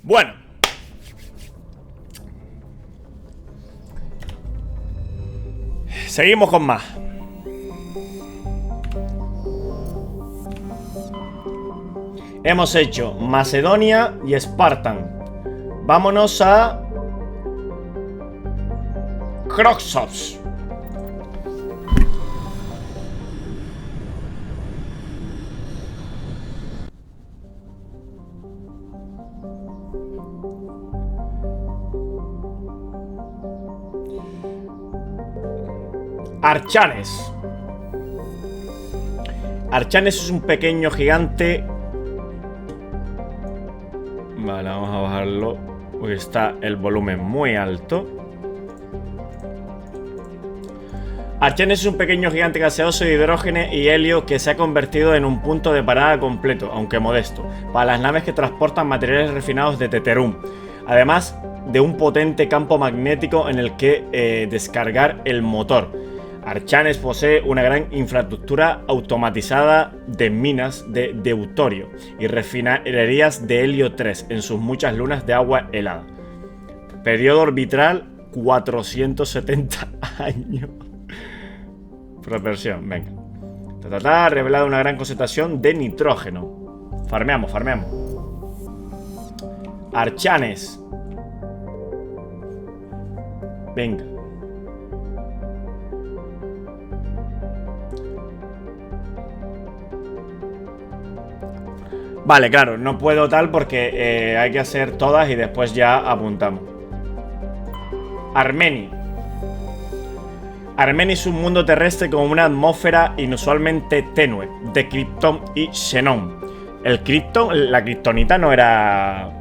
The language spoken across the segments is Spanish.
Bueno. Seguimos con más. Hemos hecho Macedonia y Espartan. Vámonos a Croxos. Archanes. Archanes es un pequeño gigante. Vale, vamos a bajarlo porque está el volumen muy alto. Archanes es un pequeño gigante gaseoso de hidrógeno y helio que se ha convertido en un punto de parada completo, aunque modesto, para las naves que transportan materiales refinados de Teterum, además de un potente campo magnético en el que descargar el motor. Archanes posee una gran infraestructura automatizada de minas de deuterio y refinerías de helio 3 en sus muchas lunas de agua helada. Periodo orbital 470 años. Proporción, venga. Ha revelado una gran concentración de nitrógeno. Farmeamos. Archanes. Venga. Vale, claro, no puedo tal porque hay que hacer todas y después ya apuntamos. Armeni. Armeni es un mundo terrestre con una atmósfera inusualmente tenue de kriptón y xenón. El kriptón, la kriptonita no era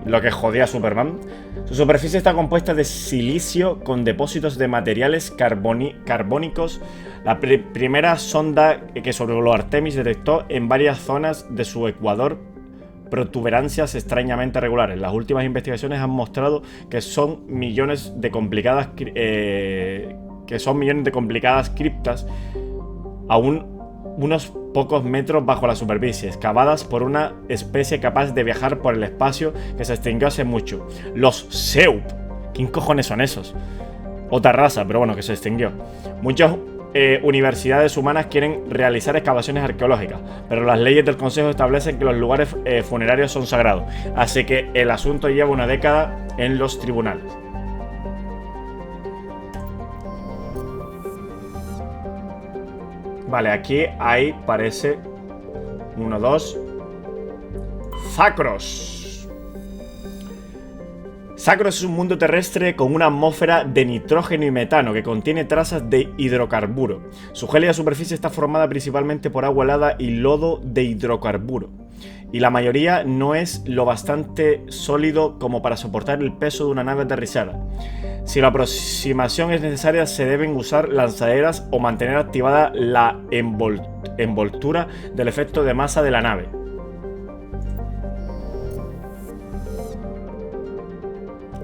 lo que jodía a Superman. Su superficie está compuesta de silicio con depósitos de materiales carbónicos. La primera sonda que sobrevoló Artemis detectó en varias zonas de su ecuador protuberancias extrañamente regulares. Las últimas investigaciones han mostrado que son millones de complicadas criptas aún unos pocos metros bajo la superficie, excavadas por una especie capaz de viajar por el espacio que se extinguió hace mucho. Los Seup. ¿Quién cojones son esos? Otra raza, pero bueno, que se extinguió. Muchas universidades humanas quieren realizar excavaciones arqueológicas, pero las leyes del Consejo establecen que los lugares funerarios son sagrados, así que el asunto lleva una década en los tribunales. Vale, aquí hay, parece, 1, 2. Zacros. Zacros es un mundo terrestre con una atmósfera de nitrógeno y metano que contiene trazas de hidrocarburo. Su gélida superficie está formada principalmente por agua helada y lodo de hidrocarburo, y la mayoría no es lo bastante sólido como para soportar el peso de una nave aterrizada. Si la aproximación es necesaria, se deben usar lanzaderas o mantener activada la envoltura del efecto de masa de la nave.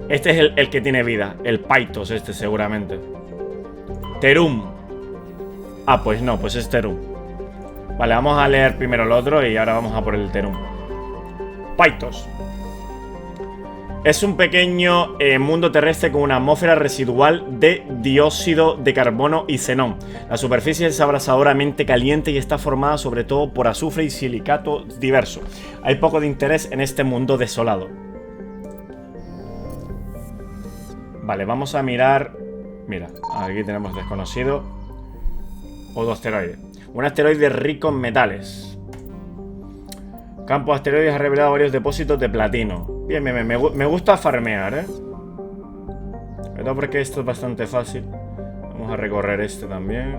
Este es el que tiene vida, el Paitos este seguramente. Terum. Ah, pues no, pues es Terum. Vale, vamos a leer primero el otro y ahora vamos a por el Terum. Paitos. Es un pequeño mundo terrestre con una atmósfera residual de dióxido de carbono y xenón. La superficie es abrasadoramente caliente y está formada sobre todo por azufre y silicato diverso. Hay poco de interés en este mundo desolado. Vale, vamos a mirar. Mira, aquí tenemos desconocido. Otro asteroide. Un asteroide rico en metales. Campo de asteroides ha revelado varios depósitos de platino. Bien, me gusta farmear, Sobre todo porque esto es bastante fácil. Vamos a recorrer este también.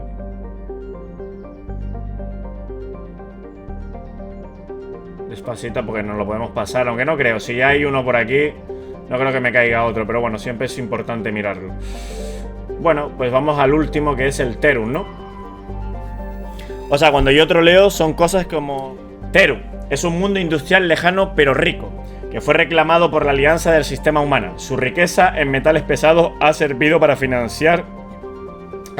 Despacito porque nos lo podemos pasar. Aunque no creo, si ya hay uno por aquí, no creo que me caiga otro. Pero bueno, siempre es importante mirarlo. Bueno, pues vamos al último, que es el Terum, ¿no? O sea, cuando yo troleo son cosas como... Terum es un mundo industrial lejano pero rico, que fue reclamado por la Alianza del Sistema Humano. Su riqueza en metales pesados ha servido para financiar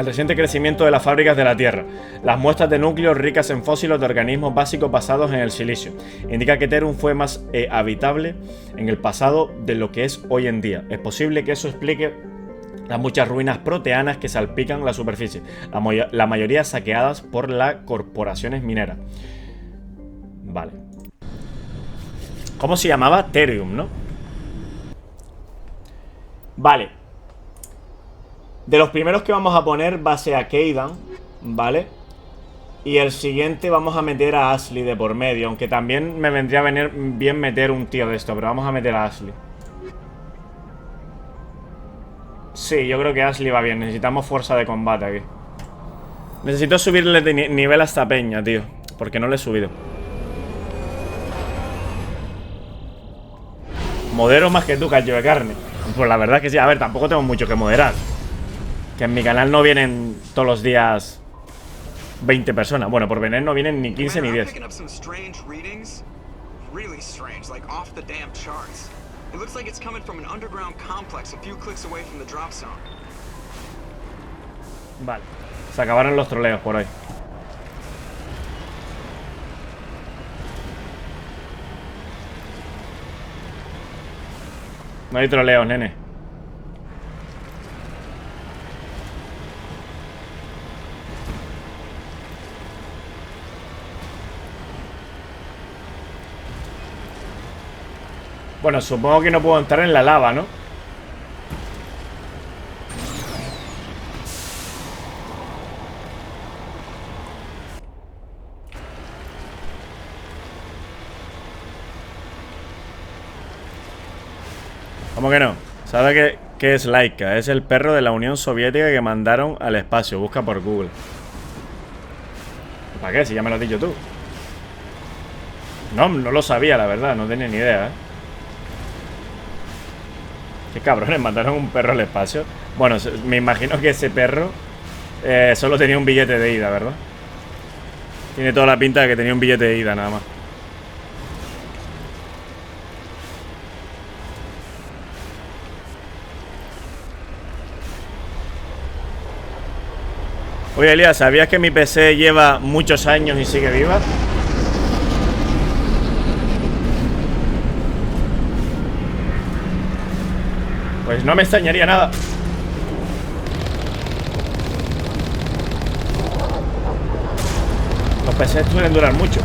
el reciente crecimiento de las fábricas de la Tierra, las muestras de núcleos ricas en fósiles de organismos básicos basados en el silicio. Indica que Terun fue más habitable en el pasado de lo que es hoy en día. Es posible que eso explique las muchas ruinas proteanas que salpican la superficie, la mayoría saqueadas por las corporaciones mineras. Vale. ¿Cómo se llamaba? Therium, ¿no? Vale. De los primeros que vamos a poner va a ser a Keidan, ¿vale? Y el siguiente vamos a meter a Ashley de por medio, aunque también me vendría bien meter un tío de esto, pero vamos a meter a Ashley. Sí, yo creo que Ashley va bien. Necesitamos fuerza de combate aquí. Necesito subirle de nivel a esta peña, tío, porque no le he subido. Modero más que tú, callo de carne. Pues la verdad es que sí. A ver, tampoco tengo mucho que moderar. Que en mi canal no vienen todos los días 20 personas. Bueno, por venir no vienen ni 15 ni 10. Vale. Se acabaron los troleos por hoy. No hay troleos, nene. Bueno, supongo que no puedo entrar en la lava, ¿no? ¿Cómo que no? ¿Sabe qué es Laika? Es el perro de la Unión Soviética que mandaron al espacio. Busca por Google. ¿Para qué? Si ya me lo has dicho tú. No lo sabía, la verdad. No tenía ni idea, ¿eh? Qué cabrones, mandaron un perro al espacio. Bueno, me imagino que ese perro solo tenía un billete de ida, ¿verdad? Tiene toda la pinta de que tenía un billete de ida, nada más. Oye, Elías, ¿sabías que mi PC lleva muchos años y sigue viva? Pues no me extrañaría nada. Los PCs suelen durar mucho.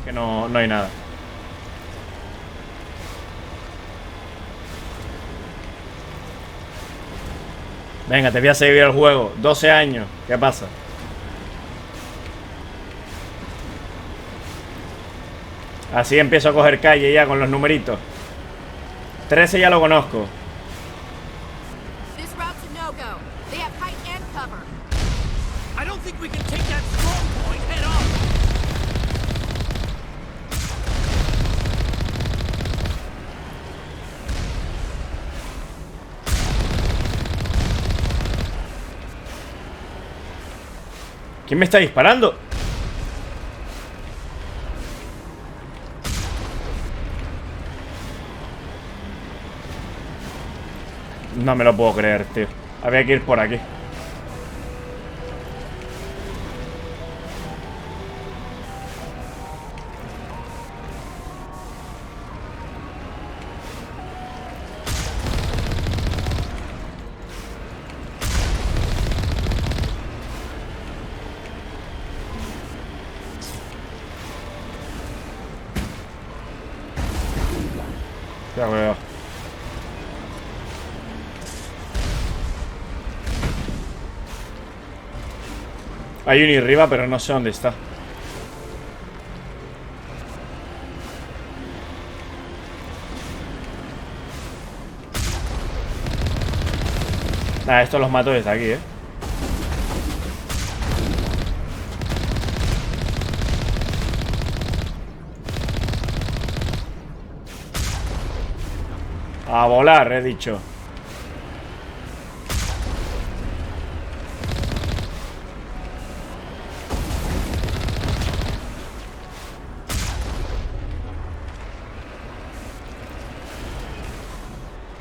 Es que no hay nada. Venga, te voy a seguir el juego. 12 años. ¿Qué pasa? Así empiezo a coger calle ya con los numeritos. 13 ya lo conozco. ¿Quién me está disparando? No me lo puedo creer, tío. Había que ir por aquí. Ya veo. Hay uno arriba, pero no sé dónde está. Ah, estos los mato desde aquí, ¿eh? A volar, he dicho.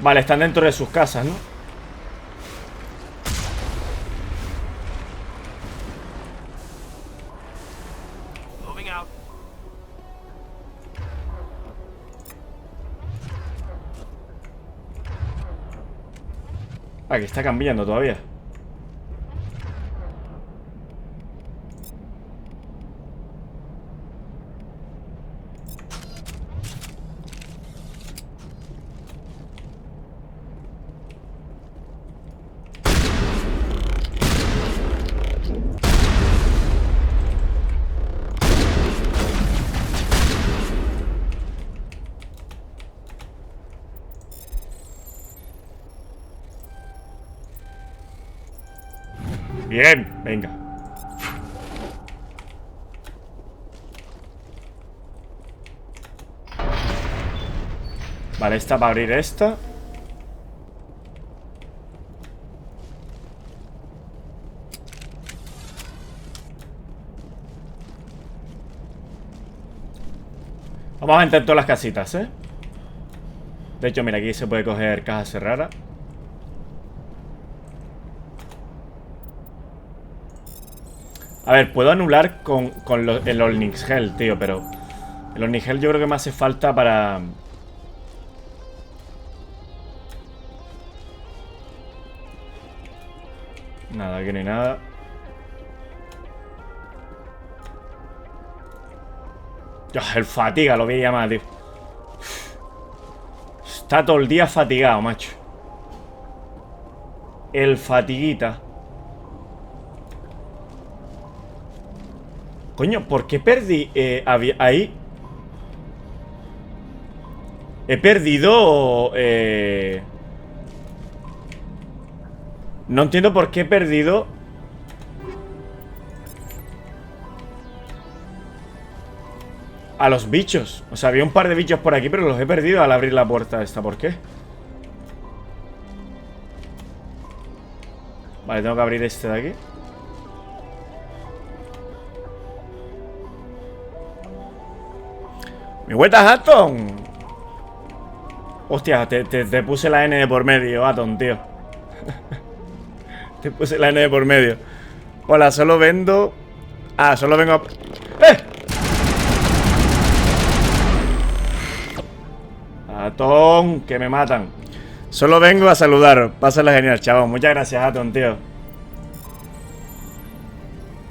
Vale, están dentro de sus casas, ¿no? Aquí está cambiando todavía. Bien, venga. Vale, esta va a abrir esta. Vamos a meter todas las casitas, ¿eh? De hecho, mira, aquí se puede coger caja cerrada. A ver, puedo anular con el Ornigel, tío, pero el Ornigel yo creo que me hace falta para... Nada, aquí no hay nada. El fatiga, lo voy a llamar, tío. Está todo el día fatigado, macho. El fatiguita. Coño, ¿por qué perdí ahí? He perdido... No entiendo por qué he perdido... A los bichos. O sea, había un par de bichos por aquí, pero los he perdido al abrir la puerta esta. ¿Por qué? Vale, tengo que abrir este de aquí. ¡Mi vuelta, Atom! Hostia, te puse la N de por medio, Atom, tío. Te puse la N de por medio. Hola, solo vendo... Ah, solo vengo a... ¡Eh! Atom, que me matan. Solo vengo a saludar. Pásala genial, chavo. Muchas gracias, Atom, tío.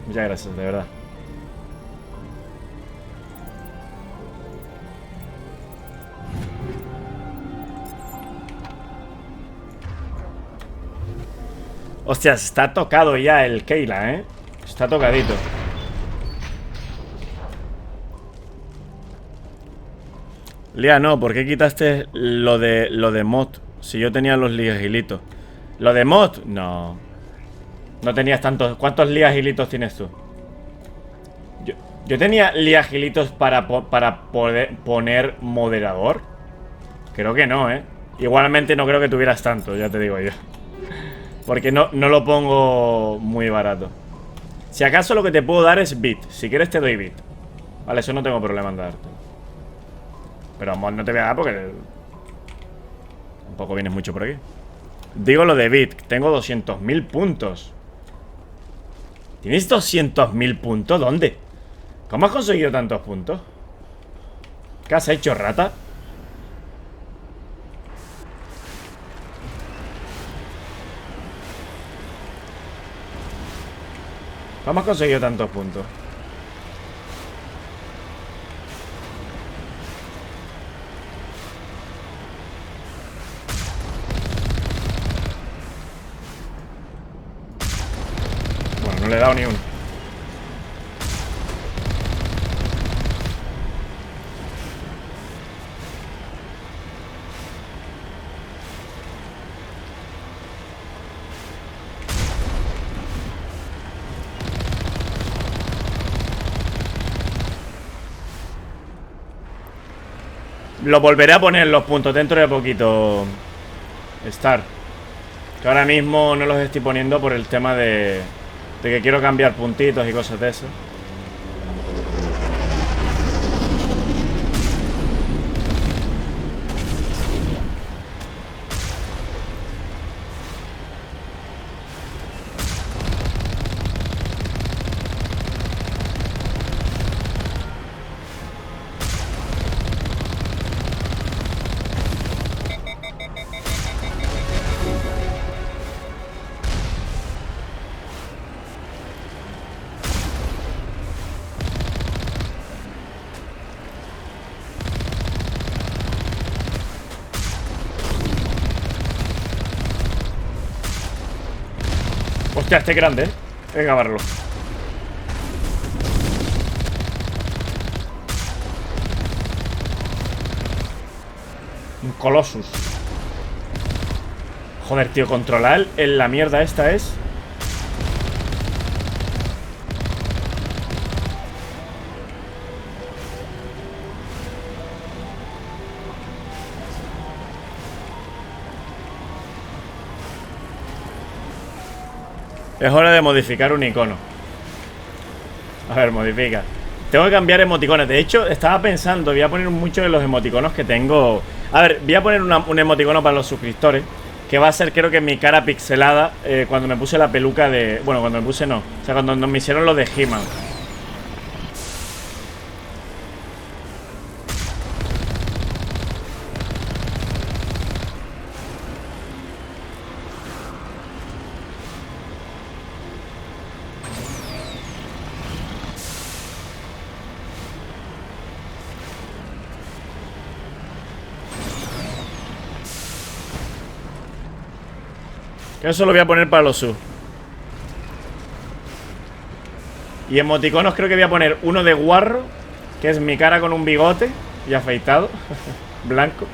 Muchas gracias, de verdad. Hostias, está tocado ya el Keila, ¿eh? Está tocadito. Lía, no, ¿por qué quitaste lo de mod? Si yo tenía los liagilitos. ¿Lo de mod? No. No tenías tantos. ¿Cuántos liagilitos tienes tú? Yo tenía liagilitos para poder poner moderador. Creo que no, ¿eh? Igualmente no creo que tuvieras tanto, ya te digo yo. Porque no lo pongo muy barato. Si acaso lo que te puedo dar es bit. Si quieres te doy bit. Vale, eso no tengo problema en darte. Pero mod no te voy a dar porque tampoco vienes mucho por aquí. Digo lo de bit. Tengo 200.000 puntos. ¿Tienes 200.000 puntos? ¿Dónde? ¿Cómo has conseguido tantos puntos? ¿Qué has hecho, rata? ¿Cómo has conseguido tantos puntos? Bueno, no le he dado ni uno. Lo volveré a poner los puntos dentro de poquito. Star. Que ahora mismo no los estoy poniendo por el tema de que quiero cambiar puntitos y cosas de eso. Hostia, este es grande, ¿eh? Hay que acabarlo. Un Colossus. Joder, tío, controlar en la mierda esta es... Es hora de modificar un icono. A ver, modifica. Tengo que cambiar emoticones. De hecho, estaba pensando, voy a poner muchos de los emoticonos que tengo. A ver, voy a poner un emoticono para los suscriptores, que va a ser, creo que mi cara pixelada, cuando me puse la peluca de... Bueno, cuando me puse no. O sea, cuando me hicieron lo de He-Man. Que eso lo voy a poner para los sub. Y emoticonos creo que voy a poner uno de guarro, que es mi cara con un bigote y afeitado. Blanco.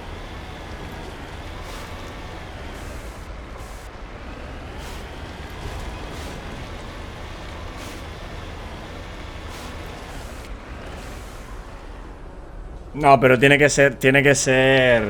No, pero tiene que ser... Tiene que ser...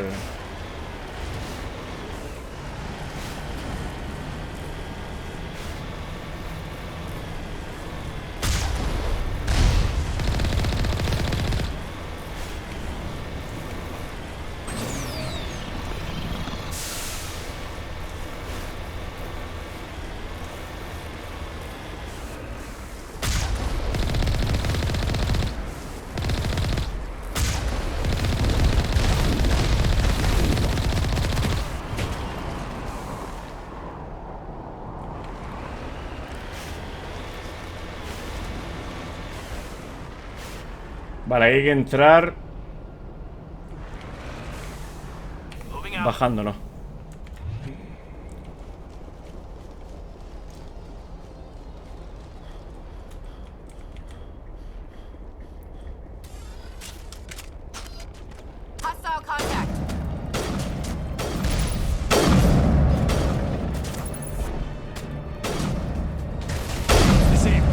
Vale, hay que entrar bajando, ¿no?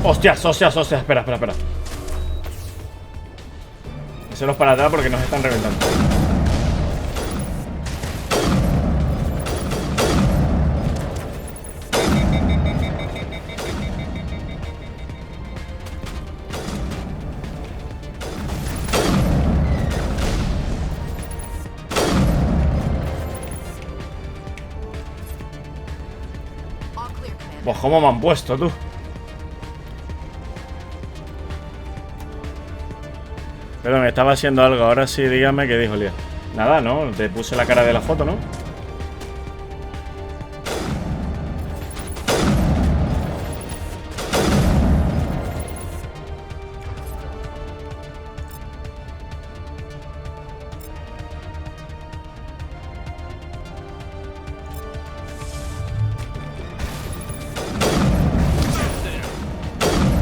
Hostias, hostias, hostias. Espera, espera, espera. Hacerlos para atrás porque nos están reventando. Pues cómo me han puesto, tú. Pero me estaba haciendo algo. Ahora sí, dígame qué dijo Lía. Nada, ¿no? Te puse la cara de la foto, ¿no?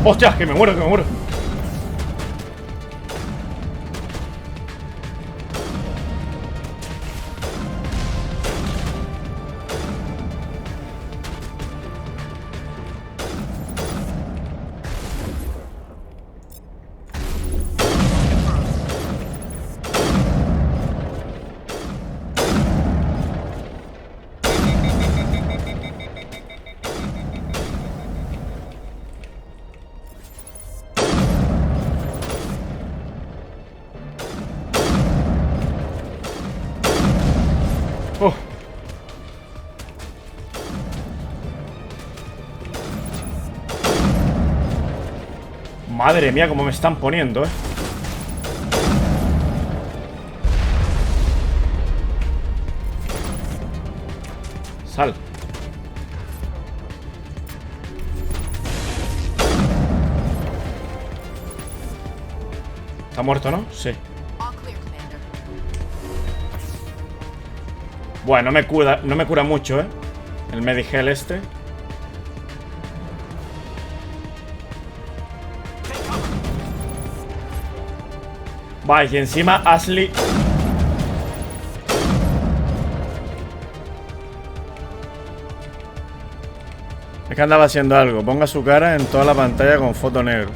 ¡Hostias! Que me muero, que me muero. Oh. Madre mía, cómo me están poniendo, Sal. Está muerto, ¿no? Sí. Bueno, no me cura mucho, el Medigel este. Va, y encima Ashley... Es que andaba haciendo algo. Ponga su cara en toda la pantalla con foto negro.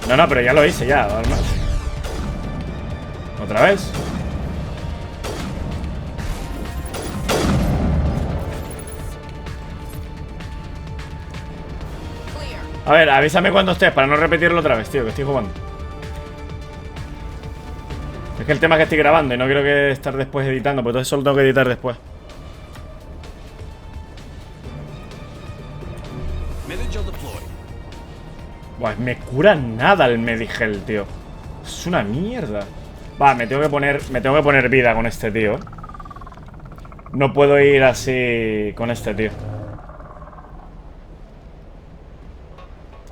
No, no, pero ya lo hice ya. ¿Otra vez? A ver, avísame cuando estés para no repetirlo otra vez, tío, que estoy jugando. Es que el tema es que estoy grabando y no quiero que estar después editando, pues entonces solo tengo que editar después. Buah, me cura nada el Medigel, tío. Es una mierda. Va, me tengo que poner vida con este tío. No puedo ir así con este tío.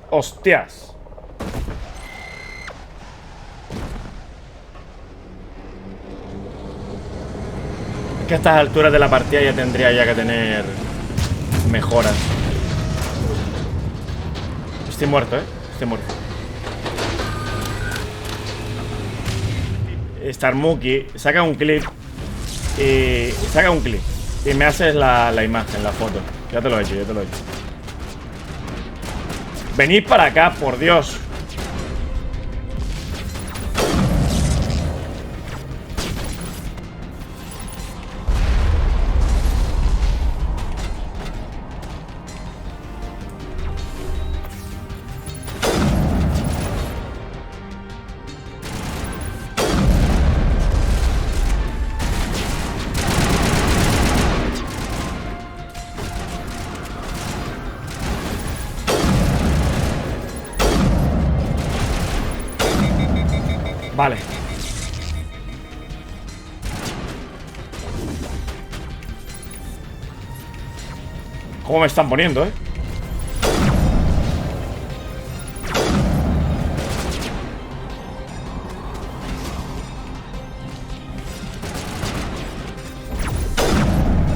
¡Hostias! Es que a estas alturas de la partida ya tendría que tener mejoras. Estoy muerto, estoy muerto. Starmuki saca un clip y me haces la imagen, la foto. Ya te lo he hecho, Venid para acá, por Dios. Vale. ¿Cómo me están poniendo,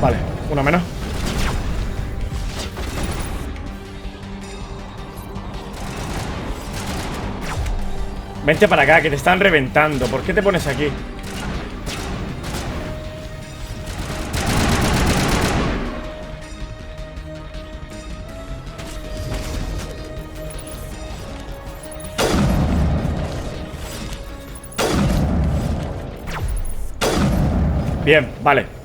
Vale, uno menos. Vente para acá, que te están reventando. ¿Por qué te pones aquí? Bien, vale.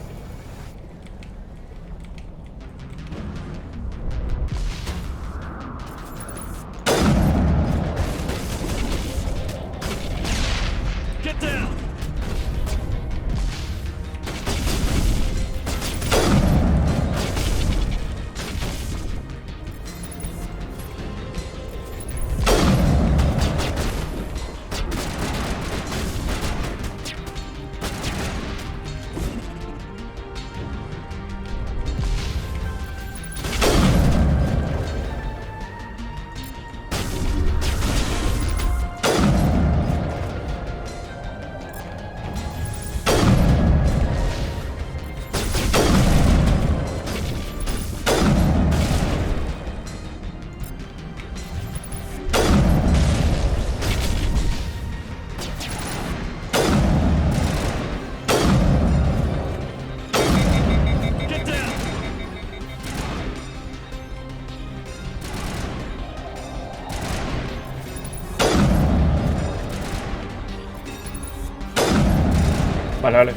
Vale, vale.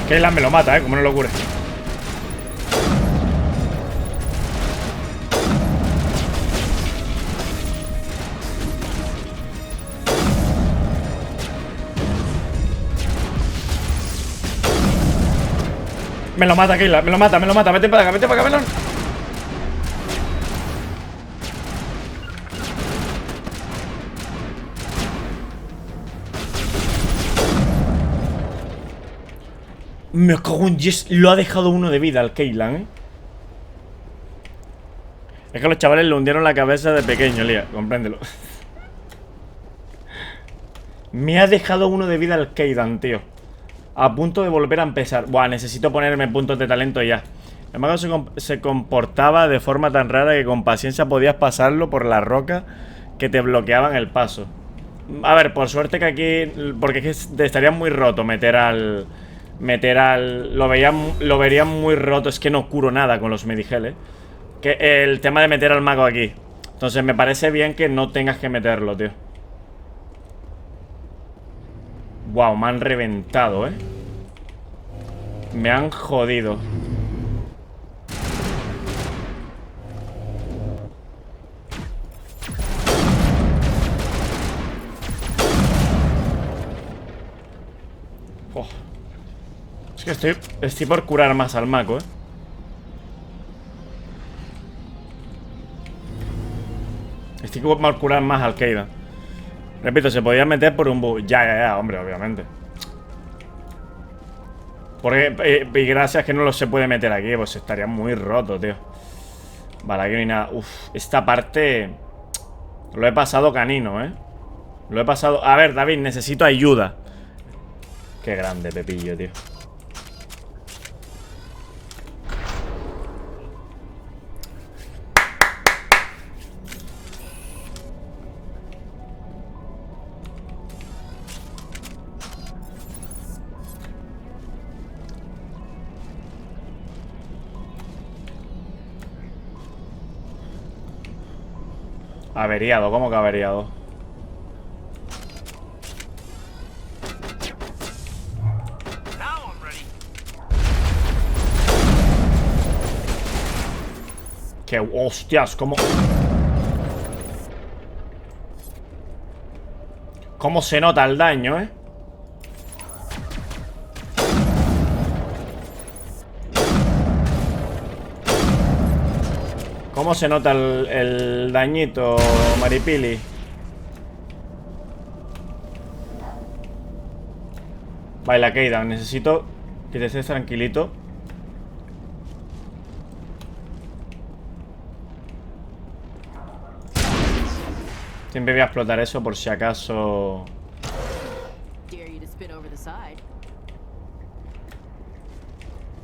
Kaylan me lo mata, como no lo cure. Me lo mata, Kaylan, me lo mata. Vete para acá, melón. Me cago en Yes, lo ha dejado uno de vida al Kaylan, Es que los chavales le hundieron la cabeza de pequeño, Lía, compréndelo. Me ha dejado uno de vida al Kaylan, tío. A punto de volver a empezar. Buah, necesito ponerme puntos de talento ya. El mago se comportaba de forma tan rara que con paciencia podías pasarlo por la roca que te bloqueaban el paso. A ver, por suerte que aquí... Porque es que estaría muy roto meter al... Lo verían muy roto. Es que no curo nada con los medigeles. Que el tema de meter al mago aquí. Entonces me parece bien que no tengas que meterlo, tío. Wow, me han reventado, me han jodido. Oh. Es que estoy por curar más al mago, Estoy por curar más al Keidan. Repito, se podía meter por un bug. Ya, hombre, obviamente. Porque, y gracias que no lo se puede meter aquí, pues estaría muy roto, tío. Vale, aquí no hay nada. Uf, esta parte lo he pasado canino, Lo he pasado... A ver, David, necesito ayuda. Qué grande, Pepillo, tío. Averiado, ¿cómo que averiado? Que hostias, ¿Cómo se nota el daño, ¿Cómo se nota el dañito, Maripili? Vale, Keidan, necesito que te estés tranquilito. Siempre voy a explotar eso por si acaso.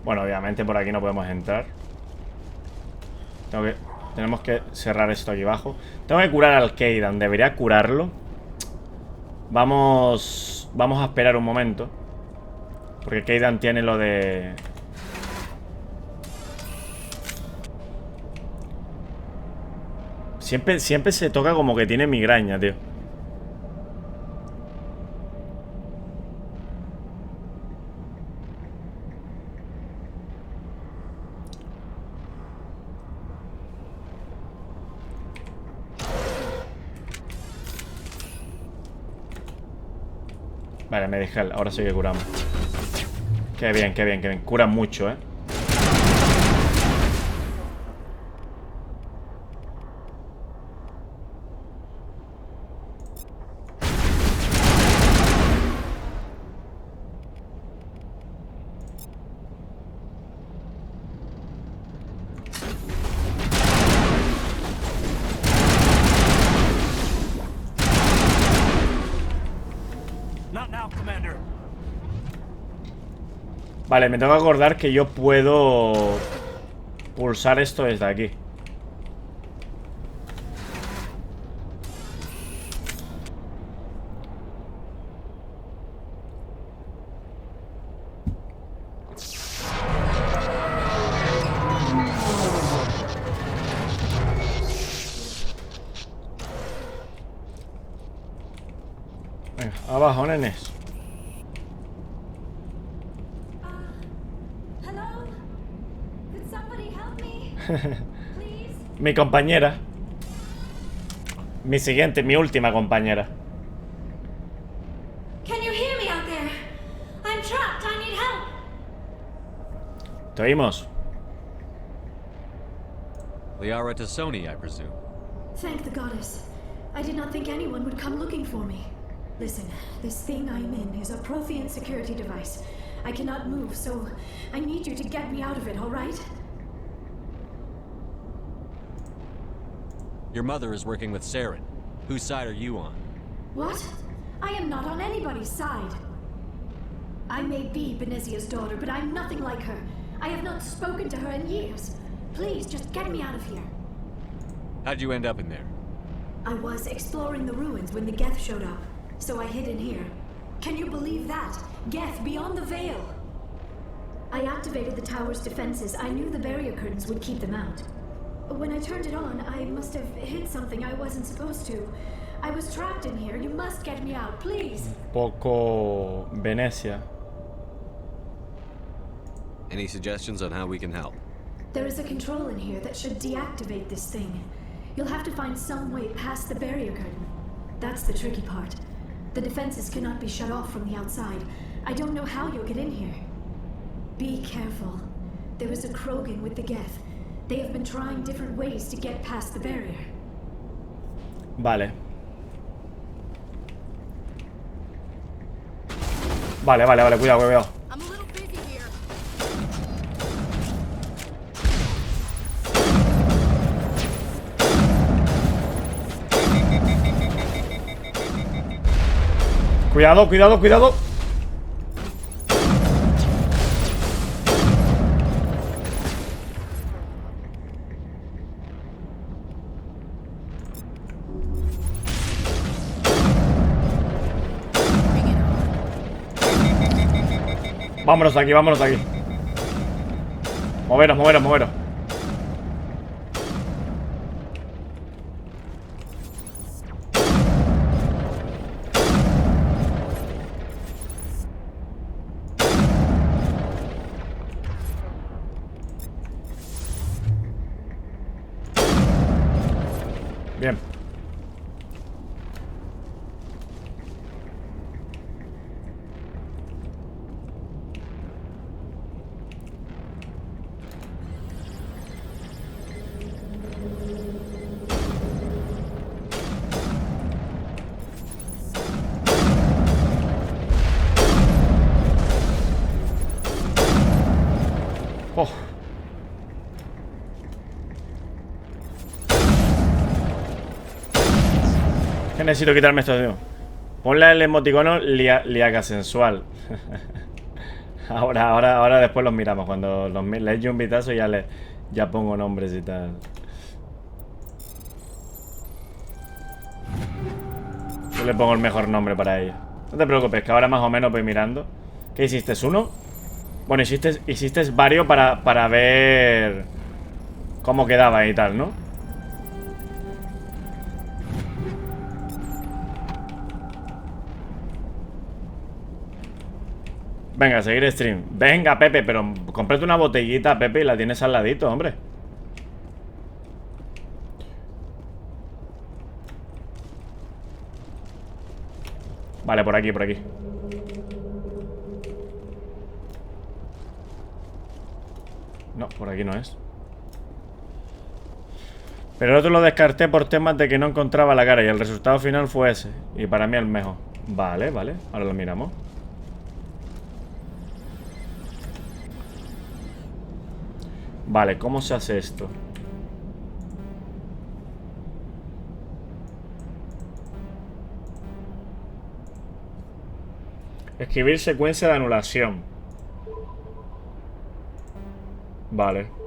Bueno, obviamente por aquí no podemos entrar. Tenemos que cerrar esto aquí abajo. Tengo que curar al Keidan. Debería curarlo. Vamos a esperar un momento. Porque Keidan tiene lo de... Siempre se toca como que tiene migraña, tío. Vale, me dije, ahora sí que curamos. Qué bien, qué bien, qué bien. Cura mucho, Vale, me tengo que acordar que yo puedo pulsar esto desde aquí. Venga, abajo, nenes. Mi compañera. Mi última compañera. ¿Te oímos? Liara to Sony, I presume. Thank the goddess. I did not think anyone would come looking for me. Listen, this thing I'm in is a Prothean security device. I cannot move, so I need you to get me out of it, all right? Your mother is working with Saren. Whose side are you on? What? I am not on anybody's side. I may be Benezia's daughter, but I'm nothing like her. I have not spoken to her in years. Please, just get me out of here. How'd you end up in there? I was exploring the ruins when the Geth showed up, so I hid in here. Can you believe that? Geth beyond the veil! I activated the tower's defenses. I knew the barrier curtains would keep them out. When I turned it on, I must have hit something I wasn't supposed to. I was trapped in here. You must get me out, please. Poco Venecia. Any suggestions on how we can help? There is a control in here that should deactivate this thing. You'll have to find some way past the barrier curtain. That's the tricky part. The defenses cannot be shut off from the outside. I don't know how you'll get in here. Be careful. There is a Krogan with the Geth. They have been trying different ways to get past the barrier. Vale. Vale, cuidado. I'm a little busy here. Cuidado. Vámonos de aquí. Moveros. Bien. Oh. Que necesito quitarme esto, tío. Ponle el emoticono liaca sensual. Ahora después los miramos. Cuando le eche un vistazo ya pongo nombres y tal. Yo le pongo el mejor nombre para ella. No te preocupes, que ahora más o menos voy mirando. ¿Qué hiciste? ¿Uno? Bueno, hiciste varios para ver cómo quedaba y tal, ¿no? Venga, seguir stream. Venga, Pepe, pero cómprate una botellita, Pepe, y la tienes al ladito, hombre. Vale, por aquí. No, por aquí no es. Pero el otro lo descarté por temas de que no encontraba la cara y el resultado final fue ese. Y para mí el mejor. Vale. Ahora lo miramos. Vale, ¿cómo se hace esto? Escribir secuencia de anulación. Vale.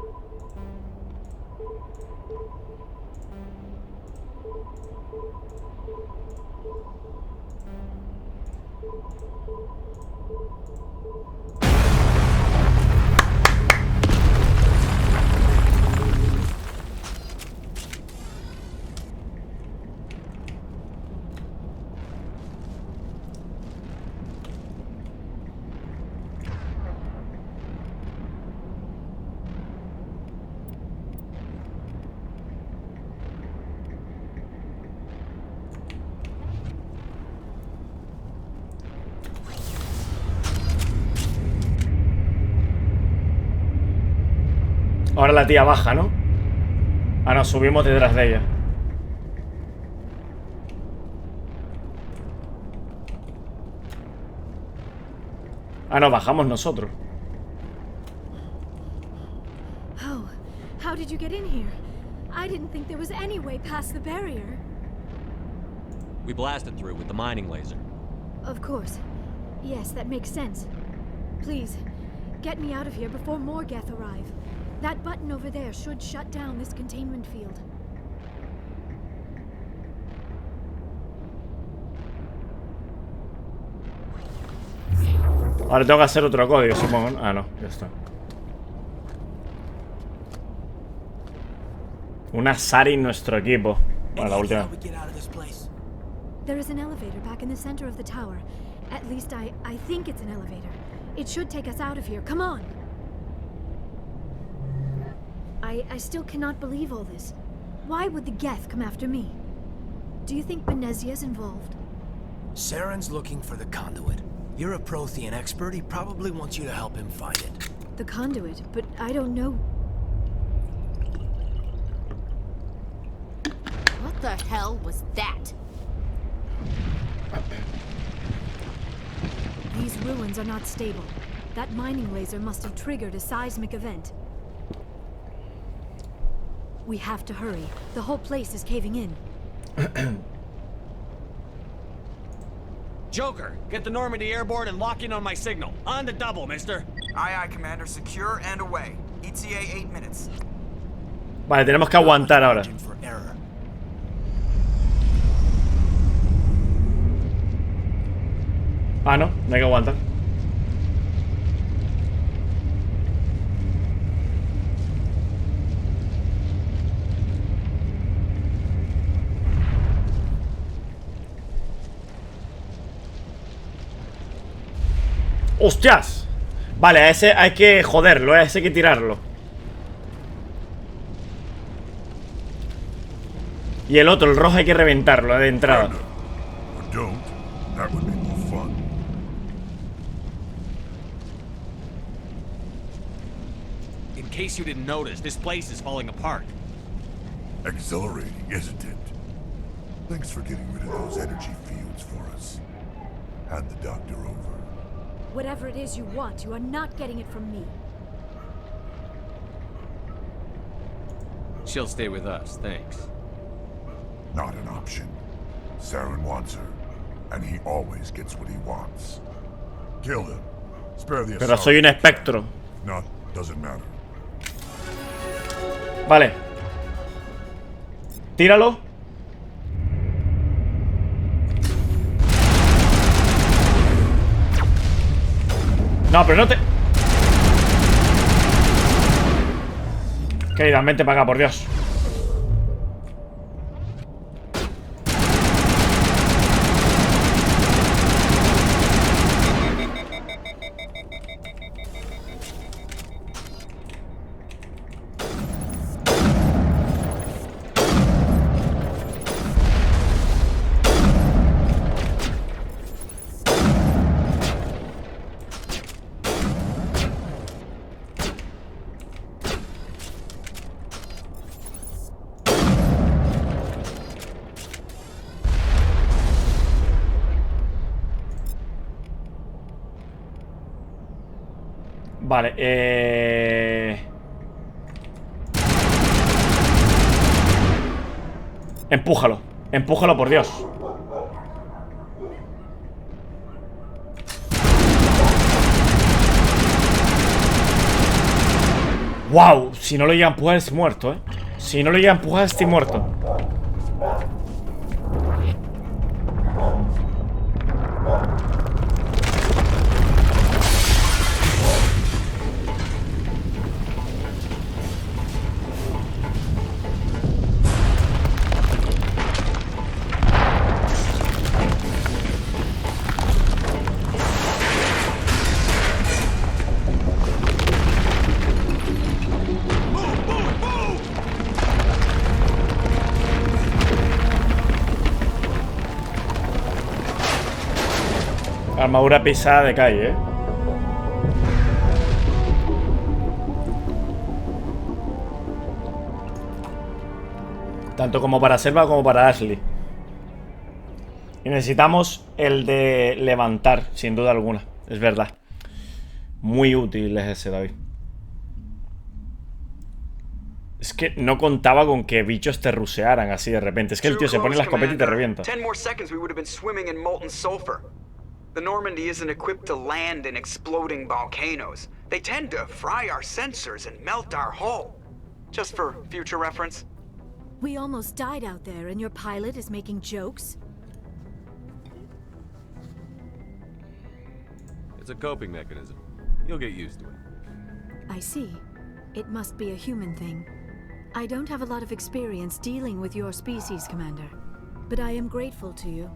Ahora la tía baja, ¿no? Ah, no, subimos detrás de ella. Ah, no, bajamos nosotros. Oh, how did you get in here? I didn't think there was any way past the barrier. We blasted through with the mining laser. Of course. Yes, that makes sense. Please, get me out of here before more Geth arrive. That button over there should shut down this containment field. Ahora tengo que hacer otro código, supongo. Ah, no, ya está. Una Sari en nuestro equipo. Bueno, la última. There is an elevator back in the center of the tower. At least I think it's an elevator. It should take us out of here. Come on! I still cannot believe all this. Why would the Geth come after me? Do you think Benezia's involved? Saren's looking for the conduit. You're a Prothean expert. He probably wants you to help him find it. The conduit? But I don't know. What the hell was that? These ruins are not stable. That mining laser must have triggered a seismic event. We have to hurry. The whole place is caving in. Joker, get the Normandy airborne and lock in on my signal. On the double, mister. Aye, aye, Commander. Secure and away. ETA 8 minutes. Vale, tenemos que aguantar ahora. For error. Ah, no, no hay que aguantar. ¡Hostias! Vale, a ese hay que joderlo, a ese hay que tirarlo. Y el otro, el rojo, hay que reventarlo de entrada. In case you didn't notice, this place is falling apart. Exhilarating, isn't it? Thanks for getting rid of those energy fields for us. Hand the doctor over. Whatever it is you want, you are not getting it from me. She'll stay with us, thanks. Not an option. Saren wants her, and he always gets what he wants. Kill him. Spare the Pero soy un espectro. No, doesn't matter. Vale. Tíralo. No, pero no te... Querida, vente para acá, por Dios. Vale, empújalo. Empújalo, por Dios. Wow, si no lo llega a empujar estoy muerto, Si no lo llega a empujar estoy muerto. Armadura pisada de calle, Tanto como para Selva como para Ashley. Y necesitamos el de levantar, sin duda alguna. Es verdad. Muy útil es ese, David. Es que no contaba con que bichos te rusearan así de repente. Es que el tío se pone la escopeta y te revienta. 10 more seconds we would have been swimming in molten sulfur. The Normandy isn't equipped to land in exploding volcanoes. They tend to fry our sensors and melt our hull. Just for future reference. We almost died out there, and your pilot is making jokes? It's a coping mechanism. You'll get used to it. I see. It must be a human thing. I don't have a lot of experience dealing with your species, Commander. But I am grateful to you.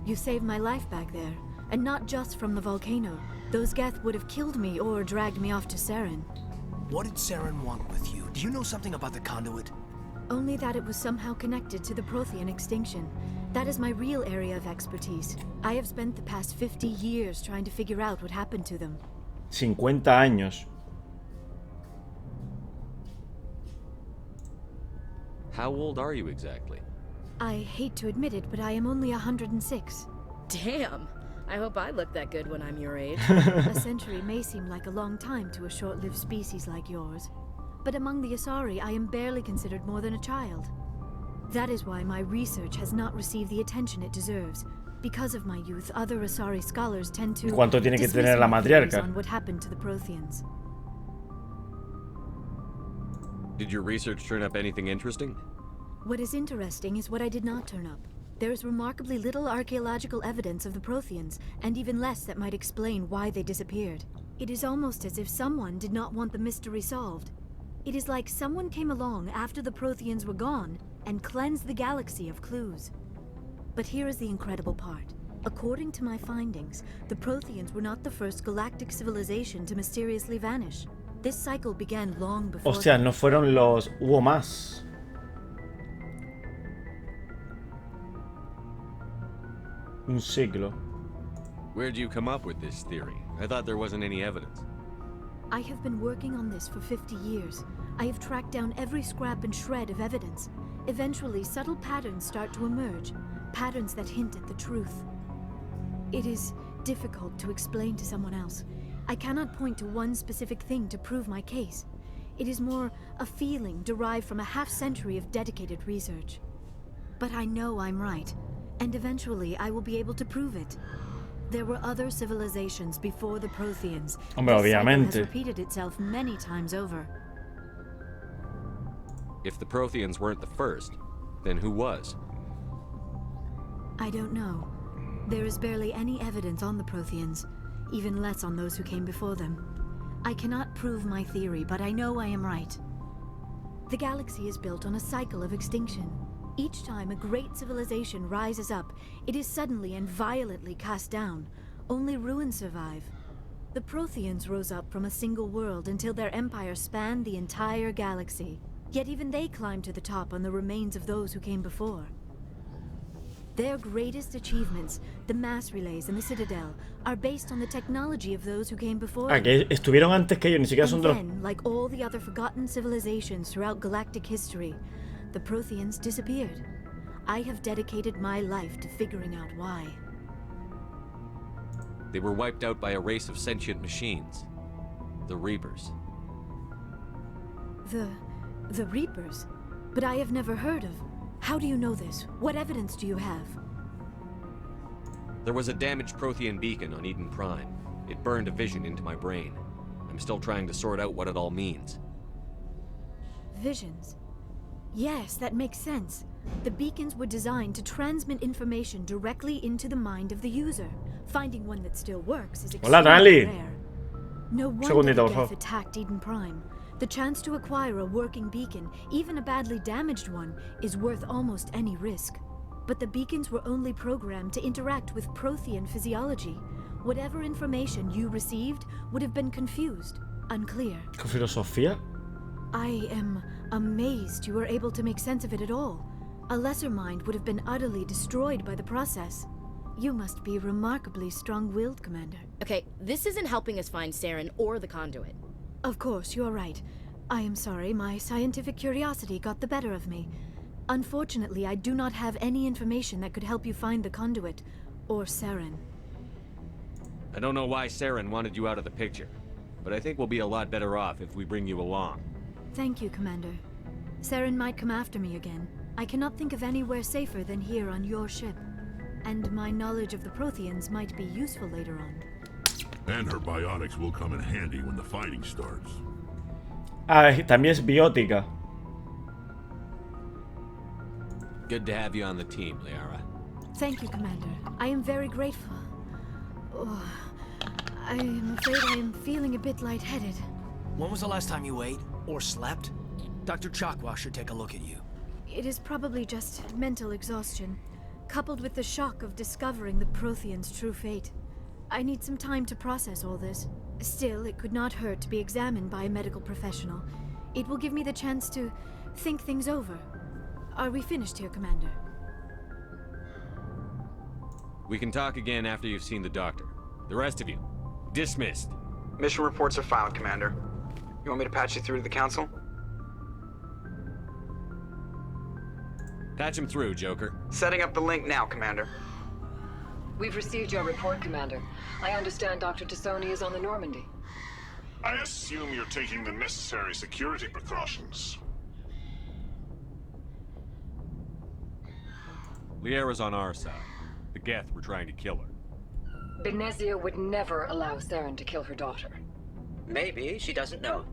You saved my life back there, and not just from the volcano. Those Geth would have killed me or dragged me off to Saren. What did Saren want with you? Do you know something about the conduit? Only that it was somehow connected to the Prothean extinction. That is my real area of expertise. I have spent the past 50 years trying to figure out what happened to them. 50 años. How old are you exactly? I hate to admit it, but I am only 106. Damn! I hope I look that good when I'm your age. A century may seem like a long time to a short-lived species like yours. But among the Asari, I am barely considered more than a child. That is why my research has not received the attention it deserves. Because of my youth, other Asari scholars tend to ¿Cuánto tiene que tener la dismiss my theories matriarca? on what happened to the Protheans. Did your research turn up anything interesting? What is interesting is what I did not turn up. There is remarkably little archaeological evidence of the Protheans, and even less that might explain why they disappeared. It is almost as if someone did not want the mystery solved. It is like someone came along after the Protheans were gone and cleansed the galaxy of clues. But here is the incredible part. According to my findings, the Protheans were not the first galactic civilization to mysteriously vanish. This cycle began long before... Hostia, no fueron los... Hubo más. Un siglo. Where'd you come up with this theory? I thought there wasn't any evidence. I have been working on this for 50 years. I have tracked down every scrap and shred of evidence. Eventually, subtle patterns start to emerge, patterns that hint at the truth. It is difficult to explain to someone else. I cannot point to one specific thing to prove my case. It is more a feeling derived from a half-century of dedicated research. But I know I'm right, and eventually I will be able to prove it. There were other civilizations before the Protheans. Hombre, This cycle obviamente. has repeated itself many times over. If the Protheans weren't the first, then who was? I don't know. There is barely any evidence on the Protheans, even less on those who came before them. I cannot prove my theory, but I know I am right. The galaxy is built on a cycle of extinction. Each time a great civilization rises up, it is suddenly and violently cast down. Only ruins survive. The Protheans rose up from a single world until their empire spanned the entire galaxy. Yet even they climbed to the top on the remains of those who came before. Their greatest achievements, the mass relays and the Citadel, are based on the technology of those who came before Ah, them. que estuvieron antes que ellos, ni siquiera son And de los... then, like all the other forgotten civilizations throughout galactic history, the Protheans disappeared. I have dedicated my life to figuring out why. They were wiped out by a race of sentient machines. The Reapers. The Reapers? But I have never heard of. How do you know this? What evidence do you have? There was a damaged Prothean beacon on Eden Prime. It burned a vision into my brain. I'm still trying to sort out what it all means. Visions. Yes, that makes sense. The beacons were designed to transmit information directly into the mind of the user. Finding one that still works is Hola, extremely Darle. rare. No wonder Segundito, the por Geth favor. attacked Eden Prime. The chance to acquire a working beacon, even a badly damaged one, is worth almost any risk. But the beacons were only programmed to interact with Prothean physiology. Whatever information you received would have been confused, unclear. ¿Con filosofía? I am amazed you were able to make sense of it at all. A lesser mind would have been utterly destroyed by the process. You must be remarkably strong-willed, Commander. Okay, this isn't helping us find Saren or the conduit. Of course, you are right. I am sorry, my scientific curiosity got the better of me. Unfortunately, I do not have any information that could help you find the conduit, or Saren. I don't know why Saren wanted you out of the picture, but I think we'll be a lot better off if we bring you along. Thank you, Commander. Saren might come after me again. I cannot think of anywhere safer than here on your ship. And my knowledge of the Protheans might be useful later on. And her biotics will come in handy when the fighting starts. Ah, también es biótica. Good to have you on the team, Liara. Thank you, Commander. I am very grateful. Oh, I am afraid I am feeling a bit lightheaded. When was the last time you ate or slept? Dr. Chakwa should take a look at you. It is probably just mental exhaustion, coupled with the shock of discovering the Prothean's true fate. I need some time to process all this. Still, it could not hurt to be examined by a medical professional. It will give me the chance to think things over. Are we finished here, Commander? We can talk again after you've seen the doctor. The rest of you, dismissed. Mission reports are filed, Commander. You want me to patch you through to the Council? Patch him through, Joker. Setting up the link now, Commander. We've received your report, Commander. I understand Dr. Tassoni is on the Normandy. I assume you're taking the necessary security precautions. Liara's on our side. The Geth were trying to kill her. Benezia would never allow Saren to kill her daughter. Maybe she doesn't know.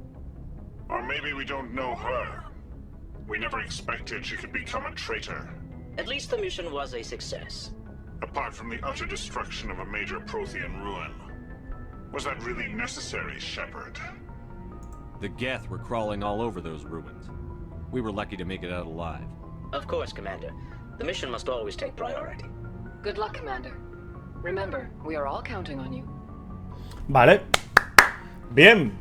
Or maybe we don't know her. We never expected she could become a traitor. At least the mission was a success. Apart from the utter destruction of a major Prothean ruin. Was that really necessary, Shepard? The Geth were crawling all over those ruins. We were lucky to make it out alive. Of course, Commander. The mission must always take priority. Good luck, Commander. Remember, we are all counting on you. Vale. Bien.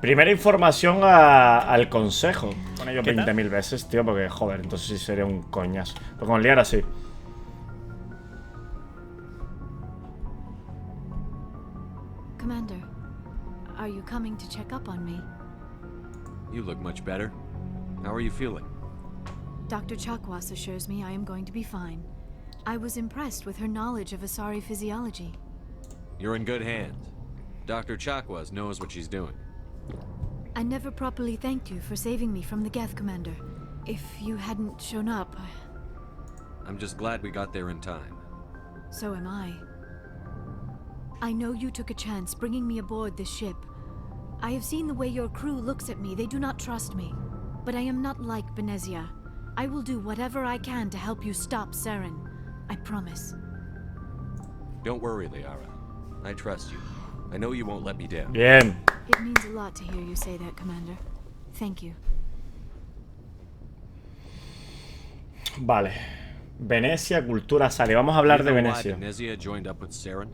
Primera información al consejo. Con ellos 20.000 veces, tío, porque joder, entonces sí sería un coñazo. Pero con Liara sí. Commander, are you coming to check up on me? You look much better. How are you feeling? Dr. Chakwas assures me I am going to be fine. I was impressed with her knowledge of Asari physiology. You're in good hands. Dr. Chakwas knows what she's doing. I never properly thanked you for saving me from the Geth, Commander. If you hadn't shown up... I'm just glad we got there in time. So am I. I know you took a chance bringing me aboard this ship. I have seen the way your crew looks at me. They do not trust me. But I am not like Benezia. I will do whatever I can to help you stop Saren. I promise. Don't worry, Liara. I trust you. I know you won't let me down. Bien. It means a lot to hear you say that, Commander. Thank you. Vale. Venecia, cultura Asari. Vamos a hablar de Venecia. Benezia joined up with Saren?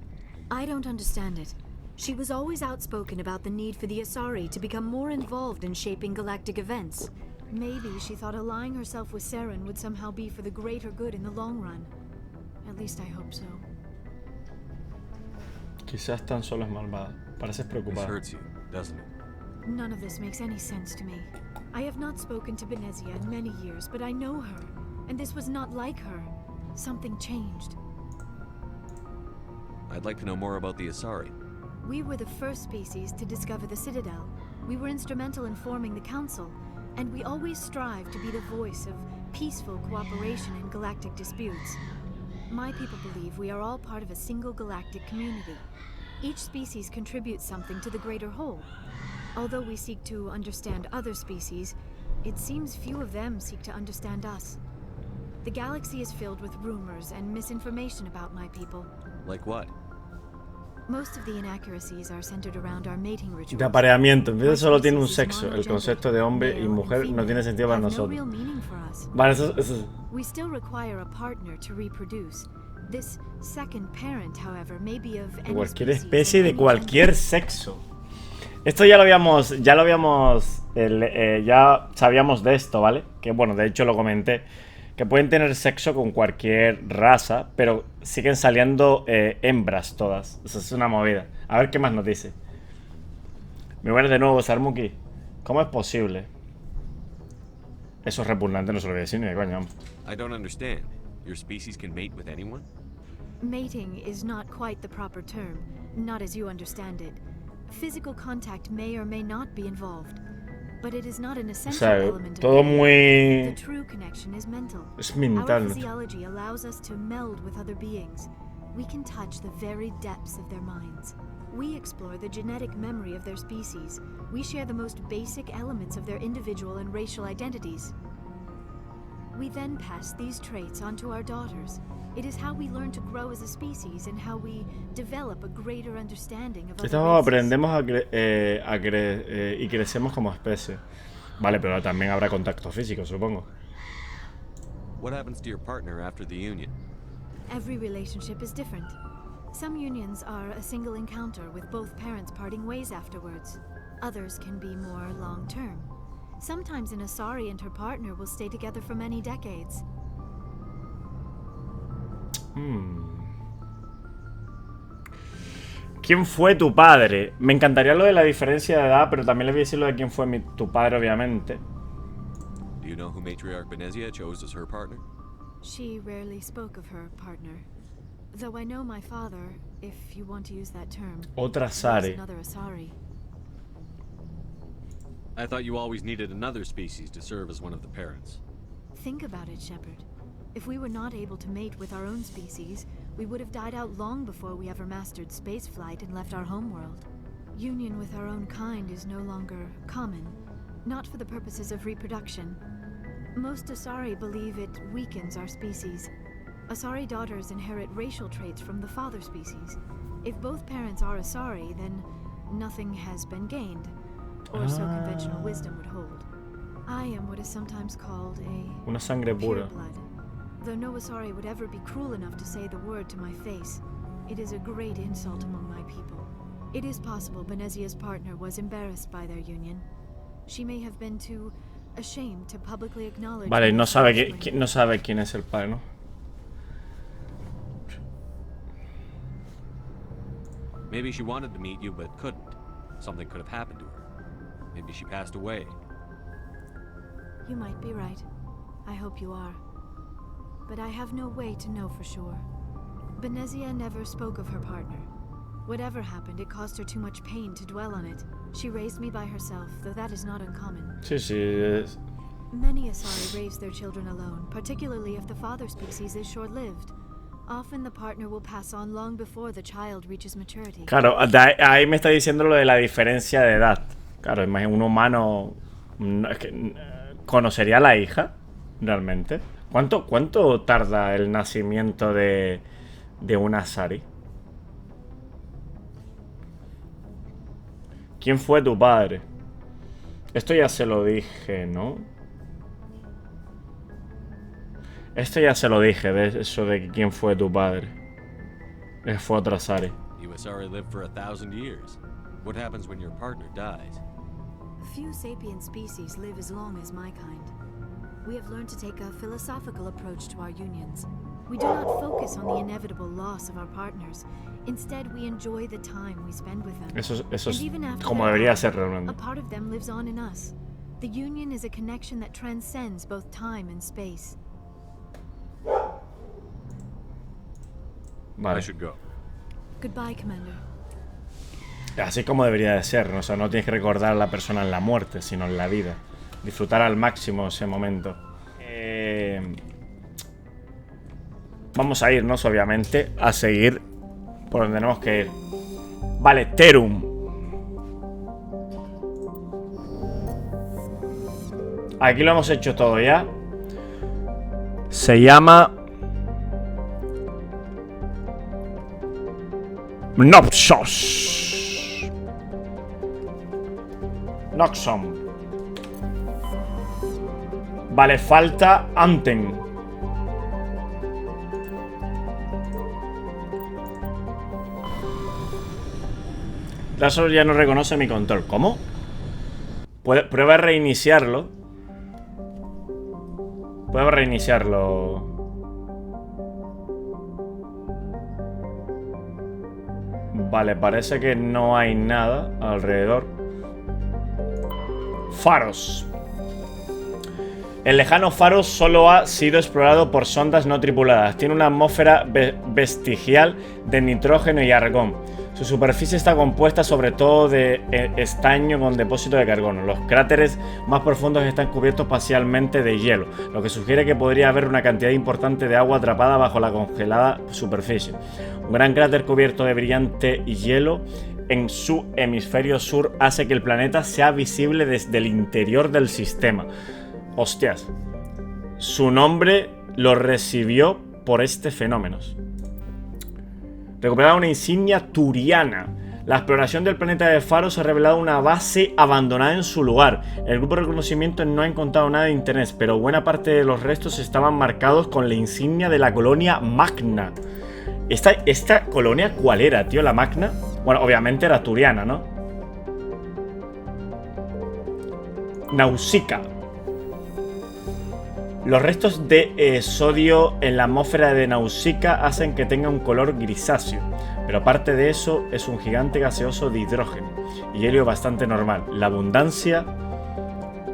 I don't understand it. She was always outspoken about the need for the Asari to become more involved in shaping galactic events. Maybe she thought allying herself with Saren would somehow be for the greater good in the long run. At least I hope so. Quizás tan solo es malvada. Pareces This preocupada. hurts you, doesn't it? None of this makes any sense to me. I have not spoken to Benezia in many years, but I know her. And this was not like her. Something changed. I'd like to know more about the Asari. We were the first species to discover the Citadel. We were instrumental in forming the Council, and we always strive to be the voice of peaceful cooperation in galactic disputes. My people believe we are all part of a single galactic community. Each species contributes something to the greater whole. Although we seek to understand other species, it seems few of them seek to understand us. The galaxy is filled with rumors and misinformation about my people. Like what? Most of the inaccuracies are centered around our mating rituals. De apareamiento. En vez de solo tiene un sexo. El concepto de hombre y mujer no tiene sentido para nosotros. Vale, eso. We still require a partner to reproduce. This second parent, however, may be of any cualquier especie de cualquier sexo. Esto ya sabíamos de esto, ¿vale? Que bueno, de hecho lo comenté. Que pueden tener sexo con cualquier raza, pero siguen saliendo hembras todas. Eso es una movida. A ver qué más nos dice. Muy buenas de nuevo, Sarmuki. ¿Cómo es posible? Eso es repugnante, no se lo voy a decir ni de coña. I don't understand. Your species can mate with anyone? Mating is not quite the proper term, not as you understand it. Physical contact may or may not be involved. But it is not an essential element todo of muy... The true connection is mental. Es mental. Our physiology allows us to meld with other beings. We can touch the very depths of their minds. We explore the genetic memory of their species. We share the most basic elements of their individual and racial identities. We then pass these traits on to our daughters. It is how we learn to grow as a species and how we develop a greater understanding of other Estamos races. aprendemos y crecemos como especie. Vale, pero también habrá contacto físico, supongo. What happens to your partner after the union? Every relationship is different. Some unions are a single encounter with both parents parting ways afterwards. Others can be more long-term. Sometimes an Asari and her partner will stay together for many decades. ¿Quién fue tu padre? Me encantaría lo de la diferencia de edad, pero también le voy a decir lo de quién fue tu padre, obviamente. Do you know who Matriarch Benezia chose as her partner? She rarely spoke of her partner. Though I know my father, if you want to use that term. Otra was Asari. another Asari. I thought you always needed another species to serve as one of the parents. Think about it, Shepard. If we were not able to mate with our own species, we would have died out long before we ever mastered spaceflight and left our homeworld. Union with our own kind is no longer common, not for the purposes of reproduction. Most Asari believe it weakens our species. Asari daughters inherit racial traits from the father species. If both parents are Asari, then nothing has been gained, or so conventional wisdom would hold. I am what is sometimes called a Una sangre pura. pureblood. Though no Asari would ever be cruel enough to say the word to my face, it is a great insult among my people. It is possible Benezia's partner was embarrassed by their union. She may have been too ashamed to publicly acknowledge. Vale, no sabe quién es el padre, ¿no? Maybe she wanted to meet you but couldn't. Something could have happened to her. Maybe she passed away. You might be right. I hope you are. But I have no way to know for sure. Benezia never spoke of her partner. Whatever happened, it caused her too much pain to dwell on it. She raised me by herself, though that is not uncommon. Sí. Many Asari raise their children alone, particularly if the father species is short-lived. Often the partner will pass on long before the child reaches maturity. Claro, ahí me está diciendo lo de la diferencia de edad. Claro, imagínate, un humano es que, ¿conocería a la hija? ¿Realmente? ¿Cuánto tarda el nacimiento de un Asari? ¿Quién fue tu padre? Esto ya se lo dije, ¿no? Esto ya se lo dije, de eso de quién fue tu padre. Fue otra Asari. You Asari lived for 1,000 years. What happens when your partner dies? Few sapient species live as long as my kind. We have learned to take a philosophical approach to our unions. We do not focus on the inevitable loss of our partners. Instead, we enjoy the time we spend with them. Eso es And even after como they're debería gone, ser realmente. a part of them lives on in us. The union is a connection that transcends both time and space. Vale. I should go. Goodbye, Commander. Así como debería de ser, ¿no? O sea, no tienes que recordar a la persona en la muerte, sino en la vida. Disfrutar al máximo ese momento. Vamos a irnos, obviamente, a seguir por donde tenemos que ir. Vale, Terum. Aquí lo hemos hecho todo ya. Se llama Noxos. Noxom. Vale, falta Anten. Eso ya no reconoce mi control. ¿Cómo? Prueba a reiniciarlo. Prueba a reiniciarlo. Vale, parece que no hay nada alrededor. Faros. El lejano Faros solo ha sido explorado por sondas no tripuladas. Tiene una atmósfera vestigial de nitrógeno y argón. Su superficie está compuesta sobre todo de estaño con depósito de carbono. Los cráteres más profundos están cubiertos parcialmente de hielo, lo que sugiere que podría haber una cantidad importante de agua atrapada bajo la congelada superficie. Un gran cráter cubierto de brillante hielo en su hemisferio sur hace que el planeta sea visible desde el interior del sistema. Hostias. Su nombre lo recibió por este fenómeno. Recuperada una insignia turiana. La exploración del planeta de Faros ha revelado una base abandonada en su lugar. El grupo de reconocimiento no ha encontrado nada de interés, pero buena parte de los restos estaban marcados con la insignia de la colonia Magna. ¿Esta colonia cuál era, tío? ¿La Magna? Bueno, obviamente era turiana, ¿no? Nausicaa. Los restos de sodio en la atmósfera de Nausicaa hacen que tenga un color grisáceo, pero aparte de eso es un gigante gaseoso de hidrógeno y helio bastante normal. La abundancia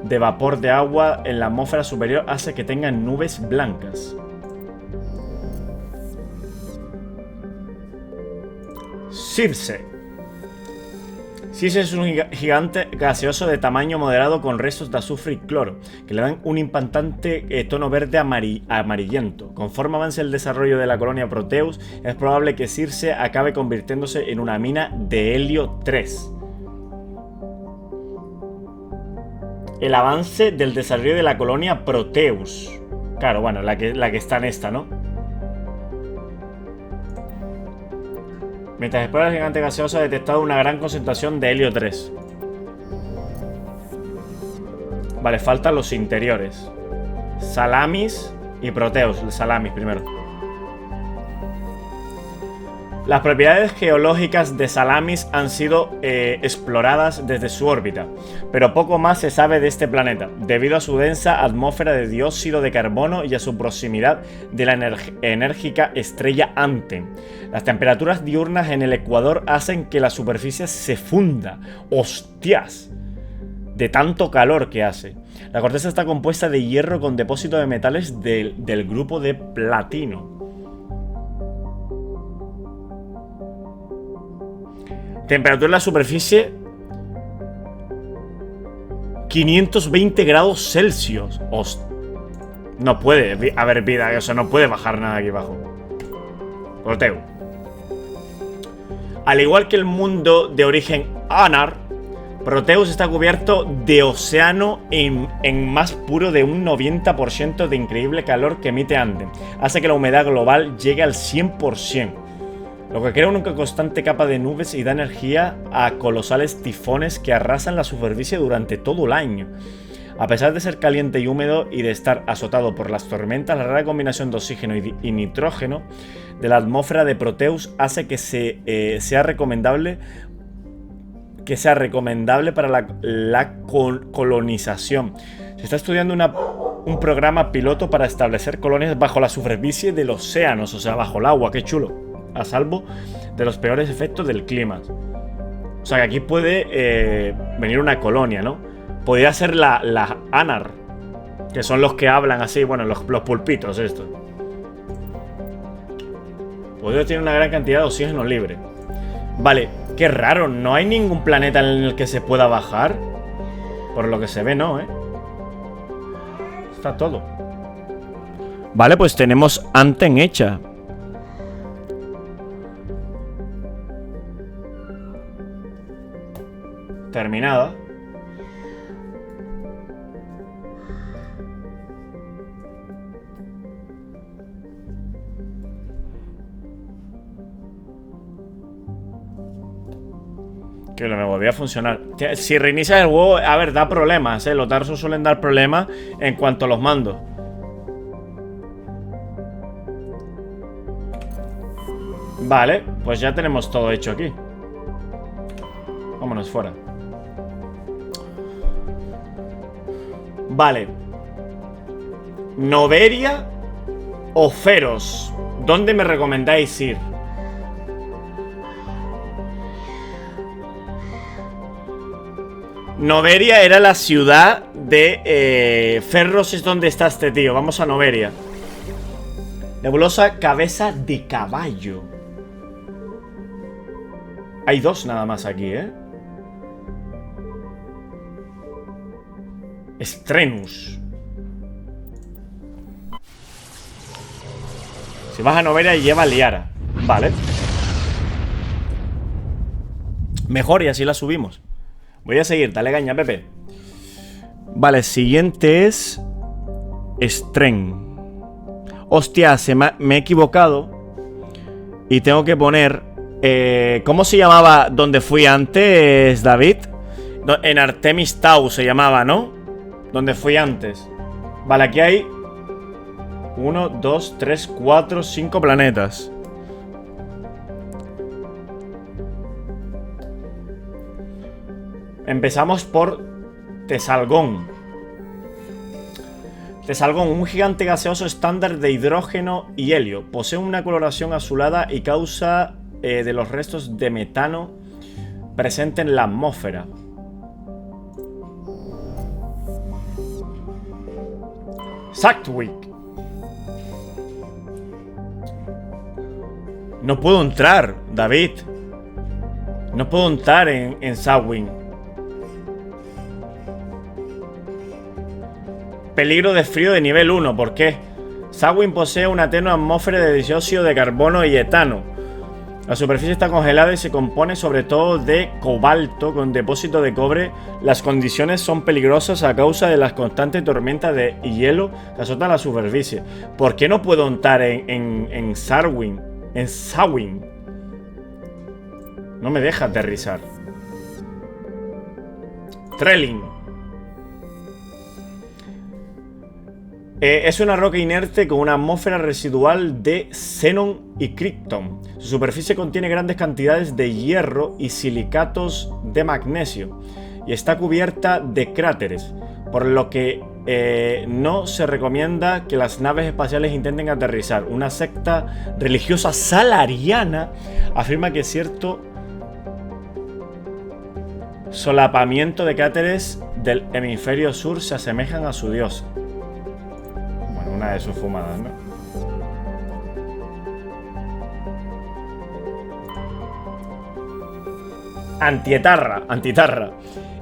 de vapor de agua en la atmósfera superior hace que tenga nubes blancas. Suscribirse. Suscribirse es un gigante gaseoso de tamaño moderado con restos de azufre y cloro, que le dan un impactante tono verde amarillento. Conforme avance el desarrollo de la colonia Proteus, es probable que Suscribirse acabe convirtiéndose en una mina de helio 3. El avance del desarrollo de la colonia Proteus. Claro, bueno, la que está en esta, ¿no? Mientras explora el gigante gaseoso ha detectado una gran concentración de helio 3. Vale, faltan los interiores. Salamis y Proteus. Salamis primero. Las propiedades geológicas de Salamis han sido exploradas desde su órbita, pero poco más se sabe de este planeta, debido a su densa atmósfera de dióxido de carbono y a su proximidad de la enérgica estrella Ante. Las temperaturas diurnas en el ecuador hacen que la superficie se funda. ¡Hostias! De tanto calor que hace. La corteza está compuesta de hierro con depósito de metales del grupo de platino. Temperatura en la superficie 520 grados Celsius. No puede haber vida, o sea, no puede bajar nada aquí abajo. Proteu. Al igual que el mundo de origen Anar, Proteus está cubierto de océano en más puro de un 90% de increíble calor que emite Ande. Hace que la humedad global llegue al 100%. Lo que crea una constante capa de nubes y da energía a colosales tifones que arrasan la superficie durante todo el año. A pesar de ser caliente y húmedo y de estar azotado por las tormentas, la rara combinación de oxígeno y nitrógeno de la atmósfera de Proteus hace que sea recomendable para la colonización. Se está estudiando un programa piloto para establecer colonias bajo la superficie del océano, o sea, bajo el agua. ¡Qué chulo! A salvo de los peores efectos del clima. O sea que aquí puede venir una colonia, ¿no? Podría ser la Anar, que son los que hablan así, bueno, los pulpitos estos. Podría tener una gran cantidad de oxígeno libre. Vale, qué raro, no hay ningún planeta en el que se pueda bajar. Por lo que se ve, no, Está todo. Vale, pues tenemos Anten hecha. Terminada. Que no me volvía a funcionar. Si reinicias el juego, a ver, da problemas, Los Darsos suelen dar problemas en cuanto a los mandos. Vale, pues ya tenemos todo hecho aquí. Vámonos fuera. Vale. ¿Noveria o Feros? ¿Dónde me recomendáis ir? Noveria era la ciudad de Ferros, es donde está este tío. Vamos a Noveria. Nebulosa cabeza de caballo. Hay 2 nada más aquí, ¿eh? Strenus. Si vas a Noveria, lleva Liara. Vale. Mejor, y así la subimos. Voy a seguir, dale caña, Pepe. Vale, siguiente es Stren. Hostia, me he equivocado. Y tengo que poner ¿cómo se llamaba donde fui antes, David? En Artemis Tau se llamaba, ¿no? Donde fui antes. Vale, aquí hay 1, 2, 3, 4, 5 planetas. Empezamos por Tesalgón. Tesalgón, un gigante gaseoso estándar de hidrógeno y helio. Posee una coloración azulada y causa de los restos de metano presente en la atmósfera. Saktwick. No puedo entrar, David. No puedo entrar en Saktwick. Peligro de frío de nivel 1. ¿Por qué? Saktwick posee una tenue atmósfera de dióxido de carbono y etano. La superficie está congelada y se compone sobre todo de cobalto con depósito de cobre. Las condiciones son peligrosas a causa de las constantes tormentas de hielo que azotan la superficie. ¿Por qué no puedo entrar en Saktwick? En Saktwick. No me deja aterrizar. Trelling. Es una roca inerte con una atmósfera residual de xenón y krypton. Su superficie contiene grandes cantidades de hierro y silicatos de magnesio y está cubierta de cráteres, por lo que no se recomienda que las naves espaciales intenten aterrizar. Una secta religiosa salariana afirma que cierto solapamiento de cráteres del hemisferio sur se asemejan a su diosa. Una de sus fumadas, ¿no? Antitarra.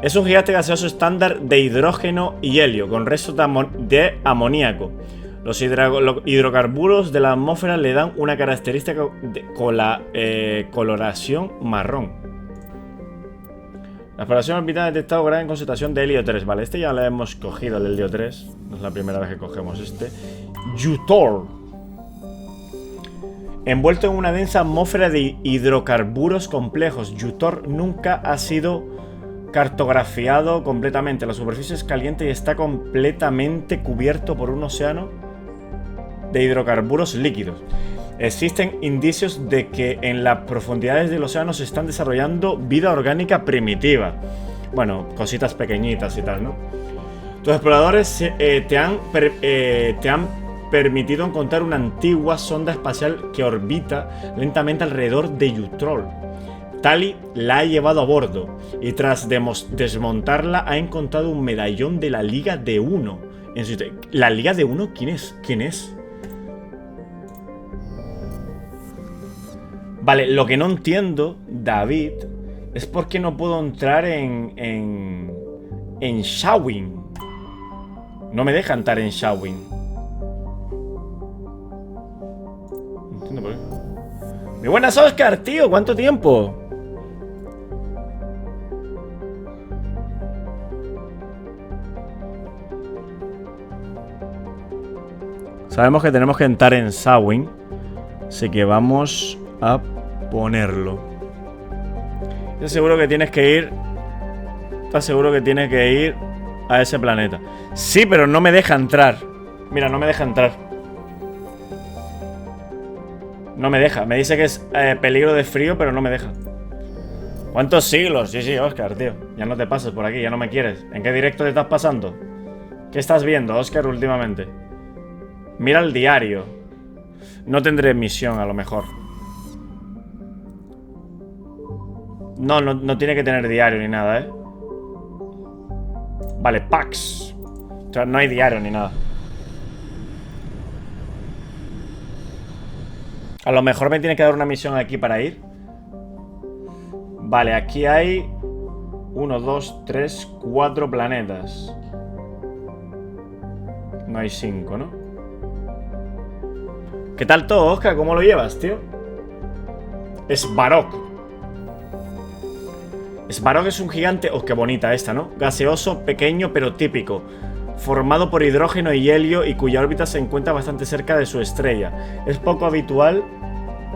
Es un gigante gaseoso estándar de hidrógeno y helio con restos de amoníaco. Los hidrocarburos de la atmósfera le dan una característica con la coloración marrón. La exploración orbital ha detectado gran concentración de helio 3. Vale, este ya lo hemos cogido, el helio 3. No es la primera vez que cogemos este. Yutor. Envuelto en una densa atmósfera de hidrocarburos complejos. Yutor nunca ha sido cartografiado completamente. La superficie es caliente y está completamente cubierto por un océano de hidrocarburos líquidos. Existen indicios de que en las profundidades del océano se están desarrollando vida orgánica primitiva. Bueno, cositas pequeñitas y tal, ¿no? Tus exploradores te han permitido encontrar una antigua sonda espacial que orbita lentamente alrededor de Yutrol. Tali la ha llevado a bordo y tras desmontarla ha encontrado un medallón de la Liga de Uno. ¿La Liga de Uno? ¿Quién es? ¿Quién es? Vale, lo que no entiendo, David, es por qué no puedo entrar en Shawin. No me deja entrar en Shawin. No entiendo por qué. Muy buenas, Oscar, tío. ¿Cuánto tiempo? Sabemos que tenemos que entrar en Shawin. Así que vamos a ponerlo. Estoy seguro que tienes que ir. ¿Estás seguro que tienes que ir a ese planeta? Sí, pero no me deja entrar. Mira, no me deja entrar. No me deja. Me dice que es peligro de frío, pero no me deja. ¿Cuántos siglos? Sí, sí, Oscar, tío. Ya no te pases por aquí, ya no me quieres. ¿En qué directo te estás pasando? ¿Qué estás viendo, Oscar, últimamente? Mira el diario. No tendré misión, a lo mejor. No tiene que tener diario ni nada, ¿eh? Vale, packs. O sea, no hay diario ni nada. A lo mejor me tiene que dar una misión aquí para ir. Vale, aquí hay 1, 2, 3, 4 planetas. No hay 5, ¿no? ¿Qué tal todo, Oscar? ¿Cómo lo llevas, tío? Svarog. Svarog es un gigante... Oh, qué bonita esta, ¿no? Gaseoso, pequeño pero típico, formado por hidrógeno y helio y cuya órbita se encuentra bastante cerca de su estrella. Es poco habitual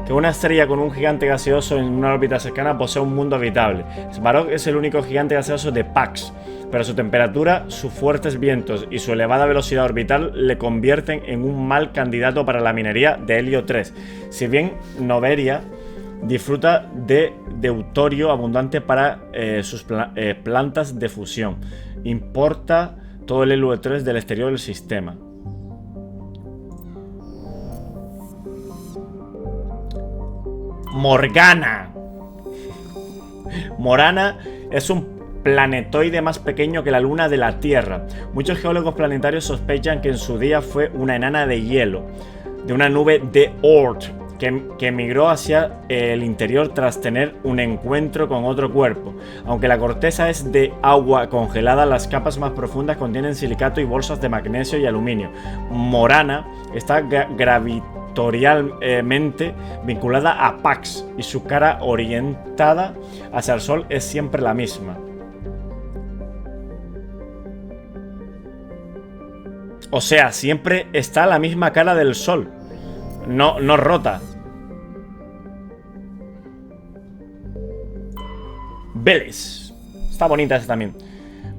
que una estrella con un gigante gaseoso en una órbita cercana posea un mundo habitable. Svarog es el único gigante gaseoso de Pax, pero su temperatura, sus fuertes vientos y su elevada velocidad orbital le convierten en un mal candidato para la minería de helio 3. Si bien Noveria disfruta de deuterio abundante para sus plantas de fusión, importa todo el helio 3 del exterior del sistema. Morgana. Morana es un planetoide más pequeño que la luna de la Tierra. Muchos geólogos planetarios sospechan que en su día fue una enana de hielo, de una nube de Oort, que emigró hacia el interior tras tener un encuentro con otro cuerpo. Aunque la corteza es de agua congelada, las capas más profundas contienen silicato y bolsas de magnesio y aluminio. Morana está gravitatorialmente vinculada a Pax y su cara orientada hacia el Sol es siempre la misma. O sea, siempre está la misma cara del Sol. No rota. Veles. Está bonita esta también.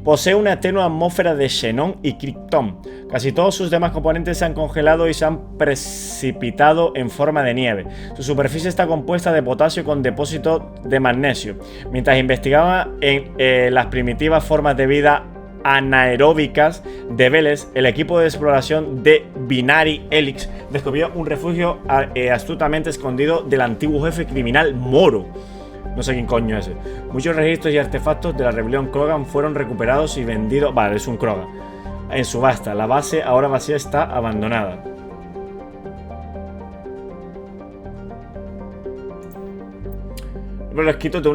Posee una tenue atmósfera de xenón y criptón. Casi todos sus demás componentes se han congelado y se han precipitado en forma de nieve. Su superficie está compuesta de potasio con depósito de magnesio. Mientras investigaba en las primitivas formas de vida anaeróbicas de Veles, el equipo de exploración de Binary Helix descubrió un refugio astutamente escondido del antiguo jefe criminal Moro. No sé quién coño es ese. Muchos registros y artefactos de la rebelión Krogan fueron recuperados y vendidos. Vale, es un Krogan. En subasta. La base, ahora vacía, está abandonada. Los escritos de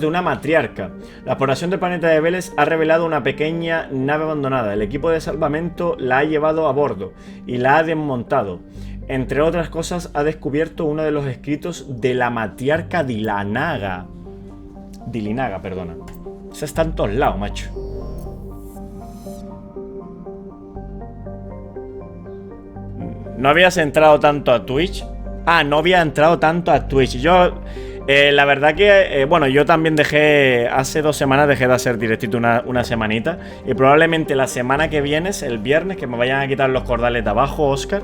una matriarca. La exploración del planeta de Veles ha revelado una pequeña nave abandonada. El equipo de salvamento la ha llevado a bordo y la ha desmontado. Entre otras cosas, ha descubierto uno de los escritos de la matriarca Dilinaga. Perdona. Esa está en todos lados, macho. ¿No habías entrado tanto a Twitch? Ah, no había entrado tanto a Twitch. Yo, la verdad que, bueno, yo también dejé, hace 2 semanas dejé de hacer directito una semanita. Y probablemente la semana que viene, el viernes, que me vayan a quitar los cordales de abajo, Oscar,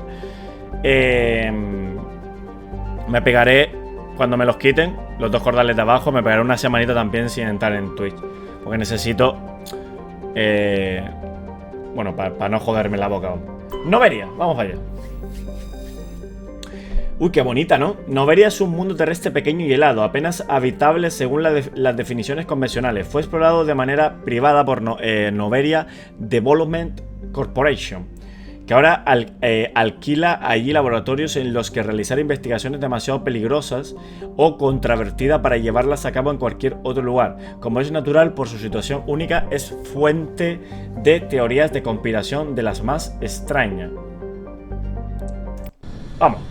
me pegaré, cuando me los quiten, los 2 cordales de abajo, me pegaré una semanita también sin entrar en Twitch. Porque necesito, bueno, para no joderme la boca. Noveria, vamos allá. Uy, qué bonita, ¿no? Noveria es un mundo terrestre pequeño y helado, apenas habitable según las definiciones convencionales. Fue explorado de manera privada por Noveria Development Corporation, que ahora alquila allí laboratorios en los que realizar investigaciones demasiado peligrosas o controvertidas para llevarlas a cabo en cualquier otro lugar. Como es natural por su situación única, es fuente de teorías de conspiración de las más extrañas. Vamos.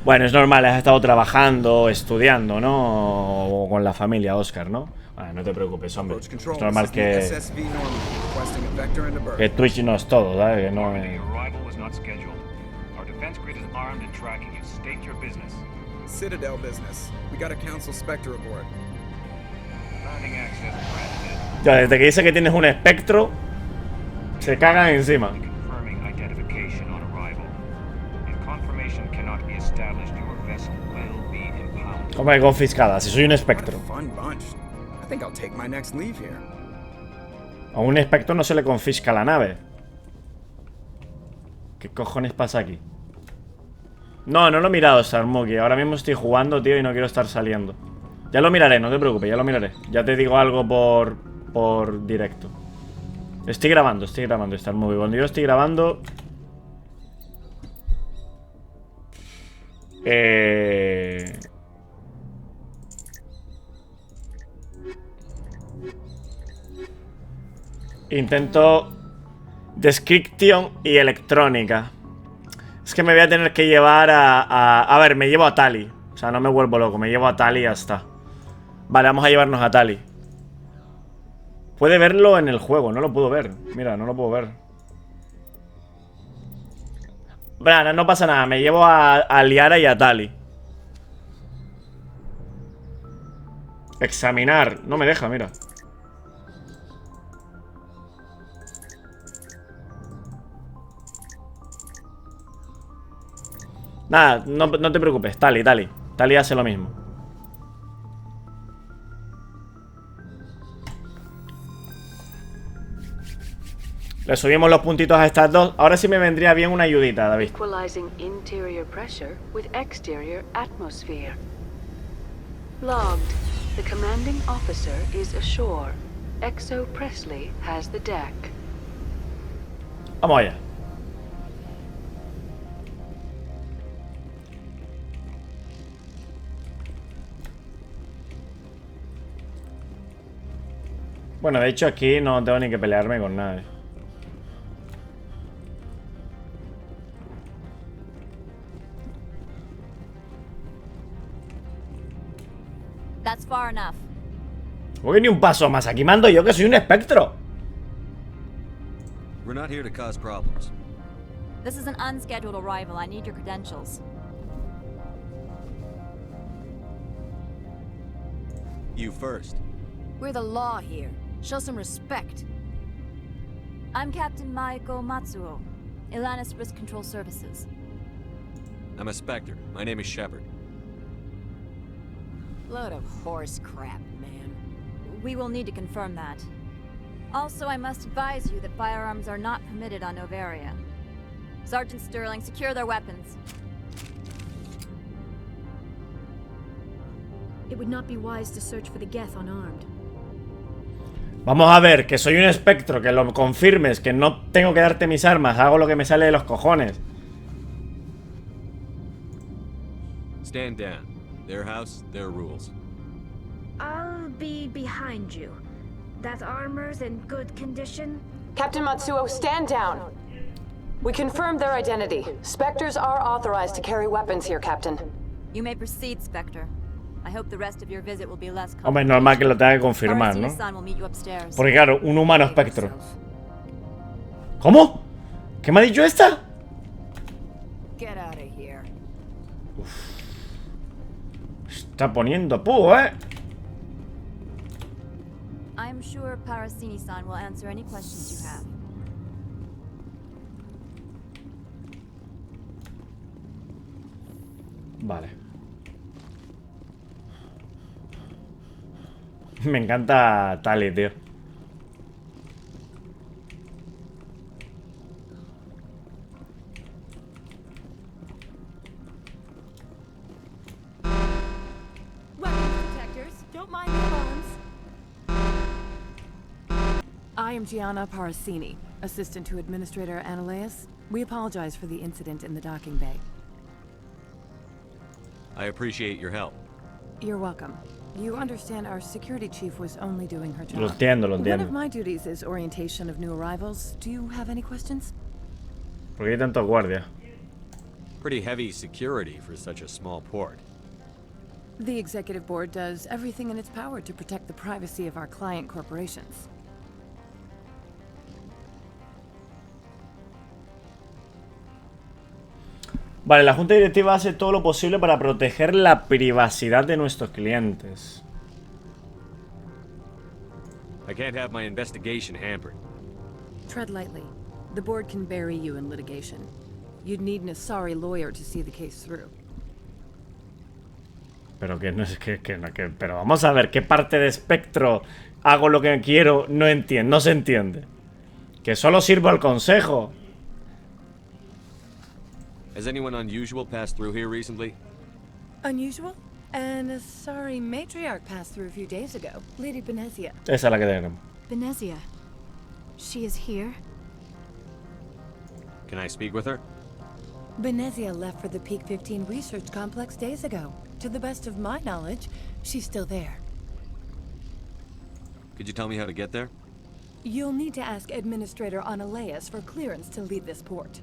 Bueno, es normal, has estado trabajando, estudiando, ¿no? O con la familia, Oscar, ¿no? Bueno, no te preocupes, hombre. Es normal que Twitch no es todo, ¿sabes? Que no es... Ya, desde que dice que tienes un espectro, se cagan encima. ¿Cómo que confiscada? Si soy un espectro. A un espectro no se le confisca la nave. ¿Qué cojones pasa aquí? No lo he mirado, Sarmuki. Ahora mismo estoy jugando, tío, y no quiero estar saliendo. Ya lo miraré, no te preocupes, ya lo miraré. Ya te digo algo por directo. Estoy grabando, Sarmuki. Cuando yo estoy grabando... Intento description y electrónica. Es que me voy a tener que llevar a ver, me llevo a Tali. O sea, no me vuelvo loco, me llevo a Tali y ya está. Vale, vamos a llevarnos a Tali. Puede verlo en el juego, no lo puedo ver. Mira, no lo puedo ver. Bueno, no pasa nada, me llevo a Liara y a Tali. Examinar, no me deja, mira. Nada, no te preocupes, Tali hace lo mismo. Le subimos los puntitos a estas dos. Ahora sí me vendría bien una ayudita, David. Equalizing interior pressure with exterior atmosphere. Logged. The commanding officer is ashore. Exo Presley has the deck. Vamos allá. Bueno, de hecho aquí no tengo ni que pelearme con nadie. That's far enough. Voy ni un paso más. Aquí mando yo que soy un espectro. We're not here to cause problems. This is an unscheduled arrival. I need your credentials. You first. We're the law here. Show some respect. I'm Captain Maiko Matsuo, Ilanis Risk Control Services. I'm a Spectre. My name is Shepard. Load of horse crap, man. We will need to confirm that. Also, I must advise you that firearms are not permitted on Novaria. Sergeant Sterling, secure their weapons. It would not be wise to search for the Geth unarmed. Vamos a ver, que soy un espectro, que lo confirmes, que no tengo que darte mis armas, hago lo que me sale de los cojones. Stand down. Their house, their rules. I'll be behind you. That armor's in good condition? Captain Matsuo, stand down. We confirmed their identity. Spectres are authorized to carry weapons here, Captain. You may proceed, Spectre. I hope the rest of your visit will be less complicated. Hombre, es normal que lo tenga que confirmar, ¿no? Porque claro, un humano espectro. ¿Cómo? ¿Qué me ha dicho esta? Get out of here. Está poniendo pu, I'm sure Parasini-san will answer any questions you have. Vale. Me encanta Tali, tío. I am Gianna Parasini, assistant to Administrator Ananias. We apologize for the incident in the docking bay. I appreciate your help. You're welcome. You understand our security chief was only doing her job. Lo entiendo. One of my duties is orientation of new arrivals. Do you have any questions? ¿Por qué hay tantos guardias? Pretty heavy security for such a small port. The executive board does everything in its power to protect the privacy of our client corporations. Vale, la junta directiva hace todo lo posible para proteger la privacidad de nuestros clientes. I can't have my investigation hampered. Tread lightly. The board can bury you in litigation. You'd need an sorry lawyer to see the case through. Pero que no es pero vamos a ver qué parte de espectro hago lo que quiero, no se entiende. Que solo sirvo al consejo. Has anyone unusual passed through here recently? Unusual? And a sorry matriarch passed through a few days ago. Lady Benezia. Esa es la que tenemos. Benezia. She is here? Can I speak with her? Benezia left for the Peak 15 research complex days ago. To the best of my knowledge, she's still there. Could you tell me how to get there? You'll need to ask Administrator Aleis for clearance to leave this port.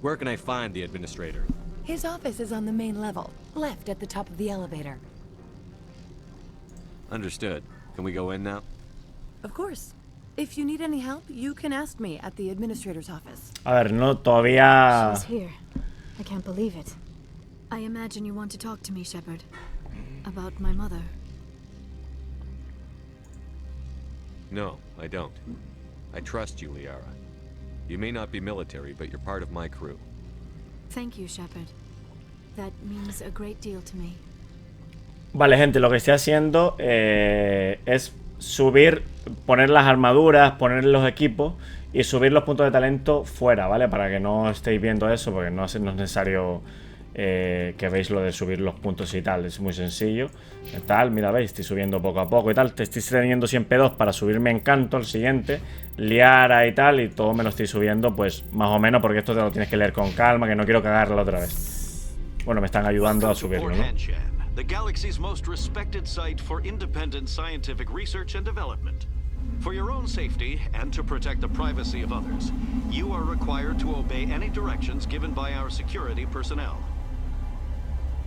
Where can I find the administrator? His office is on the main level, left at the top of the elevator. Understood. Can we go in now? Of course. If you need any help, you can ask me at the administrator's office. A ver, no, todavía... She's here. I can't believe it. I imagine you want to talk to me, Shepard. About my mother. No, I don't. I trust you, Liara. You may not be military, but you're part of my crew. Thank you, Shepard. That means a great deal to me. Vale, gente, lo que estoy haciendo es subir, poner las armaduras, poner los equipos y subir los puntos de talento fuera, ¿vale? Para que no estéis viendo eso, porque no es necesario que veáis lo de subir los puntos y tal. Es muy sencillo. Tal, mira, veis, estoy subiendo poco a poco y tal. Te estoy teniendo siempre dos para subirme Encanto, el siguiente, Liara y tal, y todo me lo estoy subiendo, pues más o menos, porque esto te lo tienes que leer con calma, que no quiero cagarla otra vez. Bueno, me están ayudando a subirlo, ¿no? The galaxy's most respected site for independent scientific research and development. For your own safety and to protect the privacy of others, you are required to obey any directions given by our security personnel.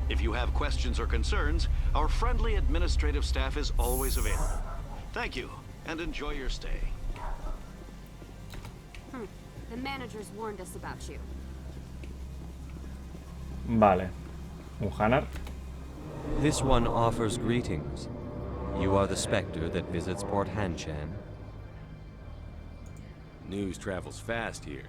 If you have questions or concerns, our friendly administrative staff is always available. Thank you, and enjoy your stay. The managers warned us about you. Vale. Un Hanar. This one offers greetings. You are the Spectre that visits Port Hanshan. News travels fast here.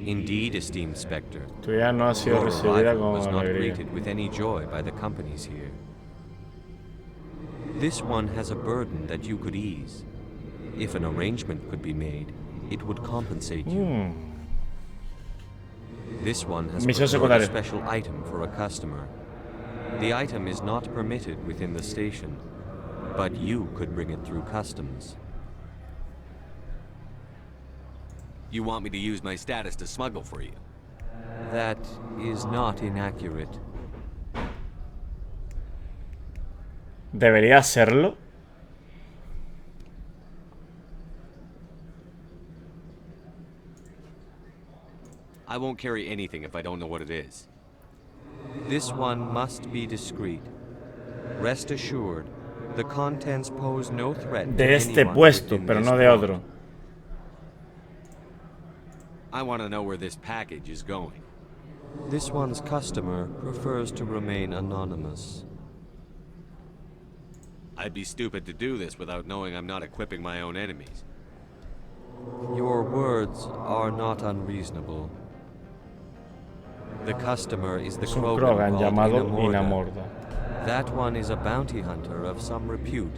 Indeed, esteemed Spectre. Tu ya no ha sido Your recibida arrival con was not alegría. greeted with any joy by the companies here. This one has a burden that you could ease. If an arrangement could be made, it would compensate you. This one has procured a special item for a customer. The item is not permitted within the station, but you could bring it through customs. You want me to use my status to smuggle for you? That is not inaccurate. ¿Debería serlo? I won't carry anything if I don't know what it is. This one must be discreet. Rest assured, the contents pose no threat de este puesto, pero no de otro. I want to know where this package is going. This one's customer prefers to remain anonymous. I'd be stupid to do this without knowing I'm not equipping my own enemies. Your words are not unreasonable. The customer is the Krogan llamado Inamorda. That one is a bounty hunter of some repute,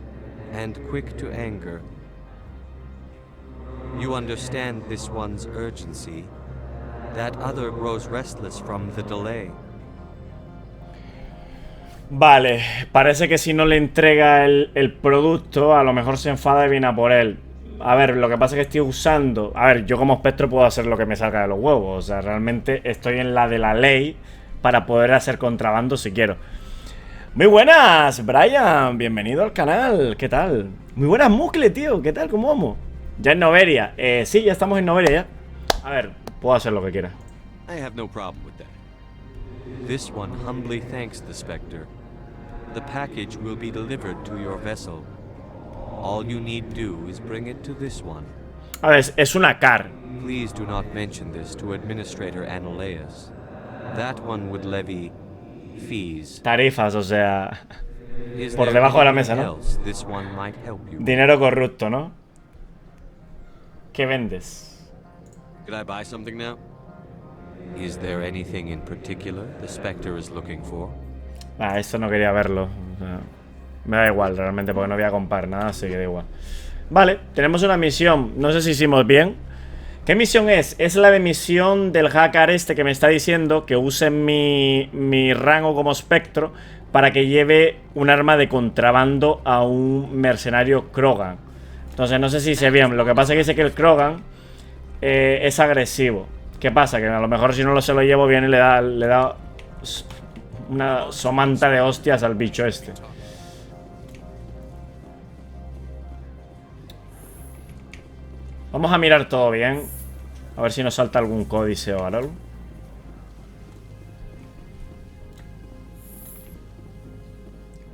and quick to anger. You understand this one's urgency. That other grows restless from the delay. Vale, parece que si no le entrega el producto, a lo mejor se enfada y viene a por él. A ver, lo que pasa es que estoy usando... A ver, yo como espectro puedo hacer lo que me salga de los huevos. O sea, realmente estoy en la de la ley para poder hacer contrabando si quiero. Muy buenas, Brian. Bienvenido al canal. ¿Qué tal? Muy buenas, Mucle, tío. ¿Qué tal? ¿Cómo vamos? Ya en Noveria. Sí, ya estamos en Noveria ya. A ver, puedo hacer lo que quiera. I have no problem with that. This one humbly thanks the Spectre. The package will be delivered to your vessel. All you need do is bring it to this one. A ver, es una car. Please do not mention this to Administrator Aleis. That one would levy fees. Tarifas, o sea, por debajo de la mesa, ¿no? This one might help you. Dinero corrupto, ¿no? ¿Qué vendes? Could I buy something now? Is there anything in particular the Spectre is looking for? Ah, esto no quería verlo. O sea, me da igual realmente porque no voy a comprar nada, así que da igual. Vale, tenemos una misión. No sé si hicimos bien. ¿Qué misión es? Es la de misión del hacker este que me está diciendo que use mi rango como espectro para que lleve un arma de contrabando a un mercenario Krogan. Entonces no sé si hice bien. Lo que pasa es que dice que el Krogan es agresivo. ¿Qué pasa? Que a lo mejor si no se lo llevo bien le da una somanta de hostias al bicho este. Vamos a mirar todo bien. A ver si nos salta algún códice o algo.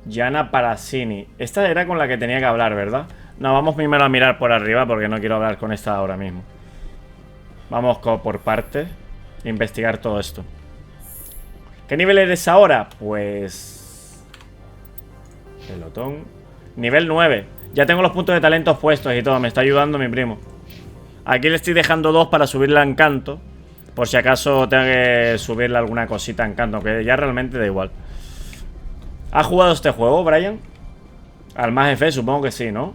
Yana Parasini. Esta era con la que tenía que hablar, ¿verdad? No, vamos primero a mirar por arriba porque no quiero hablar con esta ahora mismo. Vamos por partes. Investigar todo esto. ¿Qué nivel eres ahora? Pues... pelotón. Nivel 9. Ya tengo los puntos de talentos puestos y todo. Me está ayudando mi primo. Aquí le estoy dejando 2 para subirle a encanto. Por si acaso tengo que subirle alguna cosita a encanto. Que ya realmente da igual. ¿Has jugado este juego, Brian? Al más F, supongo que sí, ¿no?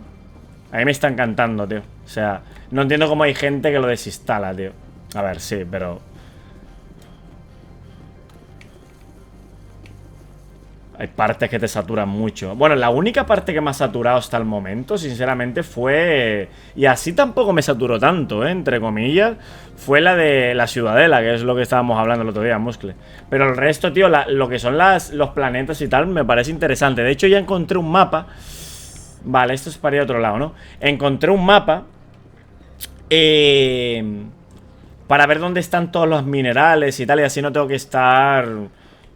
A mí me está encantando, tío. O sea, no entiendo cómo hay gente que lo desinstala, tío. A ver, sí, pero... hay partes que te saturan mucho. Bueno, la única parte que me ha saturado hasta el momento, sinceramente, fue... y así tampoco me saturó tanto, entre comillas. Fue la de la ciudadela, que es lo que estábamos hablando el otro día, Muscle. Pero el resto, tío, lo que son los planetas y tal, me parece interesante. De hecho, ya encontré un mapa. Vale, esto es para ir a otro lado, ¿no? Encontré un mapa para ver dónde están todos los minerales y tal. Y así no tengo que estar...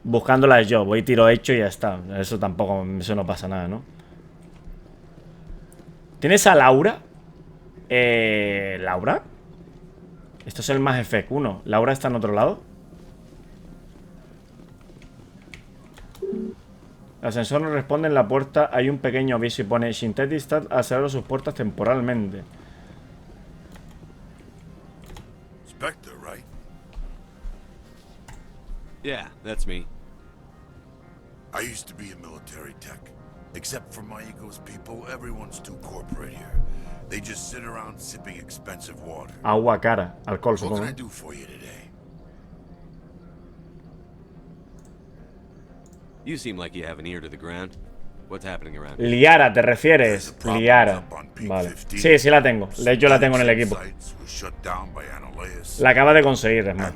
buscándolas yo, voy tiro hecho y ya está. Eso tampoco, eso no pasa nada, ¿no? ¿Tienes a Laura? ¿Laura? Esto es el más Effect 1. ¿Laura está en otro lado? El ascensor no responde en la puerta. Hay un pequeño aviso y pone Synthetic Stat a cerrar sus puertas temporalmente. Spectre, right? Yeah, that's me. I used to be a military tech. Except for my ego's people, everyone's too corporate here. They just sit around sipping expensive water. Agua cara, alcohol, What supongo. can I do for you today? You seem like you have an ear to the ground. What's happening around? Liara, ¿te refieres? Liara. Vale. Sí, sí la tengo. De hecho, la tengo en el equipo. La acaba de conseguir, es más.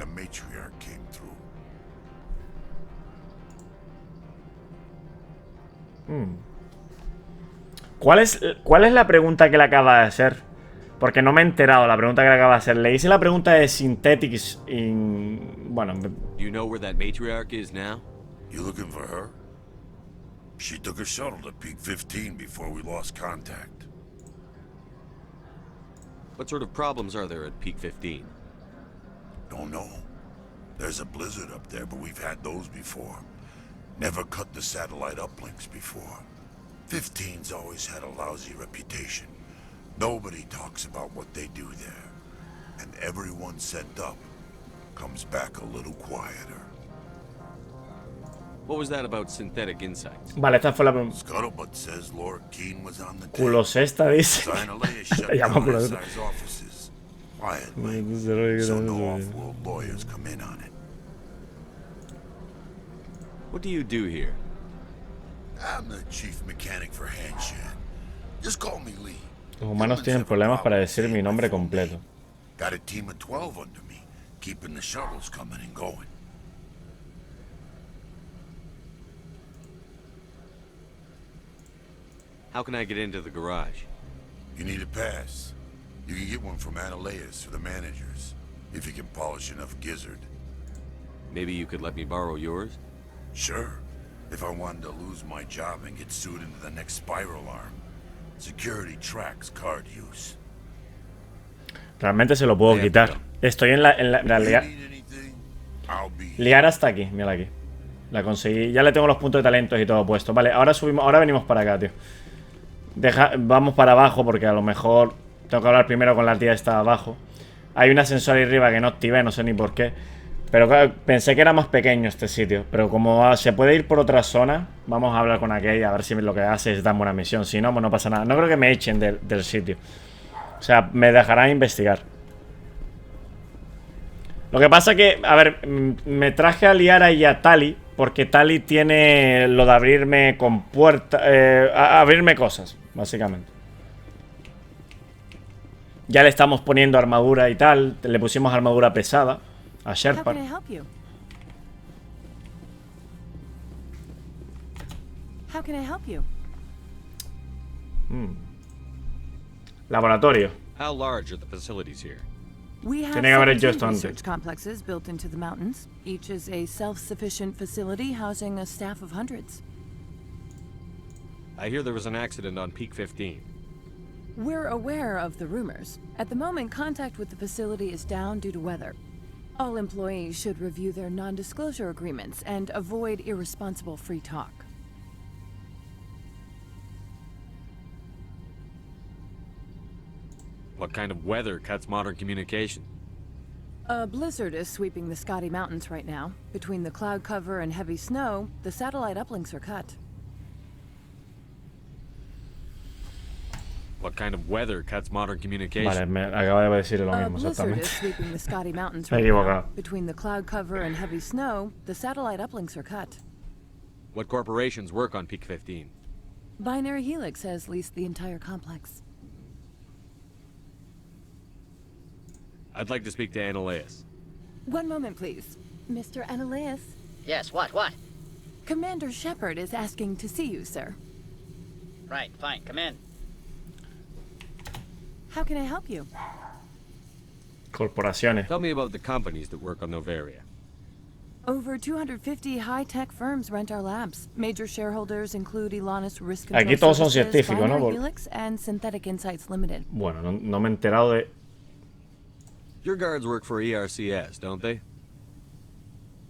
¿Cuál es la pregunta que le acaba de hacer? Porque no me he enterado la pregunta que le acaba de hacer. Le hice la pregunta de Synthetics bueno... You know where that matriarch is now? You looking for her? She took a shuttle to Peak 15 before we lost contact. What sort of problems are there at Peak 15? Don't know. There's a blizzard up there, but we've had those before. Never cut the satellite uplinks before. 15's always had a lousy reputation. Nobody talks about what they do there. And everyone sent up comes back a little quieter. What was that about synthetic insights? Vale, esta fue la pregunta. Scuttlebutt says Lord Keane was on the Culo sexta, dice. llama culo offices. Quietly. So no off-world lawyers come in on it. What do you do here? I'm the chief mechanic for Handshan. Just call me Lee. Los humanos tienen problemas para decir mi nombre completo. Got a team of 12 under me, keeping the shuttles coming and going. How can I get into the garage? You need a pass. You can get one from Analeas or the managers, if you can polish enough gizzard. Maybe you could let me borrow yours? Sure. If I wanted to lose my job and get sued into the next spiral arm. Security tracks card use. Realmente se lo puedo quitar. Estoy en la Liara hasta aquí, mira aquí. La conseguí, ya le tengo los puntos de talentos y todo puesto. Vale, ahora subimos, ahora venimos para acá, tío. Vamos para abajo porque a lo mejor tengo que hablar primero con la tía esta abajo. Hay un ascensor ahí arriba que no activé, no sé ni por qué. Pero pensé que era más pequeño este sitio. Pero como se puede ir por otra zona, vamos a hablar con aquella a ver si lo que hace es dar buena misión. Si no, pues no pasa nada. No creo que me echen del sitio. O sea, me dejarán investigar. Lo que pasa que, a ver, me traje a Liara y a Tali porque Tali tiene lo de abrirme con puertas, abrirme cosas, básicamente. Ya le estamos poniendo armadura y tal. Le pusimos armadura pesada a Sherpa. Laboratorio. How large are the facilities here? We have Tiene que haber hecho 17 esto antes. research complexes built into the mountains. Each is a self-sufficient facility housing a staff of hundreds. I hear there was an accident on Peak 15. We're aware of the rumors. At the moment, contact with the facility is down due to weather. All employees should review their non-disclosure agreements and avoid irresponsible free talk. What kind of weather cuts modern communication? A blizzard is sweeping the Scotty Mountains right now. Between the cloud cover and heavy snow, the satellite uplinks are cut. What kind of weather cuts modern communication? Vale, me acaba de decir lo A mismo blizzard is exactamente. sweeping the Scotty Mountains Me he right now. equivocado. Between the cloud cover and heavy snow, the satellite uplinks are cut. What corporations work on Peak 15? Binary Helix has leased the entire complex. I'd like to speak to Annaleus. One moment, please. Mr. Annaleus? Yes, what? Commander Shepard is asking to see you, sir. Right, fine, come in. How can I help you? Corporaciones. Tell me about the companies that work on Noveria. Over 250 high-tech firms rent our labs. Major shareholders include Elanus Risk Control Aquí todos son Services, científicos, ¿no? Binary Helix, and Synthetic Insights Limited. Bueno, no me he enterado de... Your guards work for ERCS, don't they?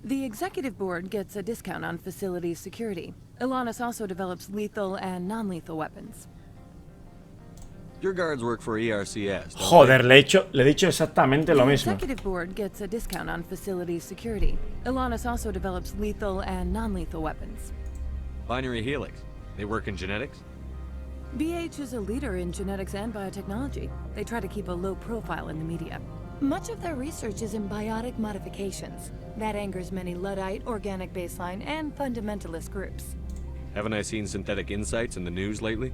The executive board gets a discount on facility security. Elanus also develops lethal and non-lethal weapons. Your guards work for ERCS, don't Joder, they? le he dicho exactamente lo The mismo. executive board gets a discount on facility security. Elanus also develops lethal and non-lethal weapons. Binary Helix. They work in genetics? BH is a leader in genetics and biotechnology. They try to keep a low profile in the media. Much of their research is in biotic modifications. That angers many Luddite, organic baseline, and fundamentalist groups. Haven't I seen Synthetic Insights in the news lately?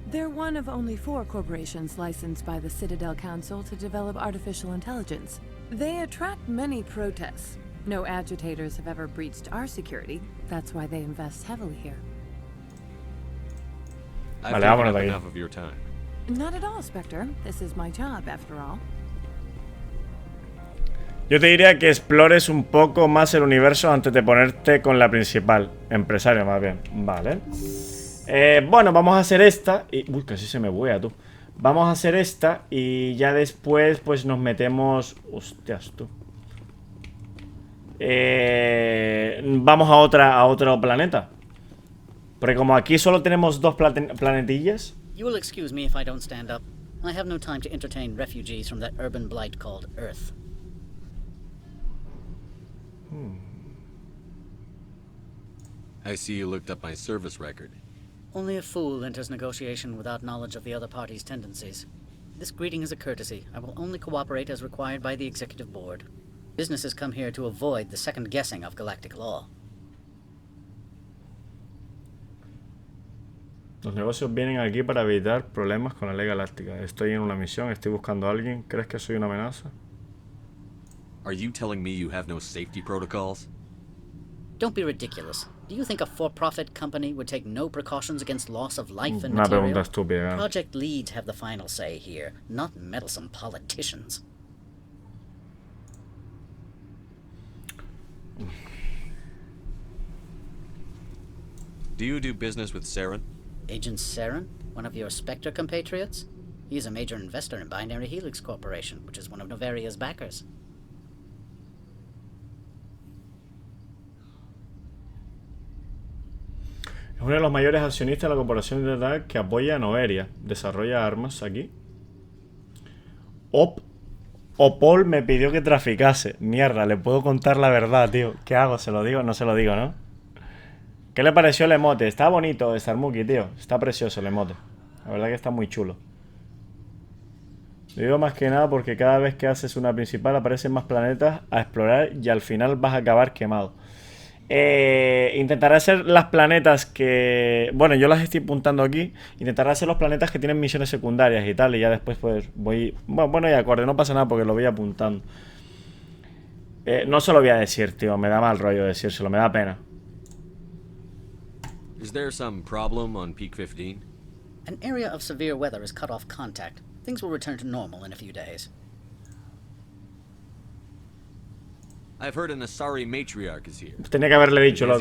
They're one of only 4 corporations licensed by the Citadel Council to develop artificial intelligence. They attract many protests. No agitators have ever breached our security. That's why they invest heavily here. I've Vale, taken vámonos up de aquí. enough of your time. Not at all, Spectre. This is my job, after all. Yo te diría que explores un poco más el universo antes de ponerte con la principal. Empresario, más bien. Vale. Bueno, vamos a hacer esta y... Uy, casi se me buea, tú. Vamos a hacer esta y ya después pues nos metemos... Hostias, tú. Vamos a otro planeta. Porque como aquí solo tenemos 2 planetillas... You will excuse me if I don't stand up. I have no time to entertain refugees from that urban blight called Earth. I see you looked up my service record. Only a fool enters negotiation without knowledge of the other party's tendencies. This greeting is a courtesy. I will only cooperate as required by the executive board. Businesses come here to avoid the second guessing of galactic law. Los negocios vienen aquí para evitar problemas con la ley galáctica. Estoy en una misión, estoy buscando a alguien. ¿Crees que soy una amenaza? Are you telling me you have no safety protocols? Don't be ridiculous. Do you think a for-profit company would take no precautions against loss of life and Una material? pregunta estúpida. Project leads have the final say here, not meddlesome politicians. Do you do business with Saren? Agent Saren, one of your Spectre compatriots? He is a major investor in Binary Helix Corporation, which is one of Noveria's backers. Es uno de los mayores accionistas de la corporación de Darle que apoya a Noveria. Desarrolla armas aquí. Opol me pidió que traficase. Mierda, le puedo contar la verdad, tío. ¿Qué hago? ¿Se lo digo? No se lo digo, ¿no? ¿Qué le pareció el emote? Está bonito Starmuki, tío. Está precioso el emote. La verdad que está muy chulo. Lo digo más que nada porque cada vez que haces una principal aparecen más planetas a explorar y al final vas a acabar quemado. Intentaré hacer las planetas que... Bueno, yo las estoy apuntando aquí. Intentaré hacer los planetas que tienen misiones secundarias y tal. Y ya después pues voy... Bueno, y acorde, no pasa nada porque lo voy apuntando. No se lo voy a decir, tío. Me da mal rollo decírselo, me da pena. Is there some problem on Peak 15? An area of severe weather has cut off contact. Things will return to normal in a few days. I've heard an Asari matriarch is here. Tenía que haberle dicho lo.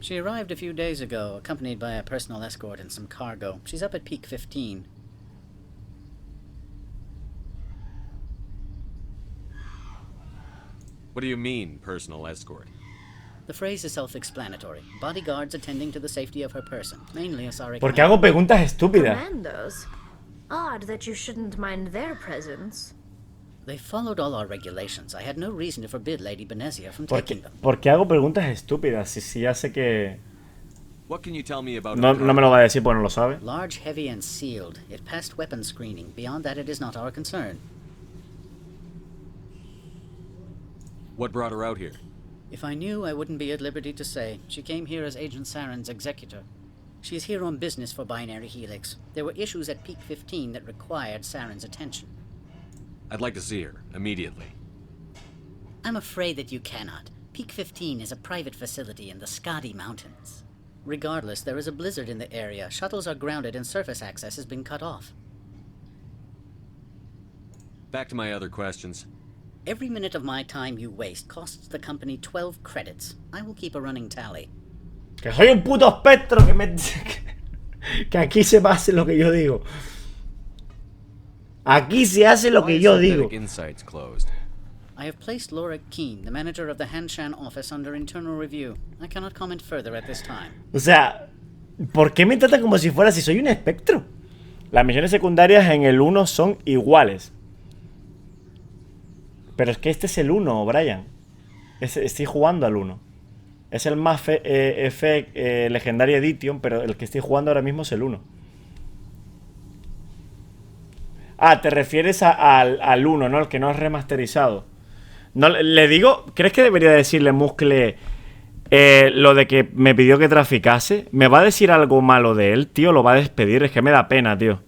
She arrived a few days ago, accompanied by a personal escort and some cargo. She's up at peak 15. What do you mean, personal escort? The phrase is self-explanatory. Bodyguards attending to the safety of her person, mainly Asari. ¿Por qué hago preguntas estúpidas? Commandos? Odd that you shouldn't mind their presence. They followed all our regulations. I had no reason to forbid Lady Benezia from taking them. ¿Por qué hago preguntas estúpidas? Si ya sé que... What can you tell me about No me lo va a decir porque no lo sabe. Large, heavy, and sealed. It passed weapons screening. Beyond that, it is not our concern. What brought her out here? If I knew, I wouldn't be at liberty to say. She came here as Agent Saren's executor. She is here on business for Binary Helix. There were issues at Peak 15 that required Saren's attention. I'd like to see her, immediately. I'm afraid that you cannot. Peak 15 is a private facility in the Skadi Mountains. Regardless, there is a blizzard in the area. Shuttles are grounded and surface access has been cut off. Back to my other questions. Every minute of my time you waste costs the company 12 credits. I will keep a running tally. Que soy un puto espectro que me... que aquí se hace lo que yo digo. Aquí se hace lo que yo digo. I have placed Laura Keene, the manager of the Hanshan office, under internal review. I cannot comment further at this time. O sea, ¿por qué me trata como si fuera si soy un espectro? Las misiones secundarias en el 1 son iguales. Pero es que este es el 1, Brian. Estoy jugando al 1. Es el más Legendary Edition, pero el que estoy jugando ahora mismo es el 1. Ah, te refieres al 1, ¿no? El que no es remasterizado. No, le digo, ¿crees que debería decirle Muscle lo de que me pidió que traficase? ¿Me va a decir algo malo de él, tío? ¿Lo va a despedir? Es que me da pena, tío.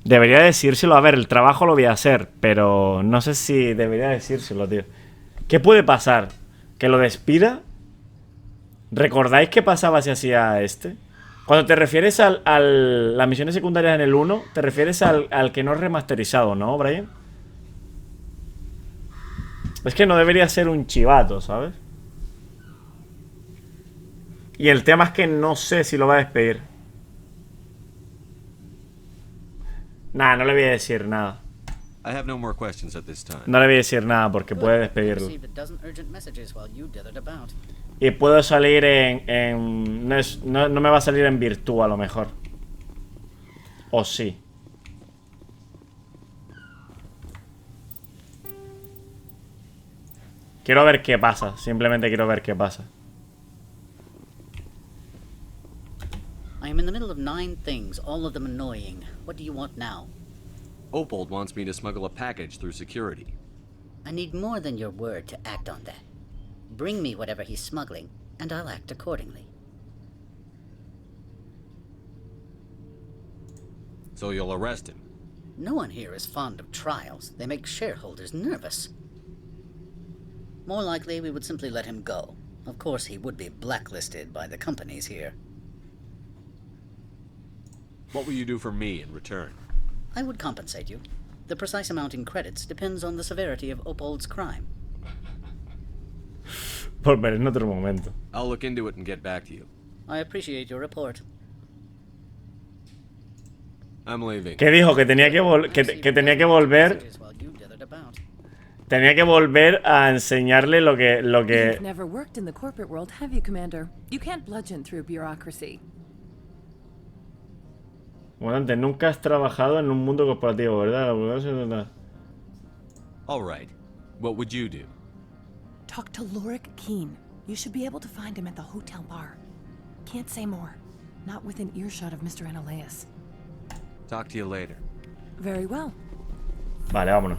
Debería decírselo. A ver, el trabajo lo voy a hacer, pero no sé si debería decírselo, tío. ¿Qué puede pasar? ¿Que lo despida? ¿Recordáis qué pasaba si hacía este? Cuando te refieres a las misiones secundarias en el 1, te refieres al que no es remasterizado, ¿no, Brian? Es que no debería ser un chivato, ¿sabes? Y el tema es que no sé si lo va a despedir. Nah, no le voy a decir nada. No le voy a decir nada porque puede despedirlo. Y puedo salir no me va a salir en virtud a lo mejor. O sí. Quiero ver qué pasa. Simplemente quiero ver qué pasa. I am in the middle of 9 things, all of them annoying. What do you want now? Opold wants me to smuggle a package through security. I need more than your word to act on that. Bring me whatever he's smuggling, and I'll act accordingly. So you'll arrest him? No one here is fond of trials. They make shareholders nervous. More likely, we would simply let him go. Of course, he would be blacklisted by the companies here. What will you do for me in return? I would compensate you. The precise amount in credits depends on the severity of Opold's crime. Volver en otro momento. I'll look into it and get back to you. I appreciate your report. I'm leaving. ¿Qué dijo? Que tenía que tenía que volver. Tenía que volver a enseñarle lo que. You've never worked in the corporate world, have you, Commander? You can't bludgeon through bureaucracy. Bueno, antes nunca has trabajado en un mundo corporativo, ¿verdad? All right. What would you do? Talk to Lorik Keene. You should be able to find him at the hotel bar. Can't say more. Not within earshot of Mr. Analeas. Talk to you later. Very well. Vale, vámonos.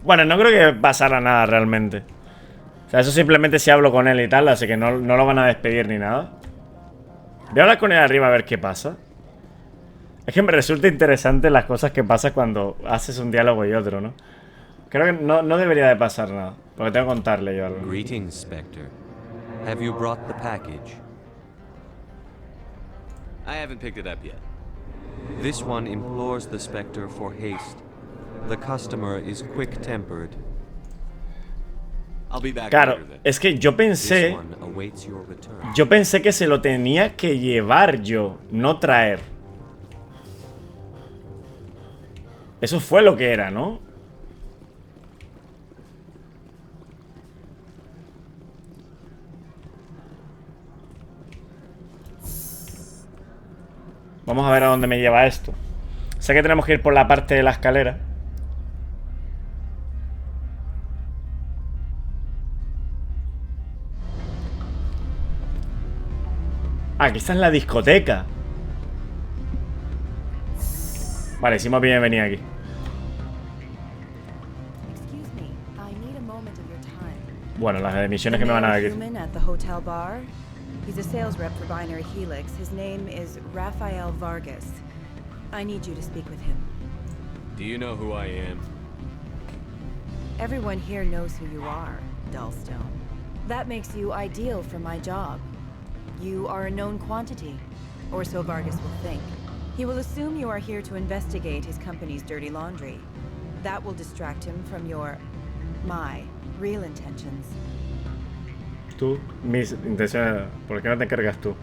Bueno, no creo que pasara nada realmente. O sea, eso simplemente si hablo con él y tal, así que no lo van a despedir ni nada. Voy a hablar con él arriba a ver qué pasa. Es que me resulta interesante las cosas que pasan cuando haces un diálogo y otro, ¿no? Creo que no debería de pasar nada, porque tengo que contarle yo algo. Greetings, Spectre. Have you brought the package? I haven't picked it up yet. This one implores the Spectre for haste. The customer is quick-tempered. I'll be back Claro, later then. es que yo pensé que se lo tenía que llevar yo, no traer. Eso fue lo que era, ¿no? Vamos a ver a dónde me lleva esto. Sé que tenemos que ir por la parte de la escalera. Ah, aquí está en la discoteca. Vale, hicimos bien venir aquí. Bueno, las misiones que me van a dar aquí. He's a sales rep for Binary Helix. His name is Rafael Vargas. I need you to speak with him. Do you know who I am? Everyone here knows who you are, Dullstone. That makes you ideal for my job. You are a known quantity, or so Vargas will think. He will assume you are here to investigate his company's dirty laundry. That will distract him from my real intentions. Tú, mis intenciones, ¿por qué no te encargas tú?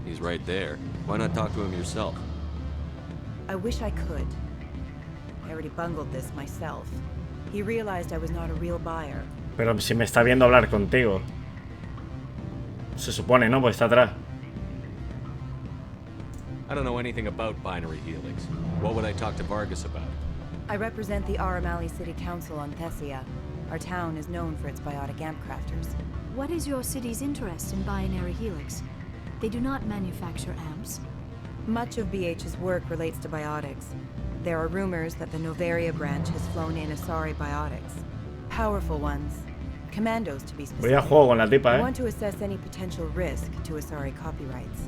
He's right there. Why not talk to him yourself? I wish I could. I already bungled this myself. He realized I was not a real buyer. Pero si me está viendo hablar contigo. Se supone, ¿no? Pues está atrás. I don't know anything about Binary Helix. What would I talk to Vargas about? I represent the Aramali City Council on Thessia. Our town is known for its biotic amp crafters. What is your city's interest in Binary Helix? They do not manufacture amps. Much of BH's work relates to biotics. There are rumors that the Novaria branch has flown in Asari biotics. Powerful ones. Commandos, to be specific. Voy a juego con la tipa, I want to assess any potential risk to Asari copyrights.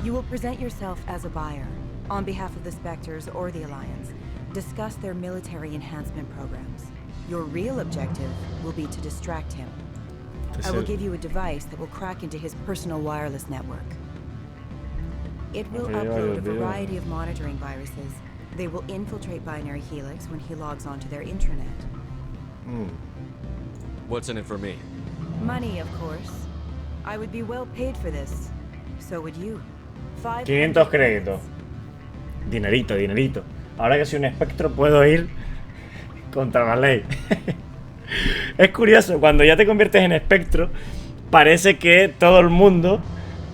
You will present yourself as a buyer, on behalf of the Spectres or the Alliance. Discuss their military enhancement programs. Your real objective will be to distract him. I will give you a device that will crack into his personal wireless network. It will upload a variety of monitoring viruses. They will infiltrate Binary Helix when he logs onto their intranet. What's in it for me? Money, of course. I would be well paid for this. So would you. 500 créditos. Dinerito, dinerito. Ahora que soy un espectro puedo ir contra la ley. Es curioso, cuando ya te conviertes en espectro, parece que todo el mundo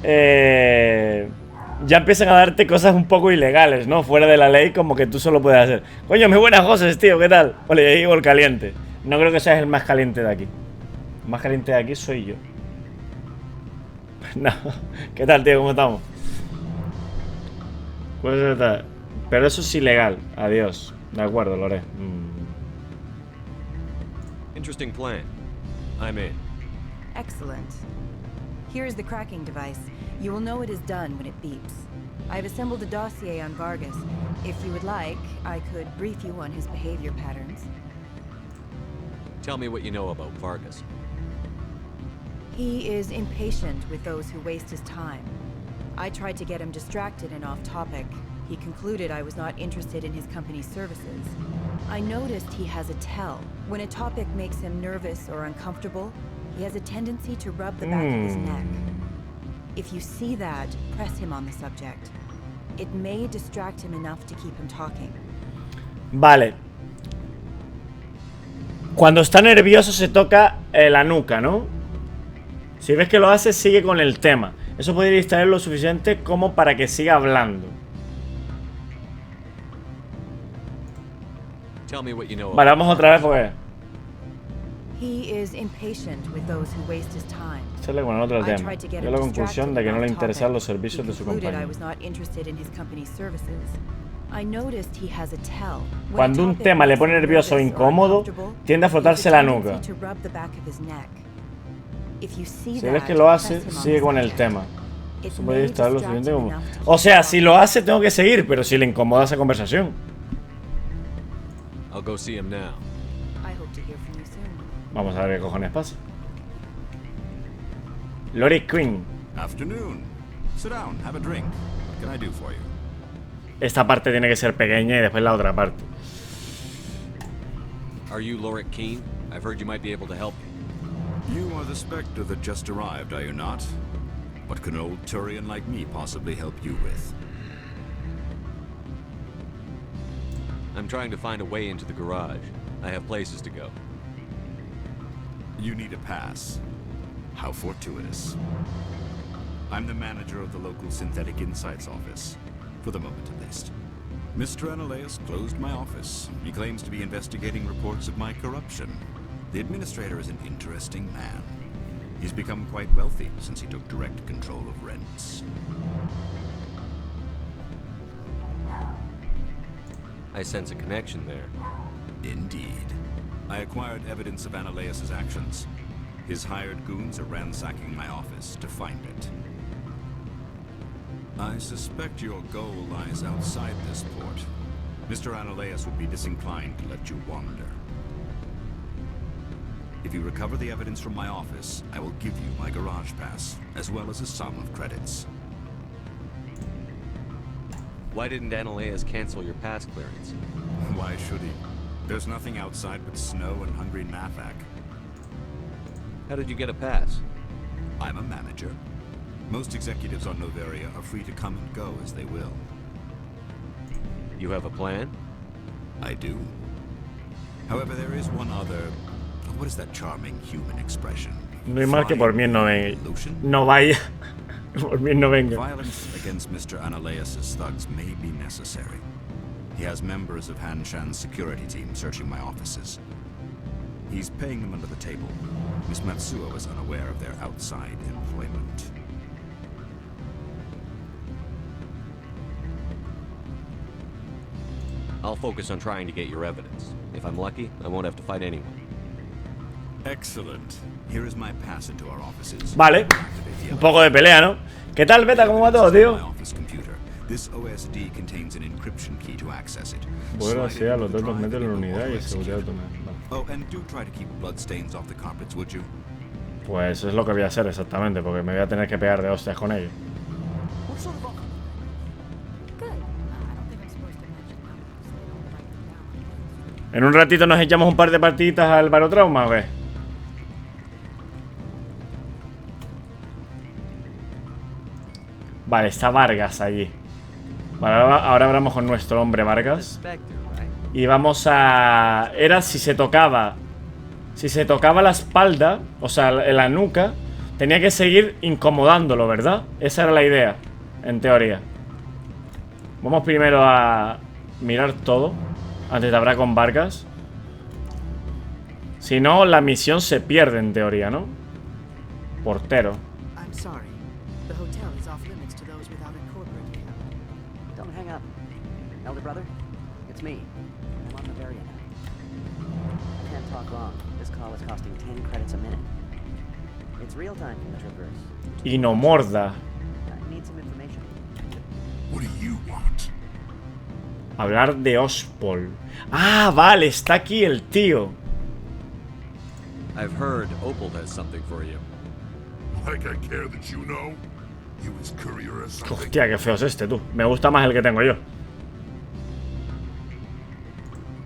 ya empiezan a darte cosas un poco ilegales, ¿no? Fuera de la ley, como que tú solo puedes hacer. Coño, muy buenas cosas, tío, ¿qué tal? Vale, ahí digo el caliente. No creo que seas el más caliente de aquí. El más caliente de aquí soy yo. No. ¿Qué tal, tío? ¿Cómo estamos? Pero eso es ilegal. Adiós. De acuerdo, lo haré. Interesting plan. I'm in. Excellent. Here is the cracking device. You will know it is done when it beeps. I've assembled a dossier on Vargas. If you would like, I could brief you on his behavior patterns. Tell me what you know about Vargas. He is impatient with those who waste his time. I tried to get him distracted and off topic. He concluded I was not interested in his company's services. I noticed he has a tell. When a topic makes him nervous or uncomfortable, he has a tendency to rub the back of his neck. If you see that, press him on the subject. It may distract him enough to keep him talking. Vale. Cuando está nervioso se toca la nuca, ¿no? Si ves que lo hace, sigue con el tema. Eso podría distraer lo suficiente como para que siga hablando. Vale, vamos otra vez porque... Sale con el otro tema. Llega a la conclusión de que no le interesan los servicios de su compañía. Cuando un tema le pone nervioso o incómodo, tiende a frotarse la nuca. Si ves que lo hace, sigue con el tema. Eso puede distraer lo suficiente como... O sea, si lo hace, tengo que seguir, pero si le incomoda esa conversación. Vamos a ver qué cojones pasa. Lori Queen. Afternoon. Sit down, have a drink. What can I do for you? Esta parte tiene que ser pequeña y después la otra parte. Are you Lorik Keen? I've heard you might be able to help me. You are the Spectre that just arrived, are you not? What can an old Turian like me possibly help you with? I'm trying to find a way into the garage. I have places to go. You need a pass. How fortuitous. I'm the manager of the local Synthetic Insights office. For the moment, at least. Mr. Analeus closed my office. He claims to be investigating reports of my corruption. The administrator is an interesting man. He's become quite wealthy since he took direct control of rents. I sense a connection there. Indeed. I acquired evidence of Analeus' actions. His hired goons are ransacking my office to find it. I suspect your goal lies outside this port. Mr. Analeus would be disinclined to let you wander. If you recover the evidence from my office, I will give you my garage pass, as well as a sum of credits. Why didn't Analeus cancel your pass clearance? Why should he? There's nothing outside but snow and hungry Nafak. How did you get a pass? I'm a manager. Most executives on Noveria are free to come and go as they will. You have a plan? I do. However, there is one other... What is that charming human expression? No hay mal que por mí no venga. No vaya. Por mí no venga. Violence against Mr. Analeus' thugs may be necessary. He has members of Hanshan's security team searching my offices. He's paying them under the table. Miss Matsuo is unaware of their outside employment. I'll focus on trying to get your evidence. If I'm lucky, I won't have to fight anyone. Excellent. Here is my pass into our offices. Vale. Un poco de pelea, ¿no? ¿Qué tal, Beta? ¿Cómo va todo, tío? This OSD contains an encryption key to access it. Bueno, así a los datos mételo en la unidad y seguridad automática. Oh, and do try to keep blood stains off the carpets, would you? Pues eso es lo que voy a hacer exactamente, porque me voy a tener que pegar de hostias con ellos. ¿En un ratito nos echamos un par de partiditas al barotrauma o qué? Vale, está Vargas allí. Vale, ahora hablamos con nuestro hombre Vargas. Y vamos a... Era si se tocaba... Si se tocaba la espalda, o sea, la nuca, tenía que seguir incomodándolo, ¿verdad? Esa era la idea, en teoría. Vamos primero a mirar todo antes de hablar con Vargas. Si no, la misión se pierde en teoría, ¿no? Portero. I'm sorry. The hotel is off limits to those without a corporate. Don't hang up. Elder brother, it's me. I'm on Noveria now. I can't talk long. This call is costing 10 credits a minute. It's real time from the Traverse. Y no morda. I need some information. What do you want? Hablar de Ospol. Ah, vale, está aquí el tío. I've heard Opal has something for you. Like I care that you know? He was courier or something. Hostia, qué feo es este, tú. Me gusta más el que tengo yo.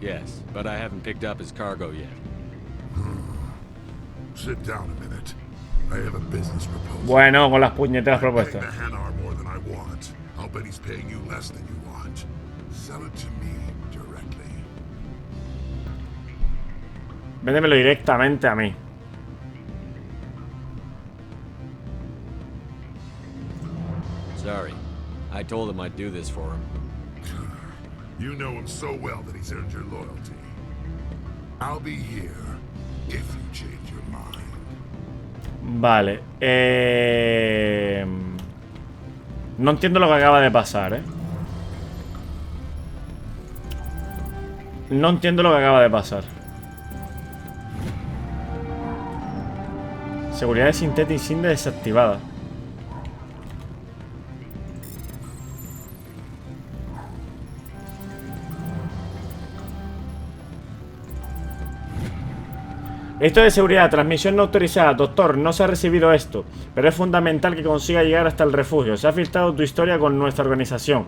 Yes, but I haven't picked up his cargo yet. Sit down a minute. I have a business proposal. Bueno, con las puñeteras propuestas. The Hanar more than I want. I'll bet he's paying you less than you want. Sell it to me directly. Véndemelo directamente a mí. Sorry. I told him I'd do this for him. You know him so well that he's earned your loyalty. I'll be here if you change your mind. Vale. No entiendo lo que acaba de pasar, ¿eh? No entiendo lo que acaba de pasar. Seguridad de Synthetic Sin desactivada. Esto de seguridad, transmisión no autorizada. Doctor, no se ha recibido esto, pero es fundamental que consiga llegar hasta el refugio. Se ha filtrado tu historia con nuestra organización.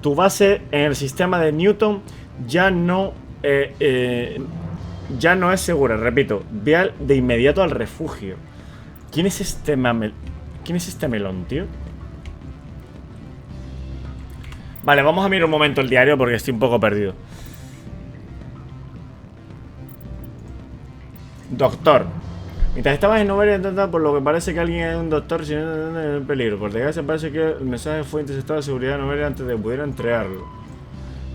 Tu base en el sistema de Newton ya no es segura. Repito, ve de inmediato al refugio. ¿Quién es este melón, tío? Vale, vamos a mirar un momento el diario porque estoy un poco perdido. Doctor. Mientras estabas en Noveria, por lo que parece que alguien es un doctor sin en peligro. Por desgracia parece que el mensaje fue interceptado de seguridad de Noveria antes de que pudiera entregarlo.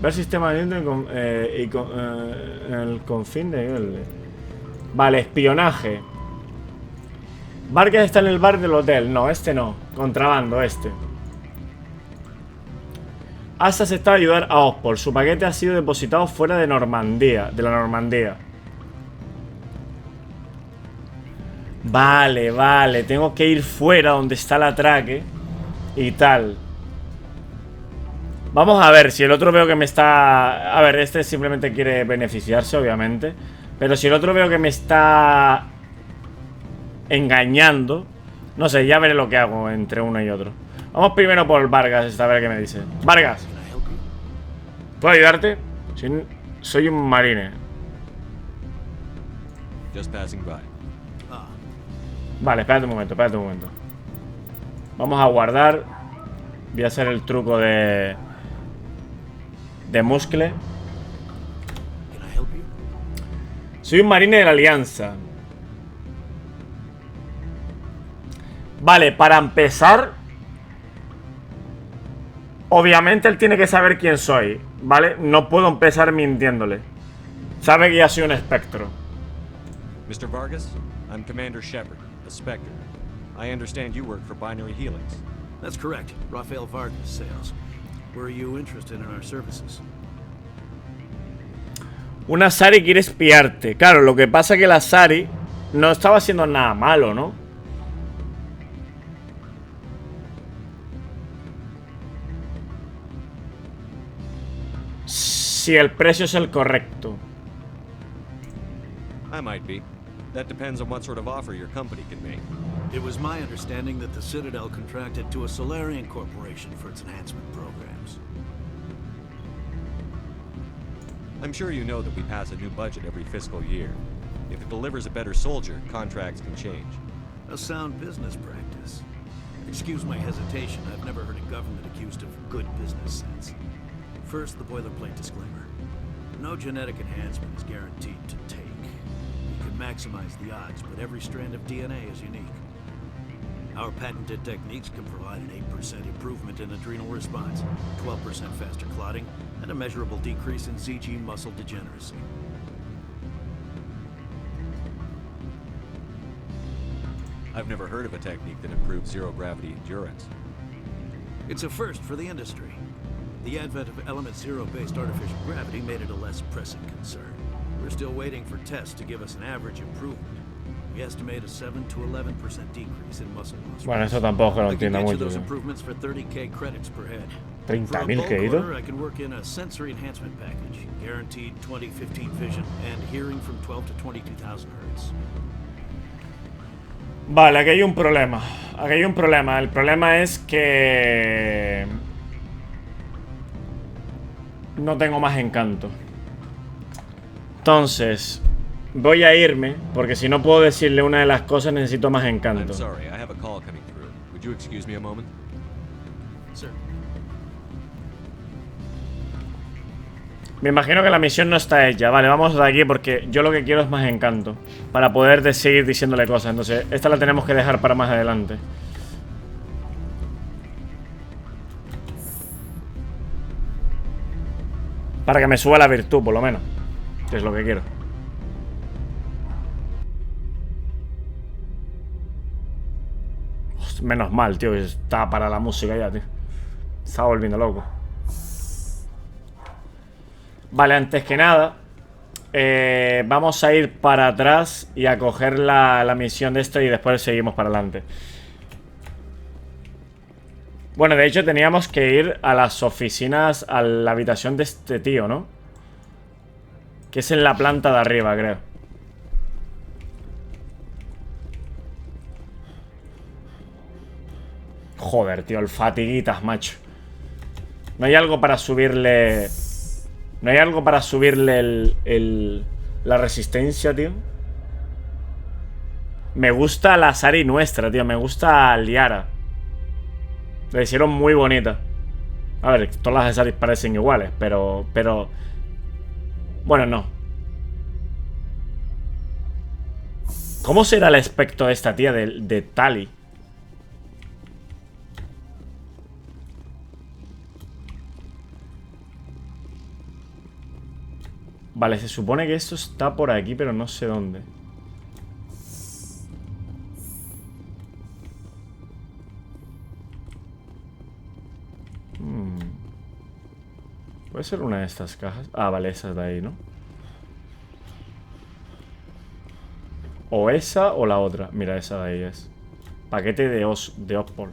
Ver sistema de el confín de... Vale, espionaje. Vargas está en el bar del hotel. No, este no. Contrabando, este. Asa aceptado a ayudar a Ospol. Su paquete ha sido depositado fuera de Normandía. De la Normandía. Vale, vale. Tengo que ir fuera donde está el atraque. Y tal. Vamos a ver si el otro veo que me está... A ver, este simplemente quiere beneficiarse, obviamente. Pero si el otro veo que me está... engañando. No sé, ya veré lo que hago entre uno y otro. Vamos primero por Vargas, a ver qué me dice. Vargas, ¿puedo ayudarte? Soy un marine. Just passing by. Vale, espérate un momento, Vamos a guardar. Voy a hacer el truco de muscle. Soy un marine de la Alianza. Vale, para empezar, obviamente él tiene que saber quién soy, ¿vale? No puedo empezar mintiéndole. Sabe que ya soy un espectro. Mr. Vargas, I'm Commander Shepard, a Spectre. I understand you work for Binary Helix. That's correct. Rafael Vargas, sales. Were you interested in our services? Una Sari quiere espiarte. Claro, lo que pasa es que la Sari no estaba haciendo nada malo, ¿no? Si el precio es el correcto. I might be. That depends on what sort of offer your company can make. It was my understanding that the Citadel contracted to a Solarian corporation for its enhancement programs. I'm sure you know that we pass a new budget every fiscal year. If it delivers a better soldier, contracts can change. A sound business practice. Excuse my hesitation, I've never heard a government accused of good business sense. First, the boilerplate disclaimer. No genetic enhancement is guaranteed to take. You can maximize the odds, but every strand of DNA is unique. Our patented techniques can provide an 8% improvement in adrenal response, 12% faster clotting, and a measurable decrease in ZG muscle degeneracy. I've never heard of a technique that improves zero-gravity endurance. It's a first for the industry. The advent of Element Zero-based artificial gravity made it a less pressing concern. We're still waiting for tests to give us an average improvement. We estimate a 7 to 11% decrease in muscle loss. Bueno, eso tampoco lo entiendo mucho. Those improvements for 30k credits per head. 30.000 créditos. I can work in a sensory enhancement package, guaranteed 20/15 vision and hearing from 12 to 22,000 Hz. Vale, aquí hay un problema. Aquí hay un problema. El problema es que no tengo más encanto. Entonces, voy a irme, porque si no puedo decirle una de las cosas, necesito más encanto. I'm sorry, I have a call coming through. Would you excuse me a moment? Sir. Me imagino que la misión no está hecha. Vale, vamos de aquí porque yo lo que quiero es más encanto para poder seguir diciéndole cosas. Entonces, esta la tenemos que dejar para más adelante. Para que me suba la virtud, por lo menos. Que es lo que quiero. Menos mal, tío, que está para la música ya, tío. Estaba volviendo loco. Vale, antes que nada vamos a ir para atrás y a coger la misión de esto y después seguimos para adelante. Bueno, de hecho teníamos que ir a las oficinas, a la habitación de este tío, ¿no? Que es en la planta de arriba, creo. Joder, tío, el fatiguitas, macho. No hay algo para subirle... No hay algo para subirle la resistencia, tío. Me gusta la Sari nuestra, tío. Me gusta Liara. La hicieron muy bonita. A ver, todas las Saris parecen iguales, pero... Bueno, no. ¿Cómo será el aspecto de esta tía de Tali? Vale, se supone que esto está por aquí, pero no sé dónde. Puede ser una de estas cajas. Ah, vale, esa de ahí, ¿no? O esa o la otra. Mira, esa de ahí es. Paquete de Ospol.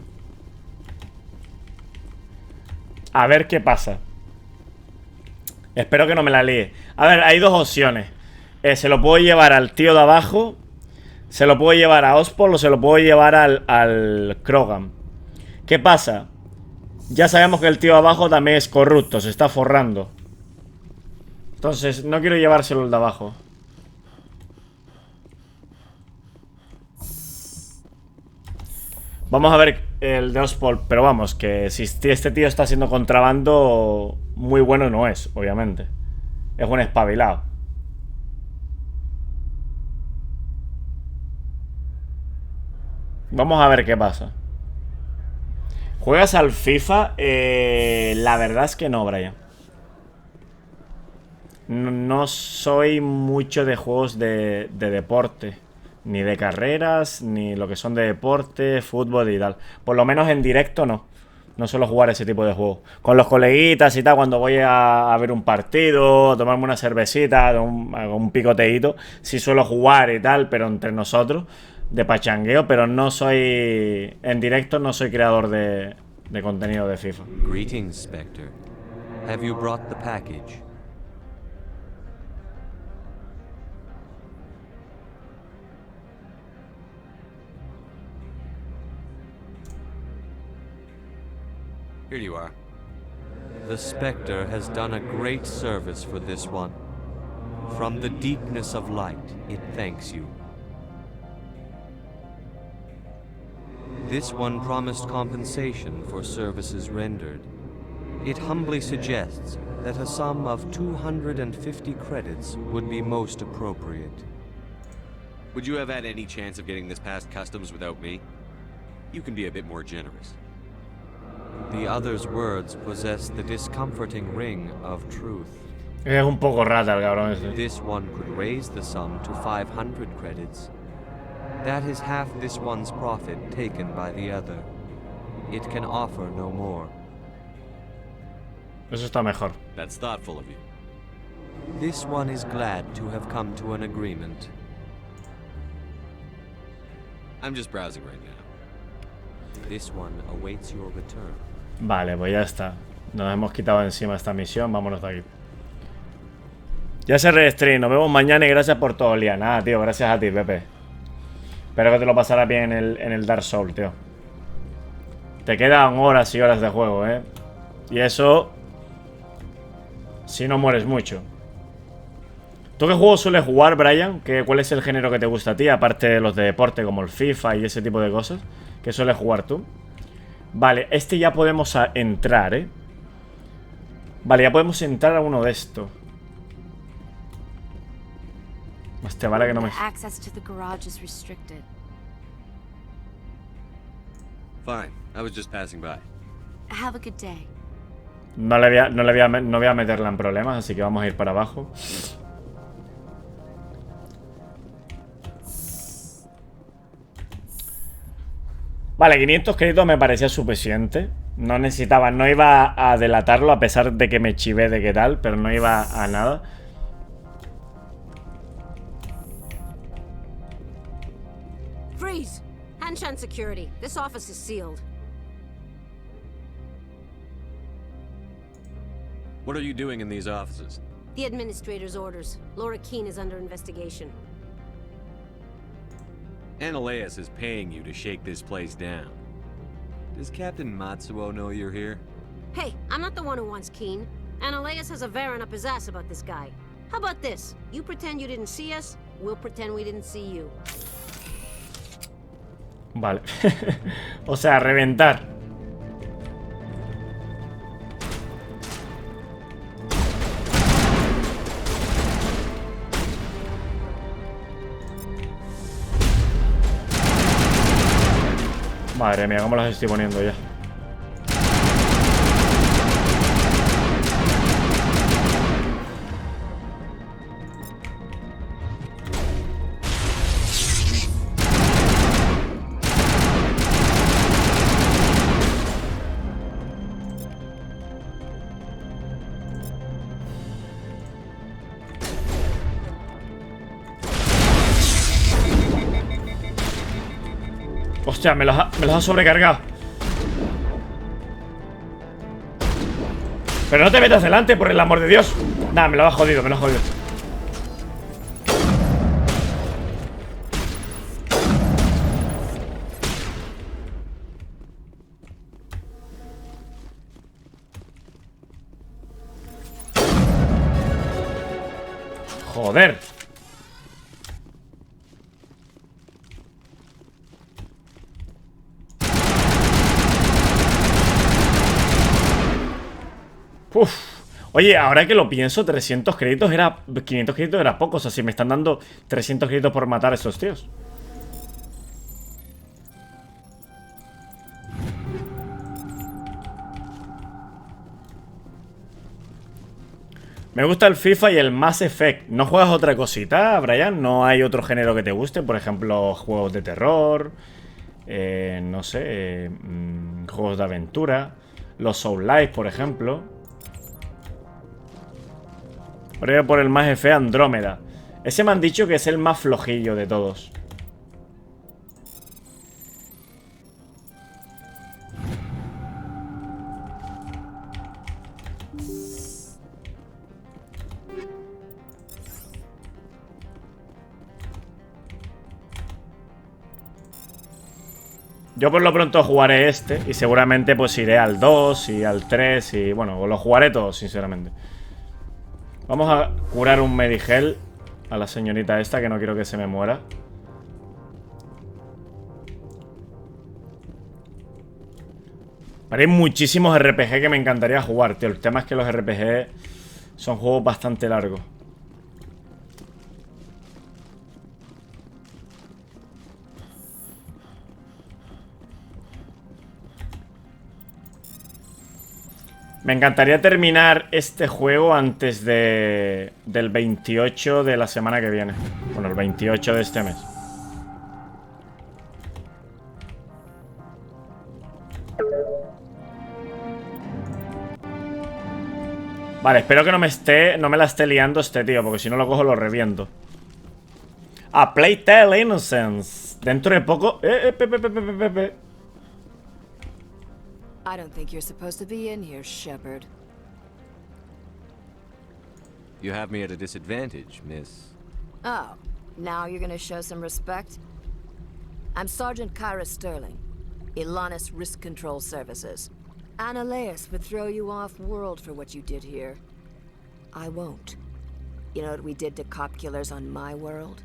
A ver qué pasa. Espero que no me la líe. A ver, hay dos opciones. Se lo puedo llevar al tío de abajo. Se lo puedo llevar a Ospol o se lo puedo llevar al Krogan. ¿Qué pasa? Ya sabemos que el tío de abajo también es corrupto. Se está forrando. Entonces, no quiero llevárselo el de abajo. Vamos a ver el de Ospol. Pero vamos, que si este tío está haciendo contrabando, muy bueno no es, obviamente. Es un espabilado. Vamos a ver qué pasa. ¿Juegas al FIFA? La verdad es que no, Brian. No soy mucho de juegos de deporte. Ni de carreras, ni lo que son de deporte, fútbol y tal. Por lo menos en directo no. No suelo jugar ese tipo de juegos. Con los coleguitas y tal, cuando voy a ver un partido, a tomarme una cervecita, un picoteíto, sí suelo jugar y tal, pero entre nosotros, de pachangueo, pero no soy... En directo no soy creador de contenido de FIFA. Greetings, Spectre. Have you brought the package? Here you are. The Spectre has done a great service for this one. From the deepness of light, it thanks you. This one promised compensation for services rendered. It humbly suggests that a sum of 250 credits would be most appropriate. Would you have had any chance of getting this past customs without me? You can be a bit more generous. The other's words possess the discomforting ring of truth. Es un poco rata el cabrón ese. This one could raise the sum to 500 credits. That is half this one's profit taken by the other. It can offer no more. Eso está mejor. That's thoughtful of you. This one is glad to have come to an agreement. I'm just browsing right now. This one awaits your return. Vale, pues ya está. Nos hemos quitado encima esta misión. Vámonos de aquí. Ya se restream. Nos vemos mañana y gracias por todo, Lía. Nada, tío. Gracias a ti, Pepe. Espero que te lo pasarás bien en el Dark Souls, tío. Te quedan horas y horas de juego, ¿eh? Y eso... Si no mueres mucho. ¿Tú qué juegos sueles jugar, Brian? ¿Cuál es el género que te gusta a ti? Aparte de los de deporte como el FIFA y ese tipo de cosas. ¿Qué sueles jugar tú? Vale, este ya podemos entrar, ¿eh? Vale, ya podemos entrar a uno de estos. Hostia, vale que no me... Access to the garage is restricted. Fine, I was just passing by. Have a good day. No voy a meterla en problemas, así que vamos a ir para abajo. Vale, 500 créditos me parecía suficiente. No necesitaba, no iba a delatarlo a pesar de que me chivé de qué tal, pero no iba a nada. Freeze! Hanshan security. This office is sealed. What are you doing in these offices? The administrator's orders. Laura Keene is under investigation. Ananias is paying you to shake this place down. Does Captain Matsuo know you're here? Hey, I'm not the one who wants Keen. Ananias has a Varen up his ass about this guy. How about this? You pretend you didn't see us, we'll pretend we didn't see you. Vale. O sea, reventar. Madre mía, cómo las estoy poniendo ya. Hostia, me los ha sobrecargado. Pero no te metas delante, por el amor de Dios. Nada, me lo ha jodido, me lo ha jodido. Joder. Uf. Oye, ahora que lo pienso, 300 créditos era... 500 créditos era poco. O sea, si me están dando 300 créditos por matar a esos tíos. Me gusta el FIFA y el Mass Effect. ¿No juegas otra cosita, Brian? ¿No hay otro género que te guste? Por ejemplo, juegos de terror. No sé. Juegos de aventura. Los Souls-like, por ejemplo. Voy por el Mass Effect Andrómeda. Ese me han dicho que es el más flojillo de todos. Yo por lo pronto jugaré este y seguramente pues iré al 2 y al 3 y bueno, lo jugaré todos, sinceramente. Vamos a curar un Medigel a la señorita esta, que no quiero que se me muera. Hay muchísimos RPG que me encantaría jugar, tío. El tema es que los RPG son juegos bastante largos. Me encantaría terminar este juego antes del 28 de la semana que viene. Bueno, el 28 de este mes. Vale, espero que no me la esté liando este tío, porque si no lo cojo lo reviento. A Playtale Innocence. Dentro de poco... I don't think you're supposed to be in here, Shepard. You have me at a disadvantage, miss. Oh, now you're gonna show some respect? I'm Sergeant Kyra Sterling, Ilanis Risk Control Services. Ananias would throw you off-world for what you did here. I won't. You know what we did to cop killers on my world?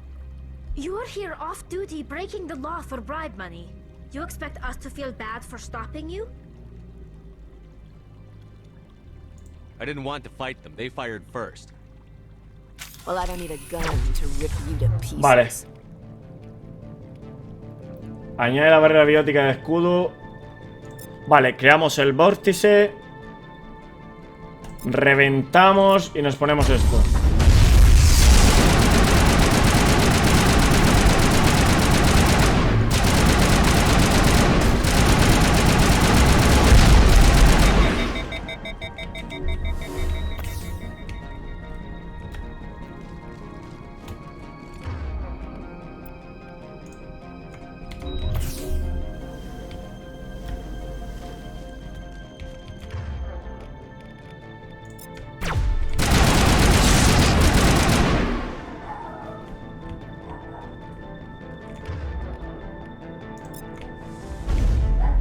You're here off-duty breaking the law for bribe money. You expect us to feel bad for stopping you? I didn't want to fight them. They fired first. Well, I don't need a gun to rip you to pieces. Vale. Añade la barrera biótica de escudo. Vale, creamos el vórtice. Reventamos y nos ponemos esto.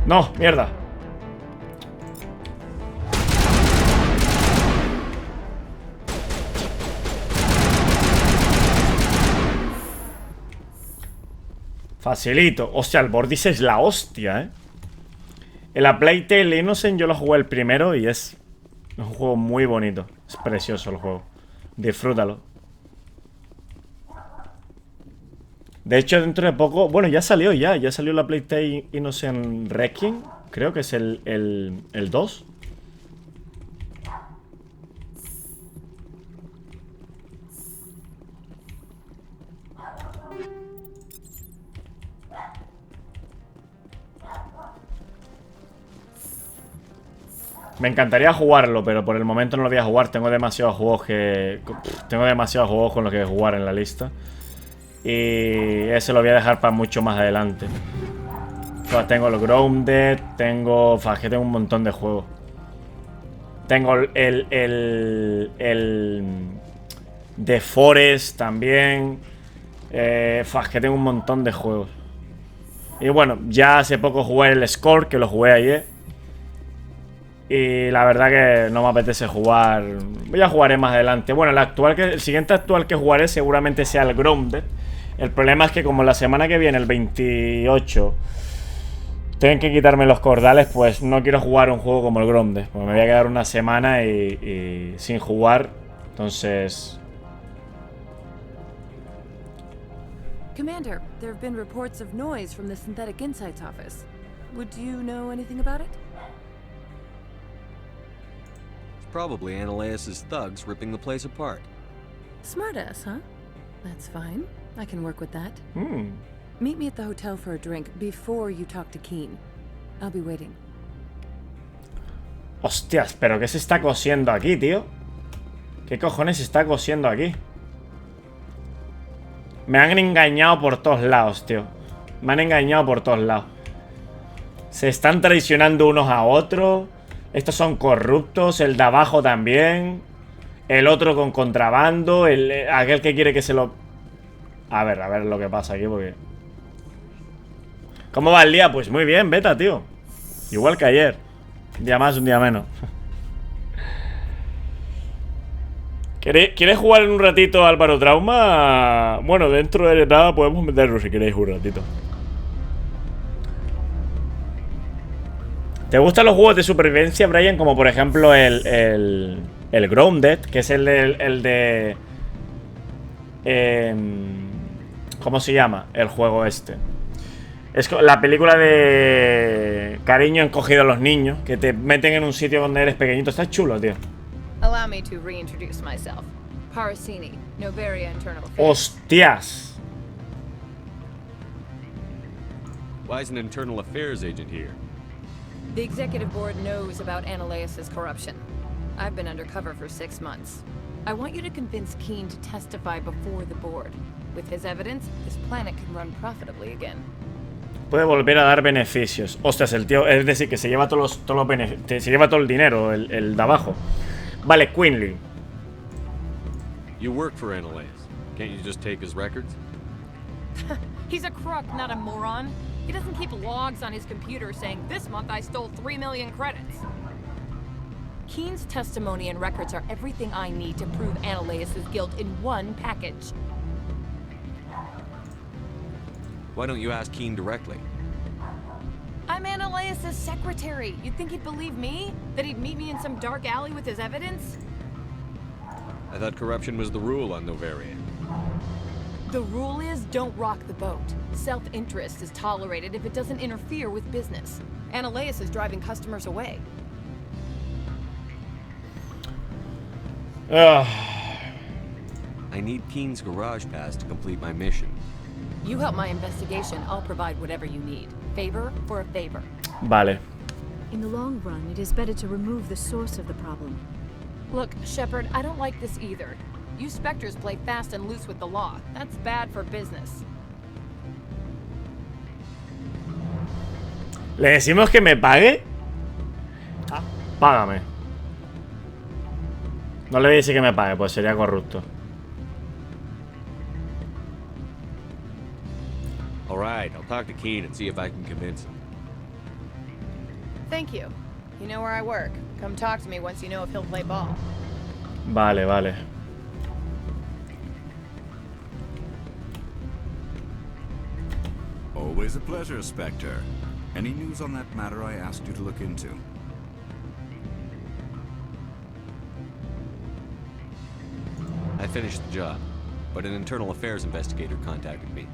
No, mierda. Facilito. Hostia, el Bordis es la hostia, ¿eh? El A Plague Tale Innocent yo lo jugué el primero y es un juego muy bonito. Es precioso el juego. Disfrútalo. De hecho, dentro de poco... Bueno, ya salió ya salió la Plague Tale Innocent Requiem. Creo que es el 2. Me encantaría jugarlo, pero por el momento no lo voy a jugar. Tengo demasiados juegos con los que jugar en la lista. Y ese lo voy a dejar para mucho más adelante. Tengo el Grounded, tengo un montón de juegos. Tengo el The Forest también. Que tengo un montón de juegos. Y bueno, ya hace poco jugué el Score, que lo jugué ayer. Y la verdad que no me apetece jugar. Ya jugaré más adelante. Bueno, el siguiente actual que jugaré seguramente sea el Grounded. El problema es que como la semana que viene, el 28, tienen que quitarme los Cordiales, pues no quiero jugar un juego como el Grounded, porque me voy a quedar una semana y sin jugar. Entonces... Commander, there have been reports of noise from the Synthetic Insights office. Would you know anything about it? Probably Ananias' thugs ripping the place apart. Smartass, huh? That's fine. I can work with that. Meet me at the hotel for a drink before you talk to Keen. I'll be waiting. Hostias, ¿pero qué se está cosiendo aquí, tío? ¿Qué cojones se está cosiendo aquí? Me han engañado por todos lados, tío. Me han engañado por todos lados. Se están traicionando unos a otros. Estos son corruptos, el de abajo también. El otro con contrabando. Aquel que quiere que se lo... A ver lo que pasa aquí porque... ¿Cómo va el día? Pues muy bien, beta, tío. Igual que ayer. Un día más, un día menos. ¿Quieres jugar en un ratito Álvaro Trauma? Bueno, dentro de nada podemos meterlo si queréis un ratito. ¿Te gustan los juegos de supervivencia, Brian? Como por ejemplo el Grounded, que es el de... ¿Cómo se llama el juego este? Es la película de Cariño encogido a los niños, que te meten en un sitio donde eres pequeñito. Está chulo, tío. Allow me to reintroduce myself. Parasini, Novaria Internal Affairs. ¡Hostias! Why is an internal affairs agent here? The executive board knows about Ananias' corruption. I've been undercover for 6 months. I want you to convince Keen to testify before the board. With his evidence, this planet can run profitably again. Puede volver a dar beneficios. Ostras, el tío, es decir, que se lleva todos los beneficios. Se lleva todo el dinero, el de abajo. Vale, Quinley. You work for Ananias. Can't you just take his records? He's a crook, not a moron. He doesn't keep logs on his computer saying, this month I stole 3 million credits. Keen's testimony and records are everything I need to prove Ananias' guilt in one package. Why don't you ask Keen directly? I'm Ananias' secretary. You'd think he'd believe me? That he'd meet me in some dark alley with his evidence? I thought corruption was the rule on Novaria. The rule is don't rock the boat. Self-interest is tolerated if it doesn't interfere with business. Ananias is driving customers away. I need Keen's garage pass to complete my mission. You help my investigation, I'll provide whatever you need. Favor for a favor. Vale. In the long run, it is better to remove the source of the problem. Look, Shepard, I don't like this either. You Spectres play fast and loose with the law. That's bad for business. ¿Le decimos que me pague? Págame. No le voy a decir que me pague, pues sería corrupto. Alright, I'll talk to Keen and see if I can convince him. Thank you. You know where I work. Come talk to me once you know if he'll play ball. Vale, vale. Always a pleasure, Spectre. Any news on that matter I asked you to look into? I finished the job, but an internal affairs investigator contacted me.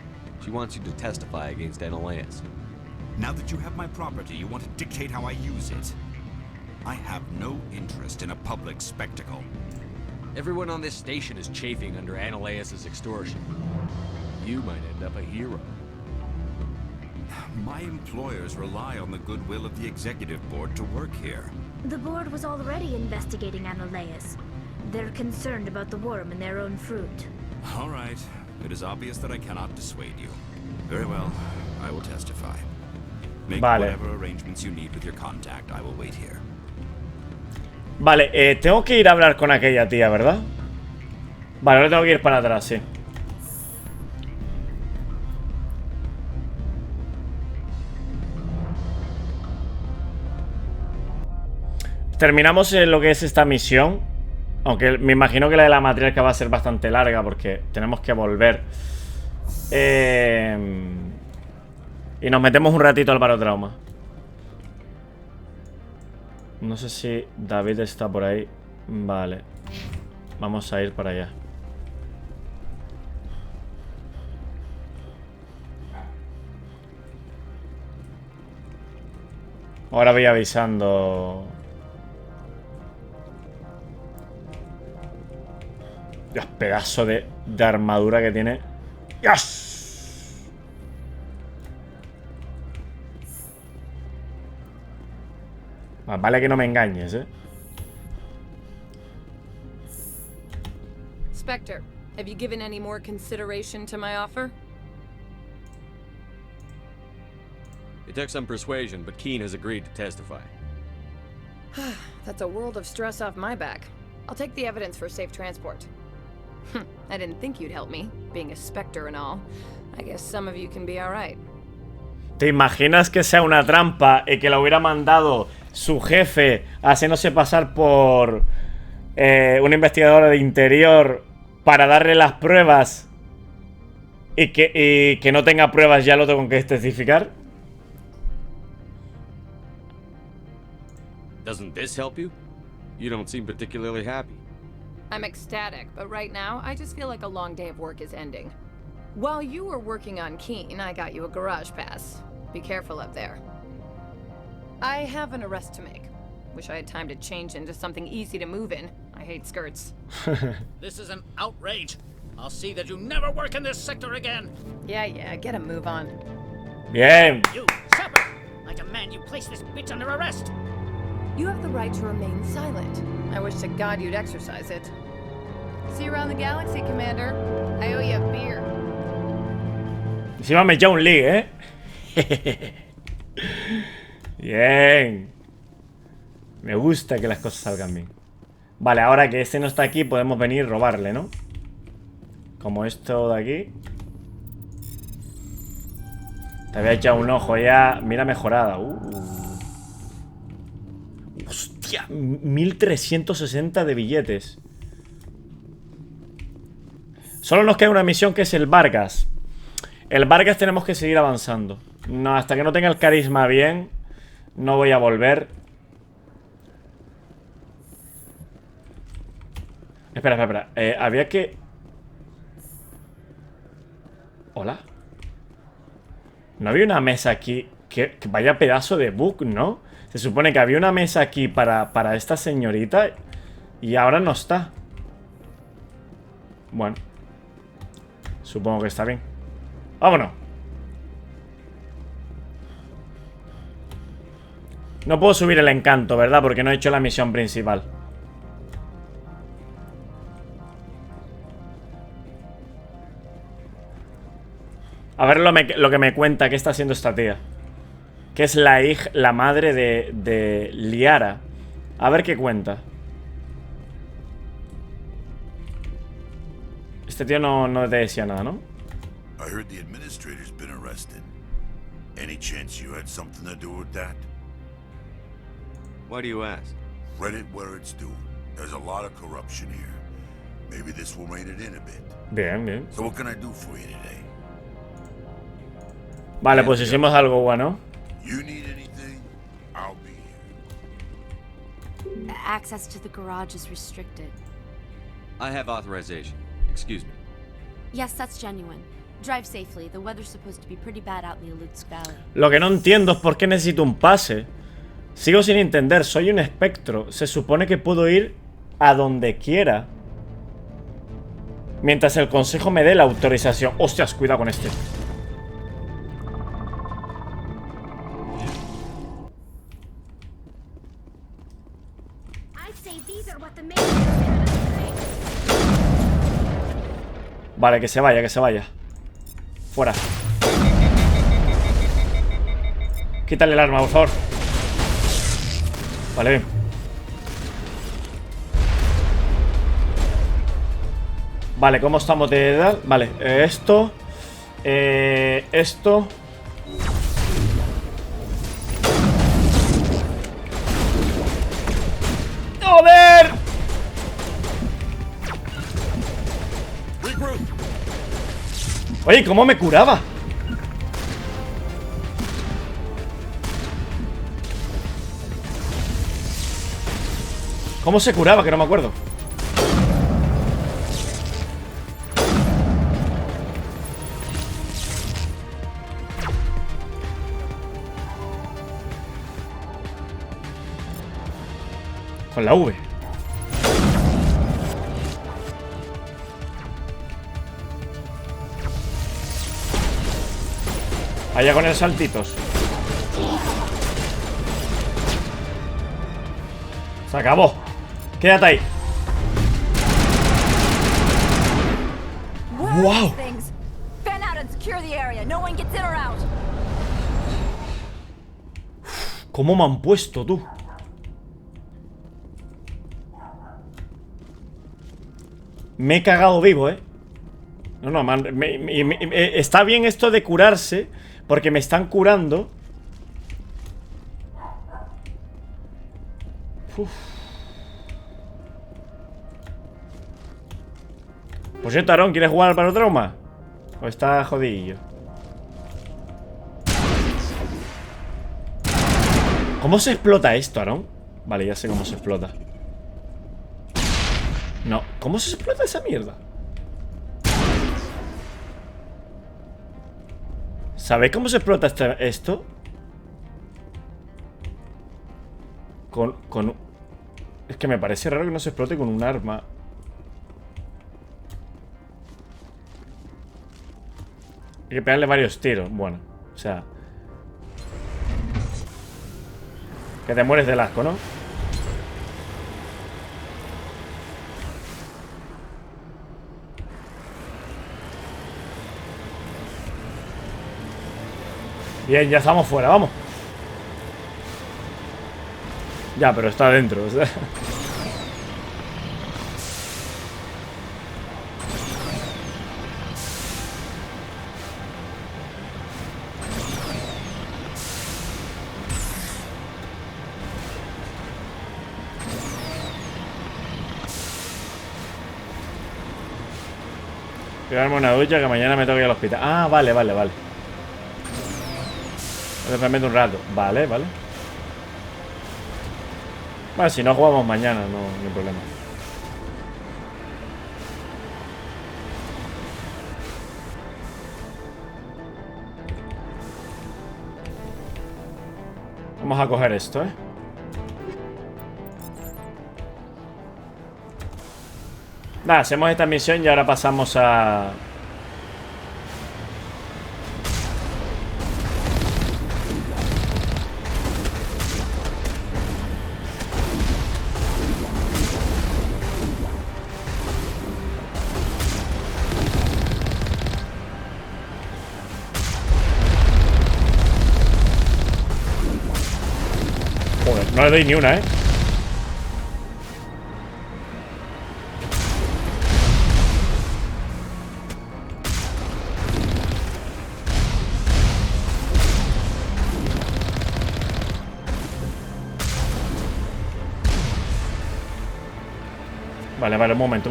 She wants you to testify against Analeas. Now that you have my property, you want to dictate how I use it. I have no interest in a public spectacle. Everyone on this station is chafing under Analeas' extortion. You might end up a hero. My employers rely on the goodwill of the executive board to work here. The board was already investigating Analeas. They're concerned about the worm in their own fruit. All right. It is obvious that I cannot dissuade you. Very well. I will testify. Make whatever arrangements you need with your contact. I will wait here. Vale, tengo que ir a hablar con aquella tía, ¿verdad? Vale, ahora tengo que ir para atrás, sí. Terminamos lo que es esta misión. Aunque me imagino que la de la matriarca va a ser bastante larga porque tenemos que volver. Y nos metemos un ratito al barotrauma. No sé si David está por ahí. Vale. Vamos a ir para allá. Ahora voy avisando. Dios, pedazo de armadura que tiene. ¡Yes! Más vale que no me engañes, Spectre, have you given any more consideration to my offer? It took some persuasion, but Keen has agreed to testify. That's a world of stress off my back. I'll take the evidence for safe transport. I didn't think you'd help me, being a Spectre and all. I guess some of you can be alright. ¿Te imaginas que sea una trampa y que lo hubiera mandado su jefe haciéndose pasar por un investigador de interior para darle las pruebas y que no tenga pruebas ya lo tengo que especificar? Doesn't this help you? You don't seem particularly happy. I'm ecstatic, but right now, I just feel like a long day of work is ending. While you were working on Keen, I got you a garage pass. Be careful up there. I have an arrest to make. Wish I had time to change into something easy to move in. I hate skirts. This is an outrage. I'll see that you never work in this sector again. Yeah, get a move on. Bien. You, shepherd! Like a man, you place this bitch under arrest. You have the right to remain silent. I wish to God you'd exercise it. See you around the galaxy, Commander. I owe you a beer. Encima me echa un league, Bien. Me gusta que las cosas salgan bien. Vale, ahora que este no está aquí, podemos venir y robarle, ¿no? Como esto de aquí. Te había echado un ojo ya. Mira mejorada. Hostia, 1360 de billetes. Solo nos queda una misión que es el Vargas. El Vargas tenemos que seguir avanzando. No, hasta que no tenga el carisma bien, no voy a volver. Espera. Había que... ¿Hola? ¿No había una mesa aquí? Que vaya pedazo de bug, ¿no? Se supone que había una mesa aquí para esta señorita y ahora no está. Bueno. Supongo que está bien. ¡Vámonos! No puedo subir el encanto, ¿verdad? Porque no he hecho la misión principal. A ver lo que me cuenta que está haciendo esta tía. Que es la madre de Liara. A ver qué cuenta. Este tío no te decía nada, ¿no? I heard the administrator's been arrested. Any chance you had something to do with that? Why do you ask? Read it where it's due. There's a lot of corruption here. Maybe this will rein it in a bit. Bien. So what can I do for you today? Vale, pues hicimos algo bueno. Access to the garage is restricted. I have authorization. Excuse me. Yes, that's genuine. Drive safely. The weather's supposed to be pretty bad out in the Alutsk Valley. Lo que no entiendo es por qué necesito un pase. Sigo sin entender, soy un espectro. Se supone que puedo ir a donde quiera mientras el consejo me dé la autorización. Hostias, cuidado con este. Vale, que se vaya, que se vaya. Fuera. Quítale el arma, por favor. Vale, bien. Vale, ¿cómo estamos de edad? Vale, esto. Esto. ¡Joder! Oye, ¿cómo me curaba? ¿Cómo se curaba? Que no me acuerdo. Con la V. Allá con el saltitos. Se acabó. Quédate ahí. ¡Wow! ¿Cómo me han puesto, tú? Me he cagado vivo, ¿eh? No, no, man, está bien esto de curarse, porque me están curando. Uf. Por cierto, Aarón, ¿quieres jugar al parotrauma? ¿O está jodidillo? ¿Cómo se explota esto, Aarón? Vale, ya sé cómo se explota. No, ¿cómo se explota esa mierda? ¿Sabéis cómo se explota esto? Es que me parece raro que no se explote con un arma. Hay que pegarle varios tiros. Bueno, o sea, que te mueres del asco, ¿no? Bien, ya estamos fuera, vamos. Ya, pero está dentro, o sea. Quiero darme una ducha que mañana me toca ir al hospital. Ah, vale, vale, vale. Me meto un rato. Vale, vale. Bueno, si no jugamos mañana, no hay problema. Vamos a coger esto, ¿eh? Nada, hacemos esta misión y ahora pasamos a... Joder, no le doy ni una, ¿eh? Vale, vale, un momento.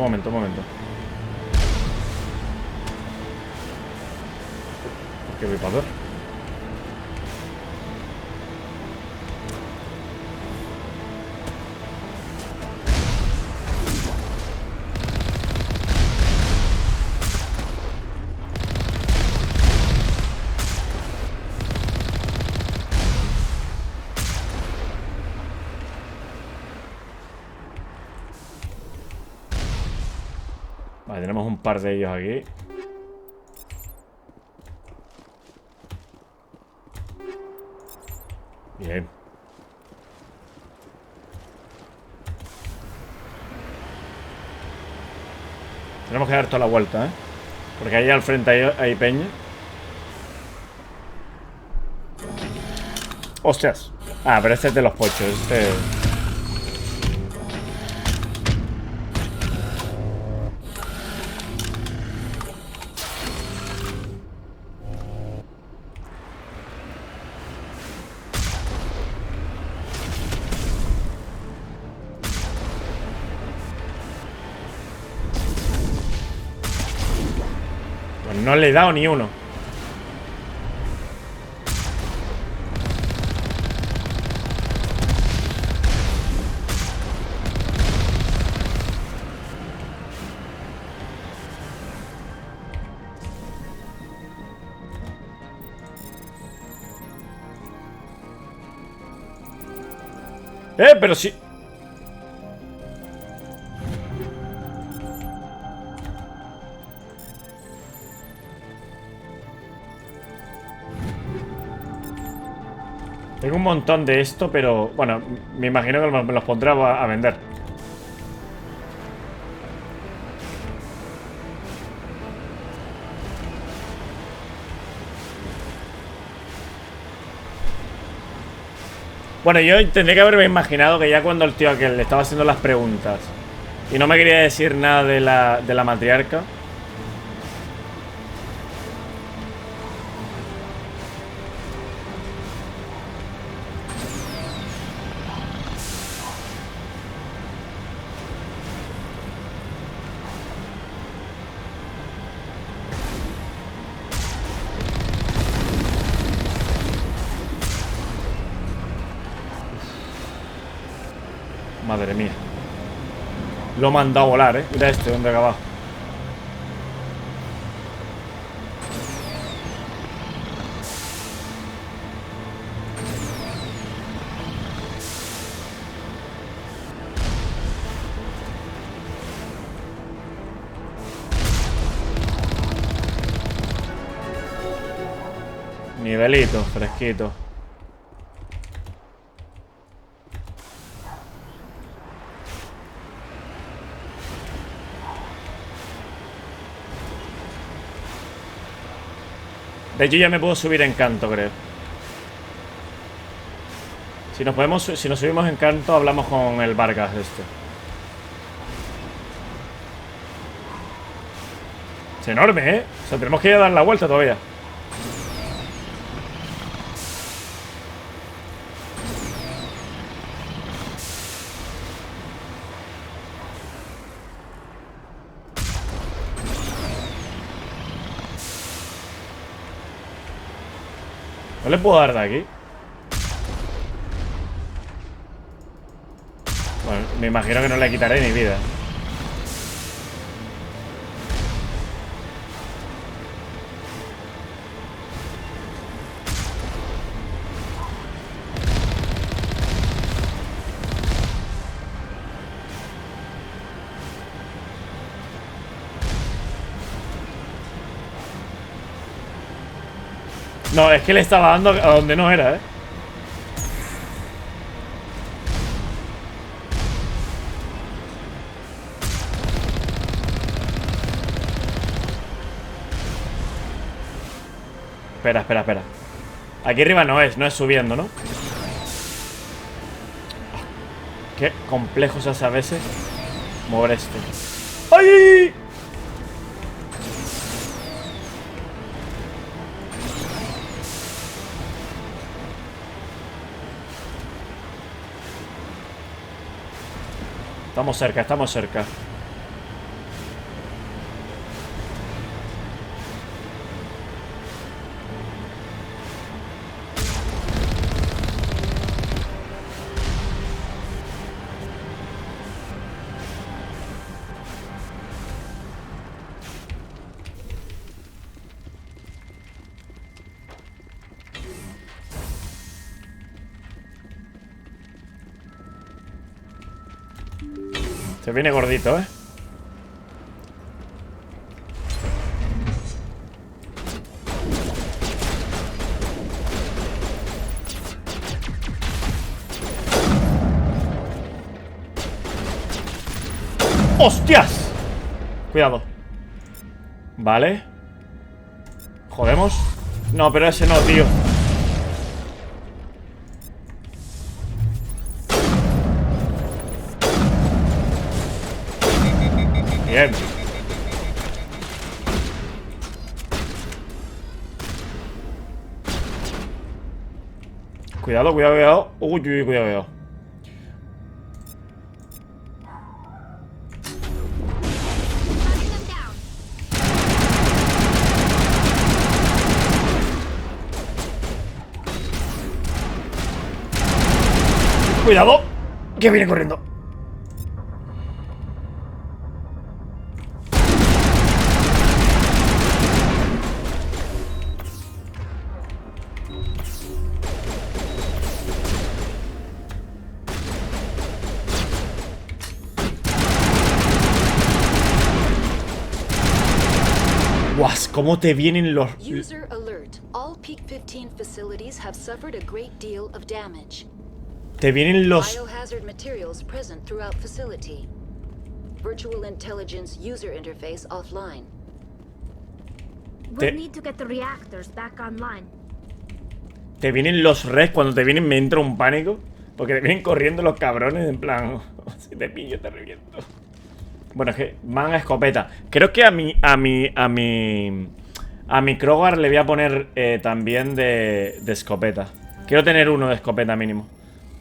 ¿Qué voy para ver? Vale, tenemos un par de ellos aquí. Bien. Tenemos que dar toda la vuelta, ¿eh? Porque ahí al frente hay peña. ¡Hostias! Ah, pero este es de los pochos. Este... Pues no le he dado ni uno. Pero sí. Tengo un montón de esto, pero bueno, me imagino que me los pondré a vender. Bueno, yo tendría que haberme imaginado que ya cuando el tío aquel le estaba haciendo las preguntas y no me quería decir nada de la matriarca. Madre mía. Lo he mandado a volar, ¿eh? Mira este, donde acaba. Nivelito, fresquito. De hecho ya me puedo subir en canto, creo. Si nos subimos en canto, hablamos con el Vargas este. Es enorme, ¿eh? O sea, tenemos que ir a dar la vuelta todavía. ¿No le puedo dar de aquí? Bueno, me imagino que no le quitaré ni vida. No, es que le estaba dando a donde no era, ¿eh? Espera. Aquí arriba no es subiendo, ¿no? Qué complejo se hace a veces mover esto. ¡Ay! Estamos cerca. Se viene gordito, ¿eh? ¡Hostias! Cuidado. Vale. ¿Jodemos? No, pero ese no, tío. Bien. Cuidado, cuidado, cuidado. Uy, uy, cuidado, cuidado. Cuidado, que viene corriendo. Guas, ¿cómo te vienen los...? User alert. All Peak 15 facilities have suffered a great deal of damage. Te vienen los... Biohazard materials present throughout facility. Virtual intelligence user interface offline. We'll need to get the reactors back online. Te vienen los res, cuando te vienen me entra un pánico. Porque te vienen corriendo los cabrones en plan... Si te pillo te reviento. Bueno, es que van a escopeta. Creo que a mi Krogar le voy a poner también de escopeta. Quiero tener uno de escopeta mínimo.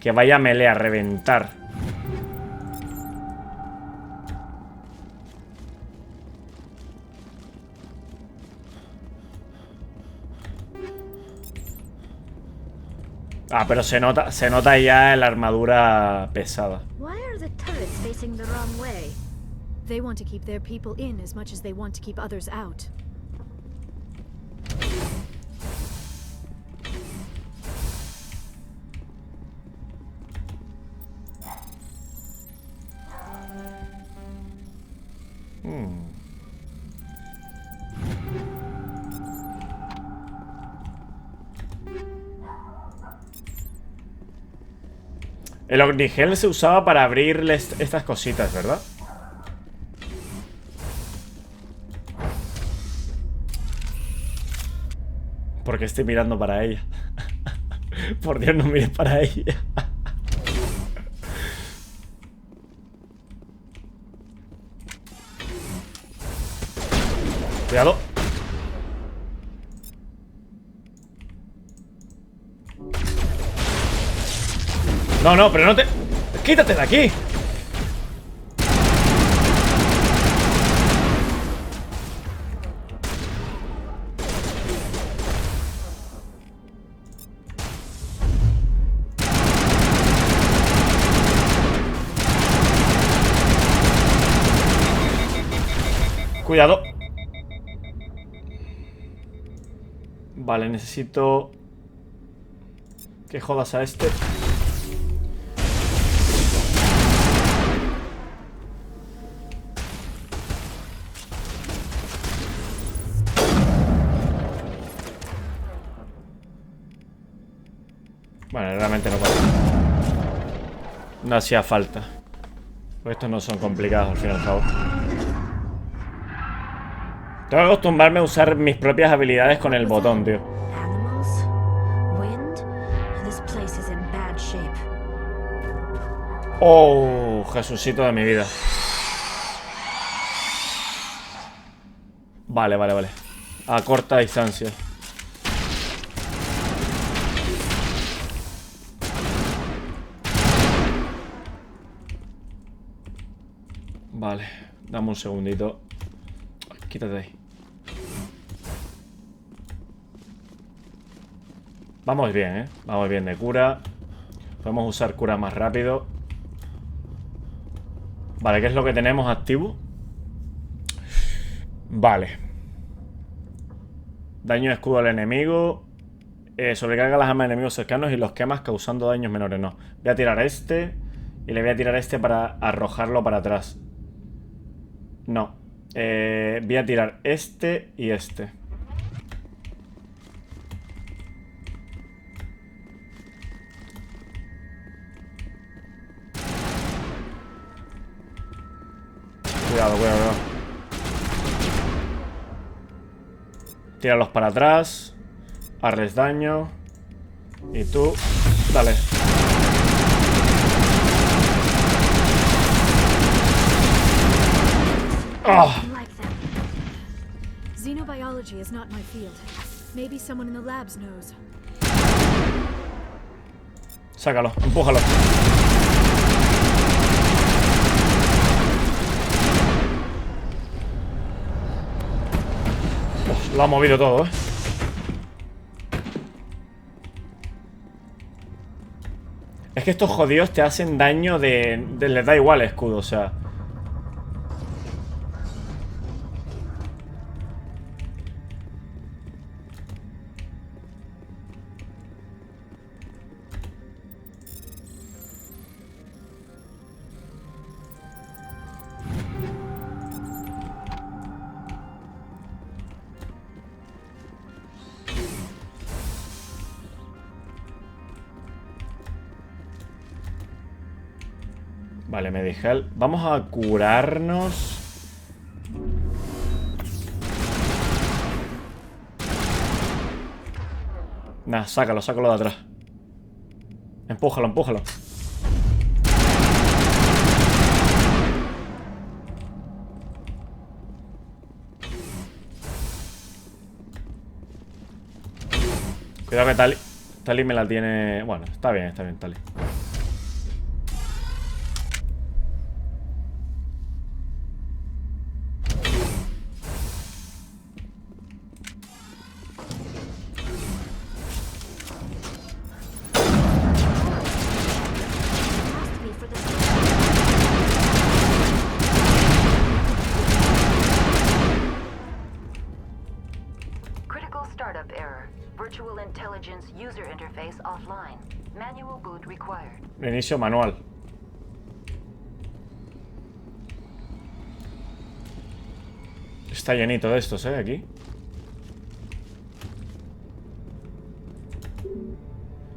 Que vaya a melee, a reventar. Ah, pero se nota ya la armadura pesada. Why are the turrets facing the wrong way? They want to keep their people in as much as they want to keep others out. El Omnigel se usaba para abrirles estas cositas, ¿verdad? Porque estoy mirando para ella. Por Dios, no mires para ella. Cuidado. No, no, pero no te... ¡Quítate de aquí! Cuidado. Vale, necesito que jodas a este. Bueno, realmente no pasa. No hacía falta. Pues estos no son complicados al fin y al cabo. Tengo que acostumbrarme a usar mis propias habilidades con el botón, tío. Oh, Jesucito de mi vida. Vale, vale, vale. A corta distancia. Vale, dame un segundito. Quítate ahí. Vamos bien, ¿eh? Vamos bien de cura. Podemos usar cura más rápido. Vale, ¿qué es lo que tenemos activo? Vale. Daño de escudo al enemigo. Sobrecarga las armas de enemigos cercanos y los quemas causando daños menores. No. Voy a tirar este. Y le voy a tirar este para arrojarlo para atrás. No. Voy a tirar este y este. Cuidado, cuidado. Tíralos para atrás. Hazles daño. Y tú, dale. ¡Oh! Xenobiology is not my field. Maybe someone in the labs knows. Sácalo, empújalo. Uf, lo ha movido todo, Es que estos jodidos te hacen daño les da igual el escudo, o sea. Vale, me dije. Vamos a curarnos. Nah, sácalo de atrás. Empújalo, empújalo. Cuidado que Tali me la tiene... Bueno, está bien, Tali. Inicio manual. Está llenito de estos, aquí.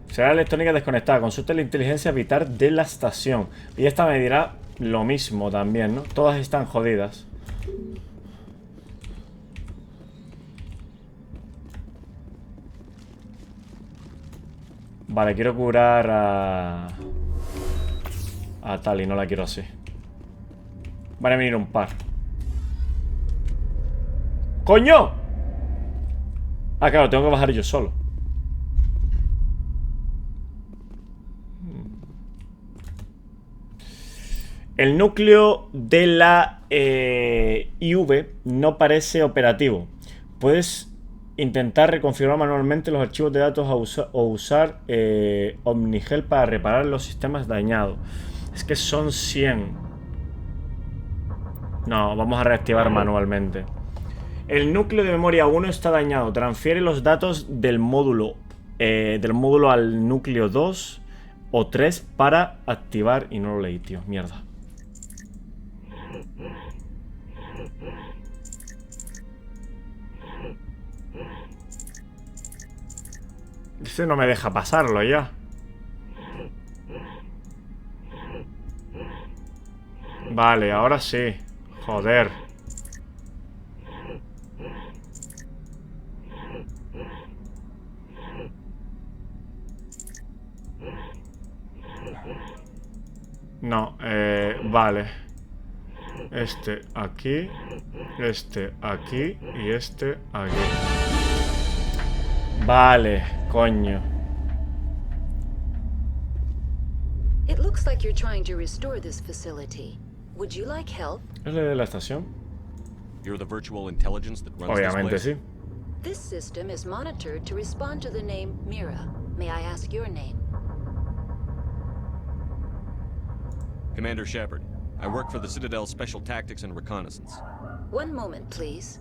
Será electrónica desconectada. Consulte la inteligencia vital de la estación. Y esta me dirá lo mismo también, ¿no? Todas están jodidas. Vale, quiero curar a Tali, no la quiero así. Van a venir un par. ¡Coño! Ah, claro, tengo que bajar yo solo. El núcleo de la IV no parece operativo. Puedes intentar reconfigurar manualmente los archivos de datos o usar Omnigel para reparar los sistemas dañados. Es que son 100. No, vamos a reactivar manualmente. El núcleo de memoria 1 está dañado. Transfiere los datos del módulo al núcleo 2 o 3 para activar. Y no lo leí, tío. Mierda. Este no me deja pasarlo ya. Vale, ahora sí. Joder. No, vale. Este aquí y este aquí. Vale, coño. It looks like you're trying to restore this facility. Would you like help? ¿Es de la estación? You're the virtual intelligence that runs Obviamente this place? sí. This system is monitored to respond to the name Mira. May I ask your name? Commander Shepard. I work for the Citadel Special Tactics and Reconnaissance. One moment, please.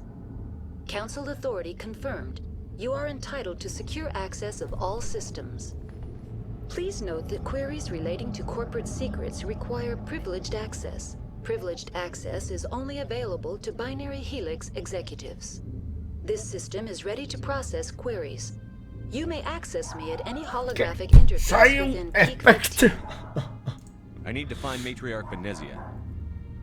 Council authority confirmed. You are entitled to secure access of all systems. Please note that queries relating to corporate secrets require privileged access. Privileged access is only available to Binary Helix executives. This system is ready to process queries. You may access me at any holographic interface within peak. I need to find Matriarch Benezia.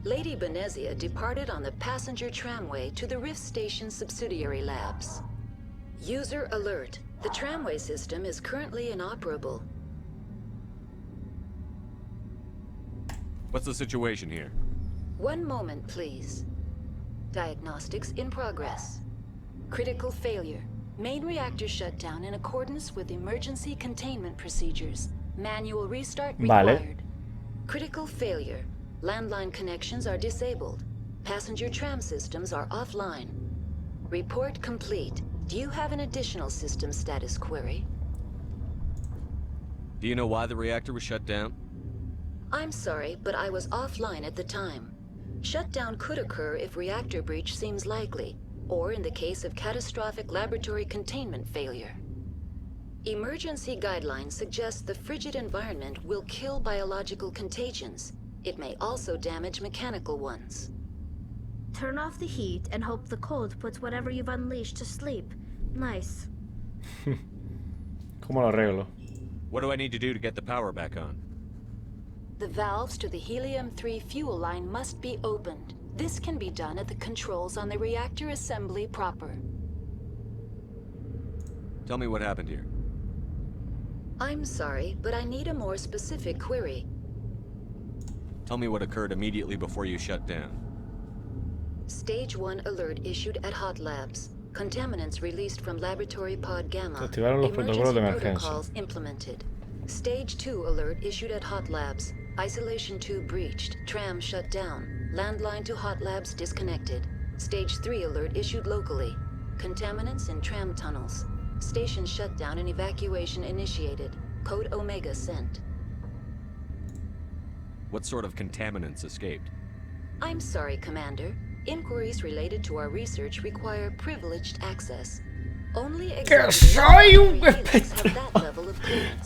Lady Benezia departed on the passenger tramway to the Rift Station subsidiary labs. User alert. The tramway system is currently inoperable. What's the situation here? One moment, please. Diagnostics in progress. Critical failure. Main reactor shut down in accordance with emergency containment procedures. Manual restart required. Critical failure. Landline connections are disabled. Passenger tram systems are offline. Report complete. Do you have an additional system status query? Do you know why the reactor was shut down? I'm sorry, but I was offline at the time. Shutdown could occur if reactor breach seems likely, or in the case of catastrophic laboratory containment failure. Emergency guidelines suggest the frigid environment will kill biological contagions. It may also damage mechanical ones. Turn off the heat and hope the cold puts whatever you've unleashed to sleep. Nice. ¿Cómo lo arreglo? What do I need to do to get the power back on? The valves to the helium-3 fuel line must be opened. This can be done at the controls on the reactor assembly proper. Tell me what happened here. I'm sorry, but I need a more specific query. Tell me what occurred immediately before you shut down. Stage 1 alert issued at Hot Labs. Contaminants released from laboratory pod Gamma. Activaron los protocolos de emergencia. Protocols implemented. Stage 2 alert issued at Hot Labs. Isolation 2 breached. Tram shut down. Landline to Hot Labs disconnected. Stage 3 alert issued locally. Contaminants in tram tunnels. Station shutdown and evacuation initiated. Code Omega sent. What sort of contaminants escaped? I'm sorry, Commander. Inquiries related to our research require privileged access. Only soy un espectro.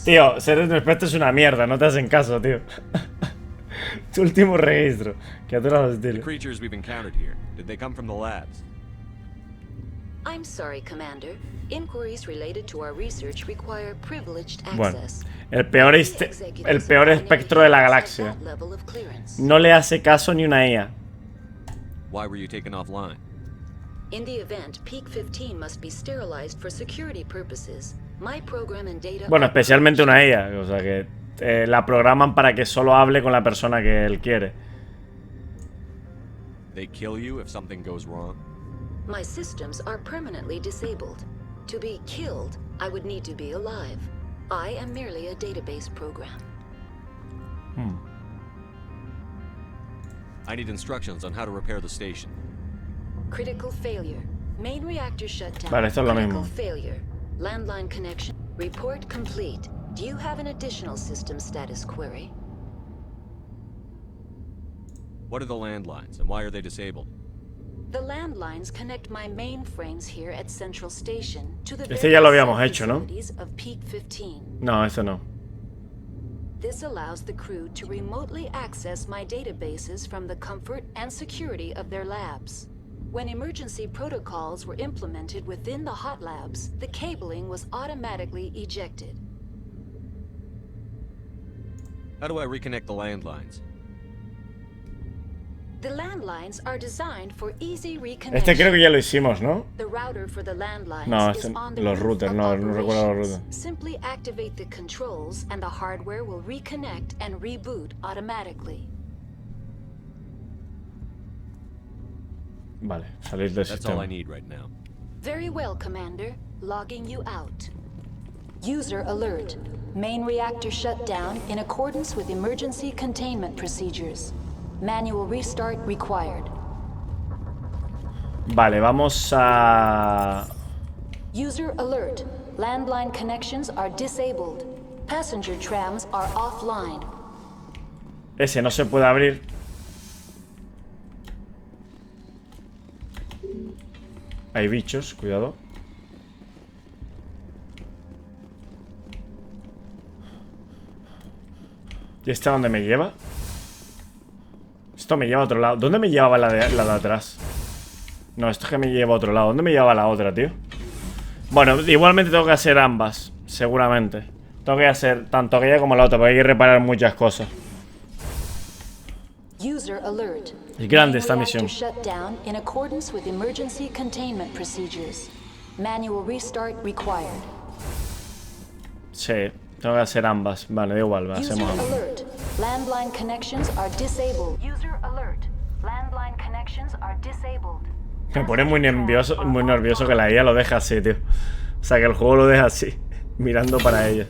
Tío, ser un espectro es una mierda, no te hacen caso, tío. Tu último registro. Criaturas hostiles. The creatures we've encountered here, did they come from the labs? I'm sorry, Commander. Inquiries related to our research require privileged Bueno, access. el peor espectro de la galaxia. No le hace caso ni una IA. Why were you taken offline? In the event, Peak 15 must be sterilized for security purposes. My program and data. Bueno, especialmente una IA, o sea que la programan para que solo hable con la persona que él quiere. They kill you if something goes wrong? My systems are permanently disabled. To be killed, I would need to be alive. I am merely a database program. I need instructions on how to repair the station. Critical failure. Main reactor shutdown. Vale, esto es lo Critical mismo. failure. Landline connection. Report complete. Do you have an additional system status query? What are the landlines and why are they disabled? The landlines connect my mainframes here at Central Station to the Este ya lo habíamos hecho, ¿no? facilities of Peak 15. No, este no. This allows the crew to remotely access my databases from the comfort and security of their labs. When emergency protocols were implemented within the hot labs, the cabling was automatically ejected. How do I reconnect the landlines? The landlines are designed for easy reconnection. Este creo que ya lo hicimos, ¿no? The router for the landlines No, is on the los roof routers, of no recuerdo los operations. routers. Simply activate the controls and the hardware will reconnect and reboot automatically. Vale, salir del That's all I sistema. need right now. Very well, Commander. Logging you out. User alert. Main reactor shut down in accordance with emergency containment procedures. Manual restart required. Vale, vamos a... User alert. Landline connections are disabled. Passenger trams are offline. Ese no se puede abrir. Hay bichos, cuidado. ¿Y este a dónde me lleva? Esto me lleva a otro lado. ¿Dónde me llevaba la de atrás? No, esto es que me lleva a otro lado. ¿Dónde me llevaba la otra, tío? Bueno, igualmente tengo que hacer ambas. Seguramente. Tengo que hacer tanto aquella como la otra, porque hay que reparar muchas cosas. User alert. Es grande esta Main reactor misión. shut down in accordance with emergency containment procedures. Manual restart required. Sí, tengo que hacer ambas. Vale, da igual, User hacemos ambas. alert. Landline connections are disabled. User alert. Landline connections are disabled. Me pone muy nervioso que la IA lo deje así, tío. O sea, que el juego lo deja así, mirando para ella.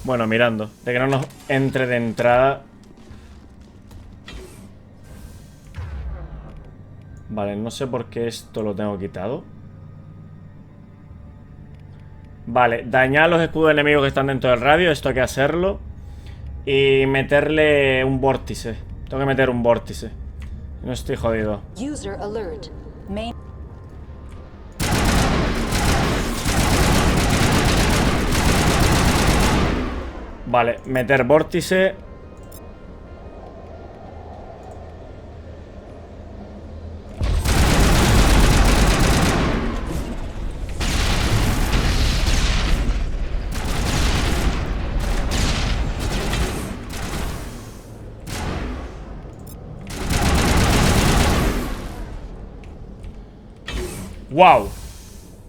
Bueno, mirando. De que no nos entre de entrada. Vale, no sé por qué esto lo tengo quitado. Vale, dañar los escudos enemigos que están dentro del radio. Esto hay que hacerlo. Y meterle un vórtice. Tengo que meter un vórtice. No estoy jodido. User alert. Main Vale, meter vórtice. ¡Wow!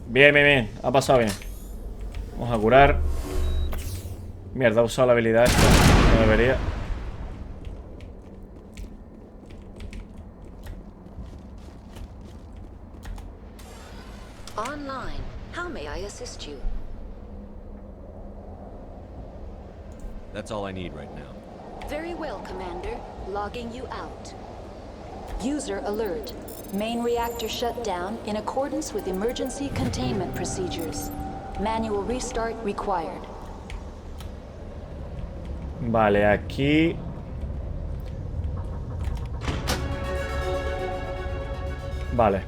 Bien, bien, bien. Ha pasado bien. Vamos a curar. Mierda, he usado la habilidad esta. No debería. online. How may I assist you? That's all I need right now. Very well, Commander. Logging you out. User alert. Main reactor shut down in accordance with emergency containment procedures. Manual restart required. Vale, aquí. Vale.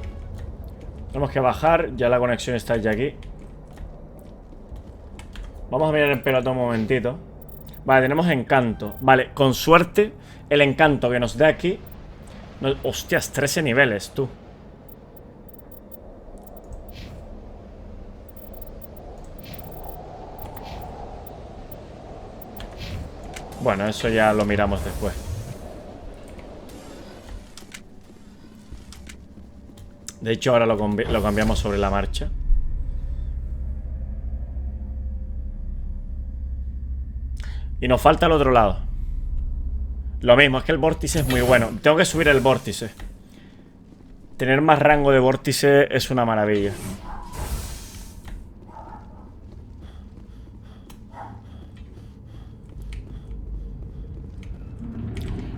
Tenemos que bajar. Ya la conexión está ya aquí. Vamos a mirar el pelotón un momentito. Vale, tenemos encanto. Vale, con suerte el encanto que nos dé aquí Hostias, 13 niveles, tú. Bueno, eso ya lo miramos después. De hecho, ahora lo cambiamos sobre la marcha. Y nos falta el otro lado. Lo mismo, es que el vórtice es muy bueno. Tengo que subir el vórtice. Tener más rango de vórtice es una maravilla.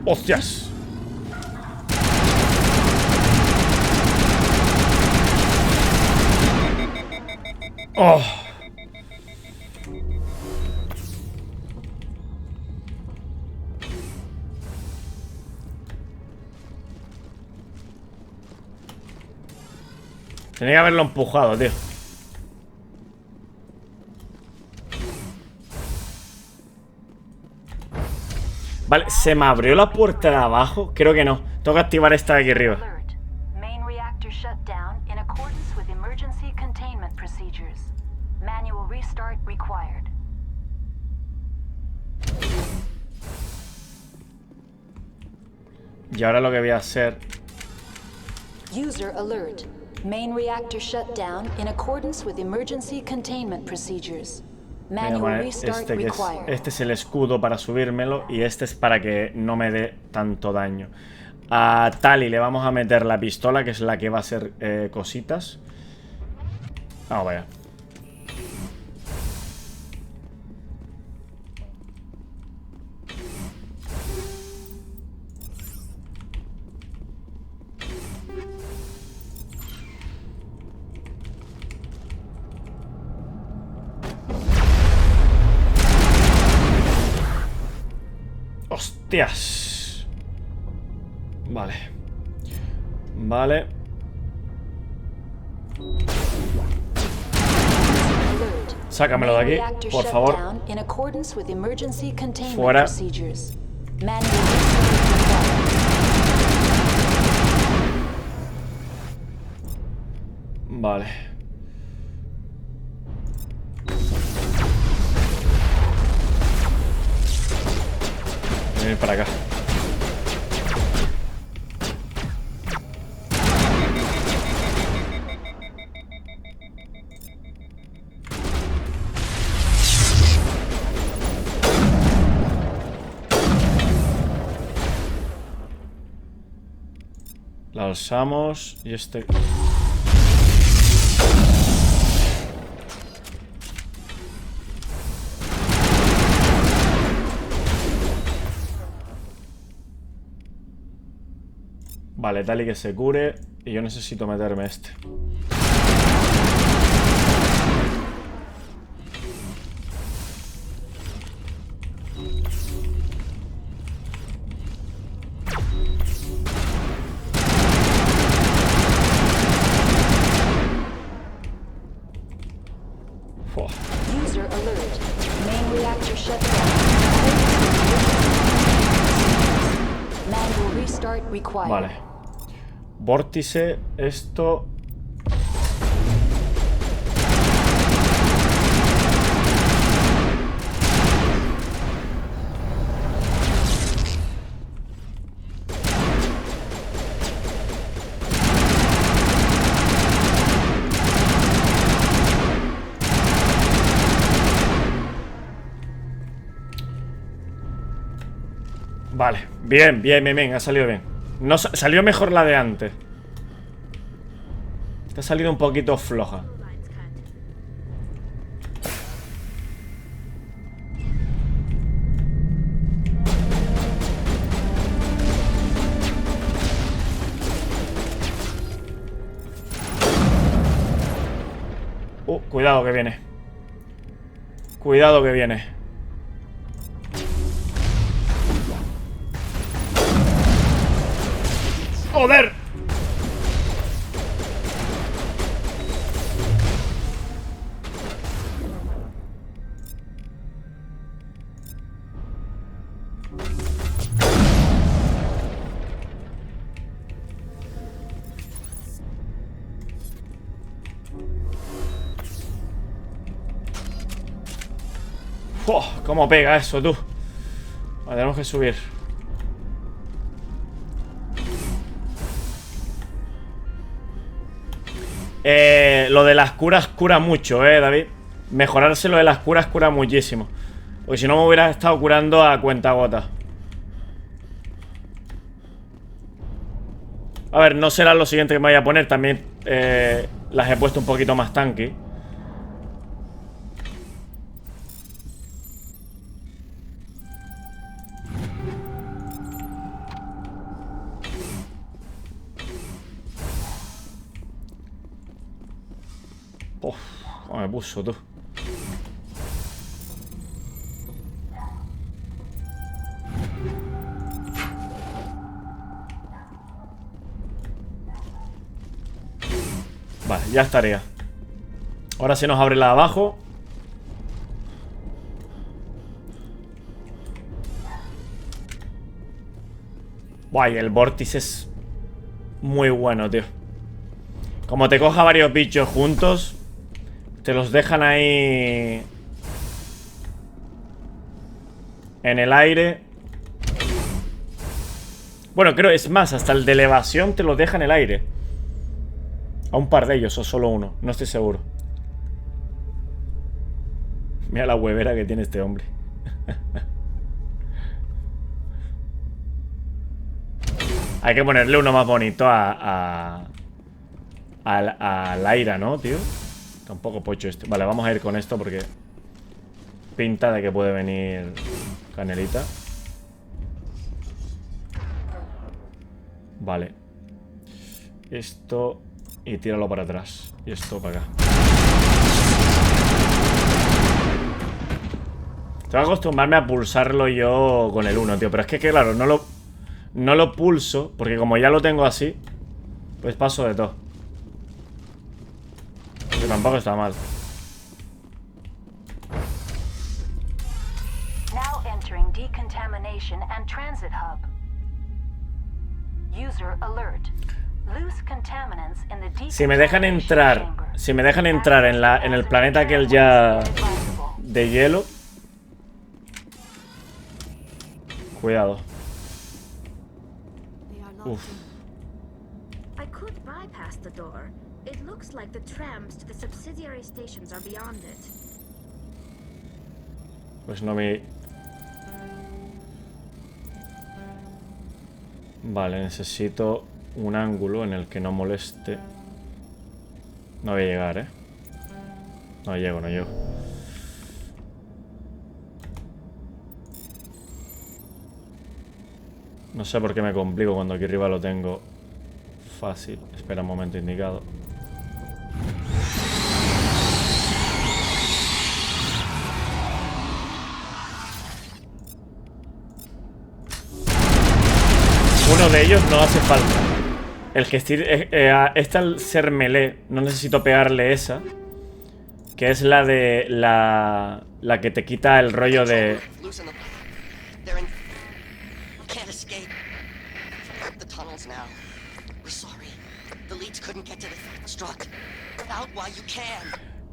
¡Hostias! ¡Oh! Tenía que haberlo empujado, tío. Vale, ¿se me abrió la puerta de abajo? Creo que no. Tengo que activar esta de aquí arriba. Main reactor shut down in accordance with emergency containment procedures. Manual restart required. Y ahora lo que voy a hacer... User alert. Main reactor shut down in accordance with emergency containment procedures. Voy a Manual poner restart este, que es, required. este es el escudo para subírmelo. Y este es para que no me dé tanto daño. A Tali le vamos a meter la pistola, que es la que va a hacer cositas. Vamos, vaya. ¡Hostias! Vale. Vale. Sácamelo de aquí, por favor. Fuera. Vale. Voy a ir para acá. La alzamos y este... Vale, tal y que se cure. Y yo necesito meterme este. User alert. Main reactor shut down. Manual restart required. Vale. Vórtice, esto... Vale, bien, ha salido bien. No, salió mejor la de antes. Esta ha salido un poquito floja. Cuidado que viene. Cuidado que viene. ¡Joder! ¿Cómo pega eso, tú? Vale, tenemos que subir. Lo de las curas cura mucho, David. Mejorarse lo de las curas cura muchísimo. Porque si no me hubiera estado curando a cuentagotas. A ver, no será lo siguiente que me vaya a poner. También las he puesto un poquito más tanky. ¿Cómo me puso, tú? Vale, ya estaría. Ahora se nos abre la de abajo. Guay, el vórtice es muy bueno, tío. Como te coja varios bichos juntos, te los dejan ahí en el aire. Bueno, creo, es más, hasta el de elevación te lo deja en el aire. A un par de ellos, o solo uno, no estoy seguro. Mira la huevera que tiene este hombre. Hay que ponerle uno más bonito a Laira, ¿no, tío? Tampoco pocho este. Vale, vamos a ir con esto porque pinta de que puede venir canelita. Vale. Esto y tíralo para atrás. Y esto para acá. Tengo que acostumbrarme a pulsarlo yo con el 1, tío. Pero es que claro, no lo pulso porque como ya lo tengo así, pues paso de todo. Que tampoco está mal. Now entering decontamination and transit hub. User alert. Loose contaminants in the Si me dejan entrar en el planeta aquel ya de hielo. Cuidado. Uf. I could bypass the door. It looks like the trams to the subsidiary stations are beyond it. Pues no me... Vale, necesito un ángulo en el que no moleste. No voy a llegar, ¿eh? No llego, no llego. No sé por qué me complico cuando aquí arriba lo tengo fácil. Espera un momento indicado. Uno de ellos no hace falta. El gestir... esta al ser melee, no necesito pegarle esa. Que es la de... La que te quita el rollo de...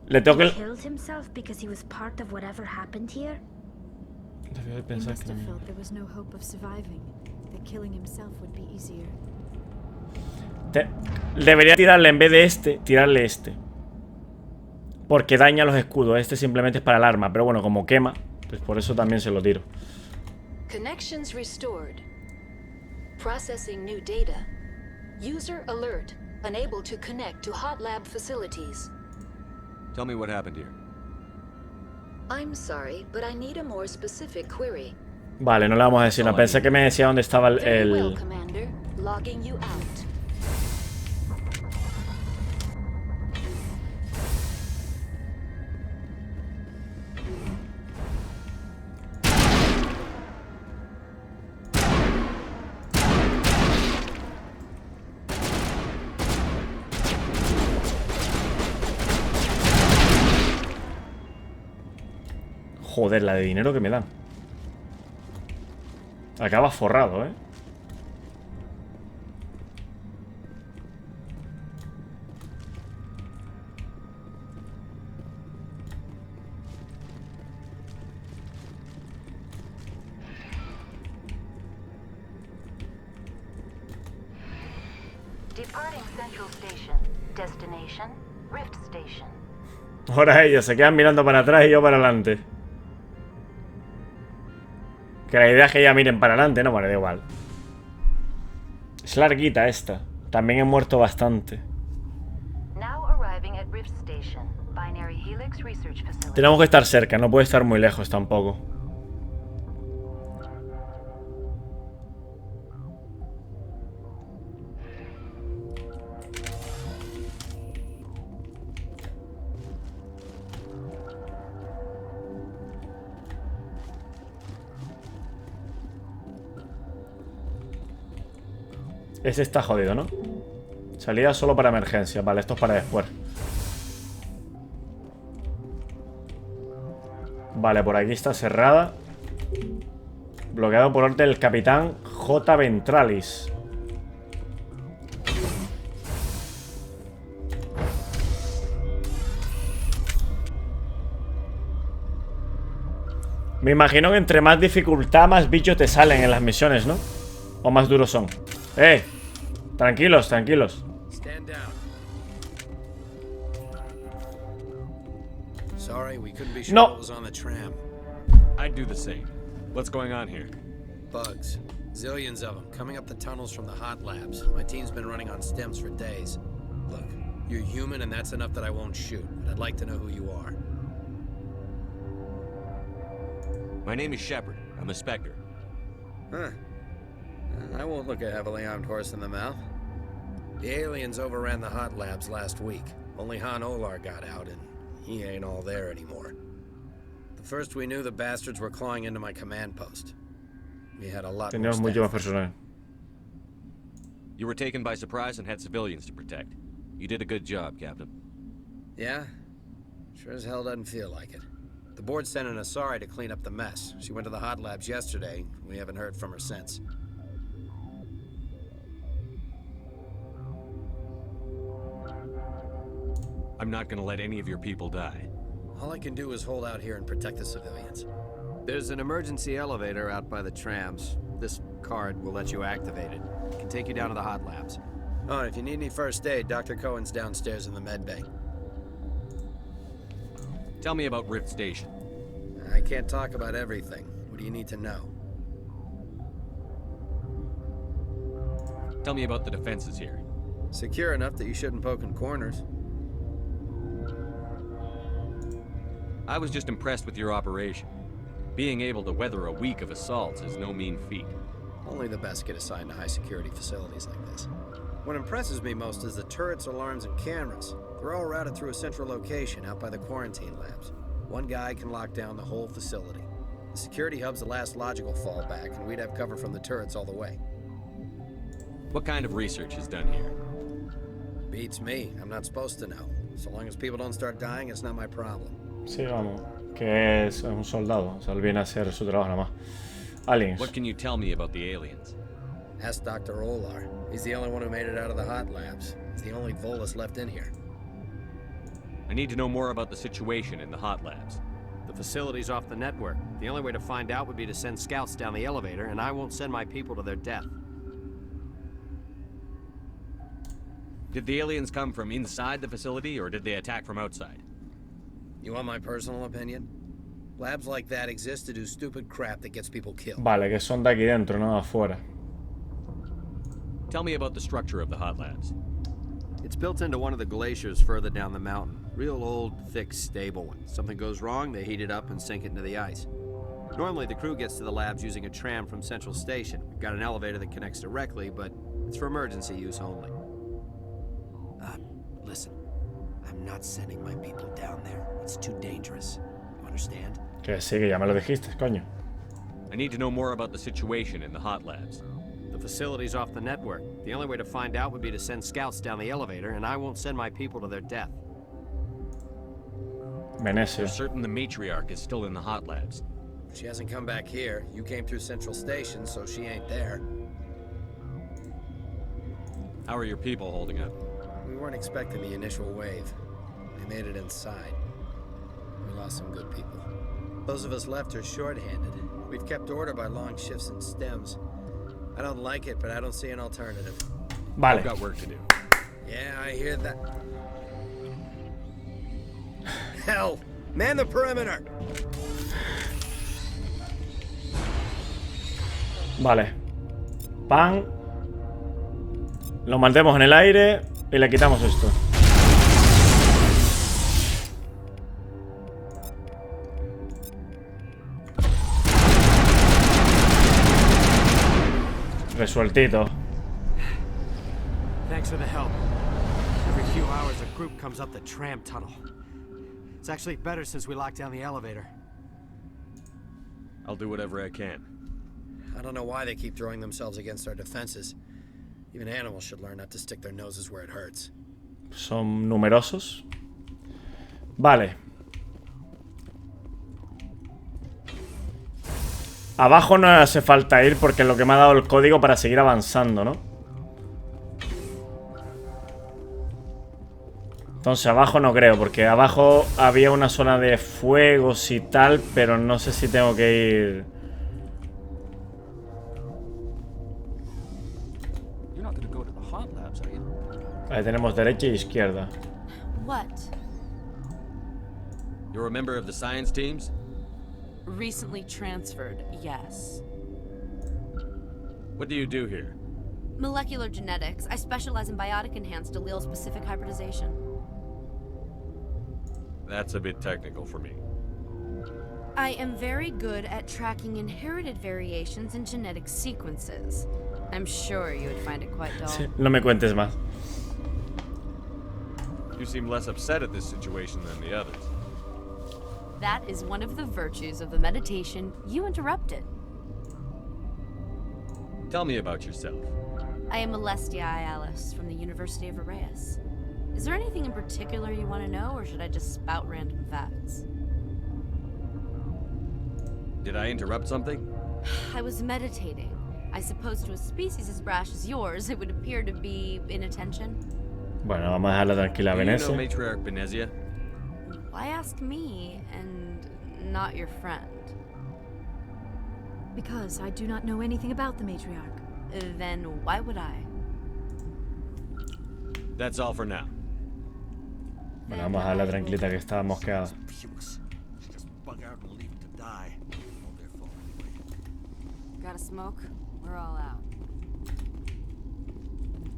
Le tengo que... Debía pensar que... Debería tirarle en vez de este, tirarle este. Porque daña los escudos. Este simplemente es para el arma. Pero bueno, como quema, pues por eso también se lo tiro. Connections restored. Processing new data. User alert. Unable to connect to hot lab facilities. Tell me what happened here. I'm sorry, but I need a more specific query. Vale, no le vamos a decir nada. Pensé que me decía dónde estaba Very well, Commander. Logging you out. Joder, la de dinero que me dan. Acaba forrado, ¿eh? Departing Central Station. Destination, Rift Station. Ahora ellos se quedan mirando para atrás y yo para adelante. Que la idea es que ya miren para adelante, no, vale, da igual. Es larguita esta. También he muerto bastante. Tenemos que estar cerca, no puede estar muy lejos tampoco. Ese está jodido, ¿no? Salida solo para emergencia. Vale, esto es para después. Vale, por aquí está cerrada. Bloqueado por orden del capitán J. Ventralis. Me imagino que entre más dificultad, más bichos te salen en las misiones, ¿no? O más duros son. Tranquilos, tranquilos. No. I'd do the same. What's going on here? Bugs. Zillions of them coming up the tunnels from the hot labs. My team's been running on stems for days. Look, you're human and that's enough that I won't shoot. But I'd like to know who you are. My name is Shepard. I'm a Spectre. Huh. I won't look a heavily armed horse in the mouth. The aliens overran the hot labs last week. Only Han Olar got out, and he ain't all there anymore. The first we knew, the bastards were clawing into my command post. We had a lot more staff. You were taken by surprise and had civilians to protect. You did a good job, Captain. Yeah? Sure as hell doesn't feel like it. The board sent an Asari to clean up the mess. She went to the hot labs yesterday. We haven't heard from her since. I'm not gonna let any of your people die. All I can do is hold out here and protect the civilians. There's an emergency elevator out by the trams. This card will let you activate it. It can take you down to the hot labs. Oh, and if you need any first aid, Dr. Cohen's downstairs in the med bay. Tell me about Rift Station. I can't talk about everything. What do you need to know? Tell me about the defenses here. Secure enough that you shouldn't poke in corners. I was just impressed with your operation. Being able to weather a week of assaults is no mean feat. Only the best get assigned to high-security facilities like this. What impresses me most is the turrets, alarms, and cameras. They're all routed through a central location out by the quarantine labs. One guy can lock down the whole facility. The security hub's the last logical fallback, and we'd have cover from the turrets all the way. What kind of research is done here? Beats me. I'm not supposed to know. So long as people don't start dying, it's not my problem. Sí, vamos. Que es un soldado. O sea, él viene a hacer su trabajo nada más. Aliens. What can you tell me about the aliens? Ask Dr. Olar. He's the only one who made it out of the hot labs. He's the only Volus left in here. I need to know more about the situation in the hot labs. The facility's off the network. The only way to find out would be to send scouts down the elevator, and I won't send my people to their death. Did the aliens come from inside the facility, or did they attack from outside? You want my personal opinion? Labs like that exist to do stupid crap that gets people killed. Vale, que son de aquí dentro, no de afuera. Tell me about the structure of the hot labs. It's built into one of the glaciers further down the mountain. Real old, thick, stable one. Something goes wrong, they heat it up and sink it into the ice. Normally, the crew gets to the labs using a tram from Central Station. We've got an elevator that connects directly, but it's for emergency use only. Listen. I'm not sending my people down there. It's too dangerous. You understand? Que sí, que ya me lo dijiste, coño. I need to know more about the situation in the hot labs. The facility's off the network. The only way to find out would be to send scouts down the elevator, and I won't send my people to their death. Venecia. You're certain the matriarch is still in the hot labs? She hasn't come back here. You came through Central Station, so she ain't there. How are your people holding up? We weren't expecting the initial wave. They made it inside. We lost some good people. Those of us left are short-handed. We've kept order by long shifts and stems. I don't like it, but I don't see an alternative. Vale. I've got work to do. Yeah, I hear that. Hell! Man the perimeter! Vale. Pan. Lo mantemos en el aire y le quitamos esto. Resueltito. Thanks for the help. Every few hours a group comes up the tram tunnel. It's actually better since we locked down the elevator. I'll do whatever I can. I don't know why they keep throwing themselves against our defenses. Even animals should learn not to stick their noses where it hurts. Son numerosos. Vale. Abajo no hace falta ir porque es lo que me ha dado el código para seguir avanzando, ¿no? Entonces abajo no creo, porque abajo había una zona de fuegos y tal, pero no sé si tengo que ir... Ahí tenemos derecha y izquierda. What? You're a member of the science teams? Recently transferred, yes. What do you do here? Molecular genetics. I specialize in biotic-enhanced allele-specific hybridization. That's a bit technical for me. I am very good at tracking inherited variations in genetic sequences. I'm sure you would find it quite dull. Sí, no me cuentes más. You seem less upset at this situation than the others. That is one of the virtues of the meditation you interrupted. Tell me about yourself. I am Alestia Alice from the University of Arrayas. Is there anything in particular you want to know, or should I just spout random facts? Did I interrupt something? I was meditating. I suppose to a species as brash as yours, it would appear to be inattention. Bueno, vamos a dejarla tranquila a Venecia. Do you know Matriarch Venezia? Why ask me and not your friend? Because I do not know anything about the matriarch. Then why would I? That's all for now. Bueno, vamos a dejarla tranquilita que está mosqueada. Got a smoke? We're all out.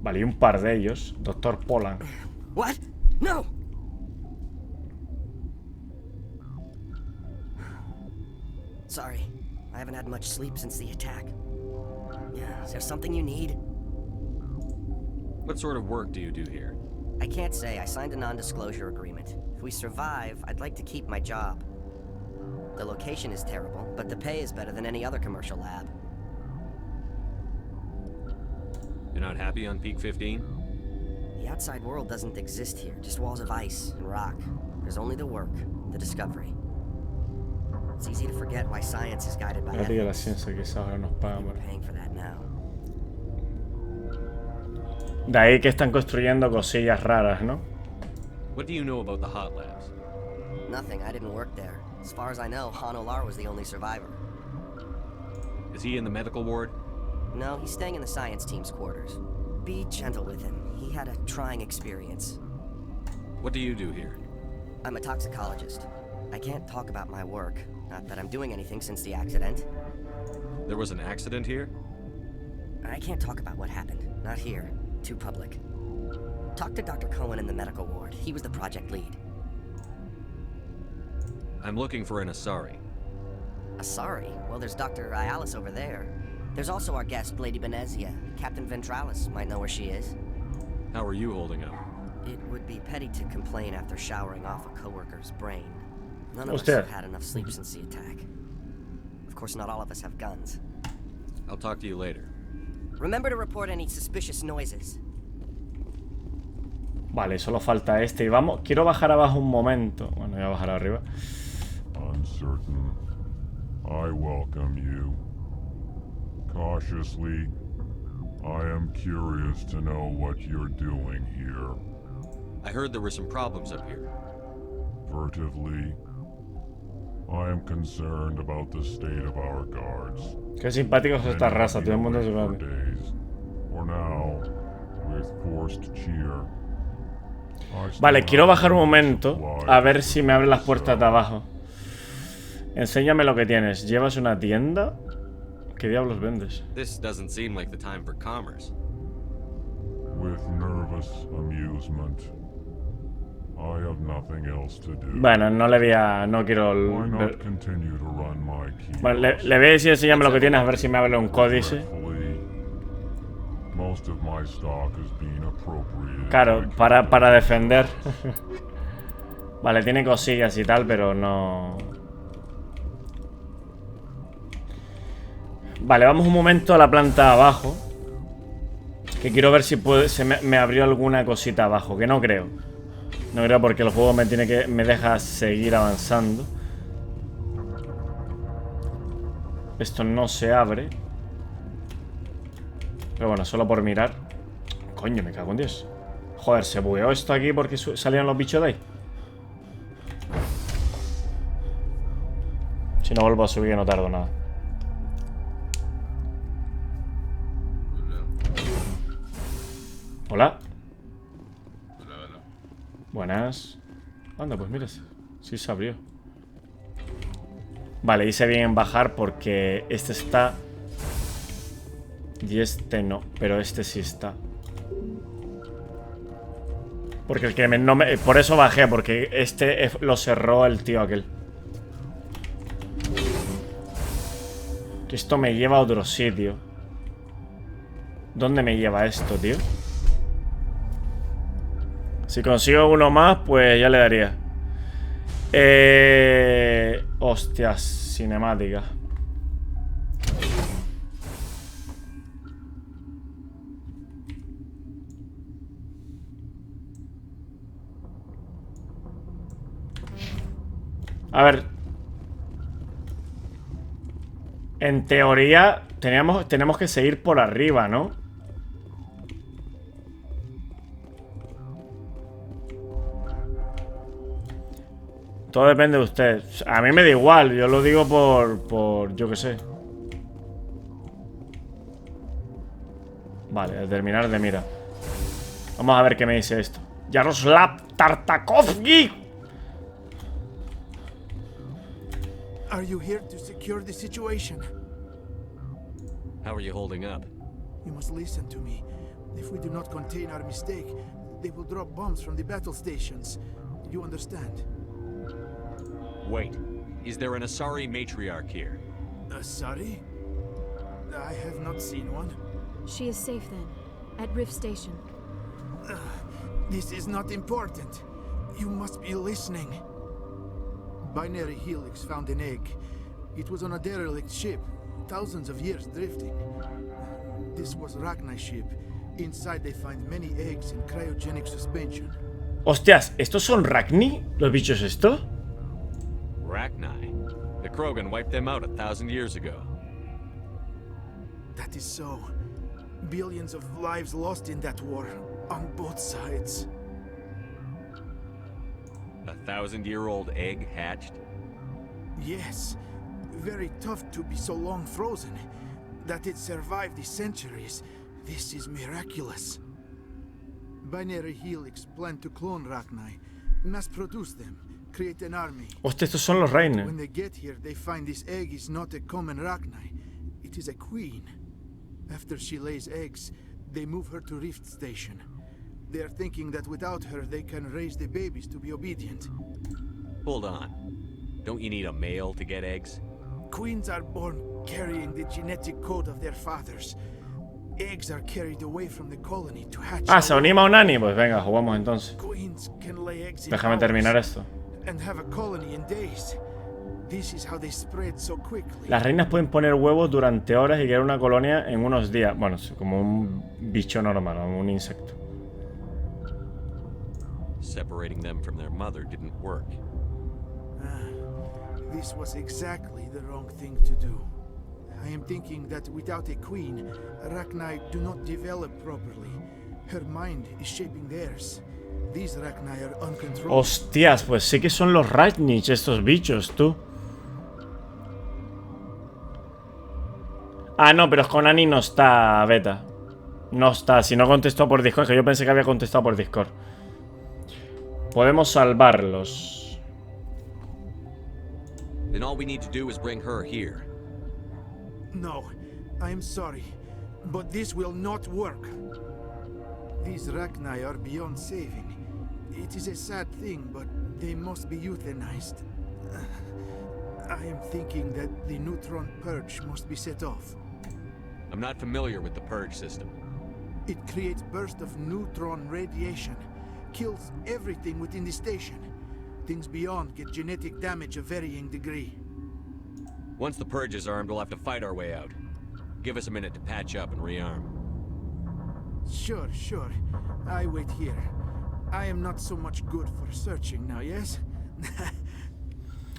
Vale, y un par de ellos. Doctor Polan. What? No! Sorry. I haven't had much sleep since the attack. Yeah, is there something you need? What sort of work do you do here? I can't say. I signed a non-disclosure agreement. If we survive, I'd like to keep my job. The location is terrible, but the pay is better than any other commercial lab. You're not happy on Peak 15? The outside world doesn't exist here, just walls of ice and rock. There's only the work, the discovery. It's easy to forget why science is guided by Fíjate que la ethics. ciencia quizás ahora nos pagan. We're paying for that now. De ahí que están construyendo cosillas raras, ¿no? What do you know about the hot labs? Nothing. I didn't work there. As far as I know, Han Olar was the only survivor. Is he in the medical ward? No, he's staying in the science team's quarters. Be gentle with him. He had a trying experience. What do you do here? I'm a toxicologist. I can't talk about my work. Not that I'm doing anything since the accident. There was an accident here? I can't talk about what happened. Not here. Too public. Talk to Dr. Cohen in the medical ward. He was the project lead. I'm looking for an Asari. Asari? Well, there's Dr. Ayalis over there. There's also our guest, Lady Benezia. Captain Ventralis might know where she is. How are you holding up? It would be petty to complain after showering off a coworker's brain. None of us Hostia. have had enough sleep since the attack. Of course, not all of us have guns. I'll talk to you later. Remember to report any suspicious noises. Vale, solo falta este. Y vamos, quiero bajar abajo un momento. Bueno, voy a bajar arriba. Uncertain. I welcome you. Cautiously, I am curious to know what you're doing here. I heard there were some problems up here. Furtively, I am concerned about the state of our guards. Qué simpáticos es esta raza, todo el mundo se va. For now, with forced cheer. Vale, quiero bajar un momento a ver si me abren las puertas de abajo. Enséñame lo que tienes. ¿Llevas una tienda? ¿Qué diablos vendes? This doesn't seem like the time for commerce. With nervous amusement. I have nothing else to do. Bueno, no le voy a... No quiero... Why not continue to run my key? Bueno, le voy a decir, enséñame lo que tienes, a ver si me abre un códice. Most of my stock has been appropriated. Claro, para defender. Vale, tiene cosillas y tal, pero no... Vale, vamos un momento a la planta de abajo. Que quiero ver si me abrió alguna cosita abajo, que no creo. No creo porque el juego me deja seguir avanzando. Esto no se abre. Pero bueno, solo por mirar. Coño, me cago en Dios. Joder, se bugueó esto aquí porque salieron los bichos de ahí. Si no vuelvo a subir no tardo nada. Hola. Buenas. Anda, pues mira, sí se abrió. Vale, hice bien en bajar porque este está... Y este no, pero este sí está. Porque el que no me... Por eso bajé, porque este lo cerró el tío aquel. Que esto me lleva a otro sitio. ¿Dónde me lleva esto, tío? Si consigo uno más, pues ya le daría. Hostias, cinemática. A ver. En teoría tenemos que seguir por arriba, ¿no? Todo depende de usted. A mí me da igual, yo lo digo por yo qué sé. Vale, al terminar de mira. Vamos a ver qué me dice esto. Yaroslav Tartakovsky. Are you here to secure the situation? How are you holding up? You must listen to me. If we do not contain our mistake, they will drop bombs from the battle stations. You understand? Wait. Is there an Asari matriarch here? Asari? I have not seen one. She is safe then, at Rift Station. This is not important. You must be listening. Binary Helix found an egg. It was on a derelict ship, thousands of years drifting. This was Rachni's ship. Inside they find many eggs in cryogenic suspension. Hostias, ¿estos son Rachni? ¿Los bichos esto? Rachni? The Krogan wiped them out 1,000 years ago. That is so. Billions of lives lost in that war, on both sides. 1,000-year-old egg hatched? Yes. Very tough to be so long frozen. That it survived the centuries. This is miraculous. Binary Helix planned to clone Rachni, mass produce them, create an army. Hostia, estos son los Reines. When they get here, they find this egg is not a common Rachni. It is a queen. After she lays eggs, they move her to Rift Station. They are thinking that without her, they can raise the babies to be obedient. Hold on. Don't you need a male to get eggs? Queens are born carrying the genetic code of their fathers. Eggs are carried away from the colony to hatch. Ah, se anima un Nani. Pues venga, jugamos entonces. Queens can lay eggs in Déjame terminar esto. and have a colony in days. This is how they spread so quickly. Las reinas pueden poner huevos durante horas y crear una colonia en unos días. Bueno, como un bicho normal, un insecto. Separating them from their mother didn't work. This was exactly the wrong thing to do. I am thinking that without a queen, Rachni do not develop properly. Her mind is shaping theirs. These Rachni are uncontrolled. Hostias, pues sí que son los Rachnich estos bichos, tú. Ah, no, pero con Ani no está, Beta. No está, si no contestó por Discord, que yo pensé que había contestado por Discord. Podemos salvarlos. Then all we need to do is bring her here. No, I am sorry, but this will not work. These Rachni are beyond saving. It is a sad thing, but they must be euthanized. I am thinking that the neutron purge must be set off. I'm not familiar with the purge system. It creates bursts of neutron radiation, kills everything within the station. Things beyond get genetic damage of varying degree. Once the purge is armed, we'll have to fight our way out. Give us a minute to patch up and rearm. Sure, sure. I wait here. I am not so much good for searching now, yes?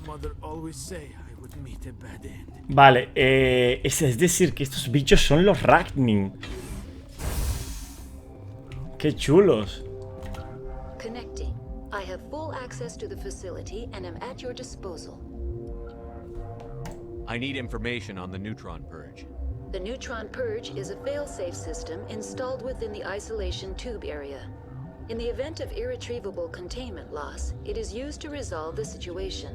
Mother always say I would meet a bad end. Vale, es decir que estos bichos son los Rachni. Qué chulos. Connecting. I have full access to the facility and am at your disposal. I need information on the neutron purge. The neutron purge is a fail-safe system installed within the isolation tube area. In the event of irretrievable containment loss, it is used to resolve the situation.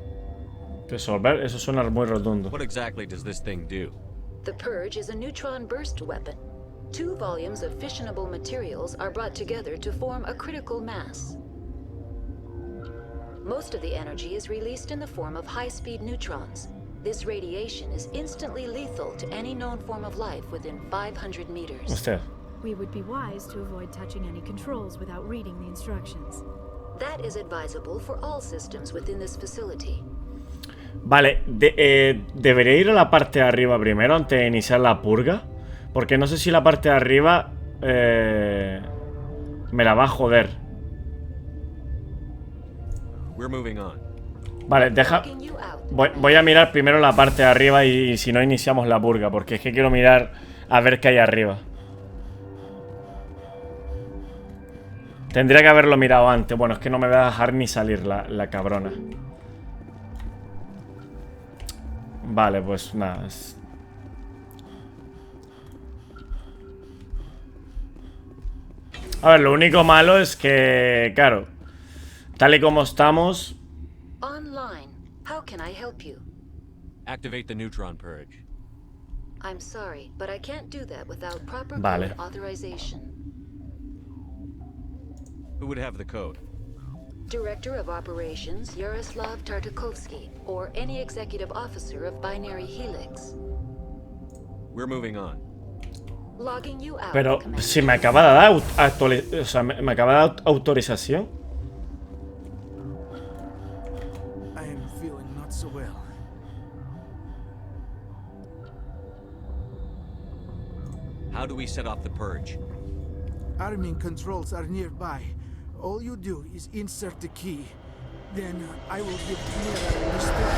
Resolver, eso suena muy rotundo. What exactly does this thing do? The purge is a neutron burst weapon. 2 volumes of fissionable materials are brought together to form a critical mass. Most of the energy is released in the form of high-speed neutrons. This radiation is instantly lethal to any known form of life within 500 meters. Usted. We would be wise to avoid touching any controls without reading the instructions. That is advisable for all systems within this facility. Vale, debería ir a la parte de arriba primero antes de iniciar la purga. Porque no sé si la parte de arriba me la va a joder. We're moving on. Vale, deja. Voy a mirar primero la parte de arriba y si no iniciamos la purga. Porque es que quiero mirar a ver qué hay arriba. Tendría que haberlo mirado antes. Bueno, es que no me va a dejar ni salir la cabrona. Vale, pues nada. A ver, lo único malo es que, claro, tal y como estamos. Online. How can I help you? Activate the neutron purge. I'm sorry, but I can't do that without proper Vale. code authorization. Who would have the code? Director of Operations Yaroslav Tartakovsky, or any executive officer of Binary Helix. We're moving on. Logging you out. Pero si me acaba de dar o sea, me acaba de dar autorización. I am feeling not so well. How do we set off the purge? Arming controls are nearby. All you do is insert the key. Then I will give Mira restore.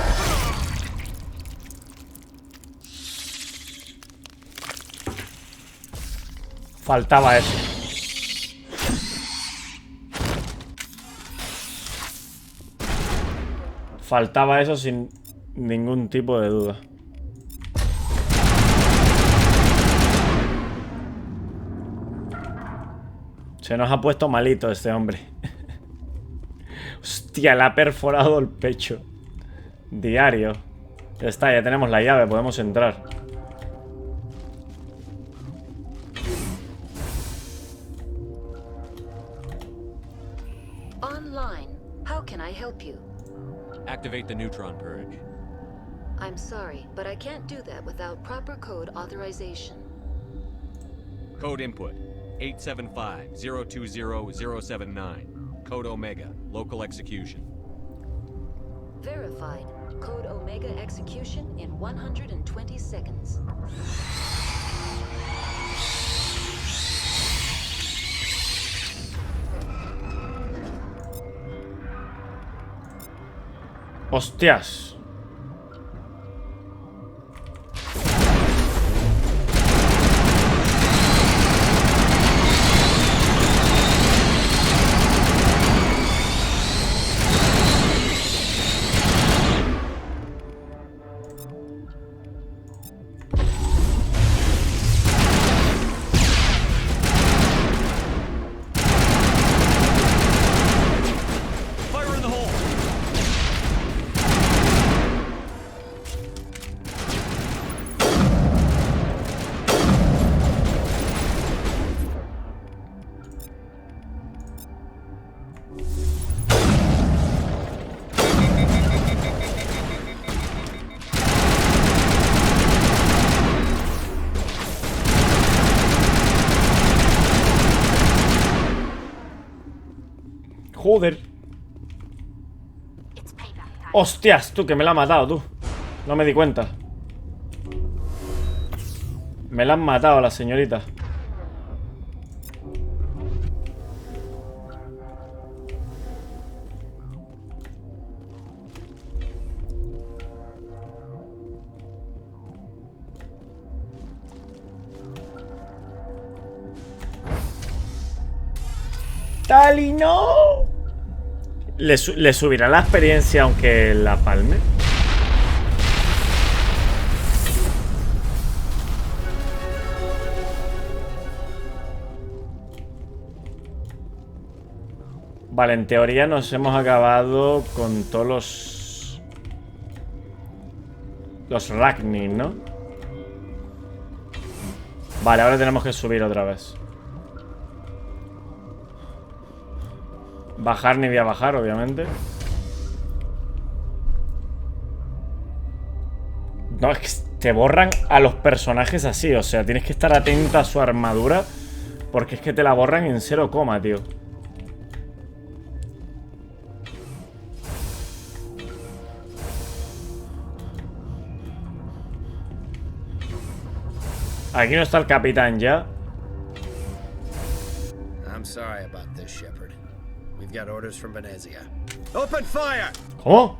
Faltaba eso. Faltaba eso sin ningún tipo de duda. Se nos ha puesto malito este hombre. Hostia, le ha perforado el pecho. Diario. Ya está, ya tenemos la llave, podemos entrar. Online. How can I help you? Activate the neutron purge. I'm sorry, but I can't do that without proper code authorization. Code input 875-020-079. Code Omega. Local execution. Verified. Code Omega execution in 120 seconds. Hostias. Joder. Hostias, tú, que me la ha matado, tú. No me di cuenta. Me la han matado a la señorita. ¡Tali, no! ¿Le subirá la experiencia aunque la palme? Vale, en teoría nos hemos acabado con todos los Ragni, ¿no? Vale, ahora tenemos que subir otra vez. Bajar ni voy a bajar, obviamente. No, es que te borran a los personajes así. O sea, tienes que estar atento a su armadura, porque es que te la borran en 0, tío. Aquí no está el capitán ya. I'm sorry about this, Shepard. We've got orders from Venezia. Open fire! ¿Cómo?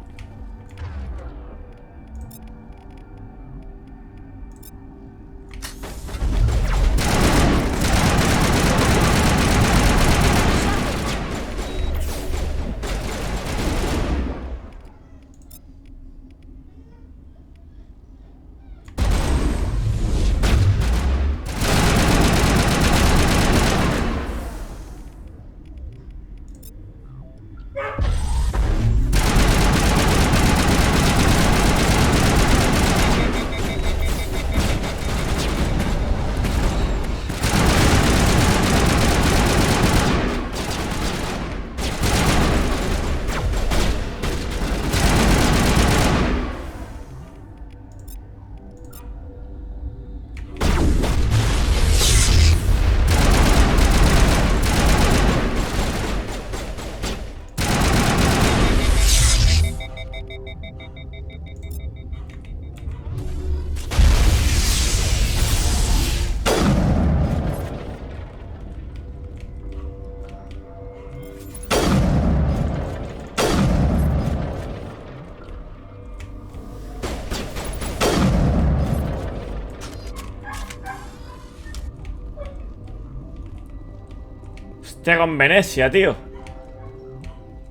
Hostia, con Venecia, tío.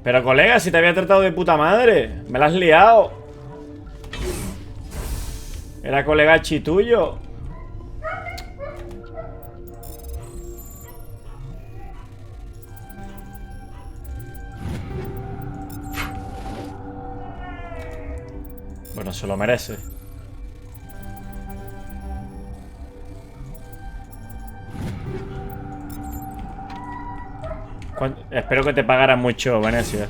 Pero colega, si te había tratado de puta madre. Me la has liado. Era colegachi tuyo. Bueno, se lo merece. Espero que te pagaran mucho, Venecia.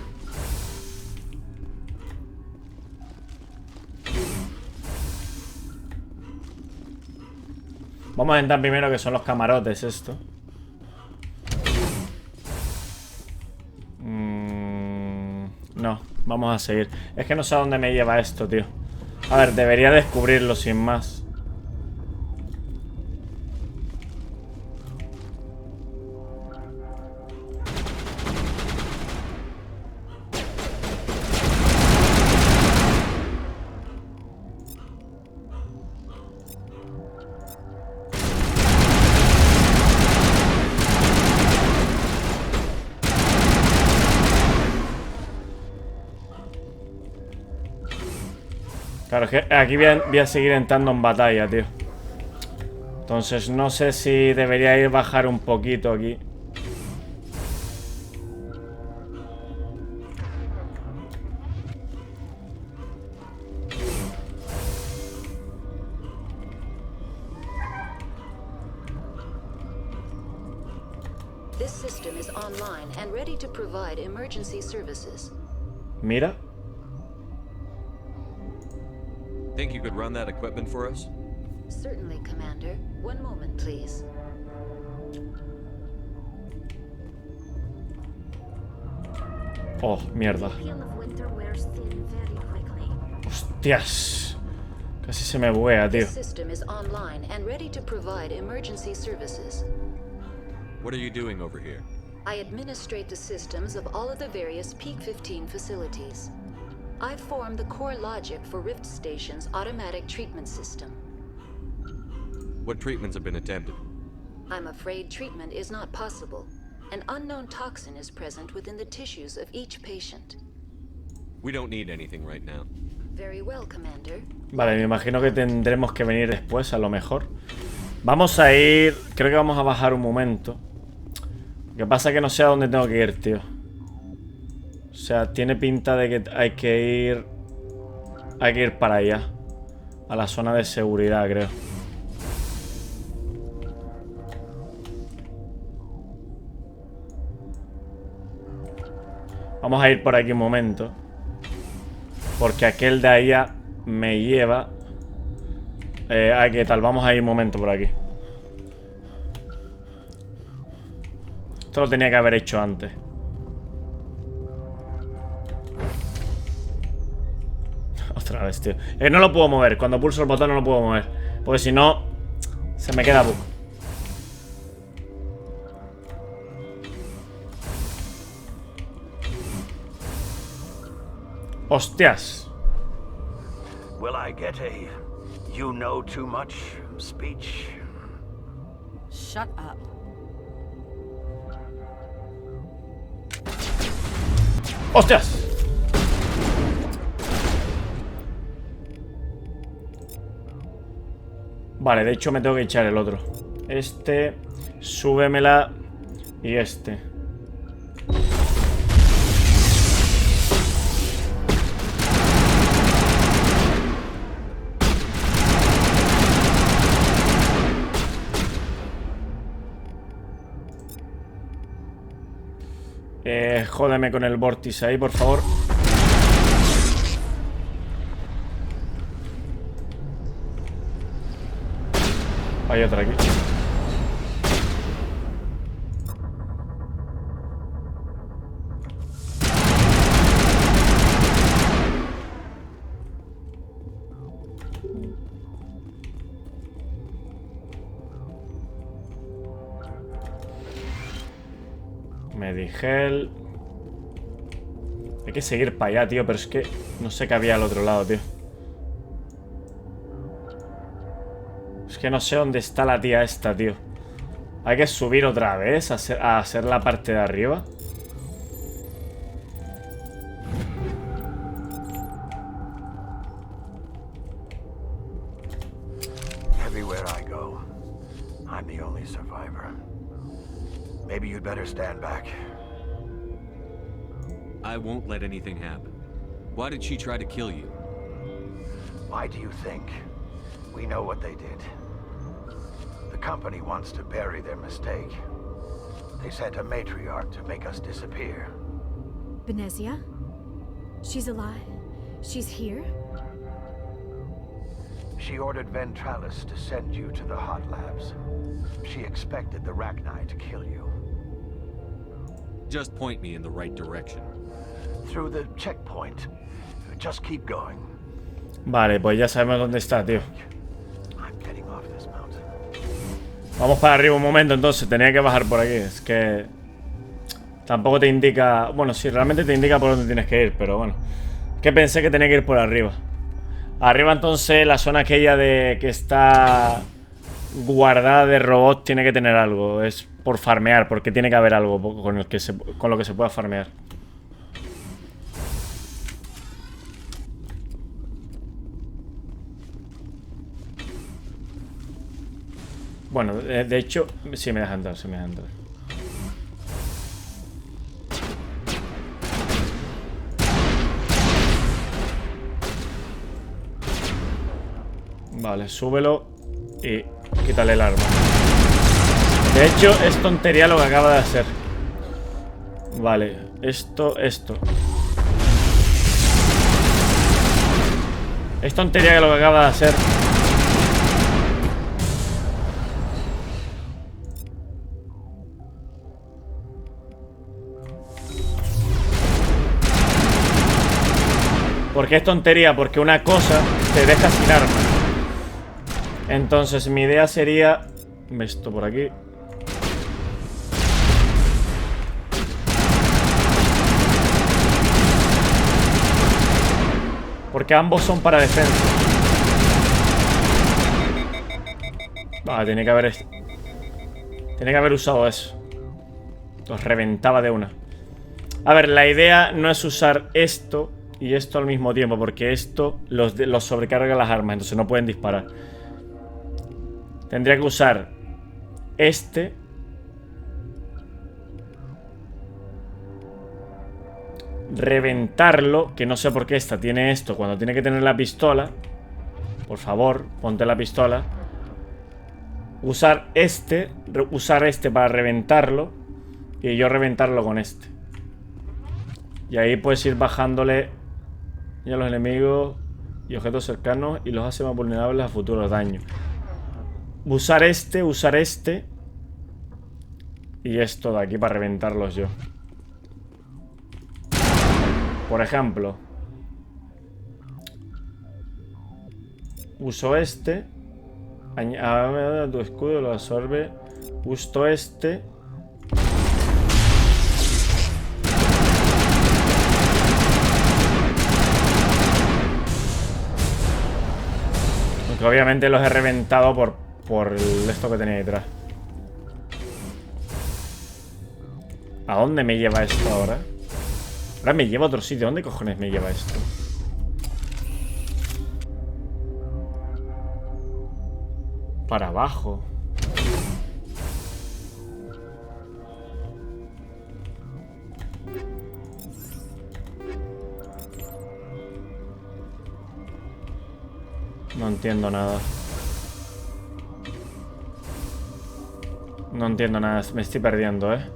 Vamos a entrar primero que son los camarotes esto. No, vamos a seguir. Es que no sé a dónde me lleva esto, tío. A ver, debería descubrirlo sin más. Claro, es que aquí voy a seguir entrando en batalla, tío. Entonces no sé si debería ir a bajar un poquito aquí. This system is online and ready to provide emergency services. Mira. Think you could run that equipment for us? Certainly, Commander. One moment, please. Oh, mierda. Hostias. Casi se me buguea, tío. This system is online and ready to provide emergency services. What are you doing over here? I administrate the systems of all of the various Peak 15 facilities. I've formed the core logic for Rift Station's automatic treatment system. What treatments have been attempted? I'm afraid treatment is not possible. An unknown toxin is present within the tissues of each patient. We don't need anything right now. Very well, Commander. Vale, me imagino que tendremos que venir después, a lo mejor. Vamos a ir... Creo que vamos a bajar un momento. Lo que pasa es que no sé a dónde tengo que ir, tío. O sea, tiene pinta de que hay que ir... Hay que ir para allá. A la zona de seguridad, creo. Vamos a ir por aquí un momento. Porque aquel de allá me lleva... ¿qué tal? Vamos a ir un momento por aquí. Esto lo tenía que haber hecho antes. Otra vez, tío. No lo puedo mover. Cuando pulso el botón no lo puedo mover. Porque si no, se me queda bug. Hostias. Will I get a you know too much speech? Shut up. ¡Hostias! Vale, de hecho me tengo que echar el otro. Este, súbemela. Y este. Jódeme con el vórtice ahí, por favor. Hay otra aquí. Medigel. Hay que seguir para allá, tío, pero es que no sé qué había al otro lado, tío. Es que no sé dónde está la tía esta, tío. Hay que subir otra vez a hacer la parte de arriba. Everywhere I go, I'm the only survivor. Maybe you'd better stand back. I won't let anything happen. Why did she try to kill you? Why do you think? We know what they did. The company wants to bury their mistake. They sent a matriarch to make us disappear. Venezia? She's alive? She's here? She ordered Ventralis to send you to the hot labs. She expected the Rachni to kill you. Just point me in the right direction. Through the checkpoint. Just keep going. Vale, pues ya sabemos dónde está, tío. I'm getting off this mountain. Vamos para arriba un momento, entonces. Tenía que bajar por aquí. Es que... tampoco te indica... Bueno, sí, realmente te indica por dónde tienes que ir, pero bueno. Que pensé que tenía que ir por arriba. Arriba, entonces, la zona aquella de... que está... guardada de robots tiene que tener algo. Es por farmear, porque tiene que haber algo con lo que se pueda farmear. Bueno, de hecho, sí me deja entrar, sí me deja entrar. Vale, súbelo y quítale el arma. De hecho, es tontería lo que acaba de hacer. Vale, esto. Es tontería lo que acaba de hacer. Porque es tontería, porque una cosa te deja sin arma. Entonces mi idea sería... esto por aquí. Porque ambos son para defensa. Ah, tiene que haber usado eso. Los reventaba de una. A ver, la idea no es usar esto y esto al mismo tiempo, porque esto los sobrecarga las armas, entonces no pueden disparar. Tendría que usar este. Reventarlo, que no sé por qué esta tiene esto cuando tiene que tener la pistola. Por favor, ponte la pistola. Usar este para reventarlo y yo reventarlo con este. Y ahí puedes ir bajándole a los enemigos y objetos cercanos y los hace más vulnerables a futuros daños. Usar este y esto de aquí para reventarlos yo. Por ejemplo, uso este. Añade tu escudo, lo absorbe. Uso este. Aunque obviamente los he reventado por esto que tenía detrás. ¿A dónde me lleva esto ahora? Ahora me lleva a otro sitio. ¿Dónde cojones me lleva esto? Para abajo. No entiendo nada. No entiendo nada. Me estoy perdiendo, ¿eh?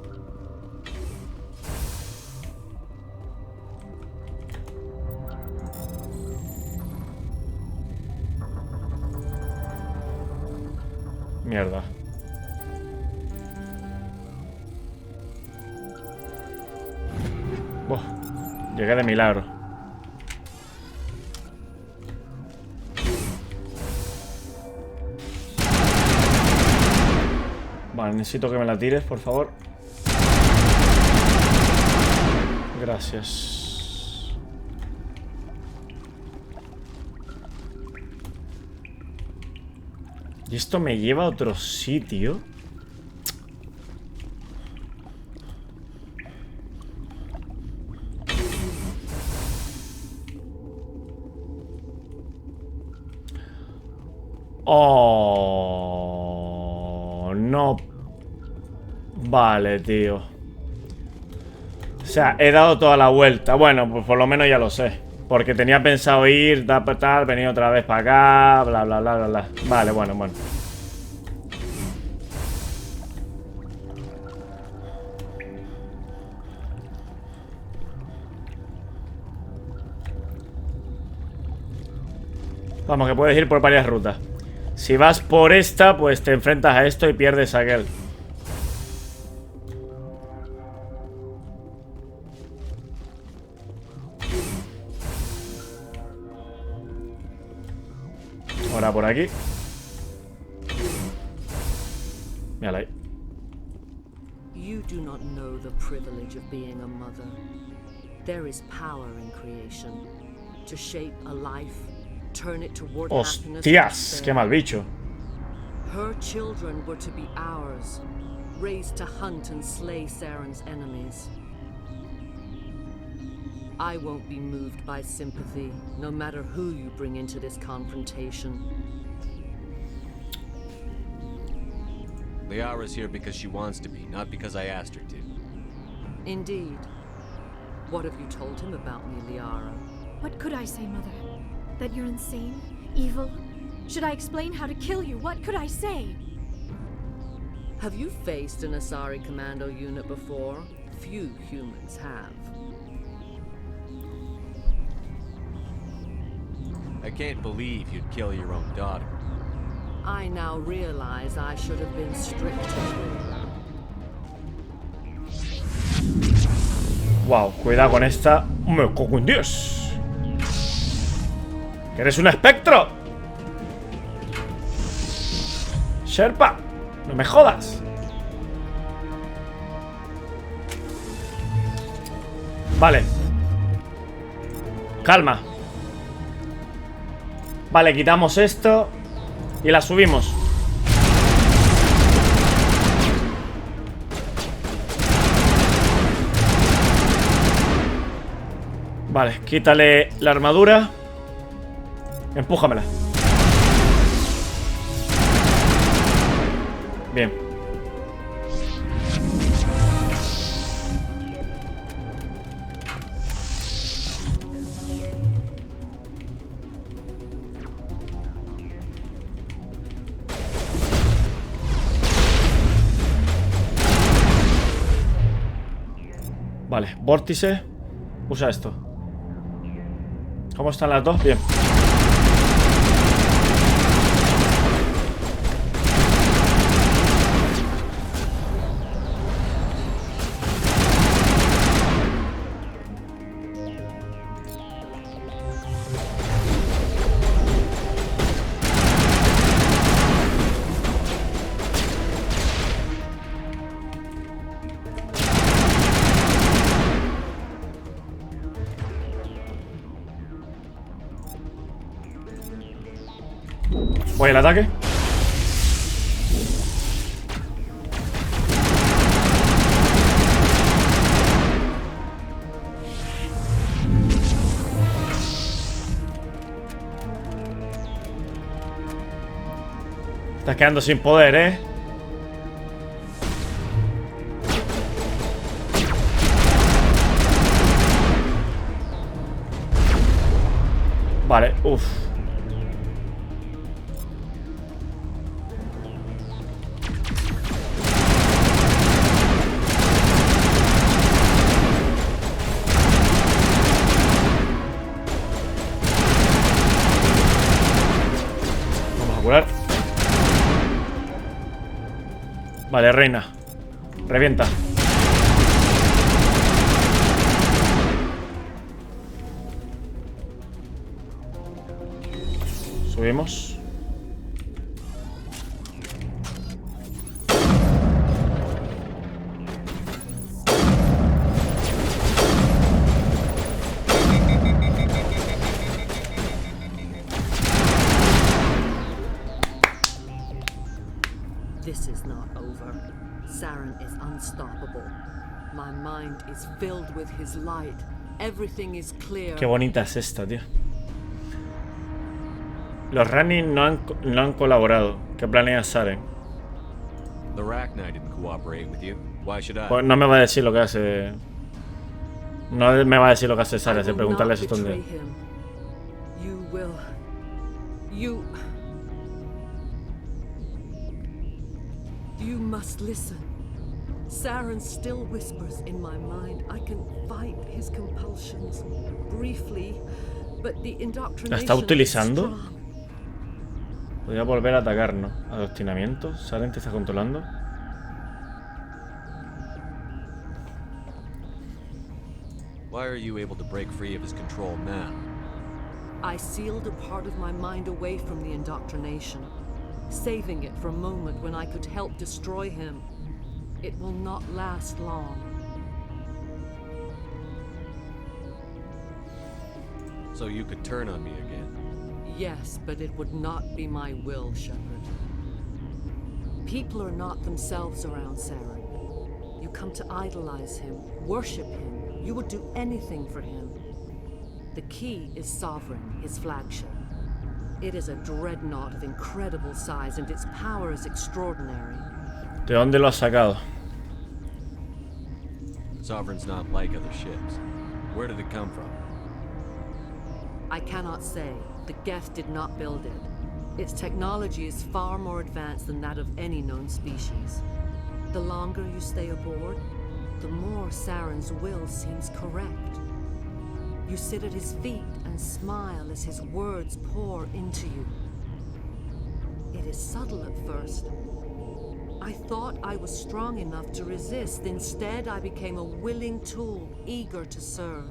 Mierda. Llegué de milagro. Vale, necesito que me la tires, por favor. Gracias. ¿Y esto me lleva a otro sitio? Oh, no. Vale, tío. O sea, he dado toda la vuelta. Bueno, pues por lo menos ya lo sé. Porque tenía pensado ir, tal, venir otra vez para acá, bla, bla, bla, bla, bla. Vale, bueno. Vamos, que puedes ir por varias rutas. Si vas por esta, pues te enfrentas a esto y pierdes a aquel. Ahora por aquí. Mírala ahí. You do not know the privilege of being a mother. There is power in creation. To shape a life, turn it toward happiness. Hostias, qué mal bicho. Her children were to be ours, raised to hunt and slay Saren's enemies. I won't be moved by sympathy, no matter who you bring into this confrontation. Liara's here because she wants to be, not because I asked her to. Indeed. What have you told him about me, Liara? What could I say, Mother? That you're insane? Evil? Should I explain how to kill you? What could I say? Have you faced an Asari commando unit before? Few humans have. I can't believe you'd kill your own daughter. I now realize I should have been stricter with her. Wow, cuidado con esta. Me cago en Dios. ¿Que eres un espectro? Sherpa, no me jodas. Vale. Calma. Vale, quitamos esto y la subimos. Vale, quítale la armadura. Empújamela. Bien. Vale, vórtice. Usa esto. ¿Cómo están las dos? Bien. Voy al ataque. Estás quedando sin poder, ¿eh? Vale, uff. Vale, reina. Revienta. Subimos. This is not over. Saren is unstoppable. My mind is filled with his light. Everything is clear. Qué bonita es esta, tío. Los Rani no han colaborado. ¿Qué planea Saren? The Rachni didn't cooperate with you. Why should I? Pues no me va a decir lo que hace. No me va a decir lo que hace Saren, de preguntarle si dónde. You will. You must listen. Saren still whispers in my mind. I can fight his compulsions briefly, but the indoctrination. ¿La está utilizando? Podría volver a atacarnos. Adoctrinamiento. Saren te está controlando. Why are you able to break free of his control now? I sealed a part of my mind away from the indoctrination, saving it for a moment when I could help destroy him. It will not last long. So you could turn on me again? Yes, but it would not be my will, Shepard. People are not themselves around Saren. You come to idolize him, worship him. You would do anything for him. The key is Sovereign, his flagship. It is a dreadnought of incredible size, and its power is extraordinary. ¿De dónde lo has sacado? Sovereign's not like other ships. Where did it come from? I cannot say. The Geth did not build it. Its technology is far more advanced than that of any known species. The longer you stay aboard, the more Saren's will seems correct. You sit at his feet and smile as his words pour into you. It is subtle at first. I thought I was strong enough to resist. Instead, I became a willing tool, eager to serve.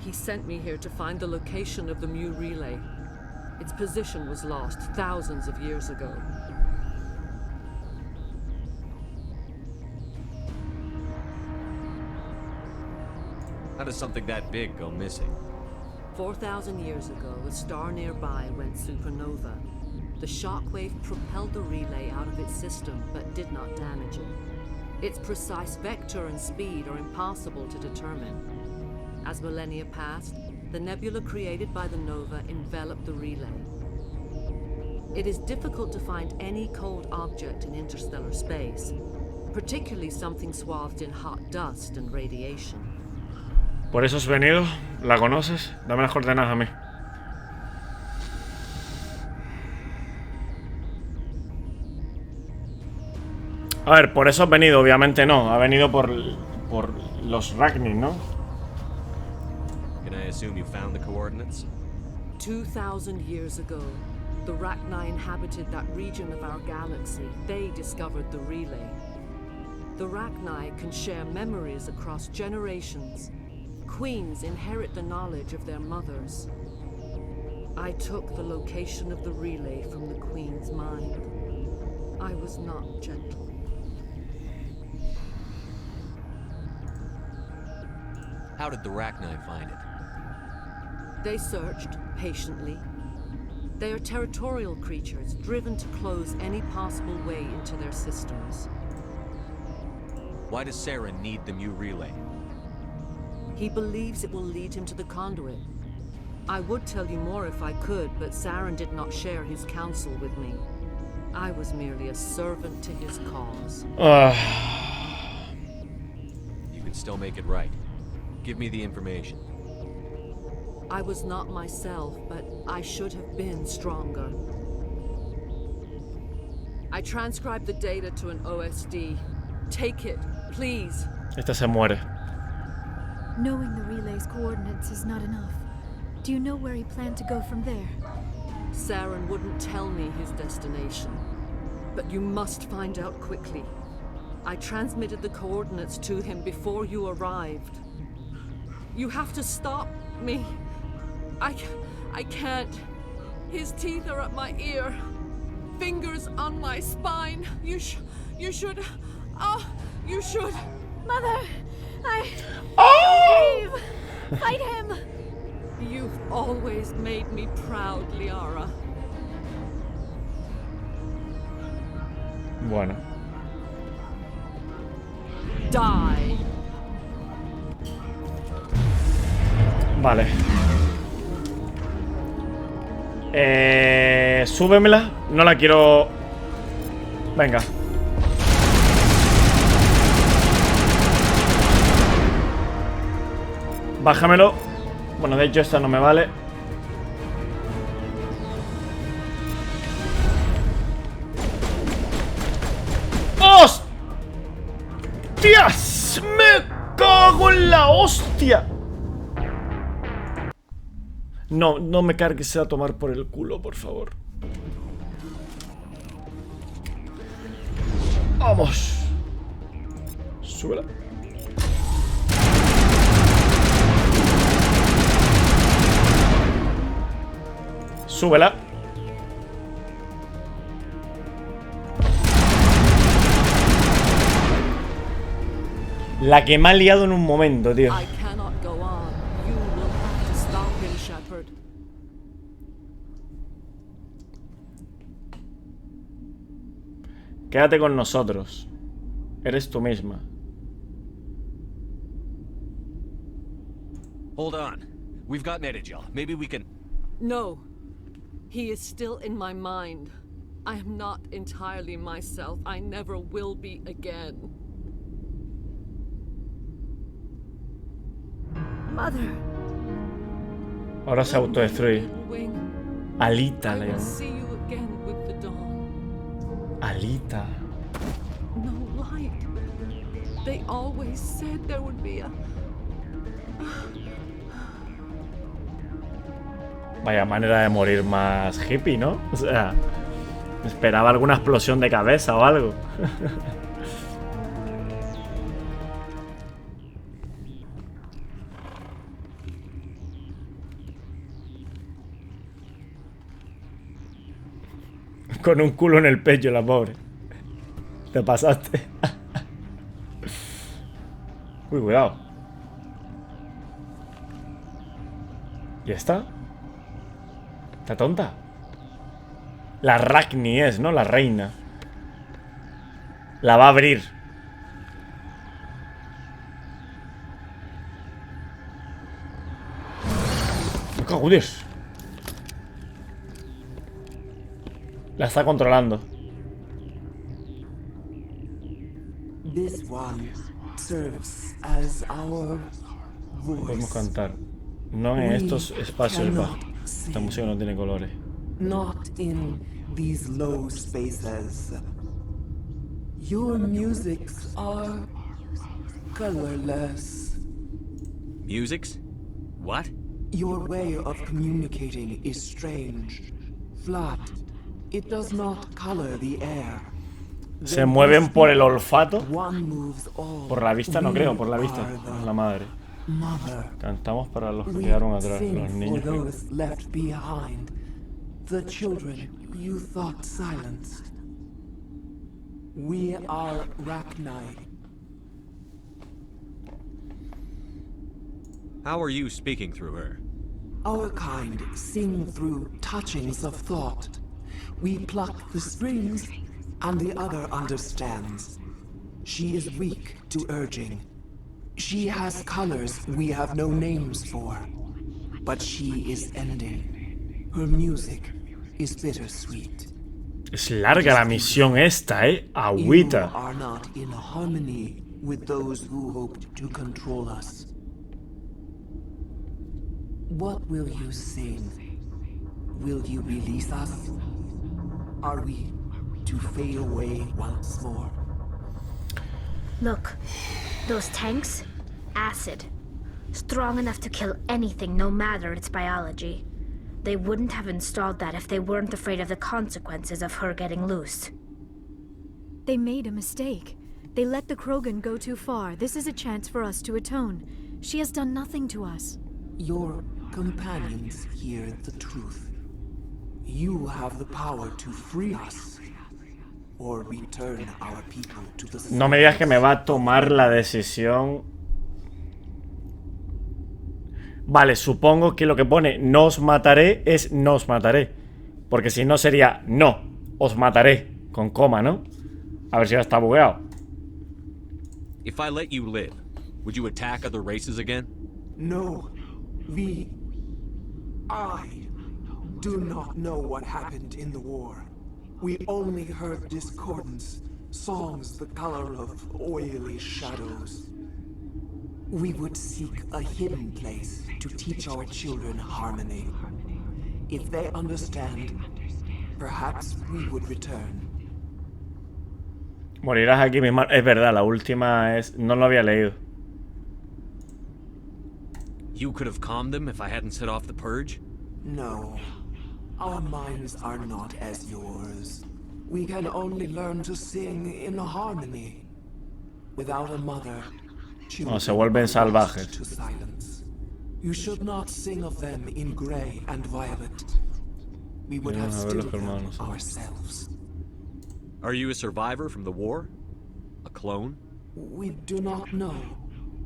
He sent me here to find the location of the Mu relay. Its position was lost thousands of years ago. How does something that big go missing? 4,000 years ago, a star nearby went supernova. The shockwave propelled the relay out of its system, but did not damage it. Its precise vector and speed are impossible to determine. As millennia passed, the nebula created by the nova enveloped the relay. It is difficult to find any cold object in interstellar space, particularly something swathed in hot dust and radiation. Por eso has venido. ¿La conoces? Dame las coordenadas a mí. A ver, por eso has venido, obviamente no. Ha venido por los Rachni, ¿no? Can I assume you found the coordinates? 2,000 years ago, the Rachni inhabited that region of our galaxy. They discovered the relay. The Rachni can share memories across generations. Queens inherit the knowledge of their mothers. I took the location of the relay from the Queen's mind. I was not gentle. How did the Rachni find it? They searched patiently. They are territorial creatures, driven to close any possible way into their systems. Why does Saren need the Mu relay? He believes it will lead him to the conduit. I would tell you more if I could, but Saren did not share his counsel with me. I was merely a servant to his cause. You can still make it right. Give me the information. I was not myself, but I should have been stronger. I transcribed the data to an OSD. Take it, please. Esta se muere. Knowing the relay's coordinates is not enough. Do you know where he planned to go from there? Saren wouldn't tell me his destination. But you must find out quickly. I transmitted the coordinates to him before you arrived. You have to stop me. I can't. His teeth are at my ear. Fingers on my spine. You should. Oh, you should. Mother! Leave! Fight him! You've always made me proud, Liara. Bueno. Die. Vale. Súbemela. No la quiero... Venga. Bájamelo. Bueno, de hecho esta no me vale. ¡Hostias! ¡Me cago en la hostia! No, no me cargues a tomar por el culo, por favor. Vamos. Súbela. Súbela. La que me ha liado en un momento, tío. Quédate con nosotros. Eres tú misma. Hold on. We've got Medigel. Maybe we can... No. He is still in my mind. I am not entirely myself. I never will be again. Mother. Ahora se autodestruye. Alita le llamo. Alita. No light. They always said there would be a... Vaya manera de morir más hippie, ¿no? O sea, esperaba alguna explosión de cabeza o algo. Con un culo en el pecho, la pobre. Te pasaste. Uy, cuidado. ¿Y esta? ¿Está tonta? La Ragni es, ¿no? La reina. La va a abrir. Me cago en Dios. La está controlando. This one serves as our voice. Podemos cantar. No en estos espacios bajos. Esta música no tiene colores. Not in these low spaces. Your musics are colorless. Musics? What? Your way of communicating is strange. Flat. It does not color the air. ¿Se mueven por el olfato? Por la vista no creo, por la vista. Es la madre. Cantamos para los que quedaron atrás, los niños. The children you thought silenced. We are Rachni. How are you speaking through her? Our kind sing through touchings of thought. We pluck the strings, and the other understands. She is weak to urging. She has colors we have no names for. But she is ending. Her music is bittersweet. Es larga la misión esta, agüita. You are not in harmony with those who hoped to control us. What will you sing? Will you release us? Are we to fade away once more? Look, those tanks? Acid. Strong enough to kill anything, no matter its biology. They wouldn't have installed that if they weren't afraid of the consequences of her getting loose. They made a mistake. They let the Krogan go too far. This is a chance for us to atone. She has done nothing to us. Your companions hear the truth. You have the power to free us, or return our people to the... No me digas que me va a tomar la decisión. Vale, supongo que lo que pone no os mataré es no os mataré. Porque si no sería no, os mataré. Con coma, ¿no? A ver si ya está bugueado. If I let you live, would you attack other races again? No. I do not know what happened in the war. We only heard discordance, songs the color of oily shadows. We would seek a hidden place to teach our children harmony. If they understand, perhaps we would return. Morirás aquí mismo. Es verdad, la última es... No lo había leído. You could have calmed them if I hadn't set off the purge? No. Our minds are not as yours. We can only learn to sing in harmony. Without a mother, No, se vuelven salvajes. to silence. You should not sing of them in gray and violet. We would have stilled them ourselves. Are you a survivor from the war? A clone? We do not know.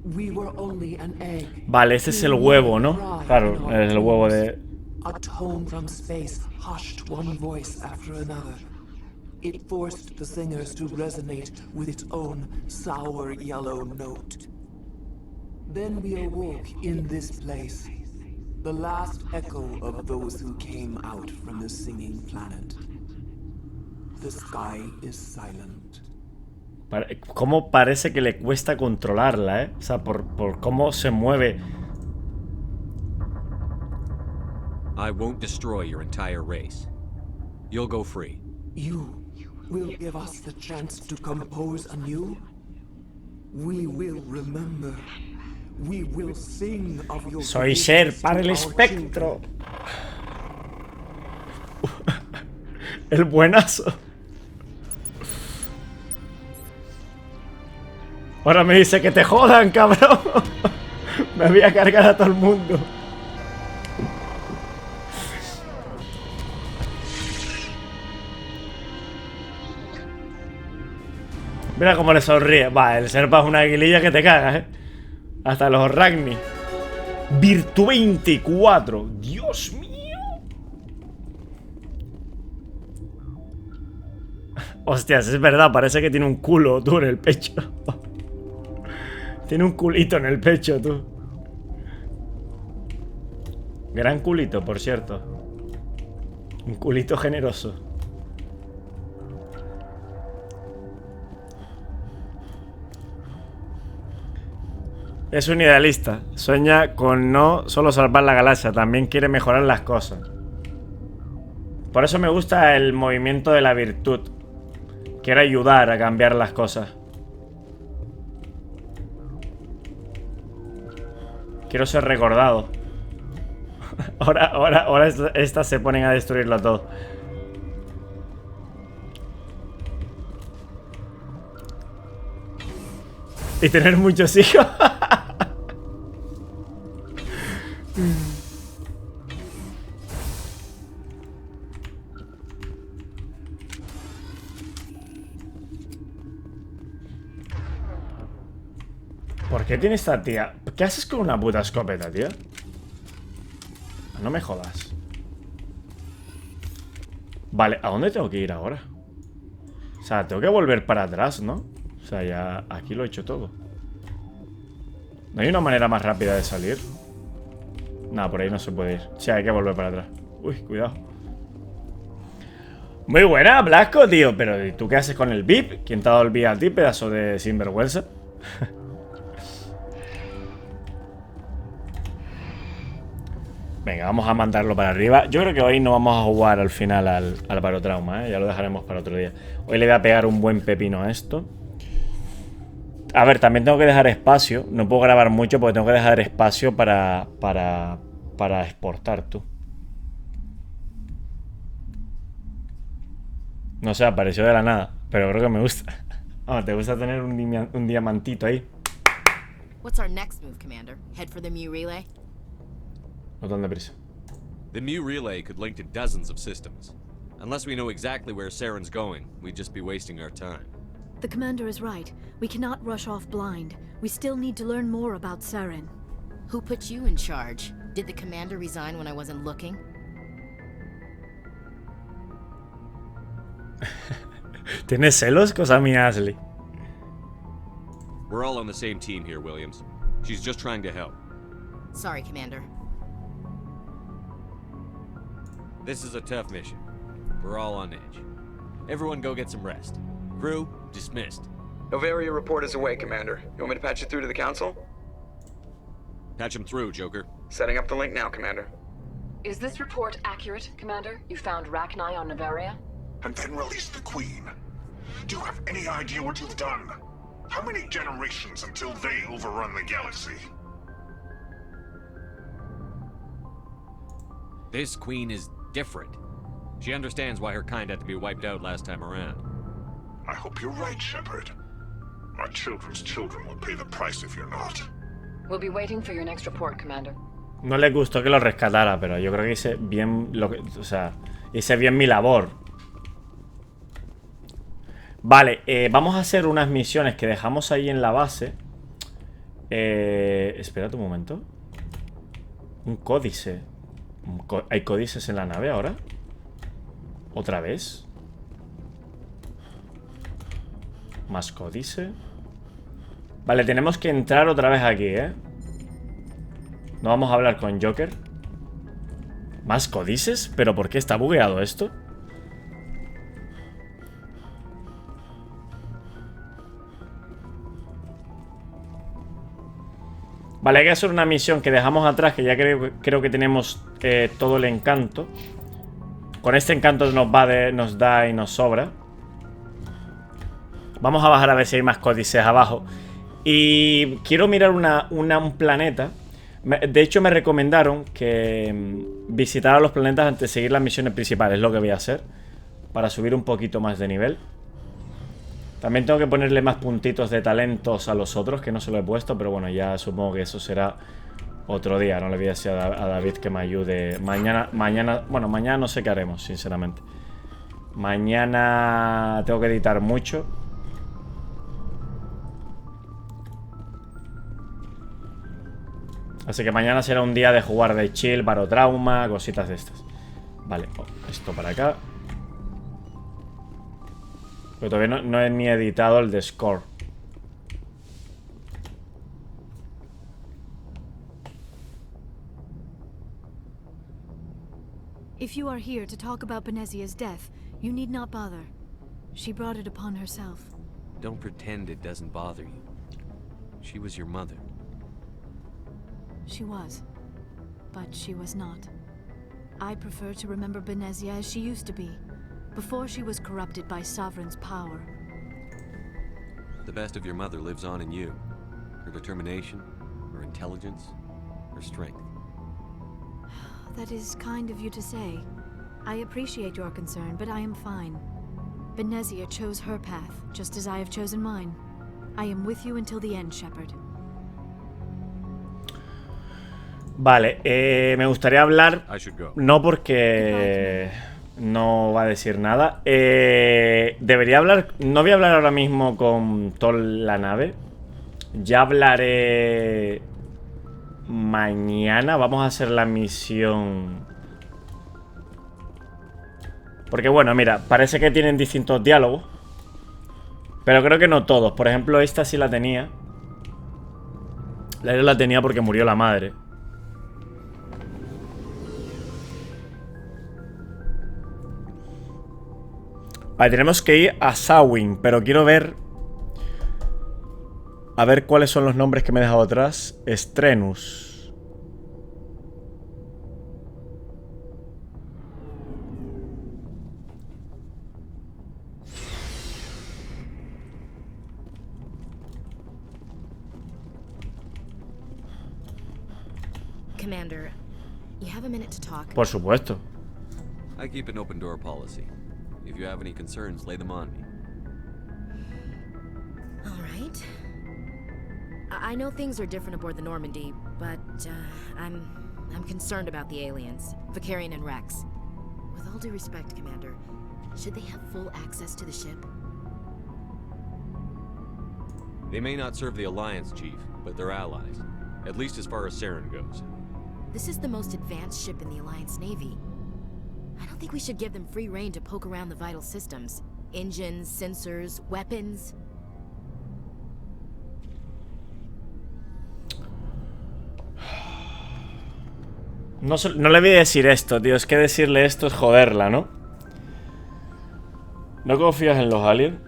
We were only an egg. Vale, ese es el huevo, ¿no? Claro, es el huevo de... A tone from space hushed one voice after another. It forced the singers to resonate with its own sour yellow note. Then we awoke in this place, the last echo of those who came out from the singing planet. The sky is silent. Cómo parece que le cuesta controlarla, ¿eh? O sea, por cómo se mueve. I won't destroy your entire race. You'll go free. You will give us the chance to compose anew? We will remember. We will sing of your... Soy ser para el espectro. El buenazo. Ahora me dice que te jodan, cabrón. Me voy a cargar a todo el mundo. Mira cómo le sonríe. Va, el Serpa es una aguililla que te cagas, ¿eh? Hasta los Ragni. Virtu 24. Dios mío. Hostias, es verdad. Parece que tiene un culo, tú, en el pecho. Tiene un culito en el pecho, tú. Gran culito, por cierto. Un culito generoso. Es un idealista. Sueña con no solo salvar la galaxia, también quiere mejorar las cosas. Por eso me gusta el movimiento de la virtud. Quiere ayudar a cambiar las cosas. Quiero ser recordado. Ahora estas se ponen a destruirlo todo. Y tener muchos hijos. ¿Por qué tiene esta tía? ¿Qué haces con una puta escopeta, tío? No me jodas. Vale, ¿a dónde tengo que ir ahora? O sea, tengo que volver para atrás, ¿no? O sea, ya aquí lo he hecho todo. ¿No hay una manera más rápida de salir? Nada, por ahí no se puede ir. Sí, hay que volver para atrás. Uy, cuidado. Muy buena, Blasco, tío. Pero ¿y tú qué haces con el VIP? ¿Quién te ha dado el VIP a ti, pedazo de sinvergüenza? Venga, vamos a mandarlo para arriba. Yo creo que hoy no vamos a jugar al final al barotrauma, ¿eh? Ya lo dejaremos para otro día. Hoy le voy a pegar un buen pepino a esto. A ver, también tengo que dejar espacio. No puedo grabar mucho porque tengo que dejar espacio para exportar, tú. No sé, apareció de la nada, pero creo que me gusta. Oh, ¿te gusta tener un diamantito ahí? What's our next move, Commander? Head for the Mu relay? No tan deprisa. The Mu relay could link to dozens of systems. Unless we know exactly where Saren's going, we'd just be wasting our time. The commander is right. We cannot rush off blind. We still need to learn more about Saren. Who put you in charge? Did the commander resign when I wasn't looking? ¿Tienes celos? Cosa mía, Ashley. We're all on the same team here, Williams. She's just trying to help. Sorry, Commander. This is a tough mission. We're all on edge. Everyone go get some rest. Crew, dismissed. Novaria report is away, Commander. You want me to patch it through to the Council? Patch him through, Joker. Setting up the link now, Commander. Is this report accurate, Commander? You found Rachni on Novaria? And then release the Queen. Do you have any idea what you've done? How many generations until they overrun the galaxy? This Queen is different. She understands why her kind had to be wiped out last time around. I hope you're right, Shepard. My children's children will pay the price if you're not. We'll be waiting for your next report, Commander. No le gustó que lo rescatara, pero yo creo que hice bien lo que, o sea, hice bien mi labor. Vale, vamos a hacer unas misiones que dejamos ahí en la base. Espérate un momento. Un códice. ¿Hay códices en la nave ahora? ¿Otra vez? Más códice. Vale, tenemos que entrar otra vez aquí, ¿eh? No vamos a hablar con Joker. ¿Más códices? ¿Pero por qué está bugueado esto? Vale, hay que hacer una misión que dejamos atrás, que ya creo que tenemos todo el encanto. Con este encanto nos da y nos sobra. Vamos a bajar a ver si hay más códices abajo. Y quiero mirar un planeta. De hecho me recomendaron que visitara los planetas antes de seguir las misiones principales. Es lo que voy a hacer para subir un poquito más de nivel. También tengo que ponerle más puntitos de talentos a los otros, que no se lo he puesto, pero bueno, ya supongo que eso será otro día. No le voy a decir a David que me ayude. Mañana, bueno, mañana no sé qué haremos, sinceramente. Mañana tengo que editar mucho. Así que mañana será un día de jugar de chill, barotrauma, cositas de estas. Vale, esto para acá. Pero todavía no he ni editado el de score. If you are here to talk about Benezia's death, you need not bother. She brought it upon herself. Don't pretend it doesn't bother you. She was your mother. She was. But she was not. I prefer to remember Benezia as she used to be, before she was corrupted by Sovereign's power. The best of your mother lives on in you. Her determination, her intelligence, her strength. That is kind of you to say. I appreciate your concern, but I am fine. Benezia chose her path, just as I have chosen mine. I am with you until the end, Shepard. Vale, me gustaría hablar. No porque no va a decir nada. Debería hablar. No voy a hablar ahora mismo con toda la nave. Ya hablaré mañana. Vamos a hacer la misión. Porque bueno, mira, parece que tienen distintos diálogos, pero creo que no todos. Por ejemplo, esta sí la tenía. La tenía porque murió la madre. Vale, tenemos que ir a Sawin, pero quiero ver. A ver cuáles son los nombres que me he dejado atrás. Strenus. Commander, you have a minute to talk. Por supuesto. I keep an open door policy. If you have any concerns, lay them on me. All right. I know things are different aboard the Normandy, but I'm concerned about the aliens, Vicarian and Rex. With all due respect, Commander, should they have full access to the ship? They may not serve the Alliance, Chief, but they're allies. At least as far as Saren goes. This is the most advanced ship in the Alliance Navy. I don't think we should give them free rein to poke around the vital systems. Engines, sensors, weapons. No le voy a decir esto, tío. Es que decirle esto es joderla, ¿no? ¿No confías en los aliens?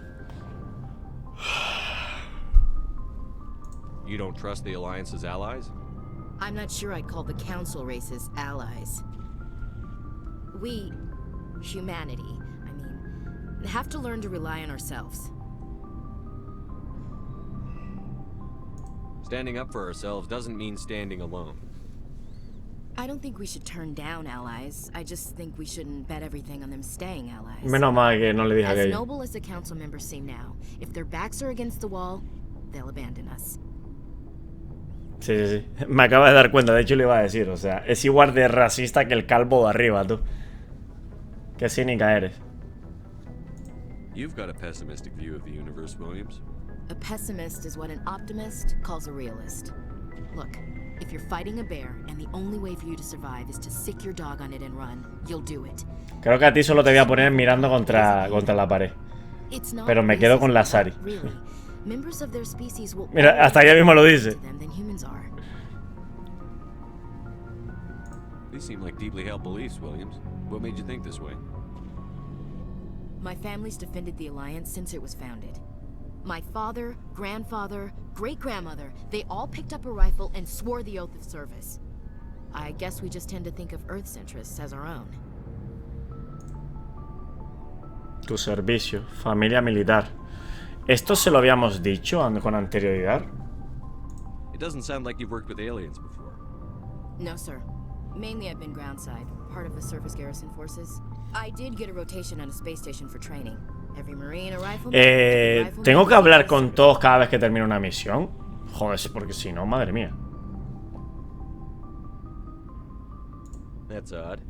You don't trust the Alliance's allies? I'm not sure I'd call the Council races allies. We, humanity, I mean, have to learn to rely on ourselves. Standing up for ourselves doesn't mean standing alone. I don't think we should turn down allies. I just think we shouldn't bet everything on them staying allies. Menos mal que no le dije As aquello. noble as the council members seem now, if their backs are against the wall, they'll abandon us. Sí, sí, sí. Me acabo de dar cuenta, de hecho le iba a decir. O sea, es igual de racista que el calvo de arriba, tú. Qué cínica eres. You've got a pessimistic view of the universe, Williams. A pessimist is what an optimist calls a realist. Look, if you're fighting a bear and the only way for you to survive is to sick your dog on it and run, you'll do it. Creo que a ti solo te voy a poner mirando contra la pared. Pero me quedo con la Sari. Mira, hasta ella mismo lo dice. These seem like deeply held beliefs, Williams. What made you think this way? My family's defended the Alliance since it was founded. My father, grandfather, great-grandmother, they all picked up a rifle and swore the oath of service. I guess we just tend to think of Earth's interests as our own. Tu servicio, familia militar. ¿Esto se lo habíamos dicho con anterioridad? It doesn't sound like you've worked with aliens before. No, sir. Mainly I've been groundside, part of the surface garrison forces. I did get a rotation on a space station for training. Every Marine, a rifleman, ¿tengo que hablar con todos cada vez que termino una misión? Joder, porque si no, madre mía. That's odd.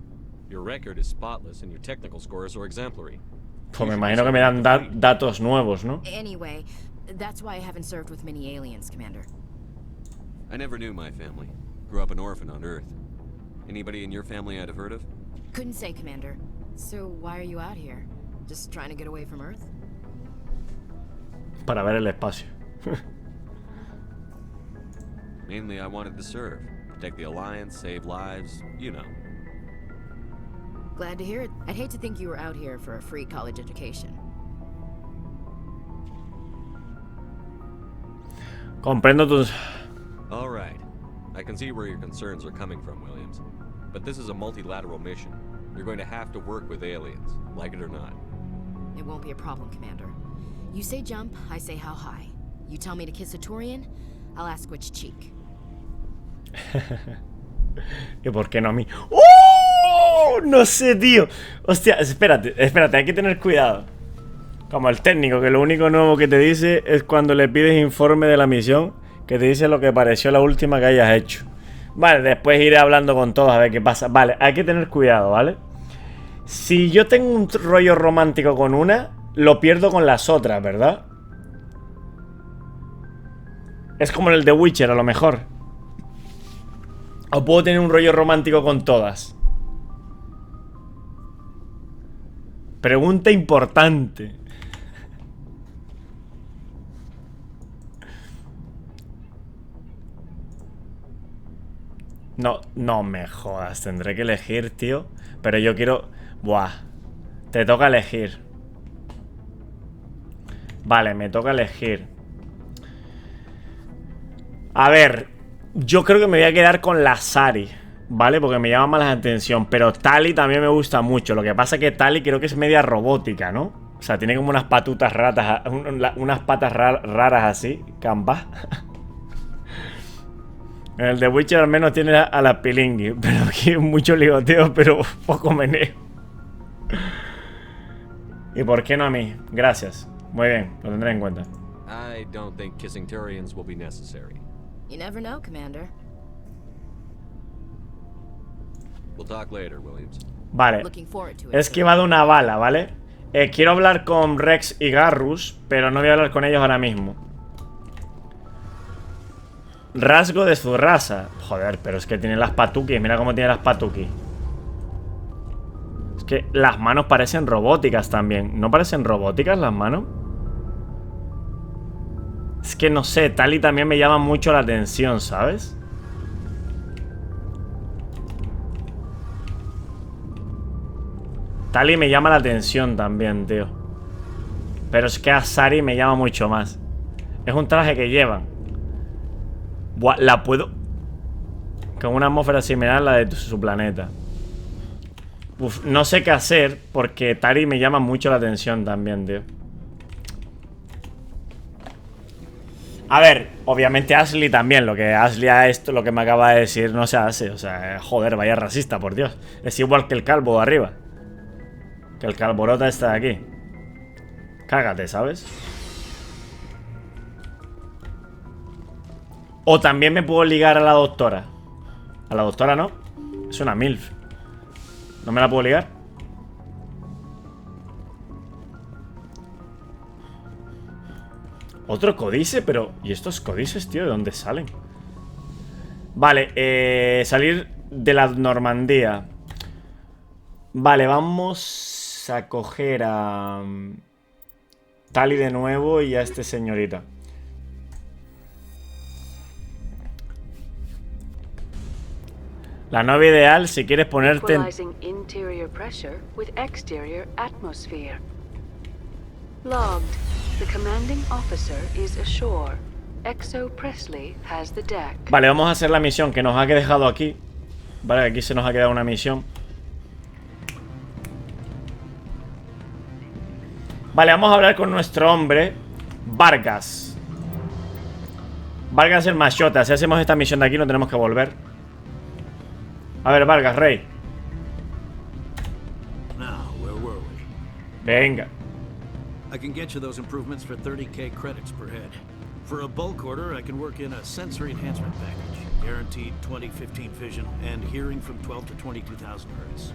Your record is spotless and your technical scores are exemplary. Pues me imagino que me dan datos nuevos, ¿no? Anyway, that's why I haven't served with many aliens, Commander. I never knew my family. Grew up an orphan on Earth. Anybody in your family I'd have heard of? Couldn't say, Commander. So why are you out here? Just trying to get away from Earth? Para ver el espacio. Mainly I wanted to serve. Protect the Alliance, save lives, you know. Glad to hear it. I'd hate to think you were out here for a free college education. Comprendo tus... All right. I can see where your concerns are coming from, Williams. But this is a multilateral mission. You're going to have to work with aliens, like it or not. It won't be a problem, Commander. You say jump, I say how high. You tell me to kiss a Turian, I'll ask which cheek. ¿Y por qué no a mí? ¡Oh! No sé, tío. Hostia, espérate, hay que tener cuidado. Como el técnico, que lo único nuevo que te dice es cuando le pides informe de la misión, que te dice lo que pareció la última que hayas hecho. Vale, después iré hablando con todos a ver qué pasa. Vale, hay que tener cuidado, ¿vale? Si yo tengo un rollo romántico con una, lo pierdo con las otras, ¿verdad? Es como en el de Witcher, a lo mejor. O puedo tener un rollo romántico con todas. Pregunta importante. No me jodas. Tendré que elegir, tío. Pero yo quiero... Buah. Te toca elegir. Vale, me toca elegir. A ver, yo creo que me voy a quedar con la Sari, ¿vale? Porque me llama más la atención. Pero Tali también me gusta mucho. Lo que pasa es que Tali creo que es media robótica, ¿no? O sea, tiene como unas patutas ratas, unas patas raras así. Cambas. En el de Witcher al menos tiene a la Pilingui. Pero aquí mucho ligoteo, pero poco meneo. ¿Y por qué no a mí? Gracias. Muy bien, lo tendré en cuenta. I don't think kissing Turians will be necessary. You never know, Commander. We'll talk later, Williams. Vale. He esquivado una bala, ¿vale? Quiero hablar con Rex y Garrus, pero no voy a hablar con ellos ahora mismo. Rasgo de su raza. Joder, pero es que tiene las patukis. Mira cómo tiene las patukis. Es que las manos parecen robóticas también. ¿No parecen robóticas las manos? Es que no sé, Tali también me llama mucho la atención, ¿sabes? Tali me llama la atención también, tío. Pero es que a Sari me llama mucho más. Es un traje que llevan. Buah, la puedo... Con una atmósfera similar a la de su planeta. Uf, no sé qué hacer porque Tali me llama mucho la atención también, tío. A ver, obviamente Ashley también. Lo que Ashley a esto, lo que me acaba de decir, no se hace. O sea, joder, vaya racista, por Dios. Es igual que el calvo de arriba. Que el calborota está de aquí. Cágate, ¿sabes? O también me puedo ligar a la doctora. A la doctora no. Es una MILF. ¿No me la puedo ligar? Otro códice, pero... ¿Y estos códices, tío? ¿De dónde salen? Vale, salir de la Normandía. Vale, vamos a coger a... Tali de nuevo y a este señorita. La novia ideal si quieres ponerte en... Interior pressure with exterior atmosphere. Logged. The commanding officer is ashore. Exo Presley has the deck. Vale, vamos a hacer la misión que nos ha dejado aquí. Vale, aquí se nos ha quedado una misión. Vale, vamos a hablar con nuestro hombre Vargas. Vargas el machota. Si hacemos esta misión de aquí no tenemos que volver. A ver, Vargas, rey. Venga. I can get you those improvements for 30k credits per head. For a bulk order, I can work in a sensory enhancement package. Guaranteed 20/15 vision and hearing from 12 to 22,000 hertz.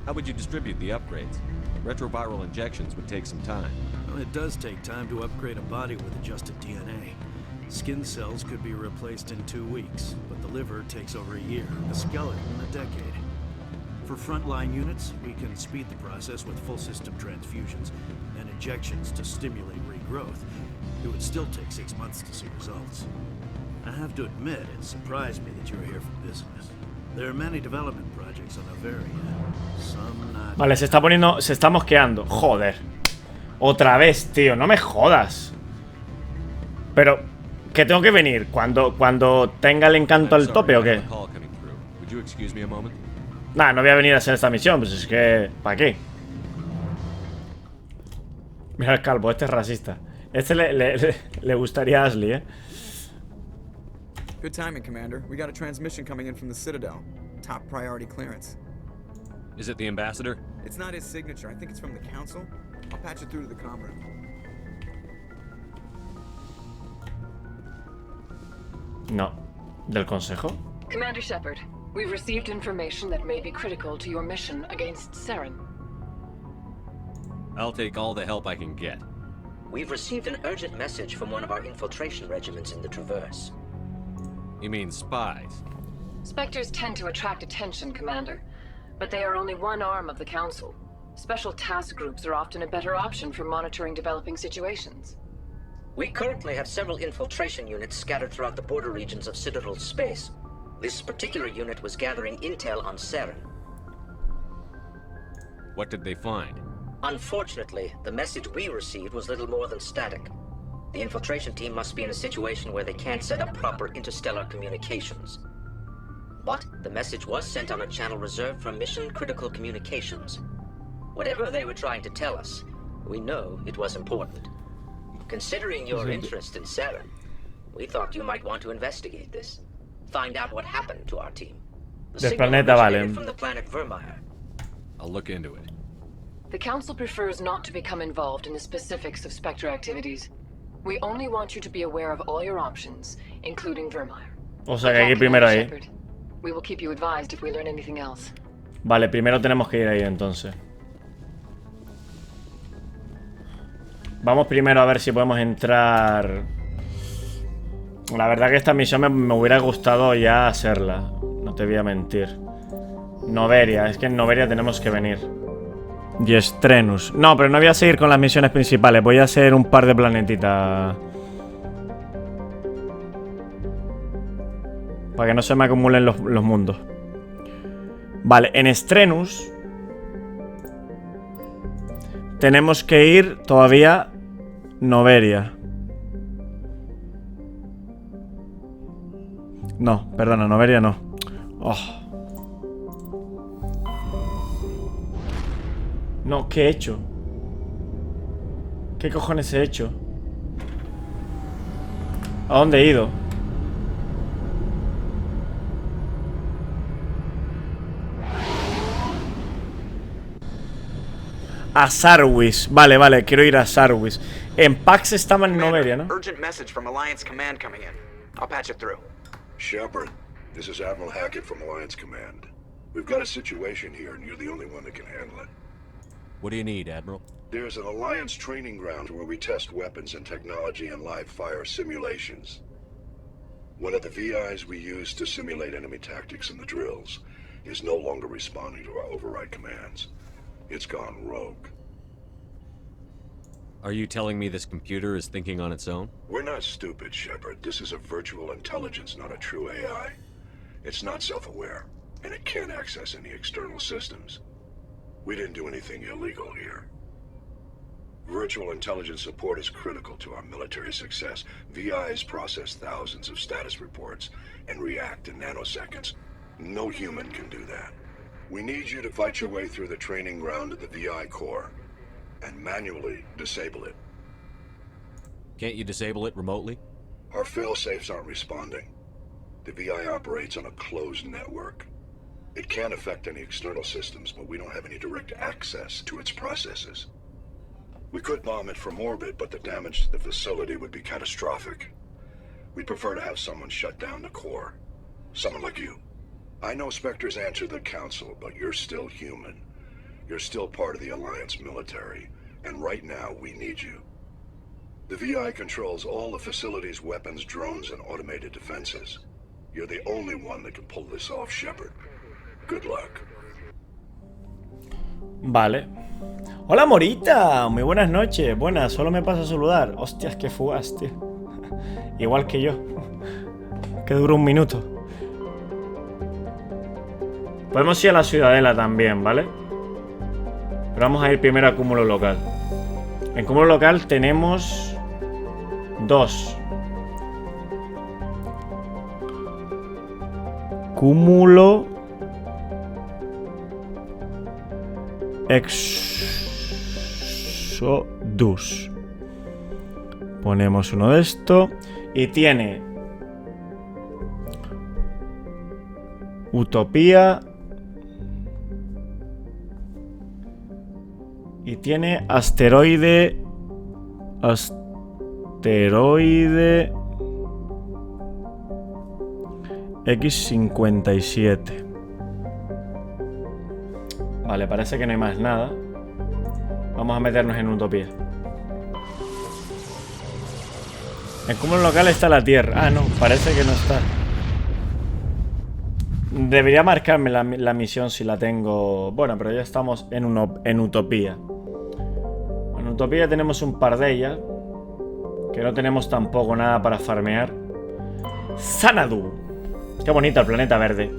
How would you distribute the upgrades? Retroviral injections would take some time. Well, it does take time to upgrade a body with adjusted DNA. Skin cells could be replaced in 2 weeks, but the liver takes over a year, the skeleton a decade. For frontline units, we can speed the process with full system transfusions and injections to stimulate regrowth. It would still take 6 months to see results. I have to admit, it surprised me that you were here for business. There are many development projects on Averia. Some not... Vale, se está poniendo... Se está mosqueando. Joder. Otra vez, tío. No me jodas. Pero... ¿Que tengo que venir? ¿Cuando tenga el encanto al tope o qué? Nah, no voy a venir a hacer esta misión. Pues es que... ¿para qué? Mira el calvo, este es racista. Este le gustaría a Ashley, Good timing, Commander. We got a transmission coming in from the Citadel. Top priority clearance. Is it the ambassador? It's not his signature. I think it's from the Council. I'll patch it through to the comm room. No. ¿Del Consejo? Commander Shepard, we've received information that may be critical to your mission against Saren. I'll take all the help I can get. We've received an urgent message from one of our infiltration regiments in the Traverse. You mean spies? Spectres tend to attract attention, Commander, but they are only one arm of the Council. Special task groups are often a better option for monitoring developing situations. We currently have several infiltration units scattered throughout the border regions of Citadel space. This particular unit was gathering intel on Saren. What did they find? Unfortunately, the message we received was little more than static. The infiltration team must be in a situation where they can't set up proper interstellar communications. But the message was sent on a channel reserved for mission-critical communications. Whatever they were trying to tell us, we know it was important. Considering your interest in Saren, we thought you might want to investigate this. Find out what happened to our team. The signal originated from the planet Vermeer. I'll look into it. The Council prefers not to become involved in the specifics of Spectre activities. We only want you to be aware of all your options, including Vermeer. O sea que hay que ir primero ahí. We will keep you advised if we learn anything else. Vale, primero tenemos que ir ahí entonces. Vamos primero a ver si podemos entrar. La verdad que esta misión me hubiera gustado ya hacerla. No te voy a mentir. Noveria, es que en Noveria tenemos que venir. Y Strenus. No, pero no voy a seguir con las misiones principales. Voy a hacer un par de planetitas. Para que no se me acumulen los mundos. Vale, en Strenus tenemos que ir todavía Noveria. No, perdona, Noveria no. Oh. No, ¿qué he hecho? ¿Qué cojones he hecho? ¿A dónde he ido? A Sarwis. Vale, vale, quiero ir a Sarwis. En Pax estaban en Noveria, ¿no? Urgent message from Alliance Command coming in. I'll patch it through. Shepard, this is Admiral Hackett from Alliance Command. We've got a situation here, and you're the only one that can handle it. What do you need, Admiral? There's an Alliance training ground where we test weapons and technology in live fire simulations. One of the VIs we use to simulate enemy tactics in the drills is no longer responding to our override commands. It's gone rogue. Are you telling me this computer is thinking on its own? We're not stupid, Shepard. This is a virtual intelligence, not a true AI. It's not self-aware, and it can't access any external systems. We didn't do anything illegal here. Virtual intelligence support is critical to our military success. VIs process thousands of status reports and react in nanoseconds. No human can do that. We need you to fight your way through the training ground of the VI core and manually disable it. Can't you disable it remotely? Our fail-safes aren't responding. The VI operates on a closed network. It can't affect any external systems, but we don't have any direct access to its processes. We could bomb it from orbit, but the damage to the facility would be catastrophic. We'd prefer to have someone shut down the core. Someone like you. I know Spectres answer the Council, but you're still human. You're still part of the Alliance military, and right now we need you. The VI controls all the facility's weapons, drones, and automated defenses. You're the only one that can pull this off, Shepard. Good luck. Vale. Hola, Morita. Muy buenas noches. Buenas, solo me pasa a saludar. Hostias, qué fugaz, tío. Igual que yo. Que duró un minuto. Podemos ir a la ciudadela también, ¿vale? Pero vamos a ir primero a cúmulo local. En cúmulo local tenemos 2. Cúmulo Exodus. Ponemos uno de esto. Y tiene Utopía. Y tiene asteroide. Asteroide X57. Vale, parece que no hay más nada. Vamos a meternos en Utopía. En cúmulo local está la Tierra. Ah, no, parece que no está. Debería marcarme la misión si la tengo. Bueno, pero ya estamos en Utopía. En Utopía tenemos un par de ellas. Que no tenemos tampoco nada para farmear. Xanadu. Qué bonito el planeta verde.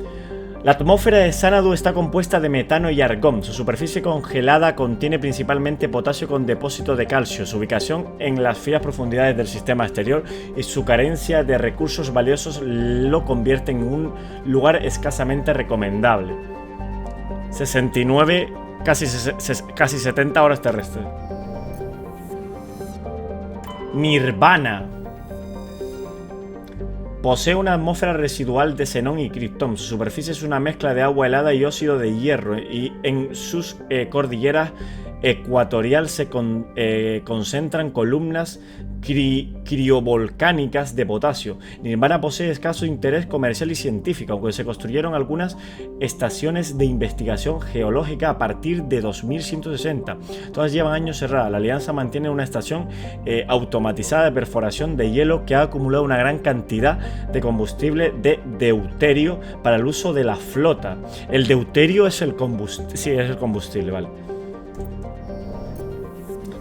La atmósfera de Xanadu está compuesta de metano y argón. Su superficie congelada contiene principalmente potasio con depósito de calcio. Su ubicación en las frías profundidades del sistema exterior y su carencia de recursos valiosos lo convierte en un lugar escasamente recomendable. 69, casi 70 horas terrestres. Nirvana. Posee una atmósfera residual de xenón y criptón. Su superficie es una mezcla de agua helada y óxido de hierro. Y en sus cordilleras ecuatorial se concentran columnas criovolcánicas de potasio. Nirvana posee escaso interés comercial y científico, aunque se construyeron algunas estaciones de investigación geológica a partir de 2160. Todas llevan años cerradas. La Alianza mantiene una estación automatizada de perforación de hielo que ha acumulado una gran cantidad de combustible de deuterio para el uso de la flota. El deuterio es el combustible. Sí, es el combustible, vale.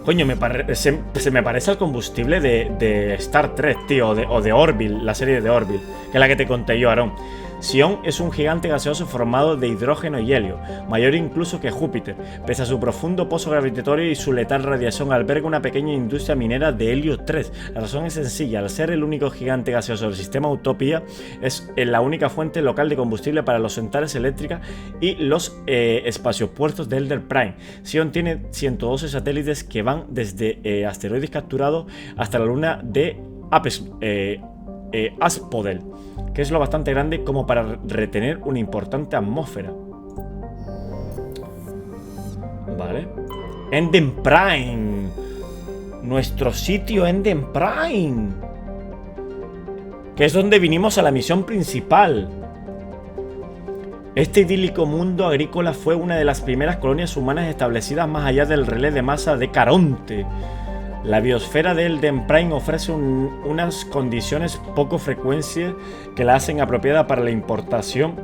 Coño, se me parece al combustible de Star Trek, tío, o de Orville, la serie de Orville, que es la que te conté yo, Aaron. Sion es un gigante gaseoso formado de hidrógeno y helio, mayor incluso que Júpiter. Pese a su profundo pozo gravitatorio y su letal radiación, alberga una pequeña industria minera de helio 3. La razón es sencilla: al ser el único gigante gaseoso del sistema Utopía, es la única fuente local de combustible para los centrales eléctricas y los espaciopuertos de Elder Prime. Sion tiene 112 satélites que van desde asteroides capturados hasta la luna de Aspodel, que es lo bastante grande como para retener una importante atmósfera. Vale. Enden Prime. Nuestro sitio Enden Prime, que es donde vinimos a la misión principal. Este idílico mundo agrícola fue una de las primeras colonias humanas establecidas más allá del relé de masa de Caronte. La biosfera de Elden Prime ofrece unas condiciones poco frecuentes que la hacen apropiada para la importación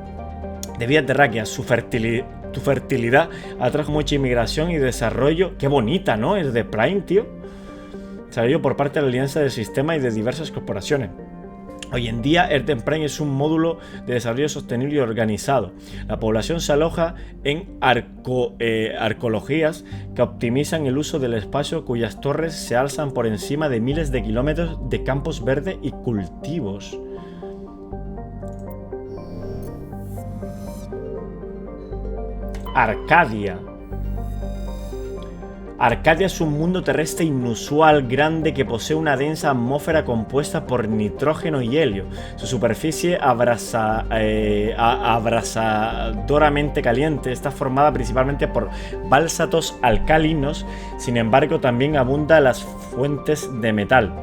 de vida terráquea. Su fertilidad atrajo mucha inmigración y desarrollo. Qué bonita, ¿no? Es de Prime, tío. Salió por parte de la Alianza del Sistema y de diversas corporaciones. Hoy en día, Elden Prime es un módulo de desarrollo sostenible y organizado. La población se aloja en arqueologías que optimizan el uso del espacio, cuyas torres se alzan por encima de miles de kilómetros de campos verdes y cultivos. Arcadia. Arcadia es un mundo terrestre inusual, grande, que posee una densa atmósfera compuesta por nitrógeno y helio. Su superficie abrasadoramente caliente está formada principalmente por bálsatos alcalinos. Sin embargo, también abundan las fuentes de metal.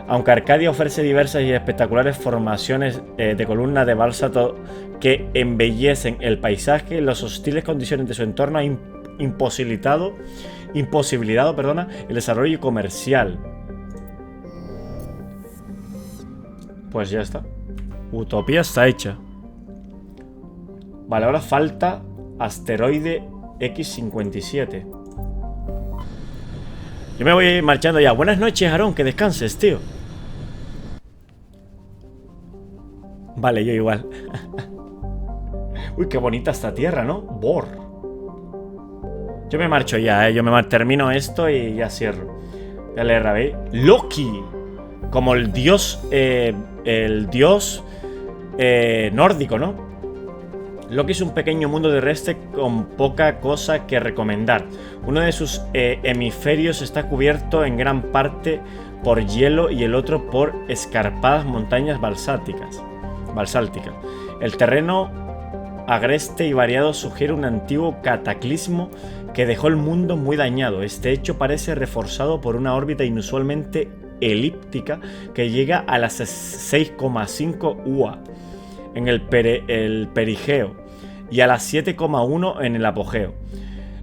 Aunque Arcadia ofrece diversas y espectaculares formaciones de columnas de bálsato que embellecen el paisaje, las hostiles condiciones de su entorno han imposibilitado el desarrollo comercial. Pues ya está. Utopía está hecha. Vale, ahora falta asteroide X57. Yo me voy marchando ya. Buenas noches, Aarón, que descanses, tío. Vale, yo igual. Uy, qué bonita esta tierra, ¿no? Bor. Yo me marcho ya, yo termino esto y ya cierro. Dale RB. Loki. Como el dios nórdico, ¿no? Loki es un pequeño mundo terrestre con poca cosa que recomendar. Uno de sus hemisferios está cubierto en gran parte por hielo y el otro por escarpadas montañas basálticas. El terreno agreste y variado sugiere un antiguo cataclismo que dejó el mundo muy dañado. Este hecho parece reforzado por una órbita inusualmente elíptica que llega a las 6,5 UA en el perigeo y a las 7,1 en el apogeo.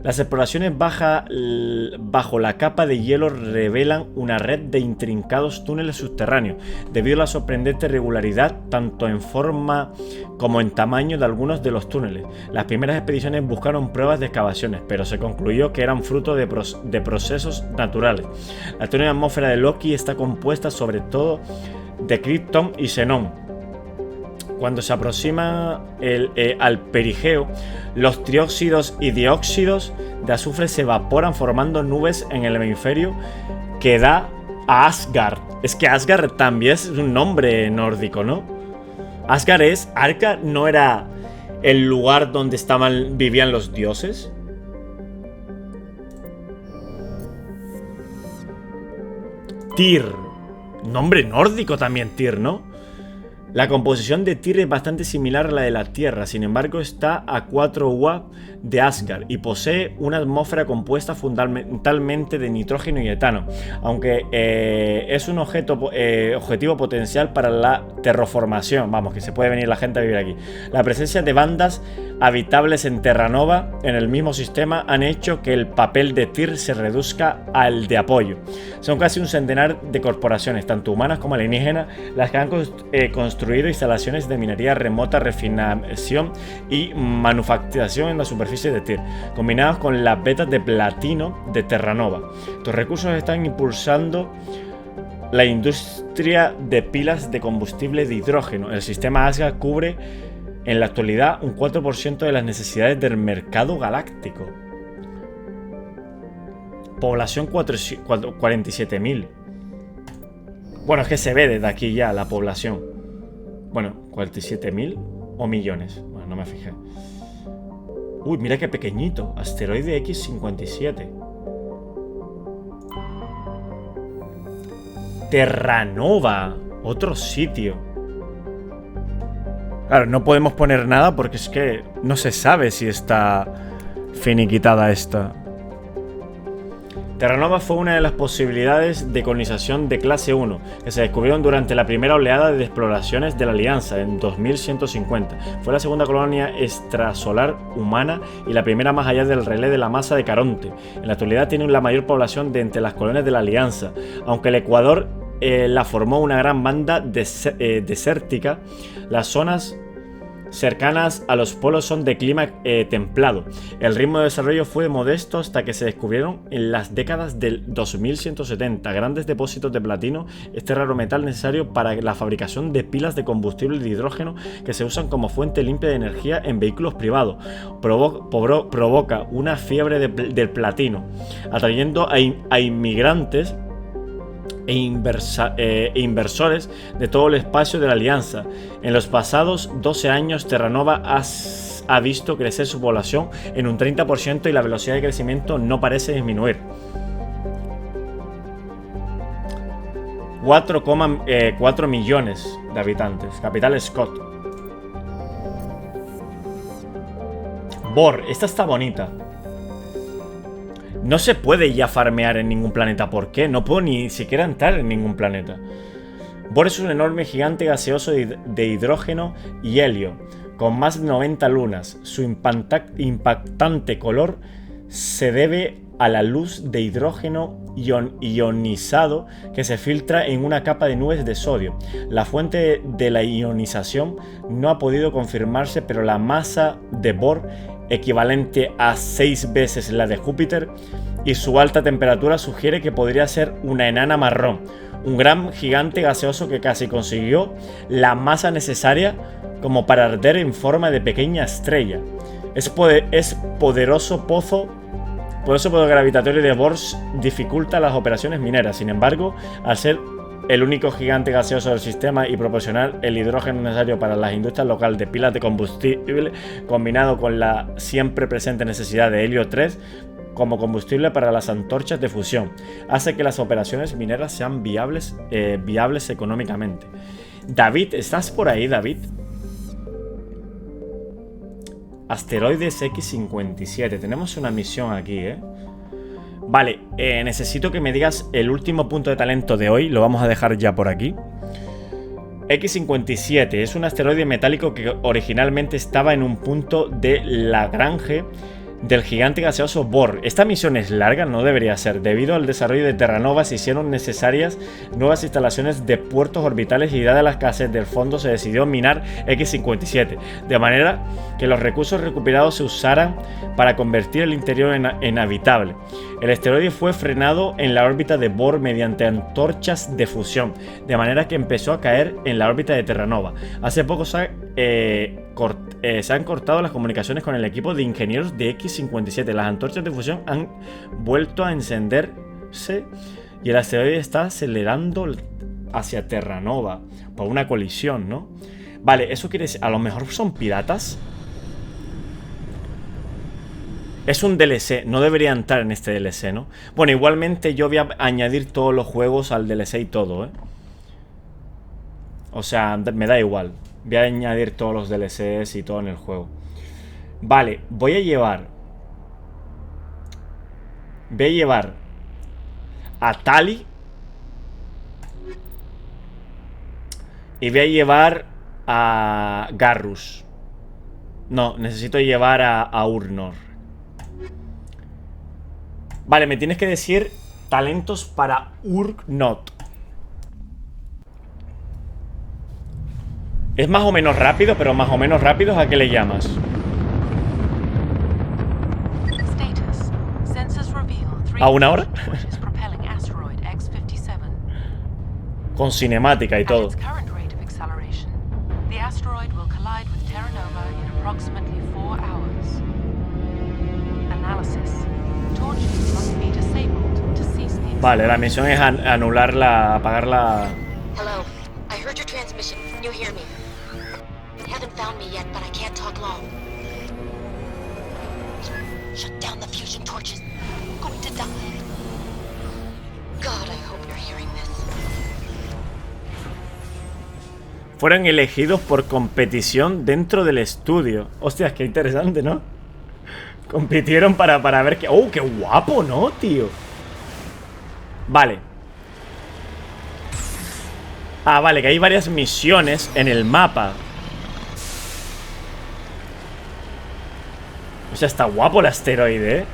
Las exploraciones bajo la capa de hielo revelan una red de intrincados túneles subterráneos, debido a la sorprendente regularidad tanto en forma como en tamaño de algunos de los túneles. Las primeras expediciones buscaron pruebas de excavaciones, pero se concluyó que eran fruto de procesos naturales. La túnel atmósfera de Loki está compuesta sobre todo de krypton y xenón. Cuando se aproxima al perigeo, los trióxidos y dióxidos de azufre se evaporan formando nubes en el hemisferio que da a Asgard. Es que Asgard también es un nombre nórdico, ¿no? Asgard ¿no era el lugar donde vivían los dioses? Tyr. Nombre nórdico también Tyr, ¿no? La composición de Tyr es bastante similar a la de la Tierra, sin embargo está a 4 UA de Asgard y posee una atmósfera compuesta fundamentalmente de nitrógeno y etano, aunque es un objetivo potencial para la terraformación, vamos, que se puede venir la gente a vivir aquí. La presencia de bandas habitables en Terranova en el mismo sistema han hecho que el papel de Tyr se reduzca al de apoyo. Son casi un centenar de corporaciones, tanto humanas como alienígenas, las que han construido instalaciones de minería remota, refinación y manufacturación en la superficie de Tyr, combinados con las vetas de platino de Terranova. Estos recursos están impulsando la industria de pilas de combustible de hidrógeno. El sistema Asgard cubre En la actualidad, un 4% de las necesidades del mercado galáctico. Población 47.000. Bueno, es que se ve desde aquí ya la población. Bueno, 47.000 o millones. Bueno, no me fijé. Uy, mira qué pequeñito. Asteroide X57. Terranova. Otro sitio. Claro, no podemos poner nada porque es que no se sabe si está finiquitada esta. Terranova fue una de las posibilidades de colonización de clase 1 que se descubrieron durante la primera oleada de exploraciones de la Alianza en 2150. Fue la segunda colonia extrasolar humana y la primera más allá del relé de la masa de Caronte. En la actualidad tiene la mayor población de entre las colonias de la Alianza, aunque el Ecuador la formó una gran banda desértica. Las zonas cercanas a los polos son de clima templado. El ritmo de desarrollo fue modesto hasta que se descubrieron en las décadas del 2170 grandes depósitos de platino, este raro metal necesario para la fabricación de pilas de combustible de hidrógeno que se usan como fuente limpia de energía en vehículos privados. Provoca una fiebre del platino, atrayendo a inmigrantes e inversores de todo el espacio de la Alianza. En los pasados 12 años, Terranova ha visto crecer su población en un 30% y la velocidad de crecimiento no parece disminuir. 4,4 millones de habitantes. Capital Scott. Bor, esta está bonita. No se puede ya farmear en ningún planeta. ¿Por qué? No puedo ni siquiera entrar en ningún planeta. Bor es un enorme gigante gaseoso de hidrógeno y helio, con más de 90 lunas. Su impactante color se debe a la luz de hidrógeno ionizado que se filtra en una capa de nubes de sodio. La fuente de la ionización no ha podido confirmarse, pero la masa de Bor, equivalente a 6 veces la de Júpiter, y su alta temperatura sugiere que podría ser una enana marrón, un gran gigante gaseoso que casi consiguió la masa necesaria como para arder en forma de pequeña estrella. Es poderoso pozo gravitatorio de Bor dificulta las operaciones mineras. Sin embargo, al ser el único gigante gaseoso del sistema y proporcionar el hidrógeno necesario para las industrias locales de pilas de combustible, combinado con la siempre presente necesidad de helio 3 como combustible para las antorchas de fusión, hace que las operaciones mineras sean viables económicamente. David, ¿estás por ahí, David? Asteroides X57. Tenemos una misión aquí, ¿eh? Vale, necesito que me digas el último punto de talento de hoy. Lo vamos a dejar ya por aquí. X57 es un asteroide metálico que originalmente estaba en un punto de Lagrange del gigante gaseoso Bor. Esta misión es larga, no debería ser. Debido al desarrollo de Terranova se hicieron necesarias nuevas instalaciones de puertos orbitales y dada la escasez del fondo se decidió minar X57, de manera que los recursos recuperados se usaran para convertir el interior en habitable. El asteroide fue frenado en la órbita de Bor mediante antorchas de fusión, de manera que empezó a caer en la órbita de Terranova. Hace poco se han cortado las comunicaciones con el equipo de ingenieros de X57. Las antorchas de fusión han vuelto a encenderse y el asteroide está acelerando hacia Terranova por una colisión, ¿no? Vale, eso quiere decir, a lo mejor son piratas. Es un DLC, no debería entrar en este DLC, ¿no? Bueno, igualmente yo voy a añadir todos los juegos al DLC y todo, ¿eh? O sea, me da igual. Voy a añadir todos los DLCs y todo en el juego. Vale, voy a llevar a Tali. Y voy a llevar a Garrus. No, necesito llevar a Urnor. Vale, me tienes que decir talentos para Urnot. Es más o menos rápido, pero más o menos rápido, ¿a qué le llamas? ¿A una hora? Con cinemática y todo. Vale, la misión es anularla, apagarla. Hello. I heard your transmission. You hear me? They haven't found me yet, but I can't talk long. Shut down the fusion torches. I'm going to die. God, I hope you're hearing this. Fueron elegidos por competición dentro del estudio. Hostias, qué interesante, ¿no? Compitieron para ver que... ¡Oh, qué guapo!, ¿no, tío? Vale. Ah, vale, que hay varias misiones en el mapa. O sea, está guapo el asteroide, ¿eh?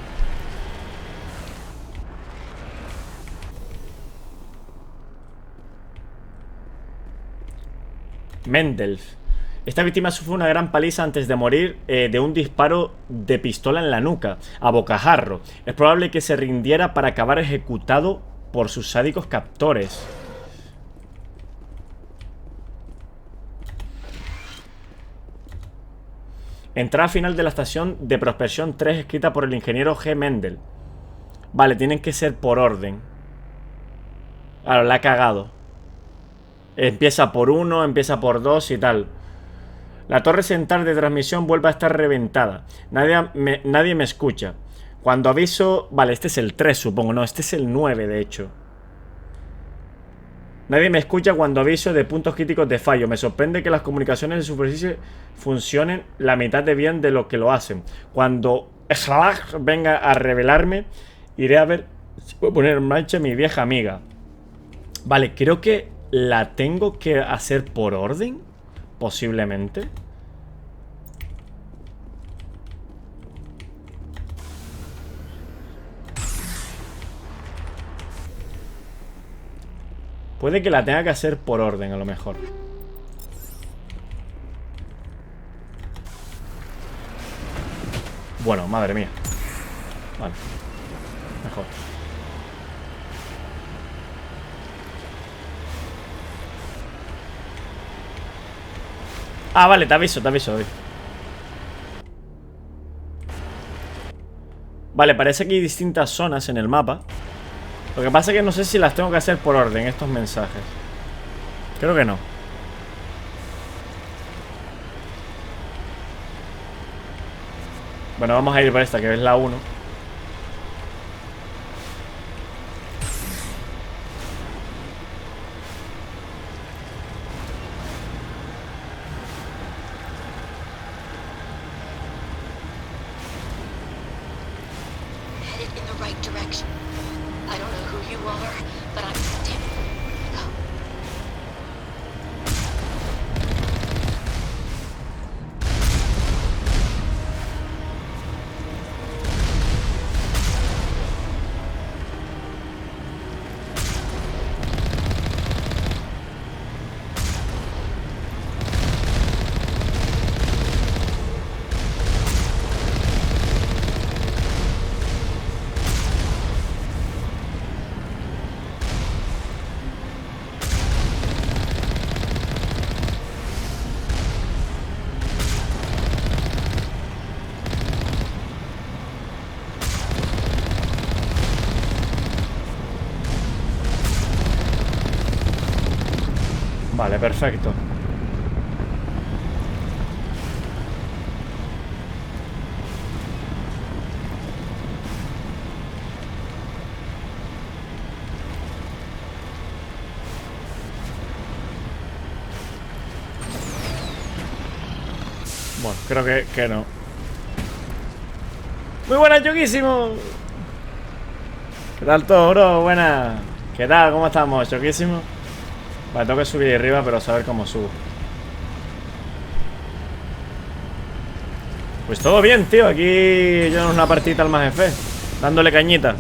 Mendelf. Esta víctima sufre una gran paliza antes de morir de un disparo de pistola en la nuca, a bocajarro. Es probable que se rindiera para acabar ejecutado por sus sádicos captores. Entrada final de la estación de Prospección 3 escrita por el ingeniero G. Mendel. Vale, tienen que ser por orden. Claro, la ha cagado. Empieza por 1, empieza por 2 y tal. La torre central de transmisión vuelve a estar reventada. Nadie me escucha. Cuando aviso... Vale, este es el 3, supongo. No, este es el 9, de hecho. Nadie me escucha cuando aviso de puntos críticos de fallo. Me sorprende que las comunicaciones de superficie funcionen la mitad de bien de lo que lo hacen. Cuando venga a revelarme, iré a ver si puedo poner en marcha mi vieja amiga. Vale, creo que la tengo que hacer por orden, posiblemente. Puede que la tenga que hacer por orden, a lo mejor. Bueno, madre mía. Vale. Mejor. Ah, vale, te aviso, hoy. Vale, parece que hay distintas zonas en el mapa. Lo que pasa es que no sé si las tengo que hacer por orden, estos mensajes. Creo que no. Bueno, vamos a ir por esta, que es la 1. Vale, perfecto. Bueno, creo que no. Muy buenas, Choquísimo. ¿Qué tal todo, bro? Buenas. ¿Qué tal? ¿Cómo estamos, Choquísimo? Vale, tengo que subir ahí arriba, pero a saber cómo subo. Pues todo bien, tío. Aquí yo en una partita al más F, dándole cañita.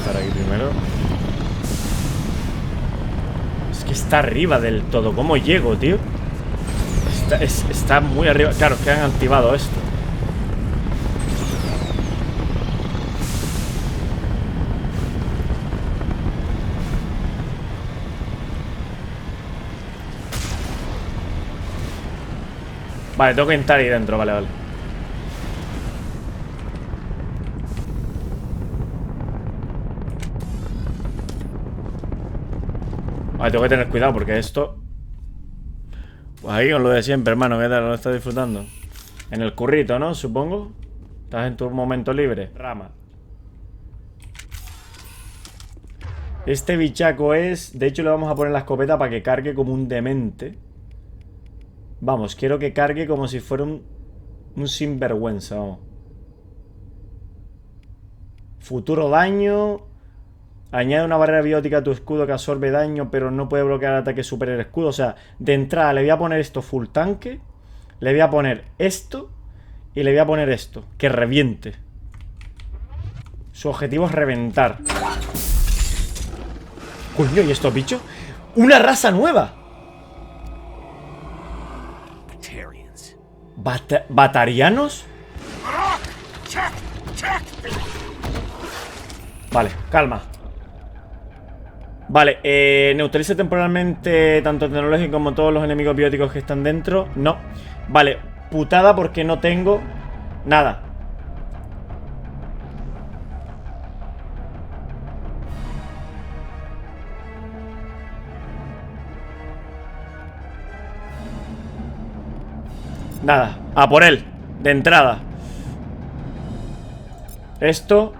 Para aquí primero. Es que está arriba del todo. ¿Cómo llego, tío? Está muy arriba. Claro, que han activado esto. Vale, tengo que entrar ahí dentro, vale. Vale, tengo que tener cuidado porque esto... Pues ahí con lo de siempre, hermano. ¿Qué tal? ¿Lo estás disfrutando? En el currito, ¿no? Supongo. Estás en tu momento libre. Rama. Este bichaco es... De hecho, le vamos a poner la escopeta para que cargue como un demente. Vamos, quiero que cargue como si fuera un sinvergüenza, vamos. Futuro daño. Añade una barrera biótica a tu escudo que absorbe daño, pero no puede bloquear ataque super el escudo. O sea, de entrada le voy a poner esto full tanque. Le voy a poner esto. Y le voy a poner esto. Que reviente. Su objetivo es reventar. Coño, ¿y estos bichos? ¡Una raza nueva! ¿Batarianos? Vale, calma. Vale, neutraliza temporalmente tanto tecnológico como todos los enemigos bióticos que están dentro. No. Vale, putada porque no tengo nada. Nada, a por él, de entrada. Esto.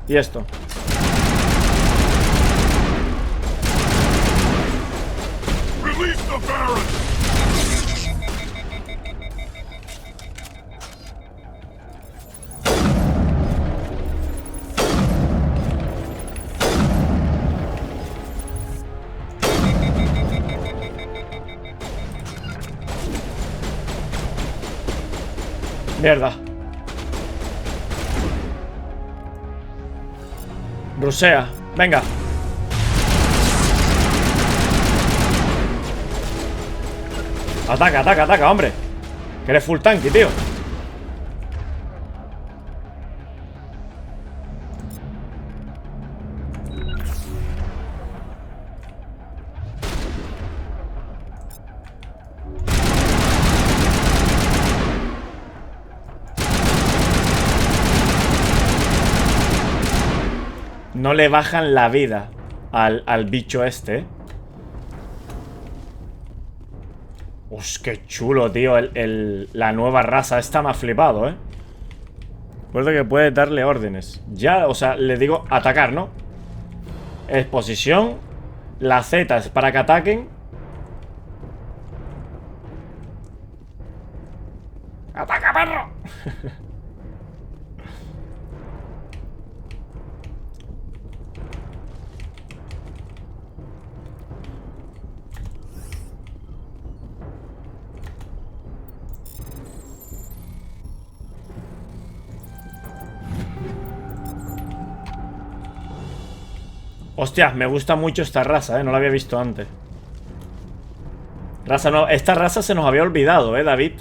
Y esto. Mierda. Rusea. Venga. Ataca, ataca, ataca, hombre. Que eres full tanque, tío. No le bajan la vida al bicho este. ¡Uf, qué chulo, tío! La nueva raza esta me ha flipado, ¿eh? Recuerdo que puedes darle órdenes. Ya, o sea, le digo atacar, ¿no? Exposición. La Z es para que ataquen. ¡Ataca, perro! Hostia, me gusta mucho esta raza, no la había visto antes. Raza no, esta raza se nos había olvidado, David.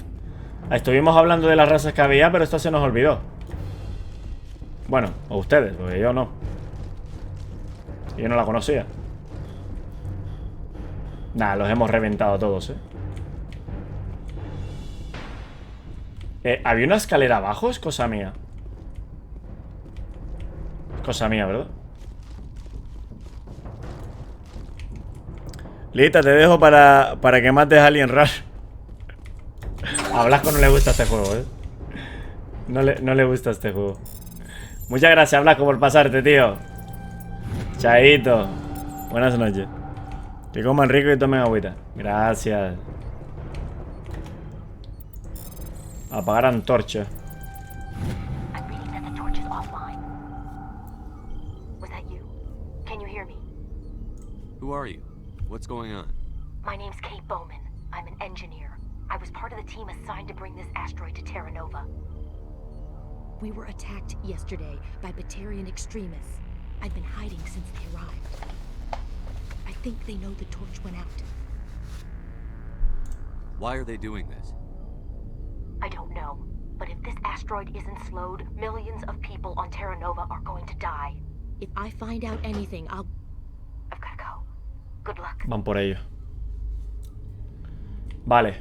Estuvimos hablando de las razas que había, pero esta se nos olvidó. Bueno, o ustedes, porque yo no. Yo no la conocía. Nah, los hemos reventado todos, ¿había una escalera abajo? Es cosa mía. Cosa mía, ¿verdad? Lita, te dejo para que mates a alguien raro. A Blasco no le gusta este juego, No le gusta este juego. Muchas gracias, Blasco, por pasarte, tío. Chaito. Buenas noches. Que coman rico y tomen agüita. Gracias. Apagar antorcha. Who are you? What's going on? My name's Kate Bowman. I'm an engineer. I was part of the team assigned to bring this asteroid to Terra Nova. We were attacked yesterday by Batarian extremists. I've been hiding since they arrived. I think they know the torch went out. Why are they doing this? I don't know. But if this asteroid isn't slowed, millions of people on Terra Nova are going to die. If I find out anything, I've gotta go. Good luck. Van por ello. Vale.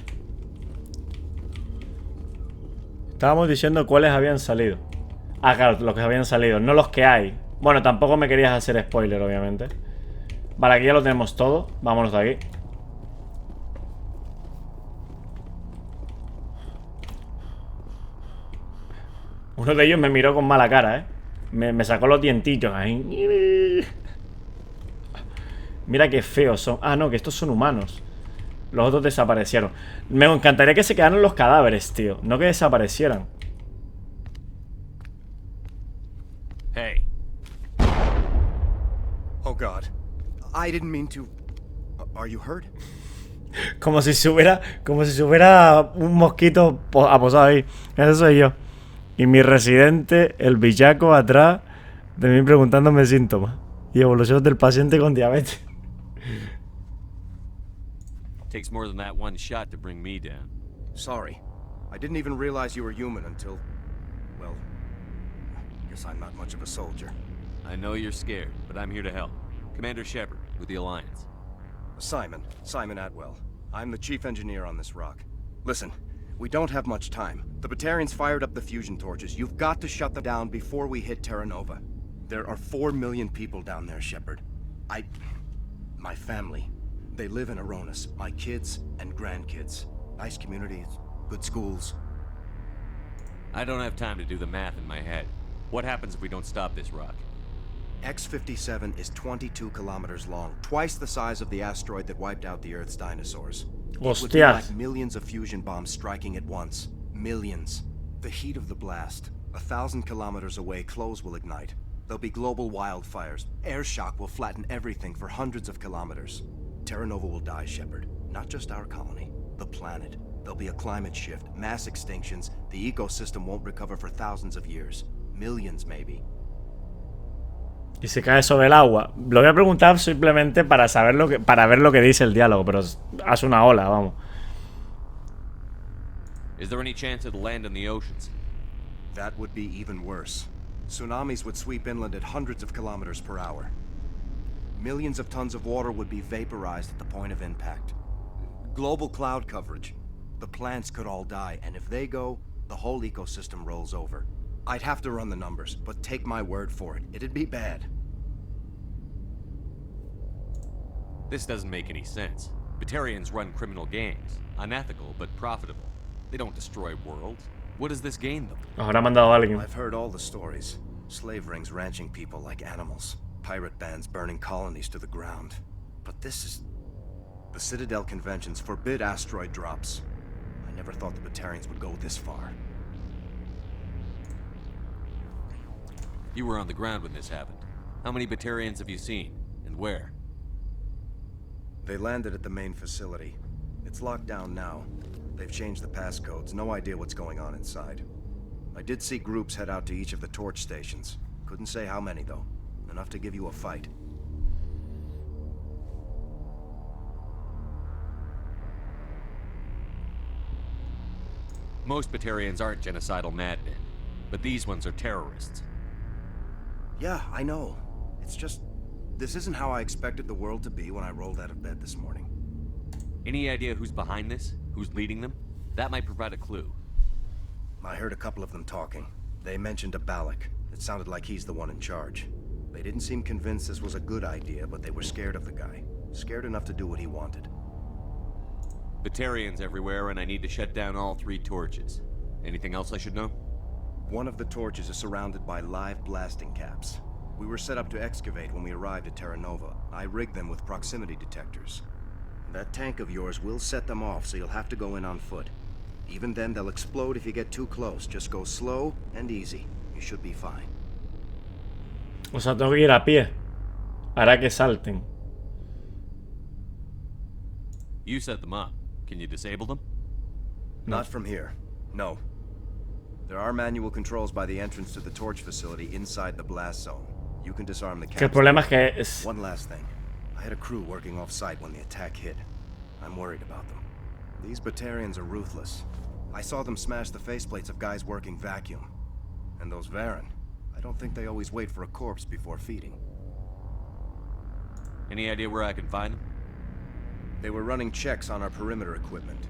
Estábamos diciendo cuáles habían salido. Ah, claro, los que habían salido, no los que hay. Bueno, tampoco me querías hacer spoiler, obviamente. Vale, aquí ya lo tenemos todo. Vámonos de aquí. Uno de ellos me miró con mala cara, ¿eh? Me sacó los dientitos ahí. Mira qué feos son. Ah, no, que estos son humanos. Los otros desaparecieron. Me encantaría que se quedaran los cadáveres, tío. No que desaparecieran. Hey. Oh God. I didn't mean to. Are you hurt? Como si se hubiera un mosquito aposado ahí. Ese soy yo. Y mi residente, el billaco atrás de mí preguntándome síntomas y evoluciones del paciente con diabetes. Takes more than that one shot to bring me down. Sorry. I didn't even realize you were human until... well, I guess I'm not much of a soldier. I know you're scared, but I'm here to help. Commander Shepard, with the Alliance. Simon Atwell. I'm the chief engineer on this rock. Listen, we don't have much time. The Batarians fired up the fusion torches. You've got to shut them down before we hit Terra Nova. There are 4 million people down there, Shepard. My family. They live in Aronis. My kids and grandkids. Nice communities, good schools. I don't have time to do the math in my head. What happens if we don't stop this rock? X-57 is 22 kilometers long, twice the size of the asteroid that wiped out the Earth's dinosaurs. It would be like millions of fusion bombs striking at once. Millions. The heat of the blast. 1,000 kilometers away, clothes will ignite. There'll be global wildfires. Air shock will flatten everything for hundreds of kilometers. Terra Nova will die, Shepard. Not just our colony, the planet. There'll be a climate shift, mass extinctions. The ecosystem won't recover for thousands of years. Millions, maybe. Y se cae sobre el agua. Lo voy a preguntar simplemente para saber para ver lo que dice el diálogo, pero hace una ola, vamos. Is there any chance it'll land in the oceans? That would be even worse. Tsunamis would sweep inland at hundreds of kilometers per hour. Millions of tons of water would be vaporized at the point of impact. Global cloud coverage. The plants could all die, and if they go, the whole ecosystem rolls over. I'd have to run the numbers, but take my word for it, it'd be bad. This doesn't make any sense. Batarians run criminal games. Unethical, but profitable. They don't destroy worlds. What does this gain them? Ahora mandado a alguien. I've heard all the stories. Slave rings ranching people like animals. Pirate bands burning colonies to the ground. But this is... The Citadel conventions forbid asteroid drops. I never thought the Batarians would go this far. You were on the ground when this happened. How many Batarians have you seen? And where? They landed at the main facility. It's locked down now. They've changed the passcodes. No idea what's going on inside. I did see groups head out to each of the torch stations. Couldn't say how many, though. Enough to give you a fight. Most Batarians aren't genocidal madmen, but these ones are terrorists. Yeah, I know. It's just... this isn't how I expected the world to be when I rolled out of bed this morning. Any idea who's behind this? Who's leading them? That might provide a clue. I heard a couple of them talking. They mentioned a Balak. It sounded like he's the one in charge. They didn't seem convinced this was a good idea, but they were scared of the guy. Scared enough to do what he wanted. Batarians everywhere, and I need to shut down all 3 torches. Anything else I should know? One of the torches is surrounded by live blasting caps. We were set up to excavate when we arrived at Terra Nova. I rigged them with proximity detectors. That tank of yours will set them off, so you'll have to go in on foot. Even then, they'll explode if you get too close. Just go slow and easy. You should be fine. O sea, tengo que ir a pie. Hará que salten. You set them up. Can you disable them? Not from here. No. There are manual controls by the entrance to the torch facility inside the blast zone. You can disarm the Que el problema One last thing. I had a crew working off-site when the attack hit. I'm worried about them. These Batarians are ruthless. I saw them smash the faceplates of guys working vacuum. And those Varen, I don't think they always wait for a corpse before feeding. Any idea where I can find them? They were running checks on our perimeter equipment.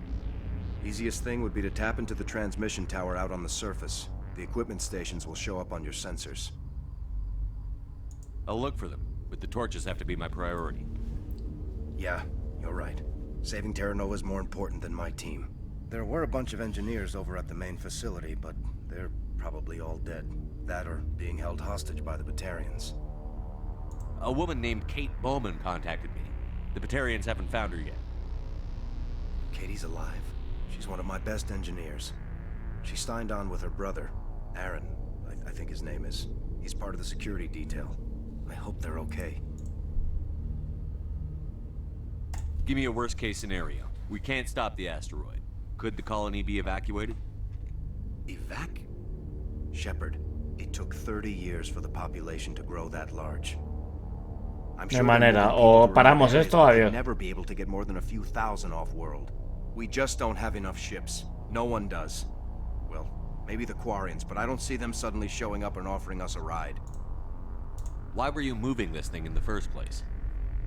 Easiest thing would be to tap into the transmission tower out on the surface. The equipment stations will show up on your sensors. I'll look for them, but the torches have to be my priority. Yeah, you're right. Saving Terra Nova is more important than my team. There were a bunch of engineers over at the main facility, but they're probably all dead. That or being held hostage by the Batarians. A woman named Kate Bowman contacted me. The Batarians haven't found her yet. Katie's alive. She's one of my best engineers. She signed on with her brother, Aaron, I think his name is. He's part of the security detail. I hope they're okay. Give me a worst-case scenario. We can't stop the asteroid. Could the colony be evacuated? Shepard, it took 30 years for the population to grow that large. I'm De manera, o paramos esto, adiós. Never be able to get more than a few thousand off-world. We just don't have enough ships. No one does. Well, maybe the Quarians, but I don't see them suddenly showing up and offering us a ride. Why were you moving this thing in the first place?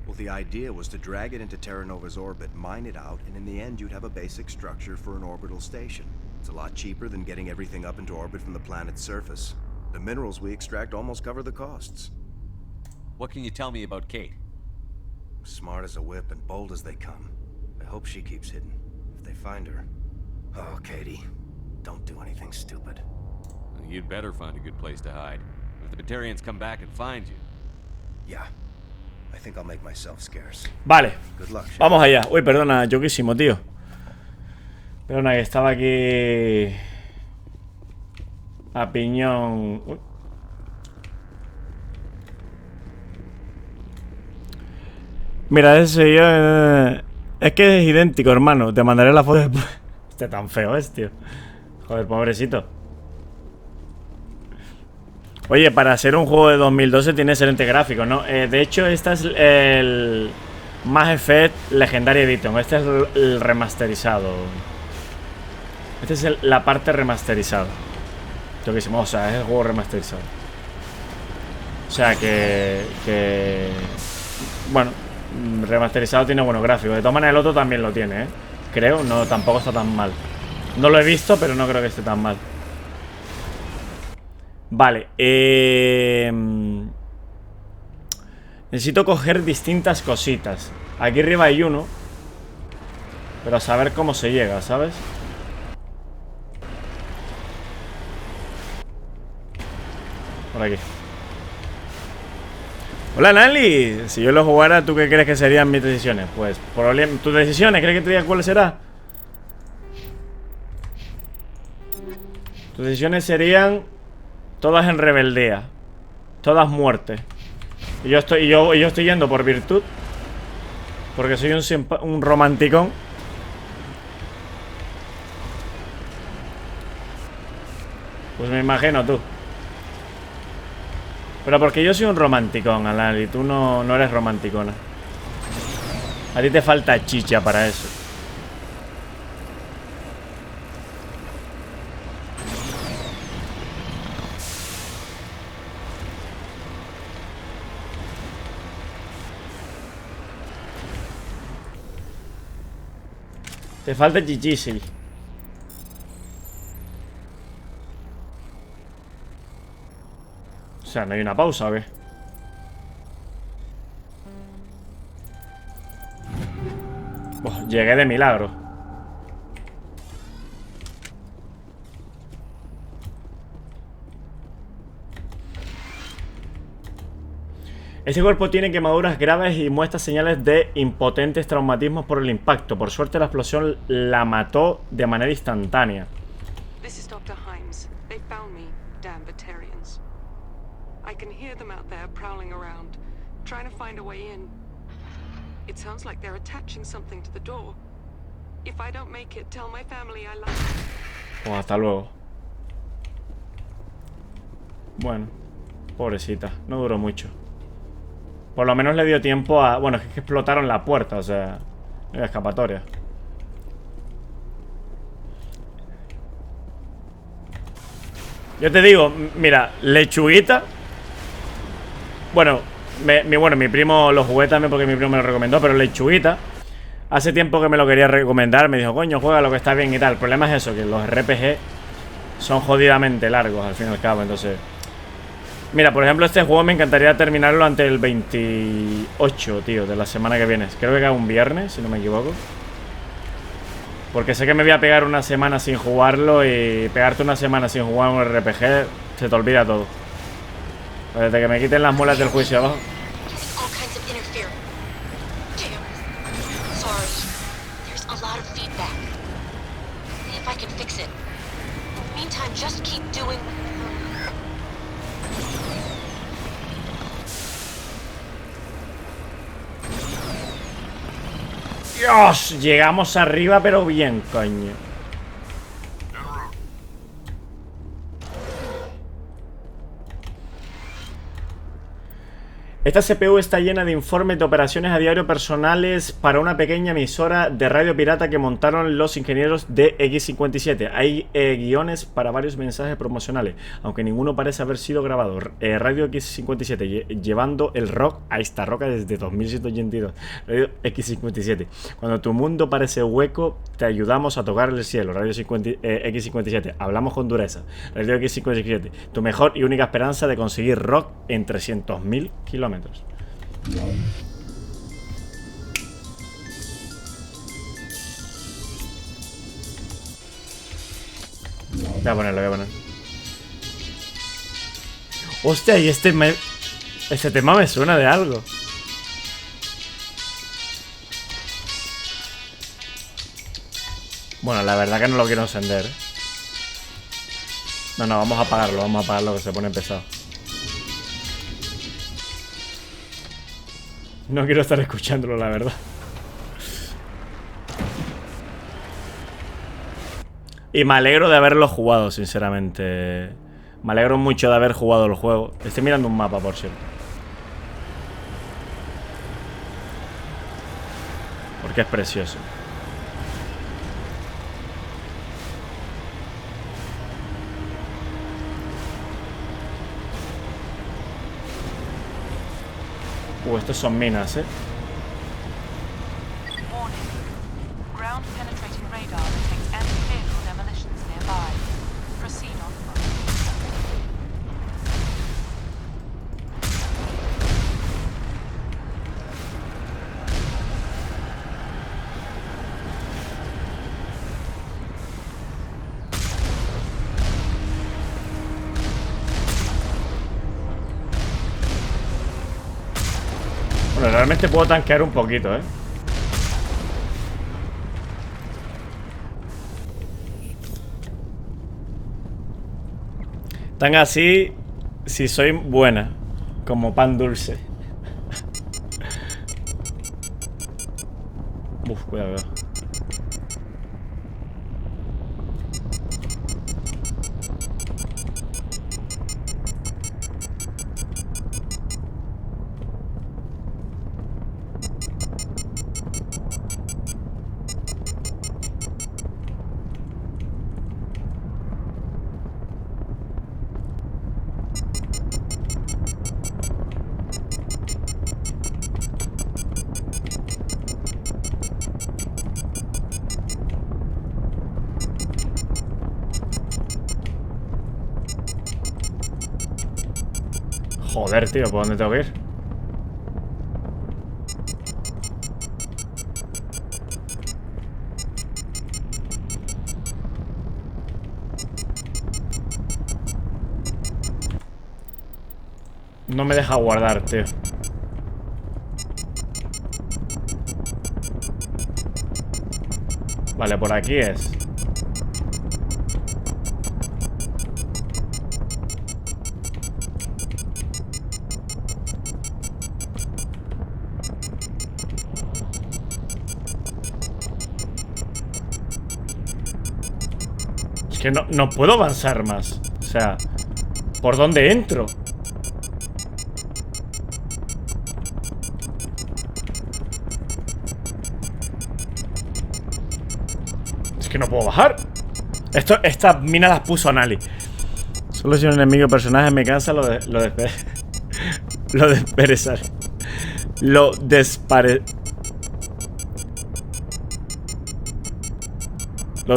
Well, the idea was to drag it into Terra Nova's orbit, mine it out, and in the end you'd have a basic structure for an orbital station. It's a lot cheaper than getting everything up into orbit from the planet's surface. The minerals we extract almost cover the costs. What can you tell me about Kate? Smart as a whip and bold as they come. I hope she keeps hidden. If they find her... Oh, Katie, don't do anything stupid. You'd better find a good place to hide. If the Batarians come back and find you... Yeah. I think I'll make myself scarce. Vale. Good luck, vamos allá. Uy, perdona, yoquísimo, tío. Perdona, que estaba aquí... A piñón... Uy. Mira, ese yo... Es que es idéntico, hermano. Te mandaré la foto después. Este tan feo es, tío. Joder, pobrecito. Oye, para ser un juego de 2012 tiene excelente gráfico, ¿no? De hecho, este es el Mass Effect Legendary Edition. Este es el remasterizado. Este es la parte remasterizada. O sea, es el juego remasterizado. O sea que... Bueno, remasterizado tiene buenos gráficos. De todas maneras el otro también lo tiene, ¿eh? Creo, no, tampoco está tan mal. No lo he visto, pero no creo que esté tan mal. Vale, necesito coger distintas cositas. Aquí arriba hay uno, pero a saber cómo se llega, ¿sabes? Por aquí. Hola, Nali. Si yo lo jugara, ¿tú qué crees que serían mis decisiones? Pues, tus decisiones, ¿crees que te diga cuál será? Tus decisiones serían todas en rebeldía, todas muertes. Y yo estoy yendo por virtud, porque soy un romanticón. Pues me imagino tú. Pero porque yo soy un romanticón, Alan, y tú no eres romanticona. A ti te falta chicha para eso. Te falta chichísimo. O sea, ¿no hay una pausa o qué? Oh, llegué de milagro. Este cuerpo tiene quemaduras graves y muestra señales de impotentes traumatismos por el impacto. Por suerte la explosión la mató de manera instantánea. This is Dr. Himes. They found me, damn Batarians. I can hear them out there prowling around, trying to find a way in. It sounds like they're attaching something to the door. If I don't make it, tell my family I love them. Oh, hasta luego. Bueno, pobrecita, no duró mucho. Por lo menos le dio tiempo a... Bueno, es que explotaron la puerta, o sea, no hay escapatoria. Yo te digo, mira, lechuguita. Bueno, mi primo lo jugué también porque mi primo me lo recomendó, pero lechuguita, hace tiempo que me lo quería recomendar. Me dijo, coño, juega lo que está bien y tal. El problema es eso, que los RPG son jodidamente largos al fin y al cabo, entonces Mira, por ejemplo, este juego me encantaría terminarlo antes del 28, tío, de la semana que viene. Creo que cae un viernes, si no me equivoco. Porque sé que me voy a pegar una semana sin jugarlo y pegarte una semana sin jugar un RPG, se te olvida todo. Desde que me quiten las muelas del juicio abajo. Dios, llegamos arriba, pero bien, coño. Esta CPU está llena de informes de operaciones a diario personales para una pequeña emisora de radio pirata que montaron los ingenieros de X57. Hay guiones para varios mensajes promocionales, aunque ninguno parece haber sido grabado. Radio X57, llevando el rock a esta roca desde 2182. Radio X57. Cuando tu mundo parece hueco, te ayudamos a tocar el cielo. Radio X57. Hablamos con dureza. Radio X57. Tu mejor y única esperanza de conseguir rock en 300.000 kilómetros. Voy a ponerlo, Hostia, y este tema me suena de algo. Bueno, la verdad que no lo quiero encender. No, vamos a apagarlo, que se pone pesado. No quiero estar escuchándolo, la verdad. Y me alegro de haberlo jugado, sinceramente. Me alegro mucho de haber jugado el juego. Estoy mirando un mapa, por cierto. Porque es precioso. Estos son minas, Bueno, realmente puedo tanquear un poquito, Tan así si soy buena, como pan dulce. Uf, cuidado. Joder, tío, ¿por dónde tengo que ir? No me deja guardar, tío. Vale, por aquí es. Es que no puedo avanzar más. O sea, ¿por dónde entro? Que no puedo bajar. Estas minas las puso Nali. Solo si un enemigo personaje me cansa lo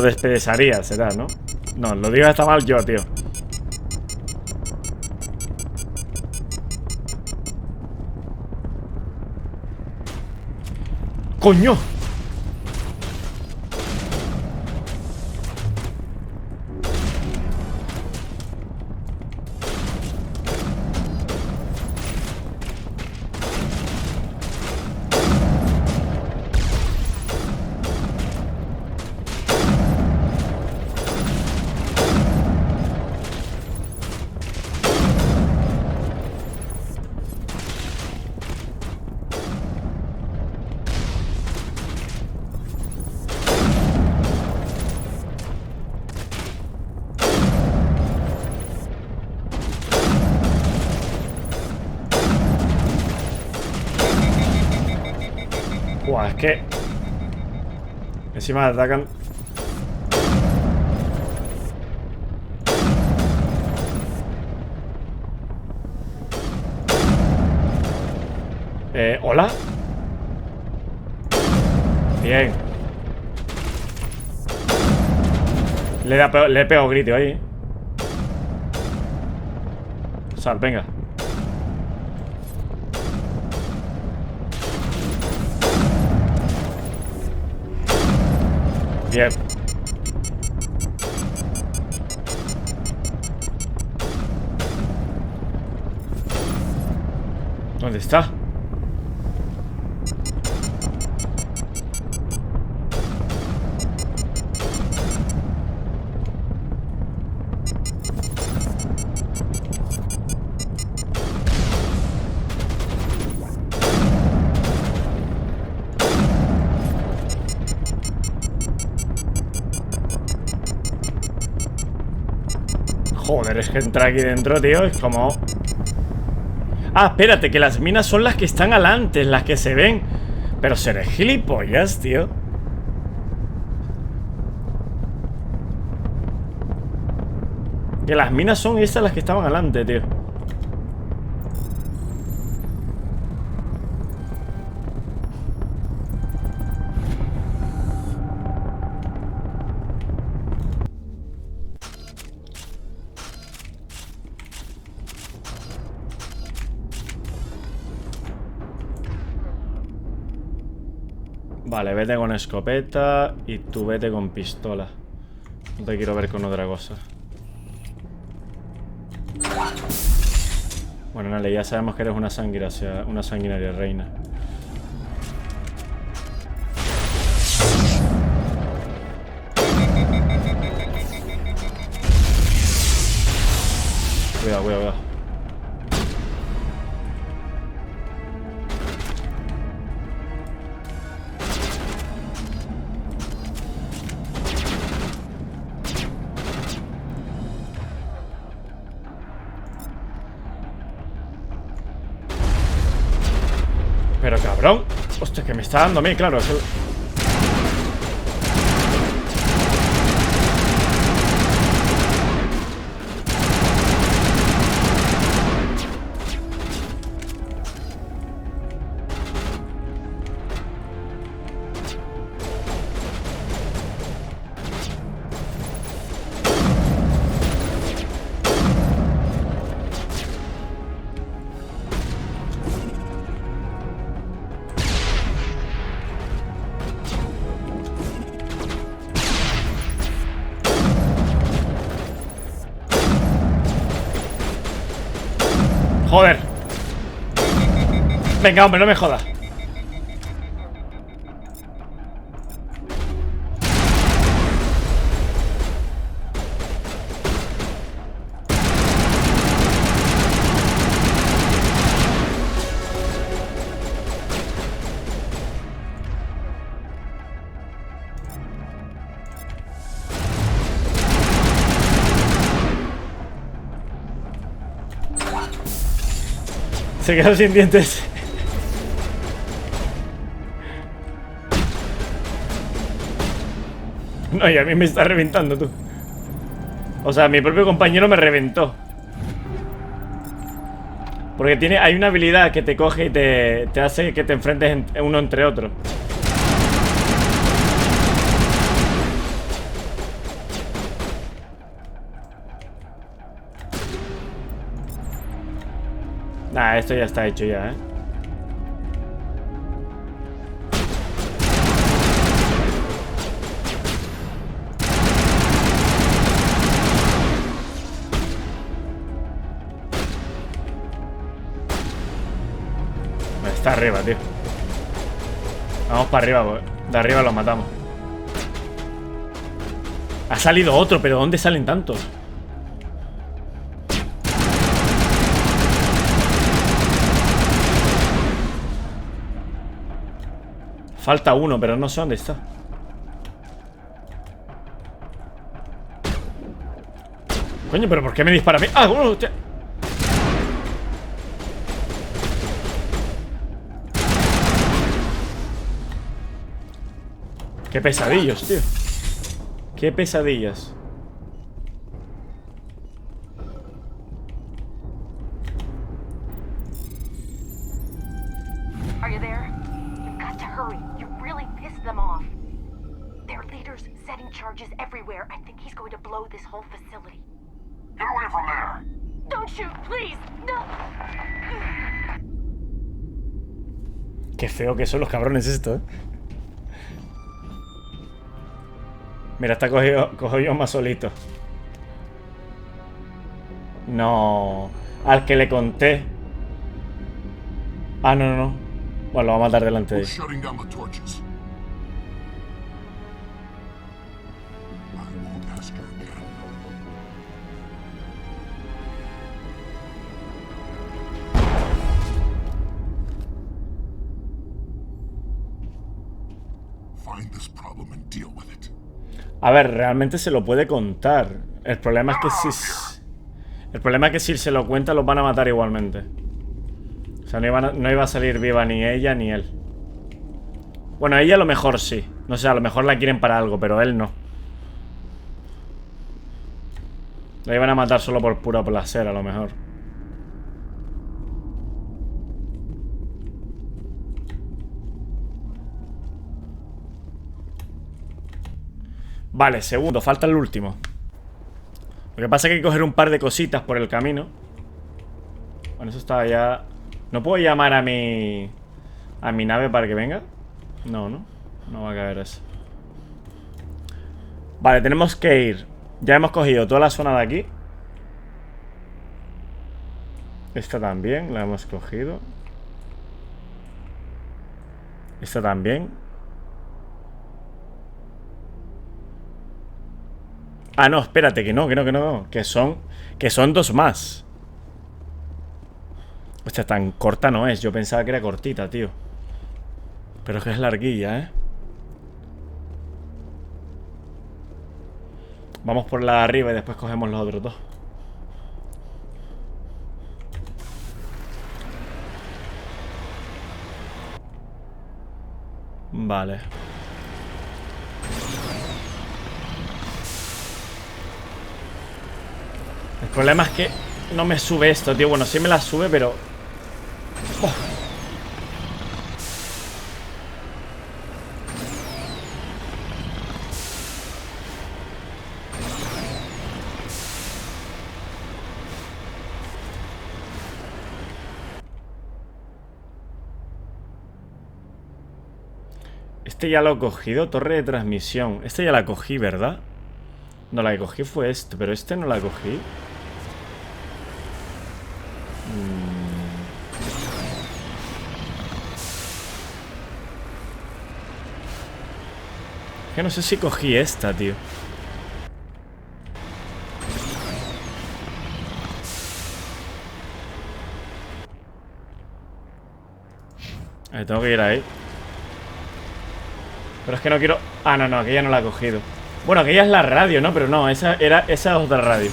desperezaría, será, ¿no? No, lo digo hasta mal yo, tío. ¡Coño! Buah, es que encima atacan. ¿Hola? Bien. Le he pegado grito ahí. Sal, venga. Bien. ¿Dónde está? Joder, es que entrar aquí dentro, tío, es como... Ah, espérate, que las minas son las que están adelante, las que se ven. Pero seré gilipollas, tío. Que las minas son estas las que estaban adelante, tío. Vale, vete con escopeta y tú vete con pistola. No te quiero ver con otra cosa. Bueno, Nale, ya sabemos que eres una sanguinaria reina. Cuidado, cuidado, cuidado. Pero cabrón. Hostia, que me está dando a mí, claro. Eso... Joder. Venga, hombre, no me jodas. Se quedó sin dientes. No, y a mí me está reventando, tú. O sea, mi propio compañero me reventó. Porque hay una habilidad que te coge y te hace que te enfrentes uno entre otro. Nah, esto ya está hecho ya, arriba, tío. Vamos para arriba, pues. De arriba los matamos. Ha salido otro, pero ¿dónde salen tantos? Falta uno, pero no sé dónde está. Coño, pero ¿por qué me dispara a mí? ¡Ah, bueno! Hostia. ¡Qué pesadillos, tío! ¡Qué pesadillas! Are you there? You've got to hurry. You really pissed them off. Their leader's setting charges everywhere. I think he's going to blow this whole facility. Get away from there! Don't shoot, please! No! Qué feo que son los cabrones esto, ¿eh? Mira, está cogido más solito. No. Al que le conté. Ah, no. Bueno, lo va a matar delante de él. A ver, realmente se lo puede contar. El problema es que si se lo cuenta los van a matar igualmente. O sea, no iba a salir viva ni ella ni él. Bueno, ella a lo mejor sí. No sé, a lo mejor la quieren para algo, pero él no. La iban a matar solo por puro placer, a lo mejor. Vale, segundo, falta el último. Lo que pasa es que hay que coger un par de cositas por el camino. Bueno, eso estaba ya... ¿No puedo llamar a mi nave para que venga? No va a caber eso. Vale, tenemos que ir. Ya hemos cogido toda la zona de aquí. Esta también la hemos cogido. Esta también. Ah, no, espérate, que no. Que son dos más. Hostia, tan corta no es. Yo pensaba que era cortita, tío. Pero es que es larguilla, ¿eh? Vamos por la de arriba y después cogemos los otros dos. Vale. El problema es que no me sube esto, tío. Bueno, sí me la sube, pero... Oh. Este ya lo he cogido, torre de transmisión. Este ya la cogí, ¿verdad? No, la que cogí fue este, pero este no la cogí. Que no sé si cogí esta, tío. Tengo que ir ahí. Pero es que no quiero... Ah, no, aquella no la he cogido. Bueno, aquella es la radio, ¿no? Pero no, esa es otra radio.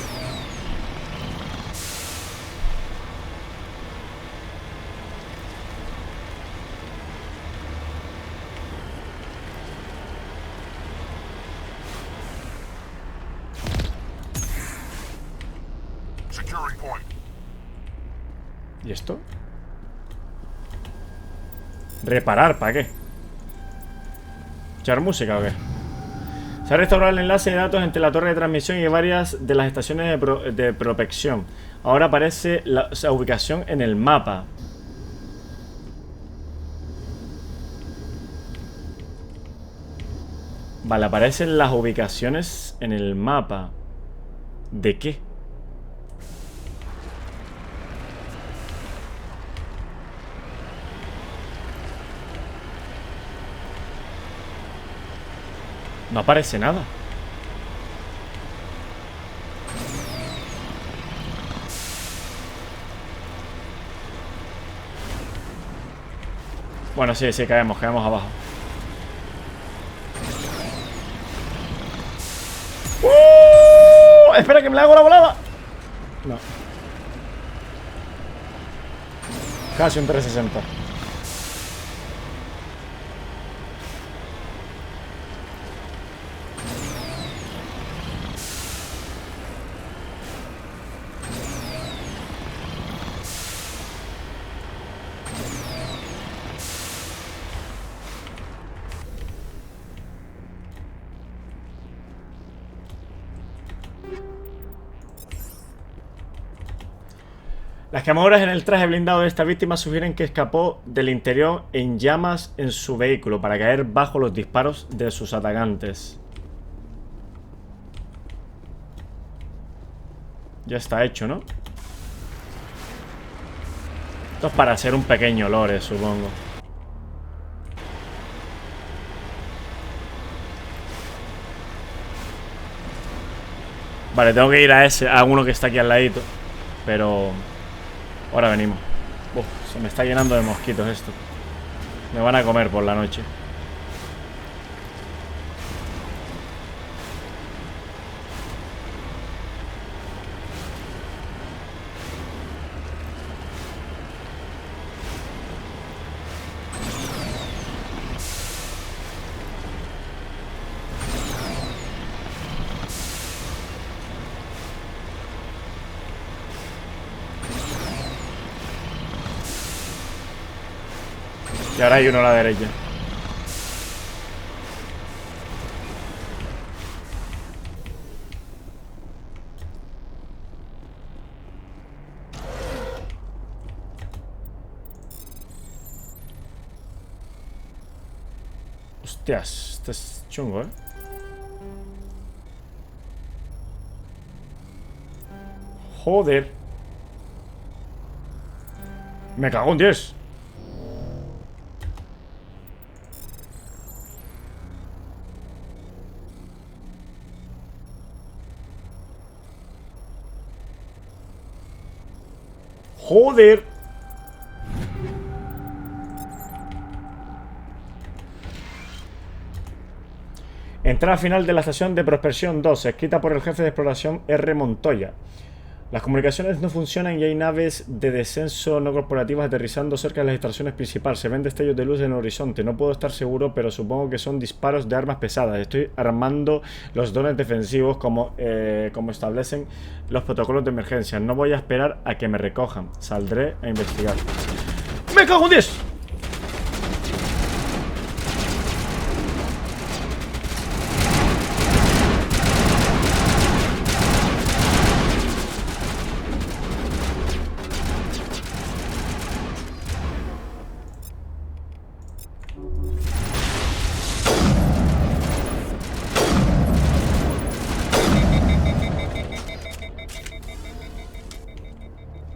¿Y esto? ¿Reparar? ¿Para qué? ¿Echar música o qué? Se ha restaurado el enlace de datos entre la torre de transmisión y varias de las estaciones de protección. Ahora aparece la ubicación en el mapa. Vale, aparecen las ubicaciones en el mapa. ¿De qué? No aparece nada. Bueno, sí, caemos abajo. Espera, que me la hago la volada. No. Casi un 360. Las quemaduras en el traje blindado de esta víctima sugieren que escapó del interior en llamas en su vehículo para caer bajo los disparos de sus atacantes. Ya está hecho, ¿no? Esto es para ser un pequeño lore, supongo. Vale, tengo que ir a uno que está aquí al ladito. Pero... ahora venimos. Se me está llenando de mosquitos esto. Me van a comer por la noche. Y ahora hay uno a la derecha. Hostias, este es chungo, ¿eh? Joder. Me cago en 10. Joder. Entrada final de la estación de Prospección 2, escrita por el jefe de exploración R. Montoya. Las comunicaciones no funcionan y hay naves de descenso no corporativas aterrizando cerca de las estaciones principales. Se ven destellos de luz en el horizonte. No puedo estar seguro, pero supongo que son disparos de armas pesadas. Estoy armando los drones defensivos como establecen los protocolos de emergencia. No voy a esperar a que me recojan. Saldré a investigar. ¡Me cago en 10!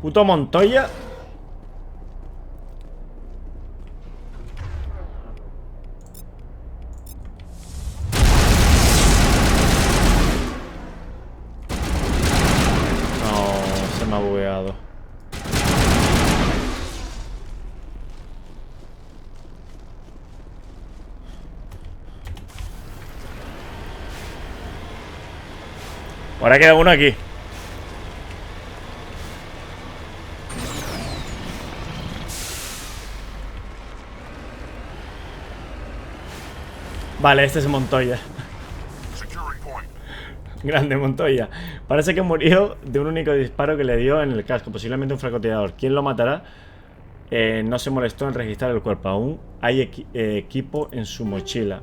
Puto Montoya. No, se me ha bugueado. Ahora queda uno aquí. Vale, este es Montoya. Grande Montoya. Parece que murió de un único disparo que le dio en el casco. Posiblemente un francotirador. ¿Quién lo matará? No se molestó en registrar el cuerpo. Aún hay equipo en su mochila.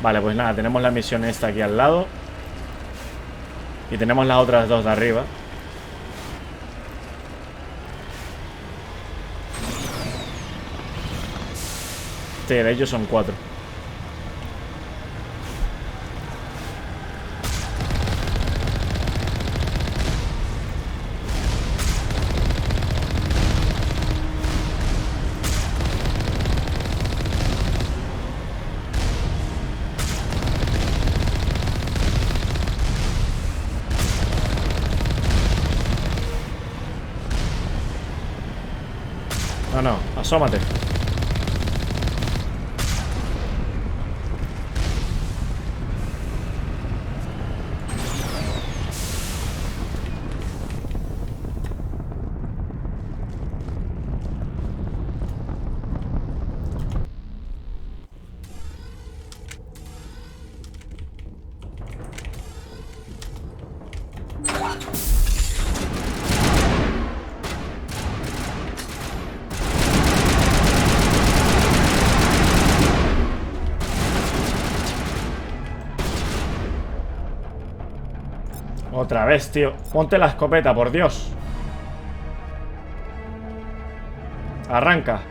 Vale, pues nada, tenemos la misión esta aquí al lado. Y tenemos las otras dos de arriba. Sí, de ellos son 4. No, no, asómate. Otra vez, tío. Ponte la escopeta, por Dios. Arranca.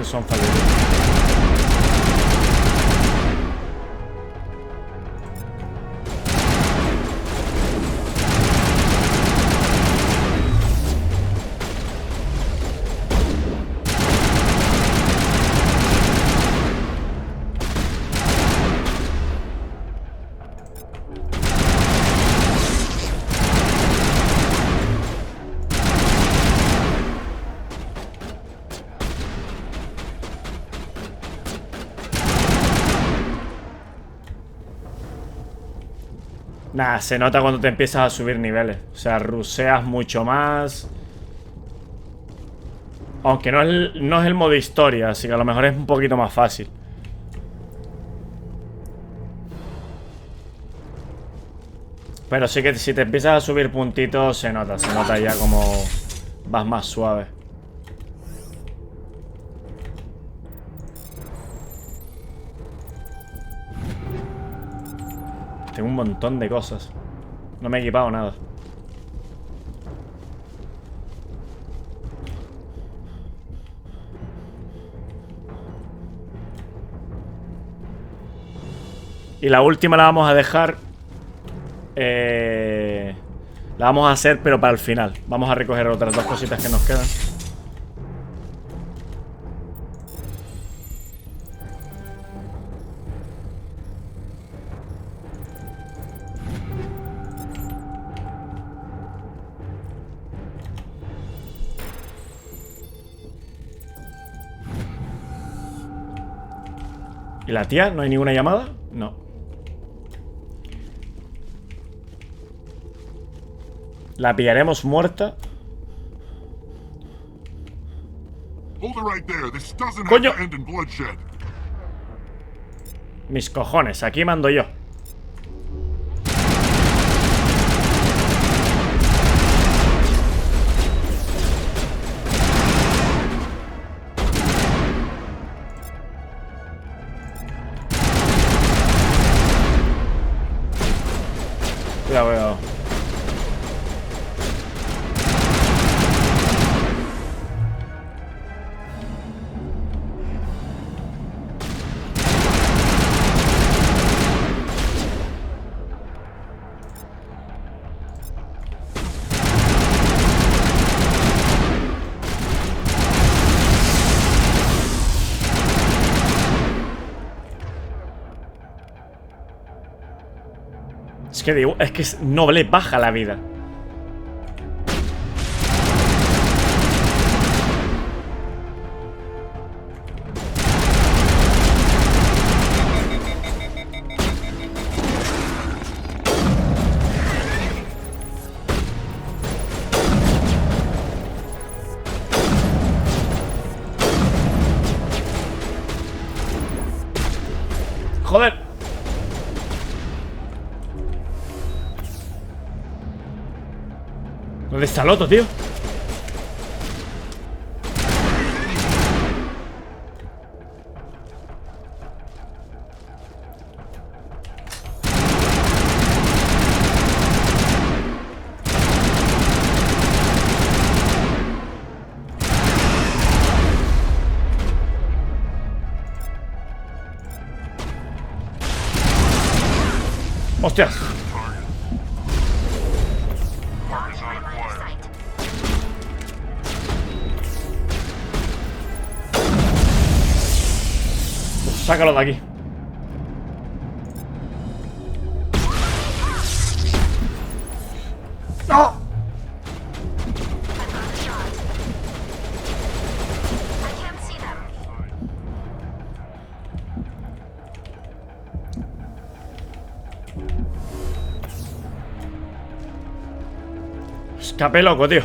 Son fallidos. Nah, se nota cuando te empiezas a subir niveles. O sea, ruseas mucho más. Aunque no es el modo historia, así que a lo mejor es un poquito más fácil. Pero sí que si te empiezas a subir puntitos, se nota ya como vas más suave. Tengo un montón de cosas. No me he equipado nada. Y la última la vamos a dejar. La vamos a hacer, pero para el final. Vamos a recoger otras dos cositas que nos quedan. ¿Y la tía? ¿No hay ninguna llamada? No. La pillaremos muerta. ¡Coño! Mis cojones, aquí mando yo. Cuidado, cuidado. Es que digo, es que no le baja la vida. Joder. ¿Dónde está el otro, tío? ¡Hostia! Sácalo de aquí. ¡No! Escape loco, tío.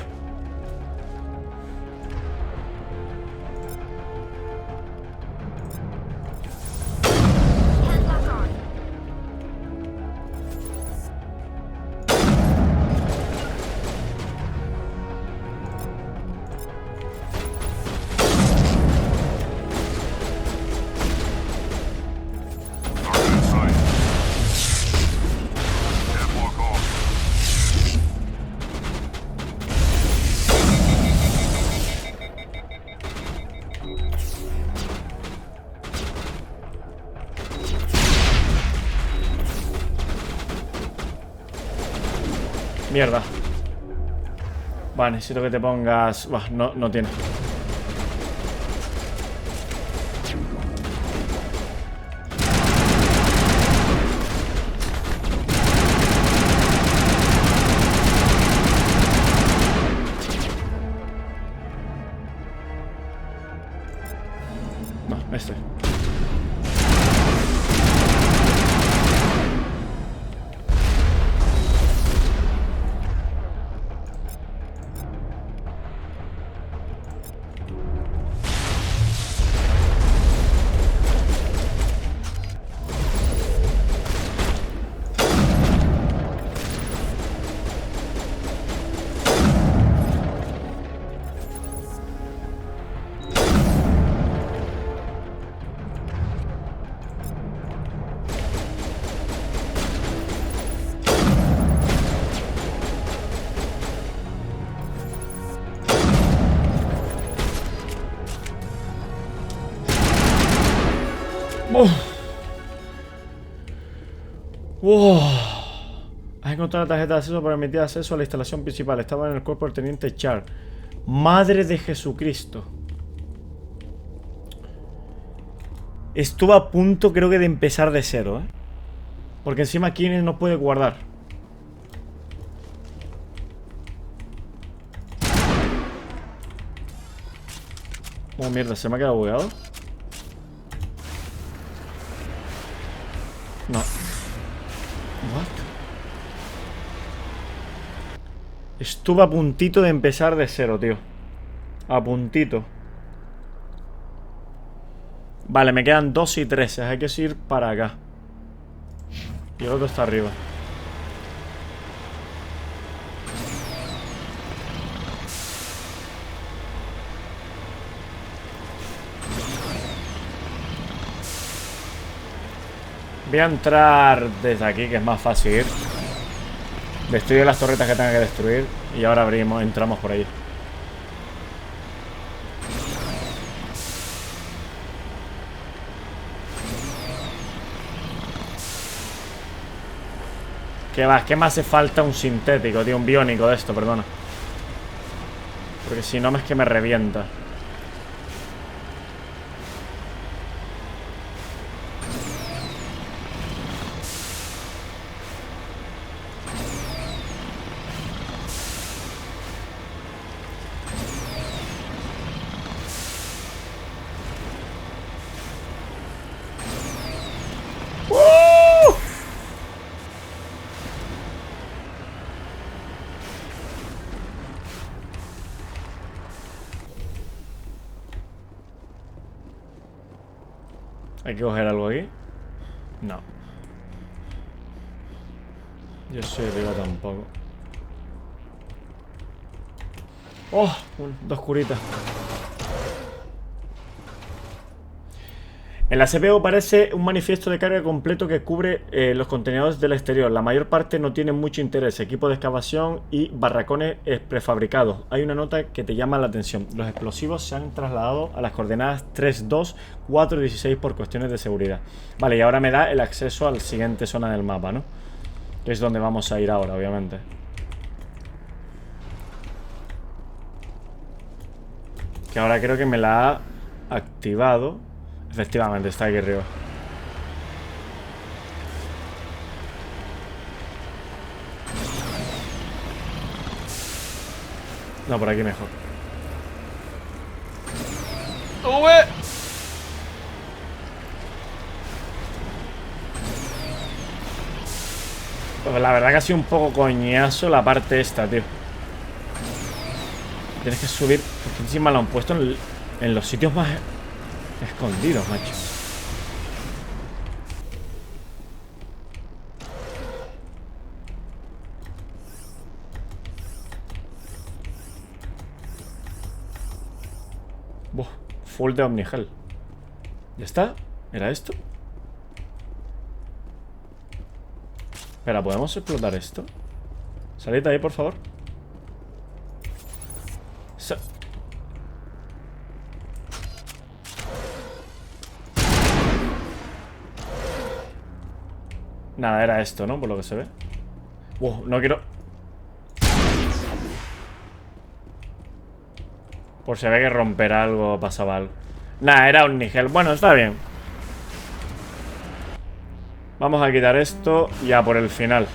Mierda. Vale, necesito que te pongas... Bah, no tiene. No, este. Has encontrado la tarjeta de acceso para permitir acceso a la instalación principal. Estaba en el cuerpo del teniente Char. Madre de Jesucristo. Estuvo a punto, creo que, de empezar de cero, ¿eh? Porque encima aquí no puede guardar. Oh, mierda, ¿se me ha quedado bugueado? No. What? Estuve a puntito de empezar de cero, tío. A puntito. Vale, me quedan 2 y 13. Hay que ir para acá. Y el otro está arriba. Voy a entrar desde aquí, que es más fácil ir. Destruyo las torretas que tenga que destruir. Y ahora entramos por ahí. ¿Qué va? ¿Qué me hace falta un sintético, tío? Un biónico de esto, perdona. Porque si no es que me revienta. ¿Hay que coger algo aquí? No. Yo soy arriba tampoco. ¡Oh! Dos curitas. En la CPU aparece un manifiesto de carga completo que cubre los contenedores del exterior. La mayor parte no tiene mucho interés. Equipo de excavación y barracones prefabricados. Hay una nota que te llama la atención. Los explosivos se han trasladado a las coordenadas 3.2, 4 y 16 por cuestiones de seguridad. Vale, y ahora me da el acceso a la siguiente zona del mapa, ¿no? Que es donde vamos a ir ahora, obviamente. Que ahora creo que me la ha activado. Efectivamente, está aquí arriba. No, por aquí mejor. ¡Sube! Pues la verdad que ha sido un poco coñazo la parte esta, tío. Tienes que subir, porque encima lo han puesto en los sitios más escondidos, macho. Buah, full de Omnigel. ¿Ya está? ¿Era esto? Espera, ¿podemos explotar esto? Salid ahí, por favor. Nada, era esto, ¿no? Por lo que se ve. No quiero... Por si había que romper algo o pasaba algo. Nada, era un nigel. Bueno, está bien. Vamos a quitar esto ya por el final.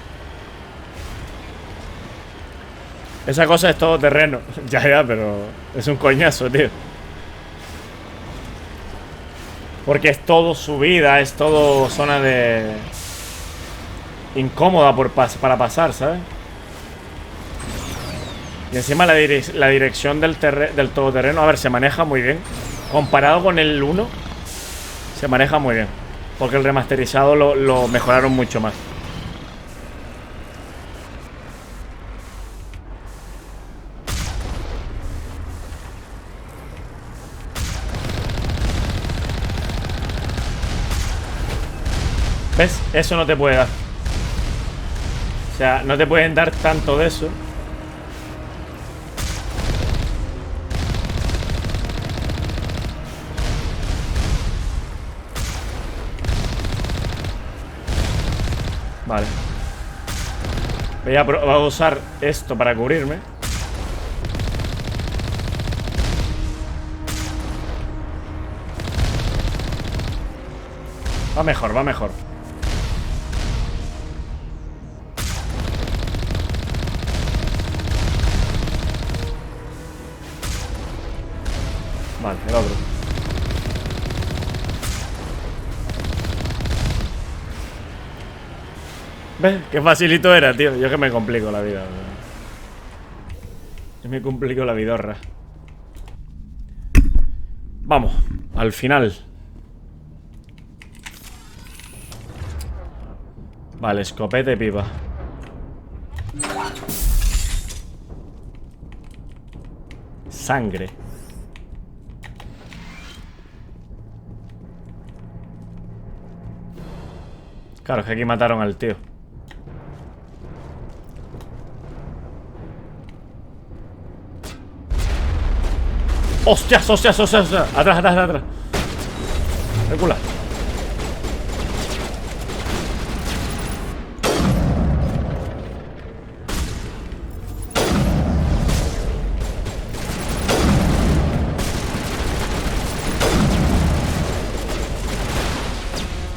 Esa cosa es todo terreno. Ya, pero es un coñazo, tío. Porque es todo subida, es todo zona de... incómoda para pasar, ¿sabes? Y encima la dirección del todoterreno, a ver, se maneja muy bien. Comparado con el 1, se maneja muy bien. Porque el remasterizado lo mejoraron mucho más. ¿Ves? Eso no te puede dar. O sea, no te pueden dar tanto de eso. Vale. Voy a usar esto para cubrirme. Va mejor, va mejor. Vale, el otro. ¿Ves? Qué facilito era, tío. Yo que me complico la vida. Yo me complico la vidorra. Vamos, al final. Vale, escopeta y pipa. Sangre. Claro, es que aquí mataron al tío. ¡Hostias, hostias, hostias! Atrás, atrás, atrás. Recula.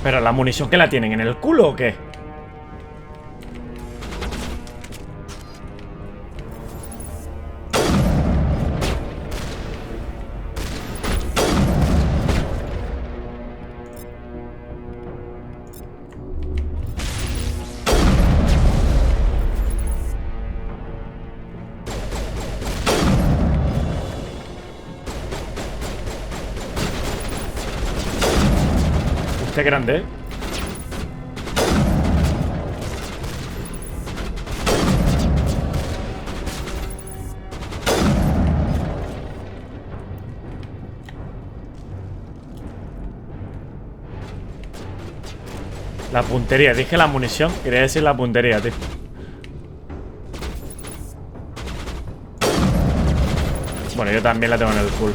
¿Pero la munición que la tienen en el culo o qué? Qué grande, ¿eh? La puntería, dije la munición, quería decir la puntería, tío. Bueno, yo también la tengo en el full.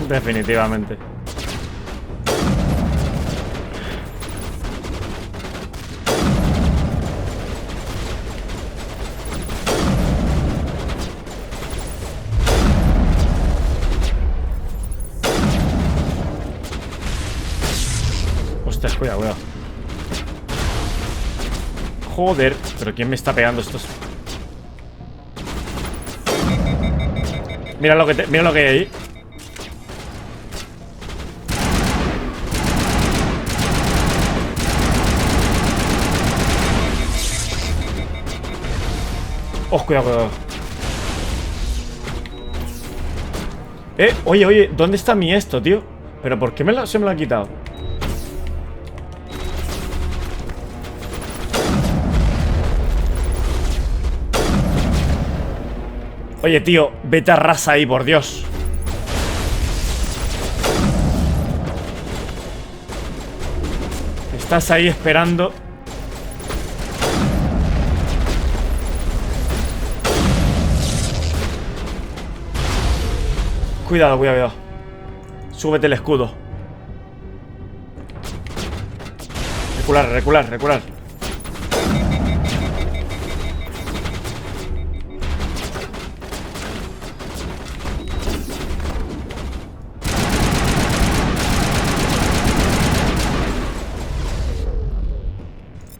Definitivamente. pendientes, cuidado, cuidado. Joder, pero ¿quién me está pegando estos? Mira lo que hay ahí. Oh, cuidado, cuidado. Oye, ¿dónde está mi esto, tío? ¿Pero por qué se me lo ha quitado? Oye, tío, vete a rasa ahí, por Dios. Estás ahí esperando. Cuidado, cuidado, cuidado. Súbete el escudo. Recular, recular, recular.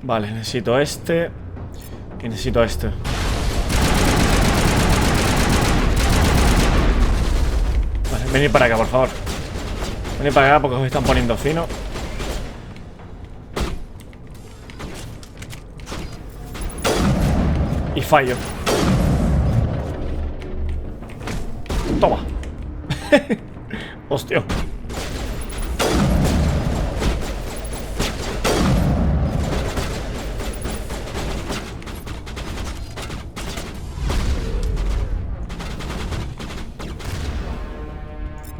Vale, necesito este. Y necesito este. Vale, venid para acá, por favor. Venid para acá porque os están poniendo fino. Y fallo. Toma. Hostia.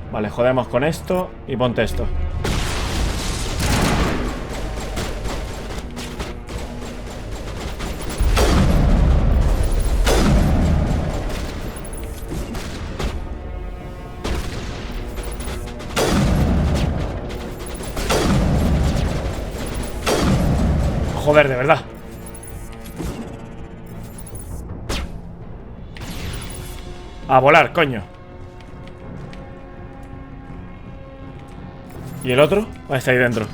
Vale, jodemos con esto y ponte esto. Joder, de verdad. A volar, coño. ¿Y el otro? Está ahí dentro.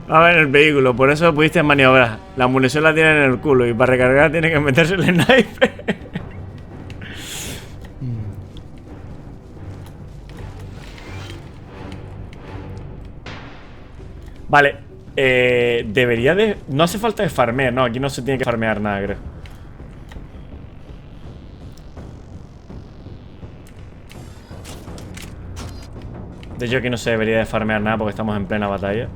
A ver, el vehículo, por eso pudiste maniobrar. La munición la tienen en el culo y para recargar tiene que meterse el sniper. Vale, debería de... No hace falta de farmear, no, aquí no se tiene que farmear nada, creo. De hecho aquí no se debería de farmear nada porque estamos en plena batalla.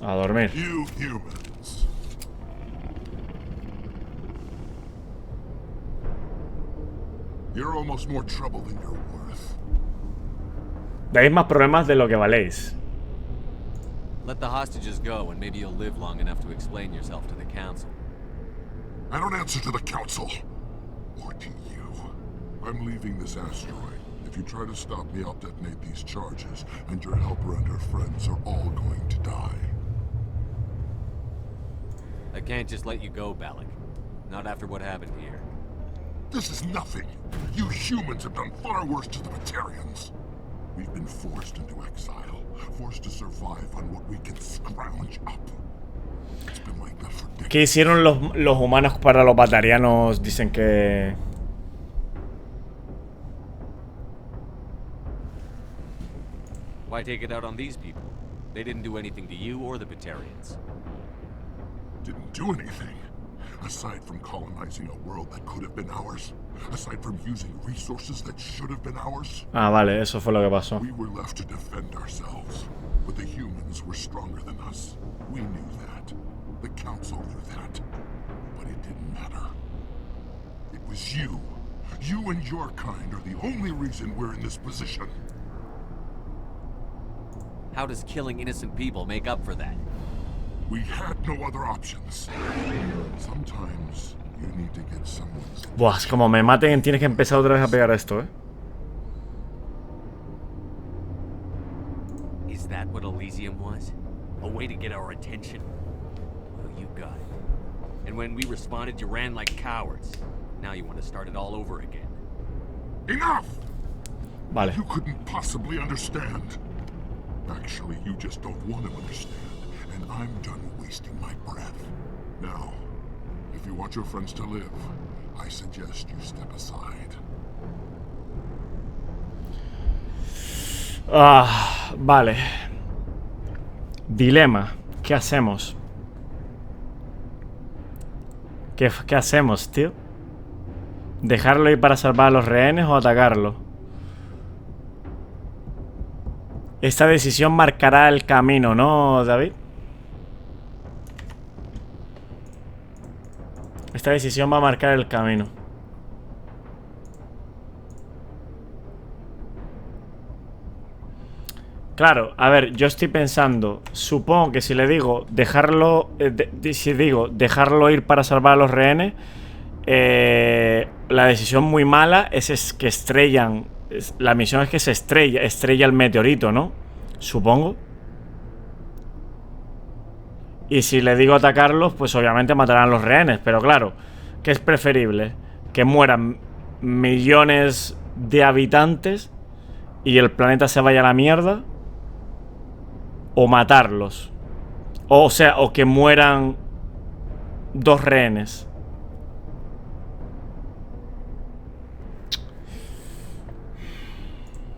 A dormir. You're almost more trouble than you're worth. Dais más problemas de lo que valéis. Let the hostages go and maybe you'll live long enough to explain yourself to the council. I don't answer to the council. Or to you. I'm leaving this asteroid. If you try to stop me, I'll detonate these charges, and your helper and her friends are all going to die. I can't just let you go, Balak. Not after what happened here. This is nothing. You humans have done far worse to the Batarians. We've been forced into exile, forced to survive on what we can scrounge up. It's been like that for decades. ¿Qué hicieron los humanos para los batarianos? Dicen que... Why take it out on these people? They didn't do anything to you or the Batarians. Didn't do anything. Aside from colonizing a world that could have been ours. Aside from using resources that should have been ours. Ah, vale, eso fue lo que pasó. We were left to defend ourselves. But the humans were stronger than us. We knew that. The council knew that. But it didn't matter. It was you. You and your kind are the only reason we're in this position. How does killing innocent people make up for that? We had no other options. Sometimes you need to get someone's... Buah, como me maten, tienes que empezar otra vez a pegar esto, Is that what way to get our attention. Well, you got it. And when we responded, you ran like cowards. Now you want to start it all over again. Enough! Vale. You couldn't possibly understand. Actually, you just don't want to understand. And I'm done wasting my breath. Now, if you want your friends to live, I suggest you step aside. Ah, vale. Dilema. ¿Qué hacemos? ¿Qué hacemos, tío? ¿Dejarlo ir para salvar a los rehenes o atacarlo? Esta decisión marcará el camino, ¿no, David? Esta decisión va a marcar el camino. Claro, a ver, yo estoy pensando, supongo que si le digo dejarlo, dejarlo ir para salvar a los rehenes, la decisión muy mala es que estrellan, la misión es que se estrella el meteorito, ¿no? Supongo. Y si le digo atacarlos, pues obviamente matarán a los rehenes, pero claro, ¿qué es preferible? Que mueran millones de habitantes y el planeta se vaya a la mierda, o matarlos, o sea, o que mueran 2 rehenes.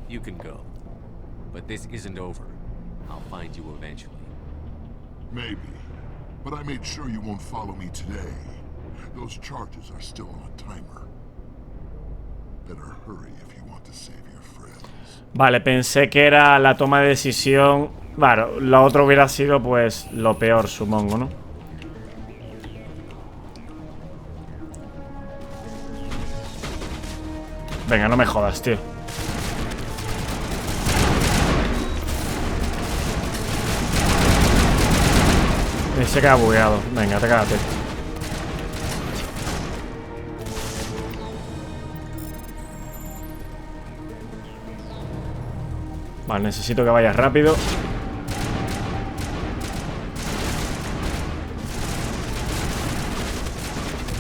You can go, but this isn't over. I'll find you eventually. Maybe, but I made sure you won't follow me today. Those charges are still on a timer. Better hurry if you want to save your friends. Vale, pensé que era la toma de decisión. Claro, lo otro hubiera sido pues lo peor, supongo, ¿no? Venga, no me jodas, tío. Se queda bugueado. Venga, te cágate. Vale, necesito que vayas rápido.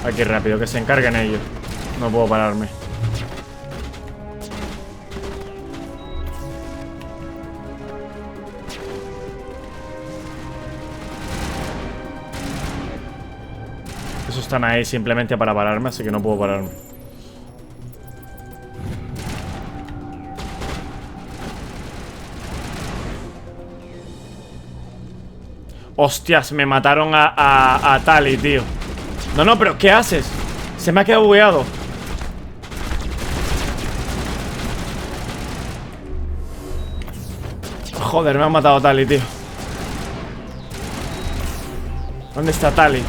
Aquí rápido, que se encarguen ellos. No puedo pararme. Esos están ahí simplemente para pararme, así que no puedo pararme. Hostias, me mataron a Tali, tío. No, pero ¿qué haces? Se me ha quedado bugueado. Joder, me han matado a Tali, tío. ¿Dónde está Tali?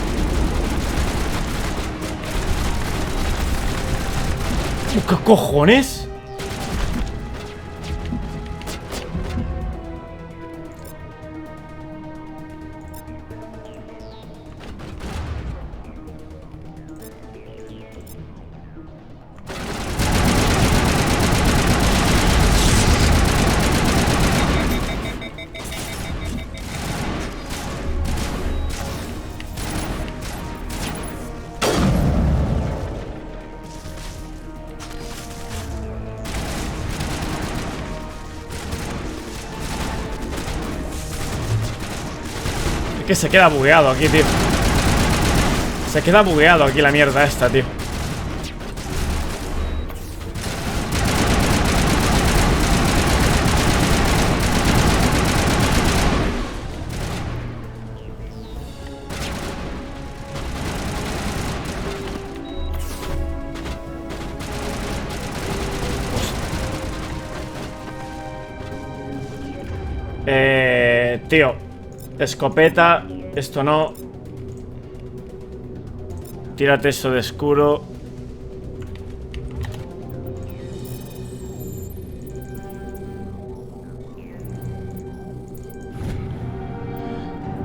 ¿Qué cojones? Que se queda bugueado aquí, tío. Se queda bugueado aquí la mierda esta, tío. Tío, escopeta, esto no. Tírate eso de escudo.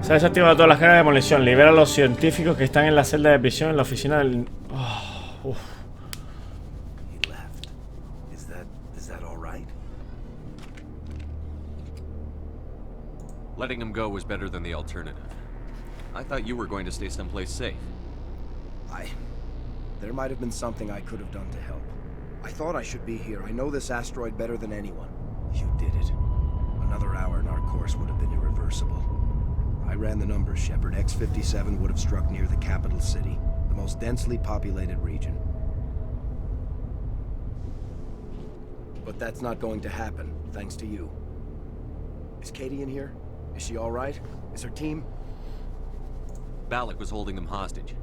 Se ha desactivado todas las cargas de demolición. Libera a los científicos que están en la celda de prisión en la oficina del... Oh, uf. Letting him go was better than the alternative. I thought you were going to stay someplace safe. There might have been something I could have done to help. I thought I should be here. I know this asteroid better than anyone. You did it. Another hour and our course would have been irreversible. I ran the numbers, Shepard. X-57 would have struck near the capital city, the most densely populated region. But that's not going to happen, thanks to you. Is Katie in here? Is she all right? Is her team? Balak was holding them hostage.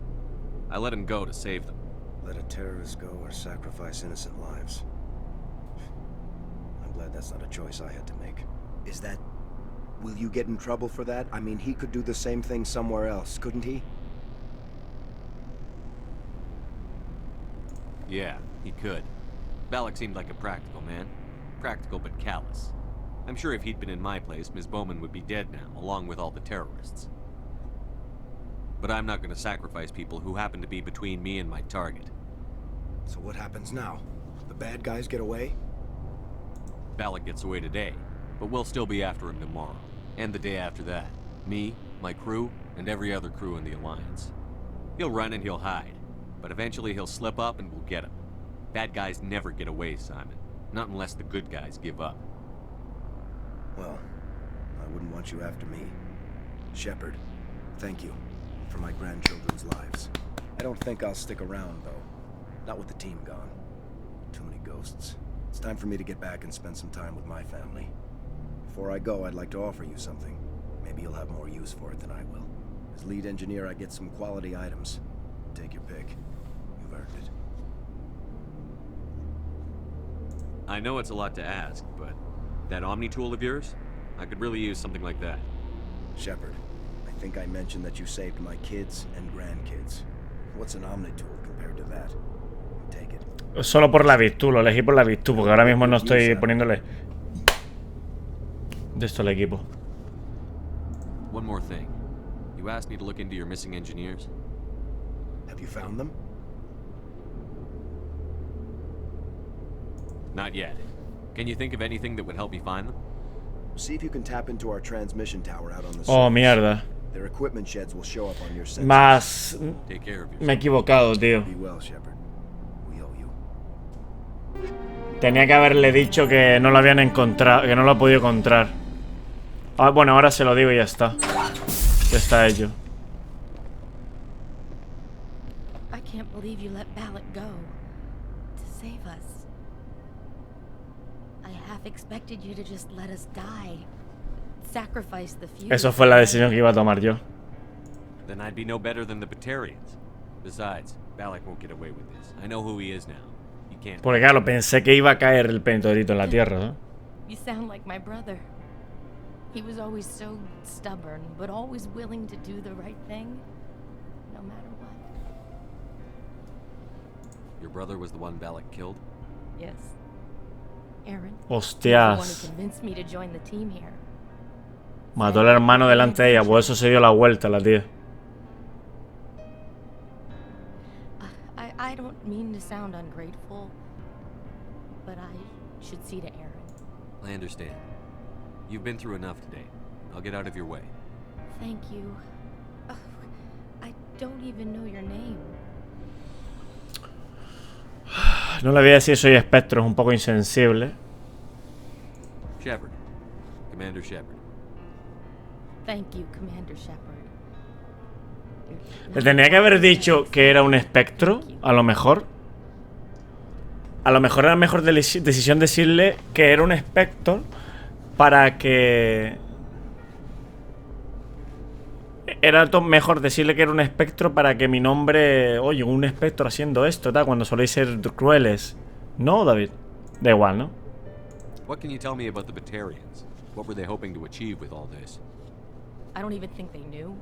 I let him go to save them. Let a terrorist go or sacrifice innocent lives. I'm glad that's not a choice I had to make. Is that... Will you get in trouble for that? I mean, he could do the same thing somewhere else, couldn't he? Yeah, he could. Balak seemed like a practical man. Practical but callous. I'm sure if he'd been in my place, Ms. Bowman would be dead now, along with all the terrorists. But I'm not going to sacrifice people who happen to be between me and my target. So what happens now? The bad guys get away? Balak gets away today, but we'll still be after him tomorrow. And the day after that. Me, my crew, and every other crew in the Alliance. He'll run and he'll hide, but eventually he'll slip up and we'll get him. Bad guys never get away, Simon. Not unless the good guys give up. Well, I wouldn't want you after me. Shepard, thank you for my grandchildren's lives. I don't think I'll stick around, though. Not with the team gone. Too many ghosts. It's time for me to get back and spend some time with my family. Before I go, I'd like to offer you something. Maybe you'll have more use for it than I will. As lead engineer, I get some quality items. Take your pick. You've earned it. I know it's a lot to ask, but that Omni tool of yours? I could really use something like that. Shepard, I think I mentioned that you saved my kids and grandkids. What's an Omni tool compared to that? Take it. Solo por la virtud, lo elegí por la virtud, porque ahora mismo no estoy poniéndole de esto al equipo. One more thing. You asked me to look into your missing engineers. Have you found them? Not yet. Can you think of anything that would help me find them? See if you can tap into our transmission tower out on the Oh, mierda. Their equipment sheds will show up on your sensors. Más... Take care of yourself. Me he equivocado, tío. Be well, Shepard. We owe you. Tenía que haberle dicho que no lo habían encontrado, que no lo he podido encontrar. Ah, bueno, ahora se lo digo y ya está. Ya está hecho. I can't believe you let Balak go to save us. I half expected you to just let us die. Sacrifice the future. Eso fue la decisión que iba a tomar yo. Then I'd be no better than the Batarians. Besides, Balak won't get away with this. I know who he is now. He can't. Porque claro, pensé que iba a caer el pentorito en la tierra, ¿no? You sound like my brother. He was always so stubborn, but always willing to do the right thing, no matter what. Your brother was the one Balak killed? Yes. Aaron. Hostias. Want to convince me to join the team here. Mató al hermano delante de ella, por eso se dio la vuelta la tía. I don't mean to sound ungrateful, but I should see to Aaron. I understand. You've been through enough today. I'll get out of your way. Thank you. Oh, I don't even know your name. No le voy a decir soy espectro, es un poco insensible. Shepard. Commander Shepard. Thank you, Commander Shepard. Le tenía que haber dicho que era un espectro, a lo mejor. A lo mejor era mejor decisión decirle que era un espectro para que... Era mejor decirle que era un espectro para que mi nombre... Oye, un espectro haciendo esto, tal, cuando soléis ser crueles. ¿No, David? Da igual, ¿no? What can you tell me about the Batarians? What were they hoping to achieve with all this? I don't even think they knew.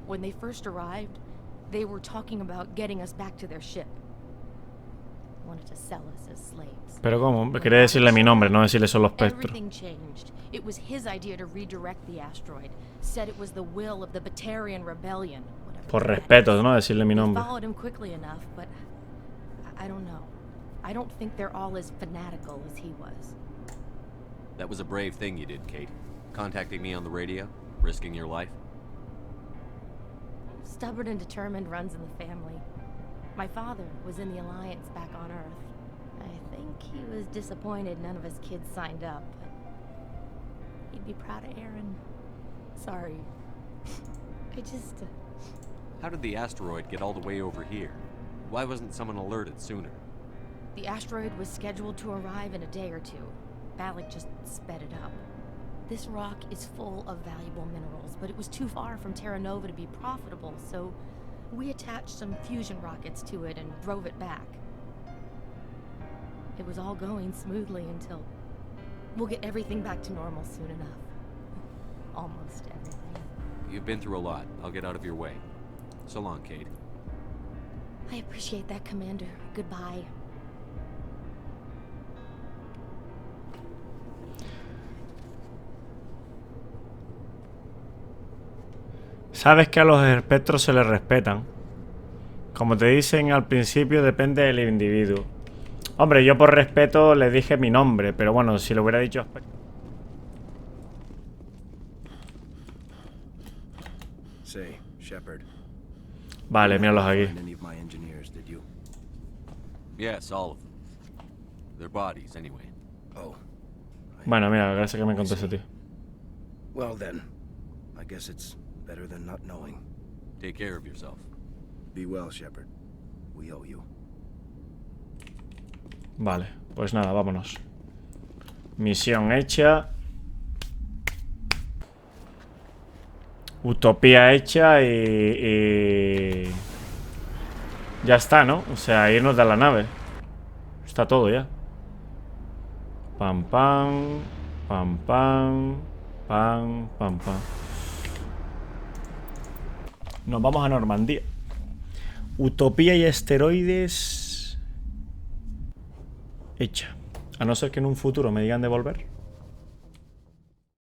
When they first arrived, they were talking about getting us back to their ship. Wanted to sell us as slaves. Pero ¿cómo? Quería decirle mi nombre, no decirle solo espectro. Everything changed. It was his idea to redirect the asteroid. Said it was the will of the Batarian rebellion. Por respeto, ¿no? Decirle mi nombre. Followed him quickly enough, but I don't know. I don't think they're all as fanatical as he was. That was a brave thing you did, Kate. Contacting me on the radio? Risking your life? Stubborn and determined runs in the family. My father was in the Alliance back on Earth. I think he was disappointed none of his kids signed up, but he'd be proud of Aaron. Sorry. I just... How did the asteroid get all the way over here? Why wasn't someone alerted sooner? The asteroid was scheduled to arrive in a day or two. Balak just sped it up. This rock is full of valuable minerals, but it was too far from Terra Nova to be profitable, so we attached some fusion rockets to it and drove it back. It was all going smoothly until... We'll get everything back to normal soon enough. Almost everything. You've been through a lot. I'll get out of your way. So long, Kate. I appreciate that, Commander. Goodbye. Sabes que a los espectros se les respetan. Como te dicen al principio, depende del individuo. Hombre, yo por respeto le dije mi nombre, pero bueno, si lo hubiera dicho... Say, Shepard. Vale, míralos aquí. Yes, all of them. Their bodies, anyway. Oh. Bueno, mira, gracias que me conteste, tío. Well then, I guess it's better than not knowing. Take care of yourself. Be well, Shepard. We owe you. Vale, pues nada, vámonos. Misión hecha. Utopía hecha y... Ya está, ¿no? O sea, irnos de la nave. Está todo ya. Pam, pam. Pam, pam. Pam, pam, pam. Nos vamos a Normandía. Utopía y asteroides... Hecha. A no ser que en un futuro me digan de volver.